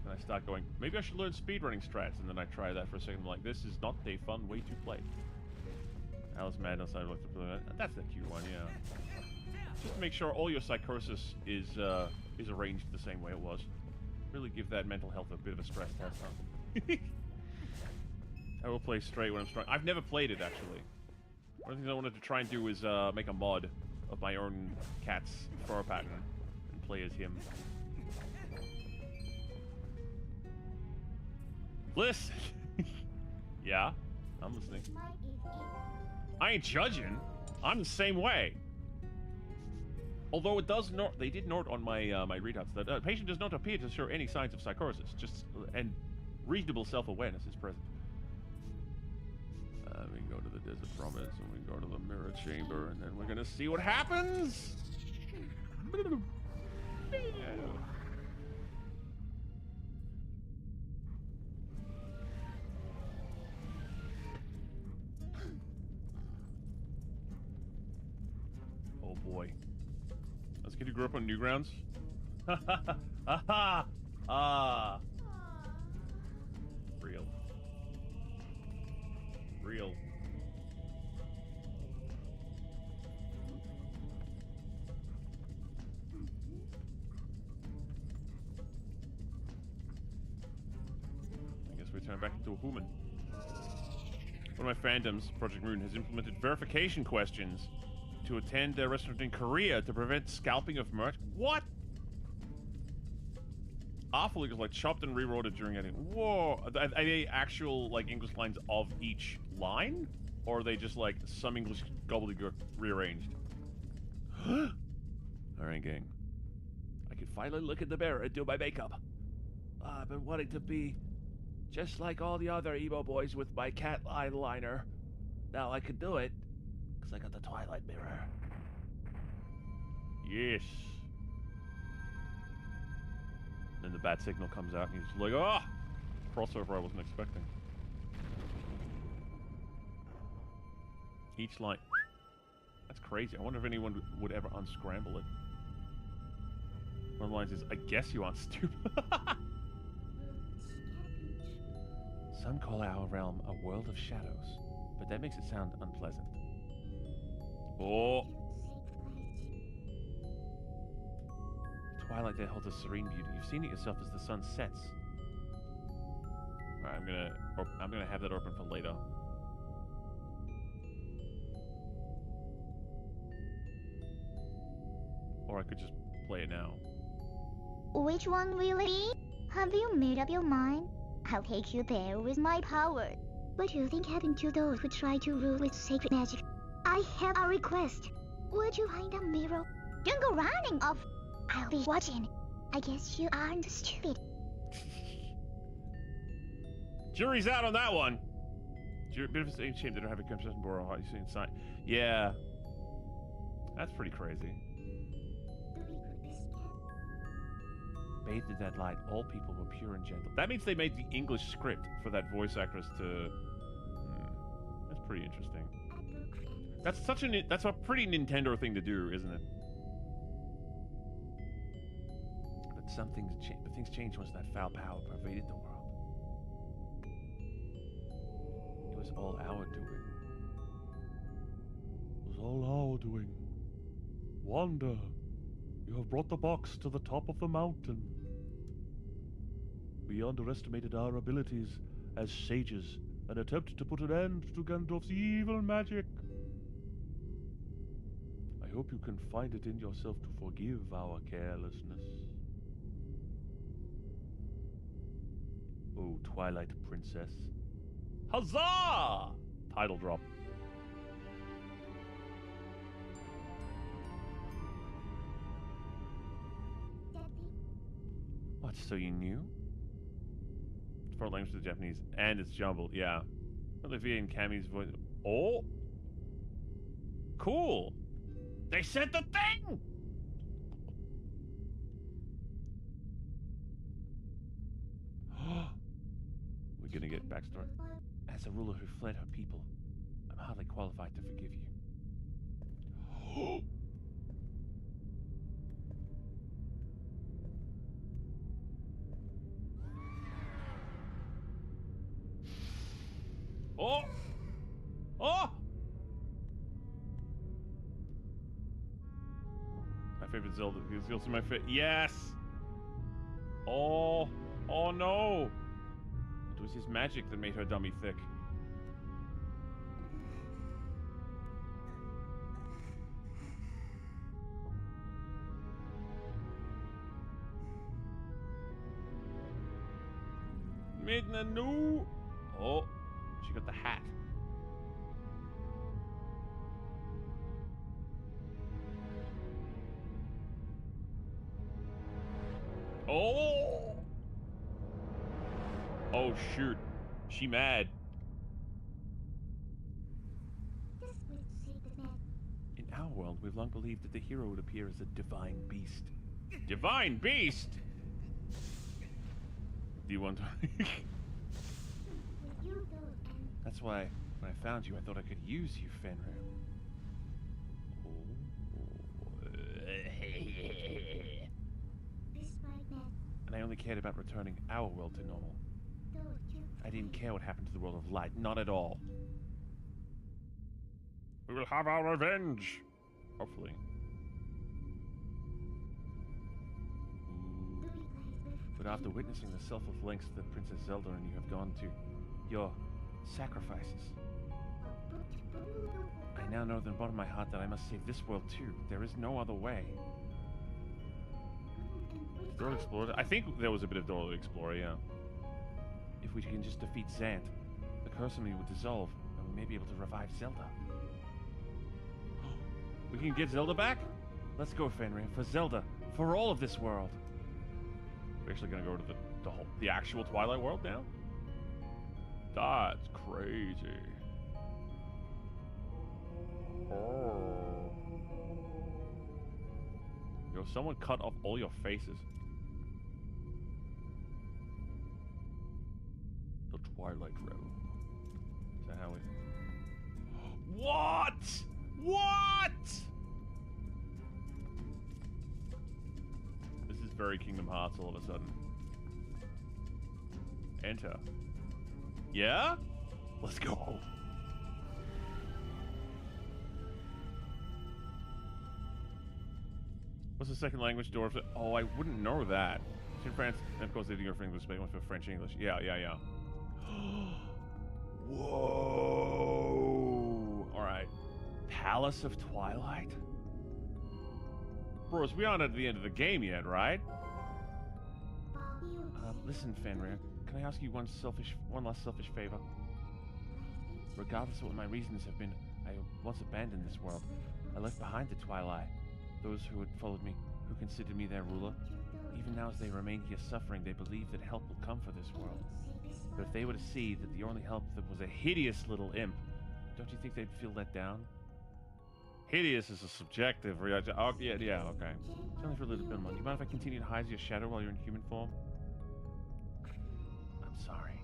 And I start going, maybe I should learn speedrunning strats, and then I try that for a second. I'm like, this is not a fun way to play. Alice Madness, I looked at that. That's the cute one, yeah. Just to make sure all your psychosis is arranged the same way it was. Really give that mental health a bit of a stress test, huh? I will play straight when I'm strong. I've never played it, actually. One of the things I wanted to try and do is make a mod of my own cat's fur pattern and play as him. Listen! Yeah, I'm listening. I ain't judging. I'm the same way. Although it does not, they did note on my my readouts that patient does not appear to show any signs of psychosis, and reasonable self-awareness is present. We can go to the desert promise, and we can go to the mirror chamber, and then we're gonna see what happens. Oh boy. This kid who grew up on Newgrounds? Ah. Real. Real. I guess we turn back into a human. One of my fandoms, Project Moon, has implemented verification questions to attend a restaurant in Korea to prevent scalping of merch. What? Awful is like chopped and rewrote it during editing. Whoa. Are they actual like English lines of each line? Or are they just like some English gobbledygook rearranged? Alright, gang. I can finally look in the mirror and do my makeup. I've been wanting to be just like all the other emo boys with my cat eyeliner. Now I can do it, because I got the Twilight mirror. Yes. Then the bat signal comes out and he's like, ah! Crossover I wasn't expecting. Each line. That's crazy. I wonder if anyone would ever unscramble it. One of the lines is, I guess you aren't stupid. Some call our realm a world of shadows, but that makes it sound unpleasant. Oh! Twilight there holds a serene beauty. You've seen it yourself as the sun sets. Alright, I'm gonna have that open for later. Or I could just play it now. Which one will it be? Have you made up your mind? I'll take you there with my power. What do you think happened to those who try to rule with sacred magic? I have a request. Would you hide a mirror? Don't go running off. I'll be watching. I guess you aren't stupid. Jury's out on that one. Bit of a shame they don't have a conversation board on how you see inside. Yeah. That's pretty crazy. Bathed in that light, all people were pure and gentle. That means they made the English script for that voice actress to... That's pretty interesting. That's a pretty Nintendo thing to do, isn't it? But things changed once that foul power pervaded the world. It was all our doing. It was all our doing. Wanda, you have brought the box to the top of the mountain. We underestimated our abilities as sages and attempted to put an end to Gandalf's evil magic. I hope you can find it in yourself to forgive our carelessness. Oh, Twilight Princess. Huzzah! Title drop. What, so you knew? It's foreign language to the Japanese, and it's jumbled, yeah. Olivia and Cammy's voice. Oh! Cool! They said the thing! We're gonna get backstory. As a ruler who fled her people, I'm hardly qualified to forgive you. Oh! Oh! My favorite Zelda. It's also my favorite. Yes! Oh! Oh no! It was his magic that made her dummy thick. Midna, no. Oh, she got the hat. Oh! Oh, shoot. She mad. In our world, we've long believed that the hero would appear as a divine beast. Divine beast? Do you want to... That's why, when I found you, I thought I could use you, Fenrir. And I only cared about returning our world to normal. I didn't care what happened to the world of light, not at all. We will have our revenge. Hopefully. But after witnessing the selfless lengths that Princess Zelda and you have gone to, your sacrifices, I now know in the bottom of my heart that I must save this world too. There is no other way. Dora Explorer? I think there was a bit of Dora Explorer, yeah. If we can just defeat Zant, the curse on me would dissolve, and we may be able to revive Zelda. We can get Zelda back? Let's go, Fenrir, for Zelda, for all of this world. We're actually gonna go to the actual Twilight world now? That's crazy. Oh. Yo, someone cut off all your faces. The Twilight Realm. Is that how we... What? What? This is very Kingdom Hearts all of a sudden. Enter. Yeah? Let's go. What's the second language, Dwarf? Oh, I wouldn't know that. It's in France, and of course they do your English, but for French English. Yeah. Whoa! Alright. Palace of Twilight? Bros, we aren't at the end of the game yet, right? Listen, Fenrir, can I ask you one last selfish favor? Regardless of what my reasons have been, I once abandoned this world. I left behind the Twilight. Those who had followed me, who considered me their ruler. Even now as they remain here suffering, they believe that help will come for this world. But if they were to see that the only help that was a hideous little imp, don't you think they'd feel let down? Hideous is a subjective reaction. Oh, yeah, okay. It's only for a little bit more. Do you mind if I continue to hide your shadow while you're in human form? I'm sorry.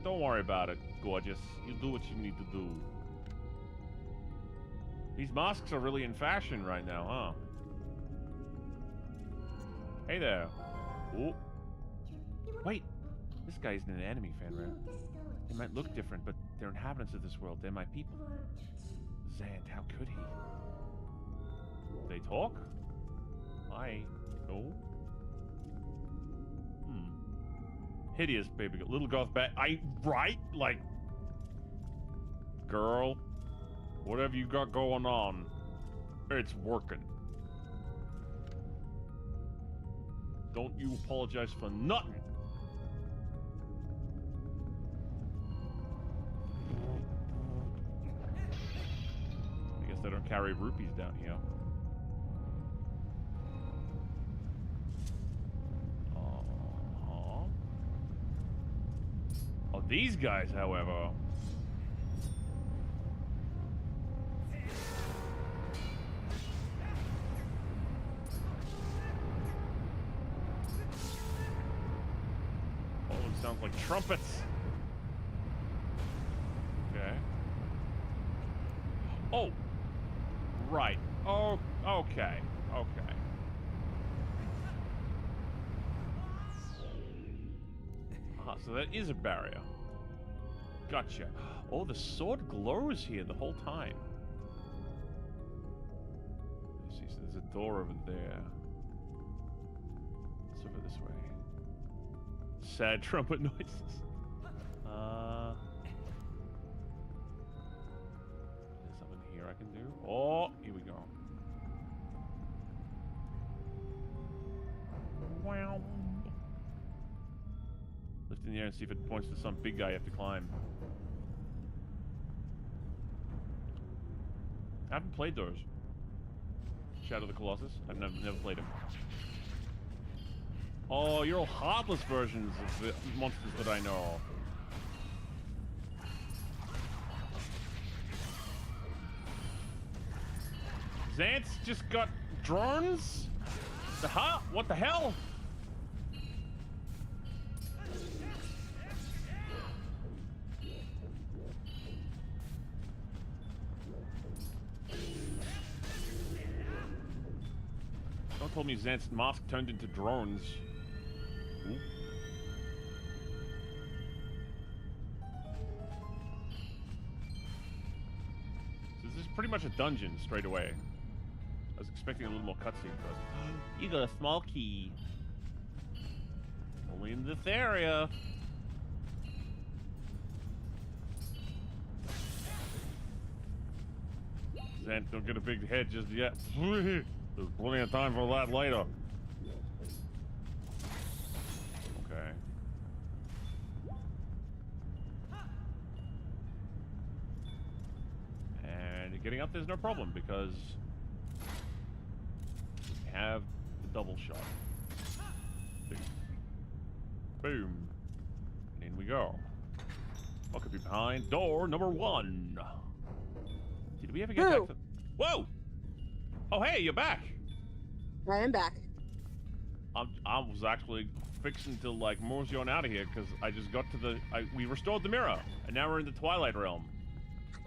Don't worry about it, gorgeous. You do what you need to do. These masks are really in fashion right now, huh? Hey there. Oh. Wait! This guy isn't an enemy, Fenrir. They might look different, but they're inhabitants of this world. They're my people. Zant, how could he? They talk? No. Hideous baby girl. Little goth bat. Right? Like... Girl. Whatever you got going on, it's working. Don't you apologize for nothing. I guess they don't carry rupees down here. Oh, these guys, however... Sounds like trumpets. Okay. Oh. Right. Oh, okay. Okay. So that is a barrier. Gotcha. Oh, the sword glows here the whole time. I see, so there's a door over there. It's over this way. Sad trumpet noises. There's something here I can do. Oh, here we go. Wow. Lift the air and see if it points to some big guy you have to climb. I haven't played those. Shadow of the Colossus? I've never played him. Oh, you're all heartless versions of the monsters that I know. Zant's just got drones? What the hell? Someone told me Zant's mask turned into drones. Ooh. So this is pretty much a dungeon straight away. I was expecting a little more cutscene first. You got a small key. Only in this area. Zant, don't get a big head just yet. There's plenty of time for that later. Okay. And getting up there's no problem because we have the double shot. Boom. And in we go. What could be behind door number 1? Did we ever get back to... Whoa! Oh, hey, you're back! I am back. I was actually fixing to, like, mosey on out of here, because I just got to the... we restored the mirror, and now we're in the Twilight Realm.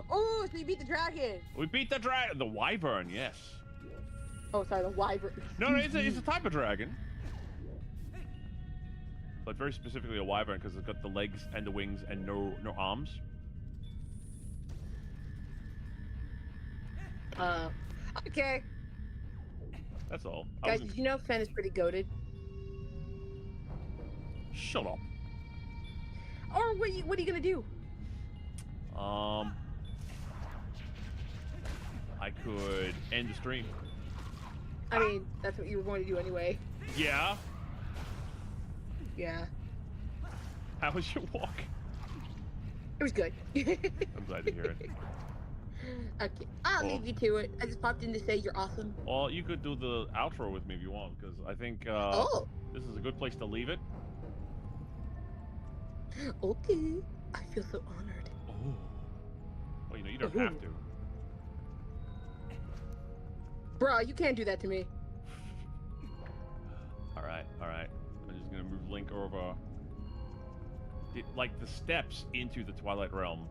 Oh, so you beat the dragon! We beat the dragon! The wyvern, yes. Oh, sorry, the wyvern. No, it's a type of dragon. But very specifically a wyvern, because it's got the legs and the wings and no arms. Okay. That's all. Guys, did you know Fen is pretty goated? Shut up. Or what are you gonna do? I could end the stream. I mean, that's what you were going to do anyway. Yeah? Yeah. How was your walk? It was good. I'm glad to hear it. Okay, I'll leave you to it. I just popped in to say you're awesome. Well, you could do the outro with me if you want, because I think this is a good place to leave it. Okay. I feel so honored. Oh. Well, you don't have to. Bruh, you can't do that to me. Alright. I'm just gonna move Link over. Like the steps into the Twilight Realm.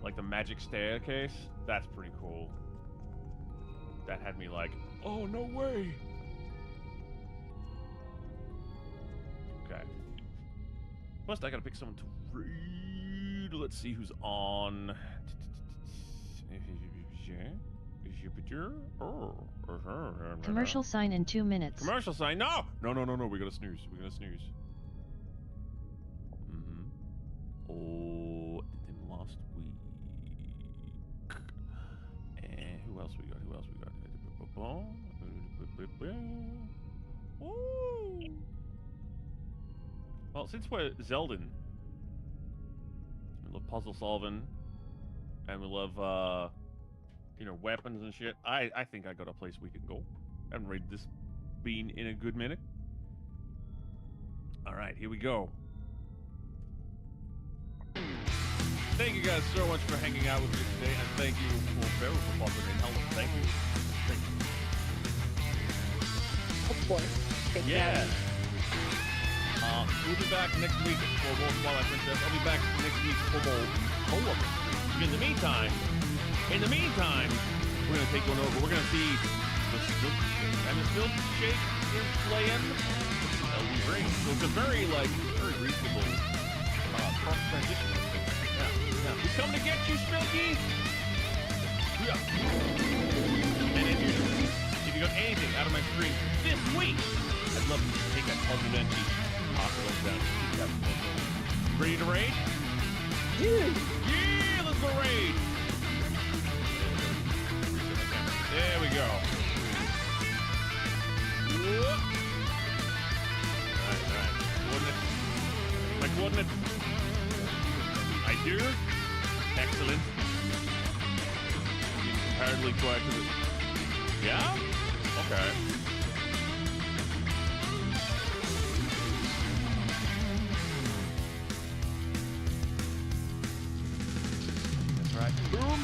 Like the magic staircase. That's pretty cool. That had me like, oh, no way. Okay. First, I gotta pick someone to read. Let's see who's on. Commercial sign in 2 minutes. Commercial sign? No! No. We gotta snooze. Oh, did them last week. And who else we got? Ooh. Well, since we're Zeldan, we love puzzle solving, and we love, weapons and shit. I think I got a place we can go. I haven't read this bean in a good minute. All right, here we go. Thank you guys so much for hanging out with me today, and thank you for popping in. Hello, thank you. Of course. Yeah. We'll be back next week for more Twilight Princess. I'll be back next week for more co-op. In the meantime, we're gonna take one over. We're gonna see the Silk Shake, and the Silk Shake is playing Elden Ring. So it's a very reasonable cross transition. Yeah. Who's coming to get you, Spilky? Yeah. And if you got anything out of my stream this week, I'd love to take that puzzle empty. Down. Ready to raid? Yeah, let's go raid. There we go. Whoop. All right. My coordinates you. Excellent. You can apparently go out to the... Yeah? Okay. That's right. Boom.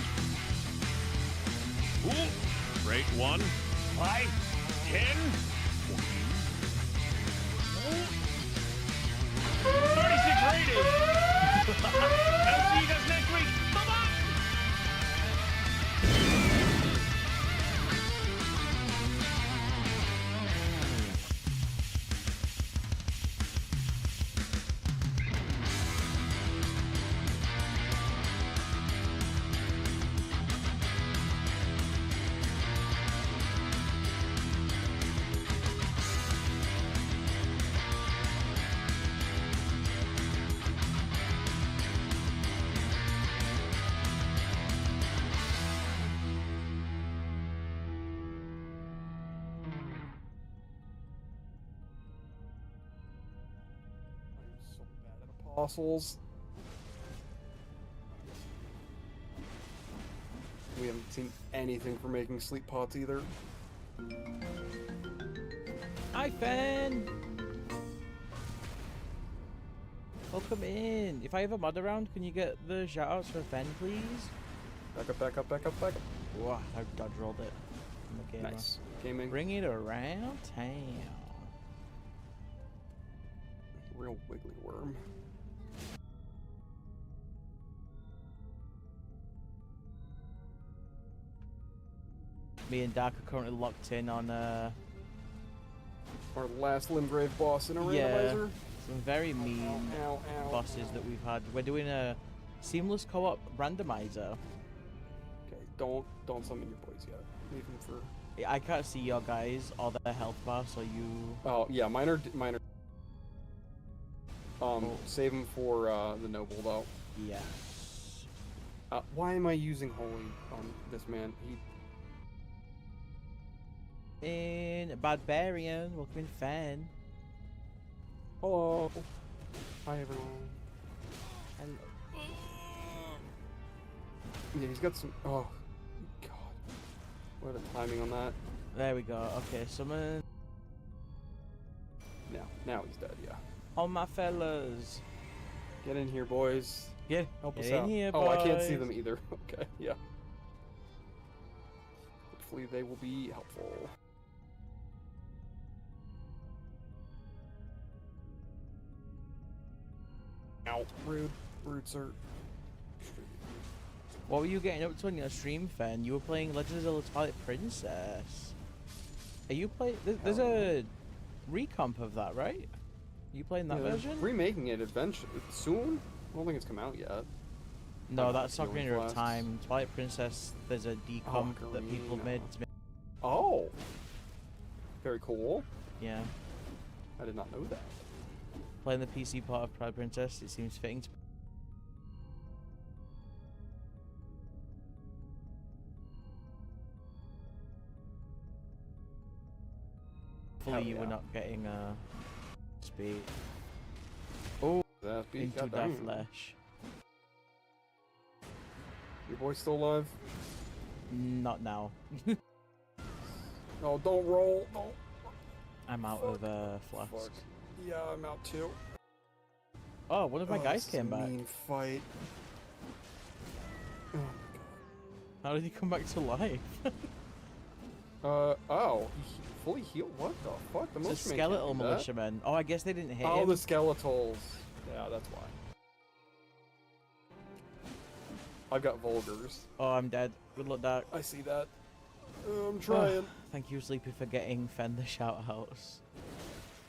Ooh. Great. 1, 5, 10, 36 rated. I'll see you guys next week. Bye-bye. So bad at apostles. We haven't seen anything for making sleep pots either. Hi, Fen! Welcome in. If I have a mod around, can you get the shoutouts for Fen, please? Back up, back up, back up, back up. Wow, I dodge rolled it. Okay, Nice. Gaming. Bring it around town. Real wiggly worm. Me and Dark are currently locked in on our last Limgrave boss in a randomizer. Some very mean ow, ow. bosses that we've had. We're doing a seamless co-op randomizer. Okay, don't summon your boys yet. Leave them for. I can't see your guys or their health bar, so you. Oh yeah, mine are. Save them for the noble though. Yes. Why am I using holy on this man? In Barbarian, welcome in Fen. Hello. Hi everyone. Hello. Yeah, he's got some. Oh, God. What a timing on that. There we go. Okay, summon. Now he's dead. Yeah. All my fellas. Get in here, boys. Help us Get out. in here, Oh, I can't see boys. them either. Okay, yeah. Hopefully they will be helpful. Ow. Rude, sir. What were you getting up to on your stream, Fen? You were playing Legend of Zelda Twilight Princess. Are you playing? There's a recomp of that, right? You playing that version? Remaking it eventually soon. I don't think it's come out yet. No, that's Ocarina of Time. Twilight Princess. There's a decomp that people made. Oh, very cool. Yeah. I did not know that. Playing the PC part of Twilight Princess, it seems fitting to. Hopefully you were not getting speed. Oh, into the flesh. Your boy still alive? Not now. Oh, don't roll. Don't. I'm out of flasks. Fuck. Yeah, I'm out too. Oh, one of my guys this is a came back. mean fight. Oh my How did he come back to life? god. Oh, he fully healed. What the fuck? The It's a militiamen skeletal can't do that. militiaman. Oh, I guess they didn't hit Oh, him. the skeletals. Yeah, that's why. I've got Vulgars. Oh, I'm dead. Good luck, Dark. I see that. I'm trying. Thank you, Sleepy, for getting Fen the shoutouts.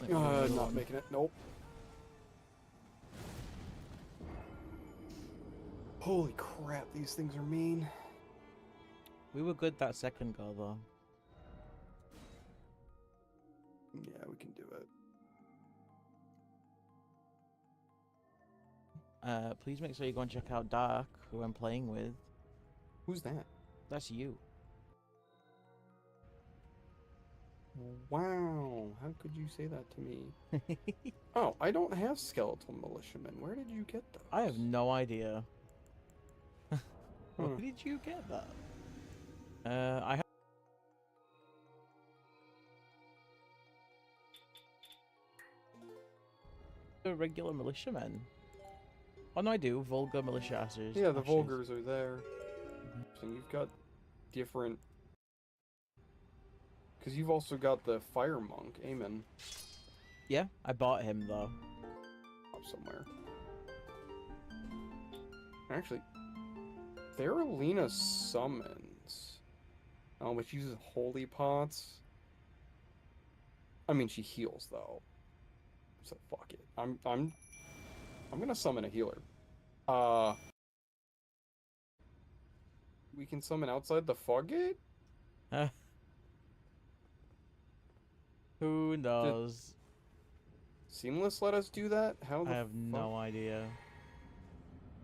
Not making it. Nope. Holy crap, these things are mean. We were good that second go, though. Yeah, we can do it. Please make sure you go and check out Dark, who I'm playing with. Who's that? That's you. Wow, how could you say that to me? Oh, I don't have skeletal militiamen. Where did you get those? I have no idea. Where did you get that? I have a regular militiamen. Oh no, I do. Vulgar militia asses. Yeah, the ashes. Vulgars are there. And you've got different... Because you've also got the Fire Monk, Aemon. Yeah, I bought him though. Up somewhere. Actually, Theralina summons. Oh, but she uses holy pots. I mean, she heals though. So fuck it. I'm gonna summon a healer. We can summon outside the Foggate? Who knows? Seamless let us do that? How the I have no idea.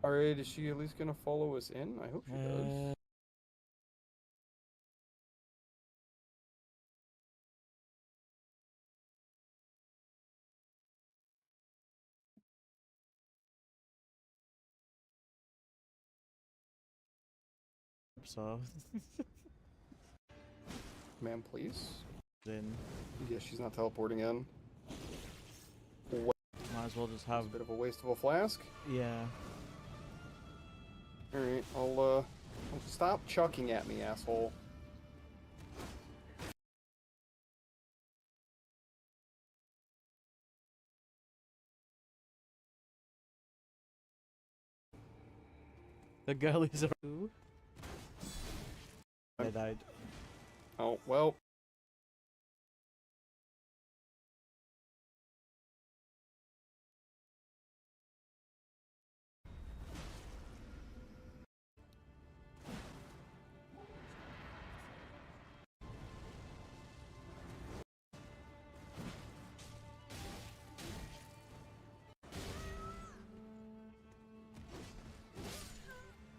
Alright, is she at least gonna follow us in? I hope she does. So. Ma'am, please. Then. Yeah, she's not teleporting in. Might as well just have a bit of a waste of a flask. Yeah. Alright, I'll stop chucking at me, asshole. The girl is a... I died. Oh, well.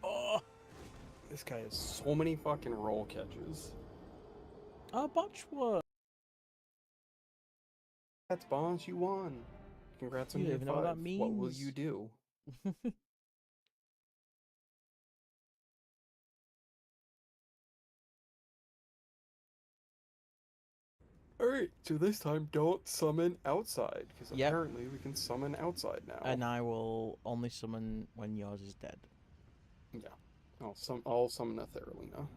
Oh! This guy has so many fucking roll catches. Botch what? That's boss, you won. Congrats on You your even know what that 5. What will means? you do? Alright, so this time don't summon outside, because Yep. apparently we can summon outside now. And I will only summon when yours is dead. Yeah. I'll summon a Theralina.